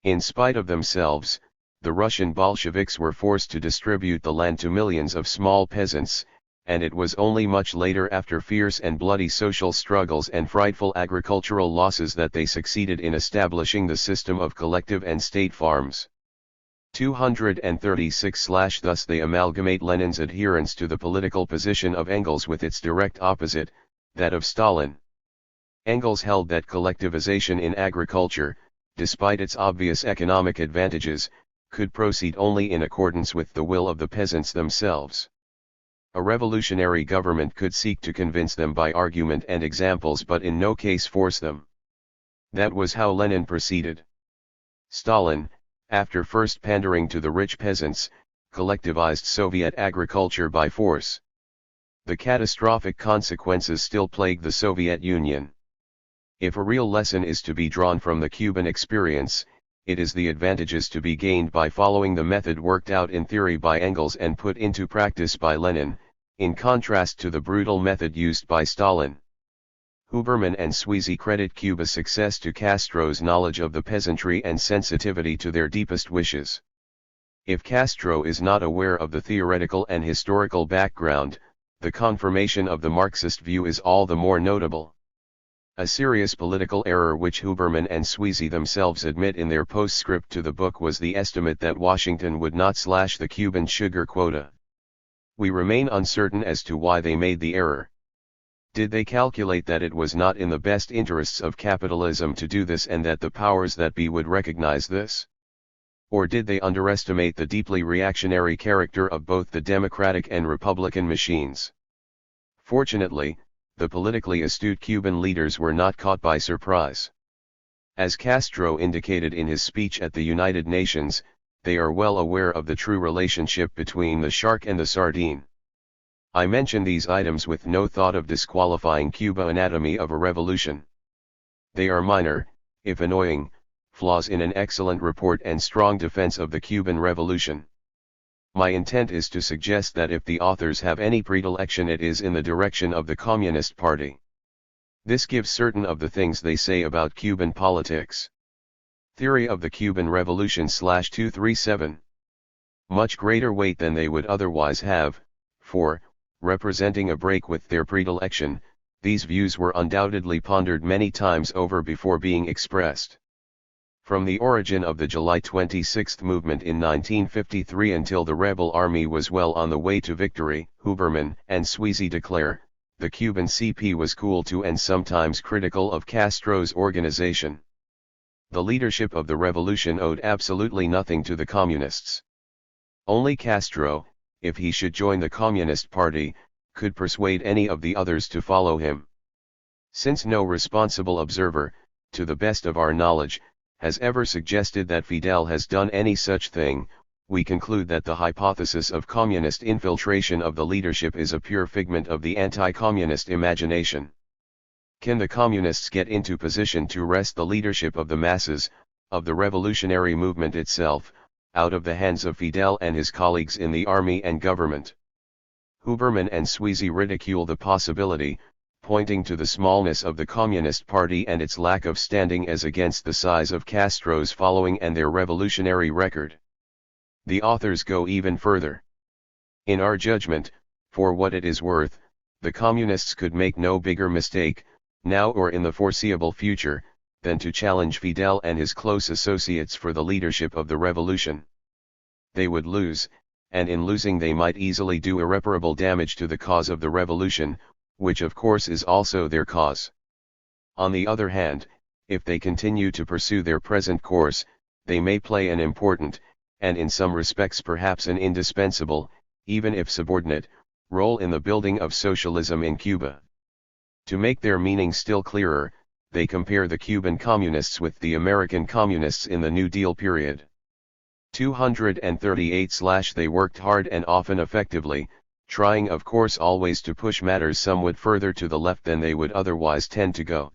In spite of themselves, the Russian Bolsheviks were forced to distribute the land to millions of small peasants, and it was only much later, after fierce and bloody social struggles and frightful agricultural losses, that they succeeded in establishing the system of collective and state farms. 236. Thus they amalgamate Lenin's adherence to the political position of Engels with its direct opposite, that of Stalin. Engels held that collectivization in agriculture, despite its obvious economic advantages, could proceed only in accordance with the will of the peasants themselves. A revolutionary government could seek to convince them by argument and examples, but in no case force them. That was how Lenin proceeded. Stalin, after first pandering to the rich peasants, collectivized Soviet agriculture by force. The catastrophic consequences still plague the Soviet Union. If a real lesson is to be drawn from the Cuban experience, it is the advantages to be gained by following the method worked out in theory by Engels and put into practice by Lenin, in contrast to the brutal method used by Stalin. Huberman and Sweezy credit Cuba's success to Castro's knowledge of the peasantry and sensitivity to their deepest wishes. If Castro is not aware of the theoretical and historical background, the confirmation of the Marxist view is all the more notable. A serious political error which Huberman and Sweezy themselves admit in their postscript to the book was the estimate that Washington would not slash the Cuban sugar quota. We remain uncertain as to why they made the error. Did they calculate that it was not in the best interests of capitalism to do this and that the powers that be would recognize this? Or did they underestimate the deeply reactionary character of both the Democratic and Republican machines? Fortunately, the politically astute Cuban leaders were not caught by surprise. As Castro indicated in his speech at the United Nations, they are well aware of the true relationship between the shark and the sardine. I mention these items with no thought of disqualifying Cuba's anatomy of a revolution. They are minor, if annoying, flaws in an excellent report and strong defense of the Cuban Revolution. My intent is to suggest that if the authors have any predilection, it is in the direction of the Communist Party. This gives certain of the things they say about Cuban politics. Theory of the Cuban Revolution /237. Much greater weight than they would otherwise have, for, representing a break with their predilection, these views were undoubtedly pondered many times over before being expressed. From the origin of the July 26 movement in 1953 until the rebel army was well on the way to victory, Huberman and Sweezy declare, the Cuban CP was cool to and sometimes critical of Castro's organization. The leadership of the revolution owed absolutely nothing to the communists. Only Castro, if he should join the Communist Party, could persuade any of the others to follow him. Since no responsible observer, to the best of our knowledge, has ever suggested that Fidel has done any such thing, we conclude that the hypothesis of communist infiltration of the leadership is a pure figment of the anti-communist imagination. Can the communists get into position to wrest the leadership of the masses, of the revolutionary movement itself, out of the hands of Fidel and his colleagues in the army and government? Huberman and Sweezy ridicule the possibility, pointing to the smallness of the Communist Party and its lack of standing as against the size of Castro's following and their revolutionary record. The authors go even further. In our judgment, for what it is worth, the Communists could make no bigger mistake, now or in the foreseeable future, than to challenge Fidel and his close associates for the leadership of the revolution. They would lose, and in losing they might easily do irreparable damage to the cause of the revolution, which of course is also their cause. On the other hand, if they continue to pursue their present course, they may play an important, and in some respects perhaps an indispensable, even if subordinate, role in the building of socialism in Cuba. To make their meaning still clearer, they compare the Cuban communists with the American communists in the New Deal period. 238 They worked hard and often effectively, trying of course always to push matters somewhat further to the left than they would otherwise tend to go.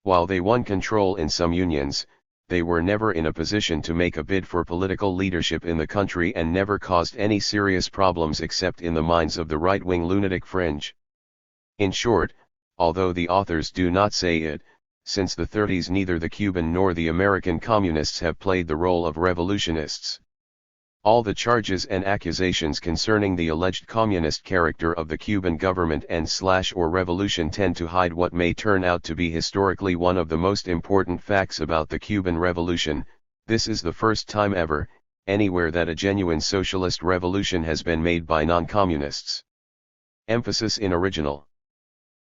While they won control in some unions, they were never in a position to make a bid for political leadership in the country and never caused any serious problems except in the minds of the right-wing lunatic fringe. In short, although the authors do not say it, since the 30s neither the Cuban nor the American communists have played the role of revolutionists. All the charges and accusations concerning the alleged communist character of the Cuban government and/or revolution tend to hide what may turn out to be historically one of the most important facts about the Cuban Revolution. This is the first time ever, anywhere, that a genuine socialist revolution has been made by non-communists. Emphasis in original.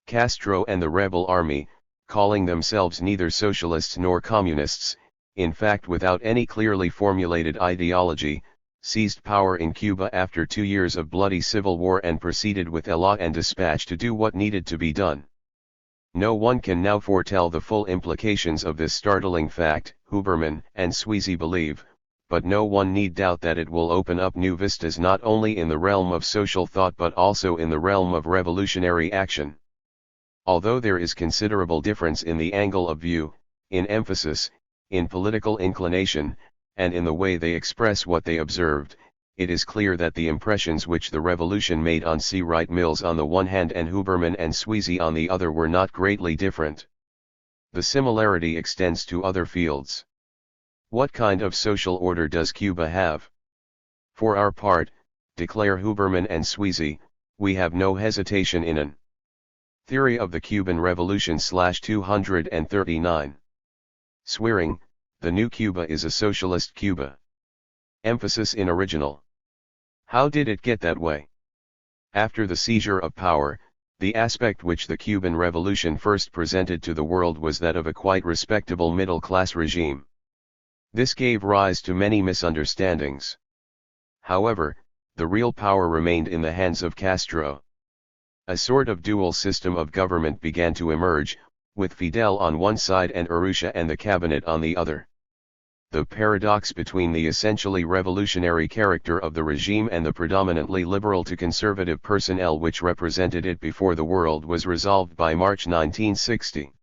Castro and the rebel army, calling themselves neither socialists nor communists, in fact without any clearly formulated ideology, seized power in Cuba after 2 years of bloody civil war and proceeded with élan and dispatch to do what needed to be done. No one can now foretell the full implications of this startling fact, Huberman and Sweezy believe, but no one need doubt that it will open up new vistas not only in the realm of social thought but also in the realm of revolutionary action. Although there is considerable difference in the angle of view, in emphasis, in political inclination, and in the way they express what they observed, it is clear that the impressions which the revolution made on C. Wright Mills on the one hand and Huberman and Sweezy on the other were not greatly different. The similarity extends to other fields. What kind of social order does Cuba have? For our part, declare Huberman and Sweezy, we have no hesitation in an theory of the Cuban Revolution /239. Swearing, the new Cuba is a socialist Cuba. Emphasis in original. How did it get that way? After the seizure of power, the aspect which the Cuban Revolution first presented to the world was that of a quite respectable middle-class regime. This gave rise to many misunderstandings. However, the real power remained in the hands of Castro. A sort of dual system of government began to emerge, with Fidel on one side and Urrutia and the cabinet on the other. The paradox between the essentially revolutionary character of the regime and the predominantly liberal to conservative personnel which represented it before the world was resolved by March 1960.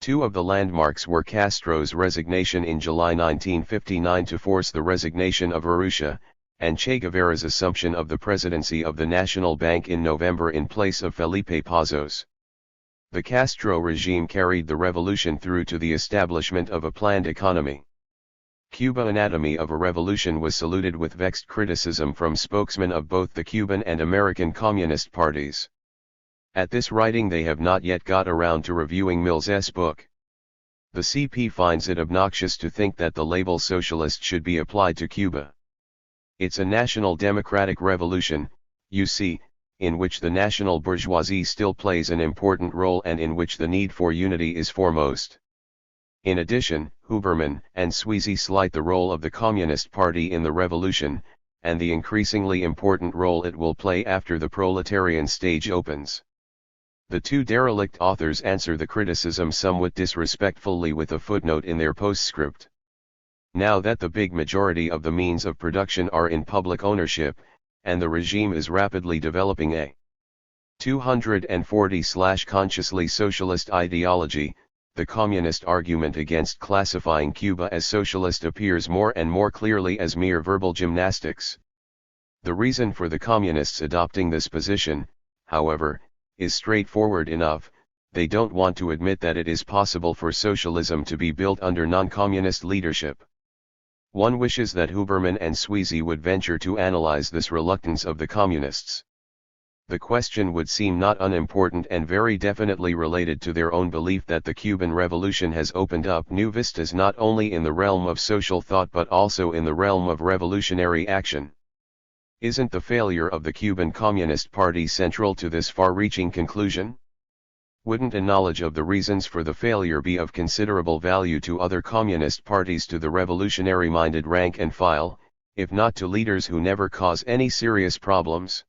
Two of the landmarks were Castro's resignation in July 1959 to force the resignation of Urrutia, and Che Guevara's assumption of the presidency of the National Bank in November in place of Felipe Pazos. The Castro regime carried the revolution through to the establishment of a planned economy. Cuba Anatomy of a Revolution was saluted with vexed criticism from spokesmen of both the Cuban and American Communist parties. At this writing they have not yet got around to reviewing Mills's book. The CP finds it obnoxious to think that the label socialist should be applied to Cuba. It's a national democratic revolution, you see, in which the national bourgeoisie still plays an important role and in which the need for unity is foremost. In addition, Huberman and Sweezy slight the role of the Communist Party in the revolution, and the increasingly important role it will play after the proletarian stage opens. The two derelict authors answer the criticism somewhat disrespectfully with a footnote in their postscript. Now that the big majority of the means of production are in public ownership, and the regime is rapidly developing a 240/consciously socialist ideology, the communist argument against classifying Cuba as socialist appears more and more clearly as mere verbal gymnastics. The reason for the communists adopting this position, however, is straightforward enough: they don't want to admit that it is possible for socialism to be built under non-communist leadership. One wishes that Huberman and Sweezy would venture to analyze this reluctance of the communists. The question would seem not unimportant and very definitely related to their own belief that the Cuban Revolution has opened up new vistas not only in the realm of social thought but also in the realm of revolutionary action. Isn't the failure of the Cuban Communist Party central to this far-reaching conclusion? Wouldn't a knowledge of the reasons for the failure be of considerable value to other communist parties, to the revolutionary-minded rank and file, if not to leaders who never cause any serious problems?